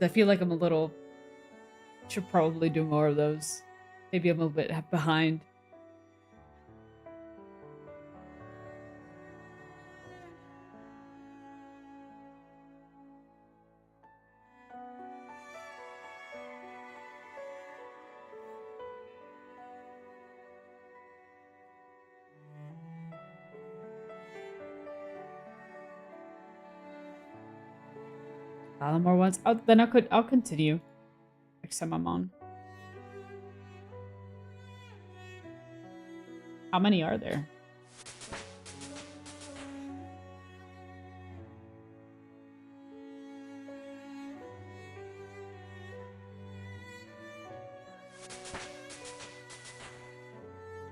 I feel like I'm a little... Should probably do more of those. Maybe I'm a little bit behind. More ones. Oh, then I'll continue next time I'm on. How many are there?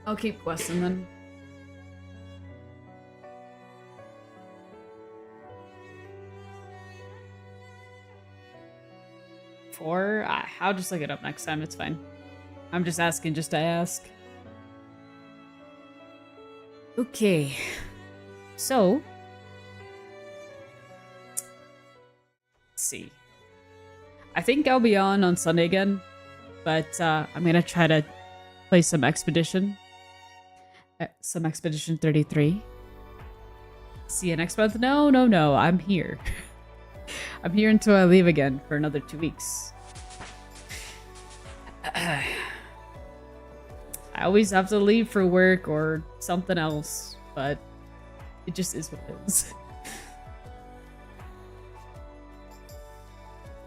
I'll keep questing then. Four? I'll just look it up next time. It's fine. I'm just asking just to ask. Okay. So. Let's see. I think I'll be on Sunday again. But I'm going to try to play some Expedition. Some Expedition 33. See you next month? No. I'm here. I'm here until I leave again for another 2 weeks. I always have to leave for work or something else, but it just is what it is.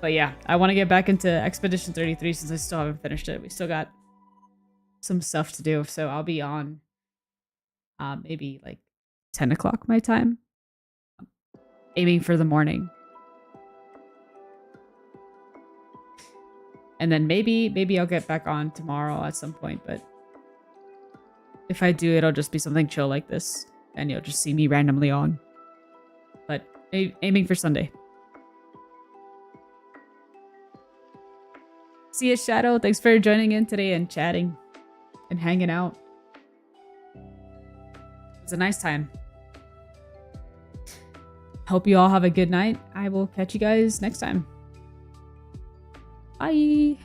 But yeah, I want to get back into Expedition 33 since I still haven't finished it. We still got some stuff to do, so I'll be on maybe like 10 o'clock my time. Aiming for the morning. And then maybe I'll get back on tomorrow at some point, but if I do, it'll just be something chill like this, and you'll just see me randomly on. But aiming for Sunday. See you, Shadow. Thanks for joining in today and chatting and hanging out. It was a nice time. Hope you all have a good night. I will catch you guys next time. Bye.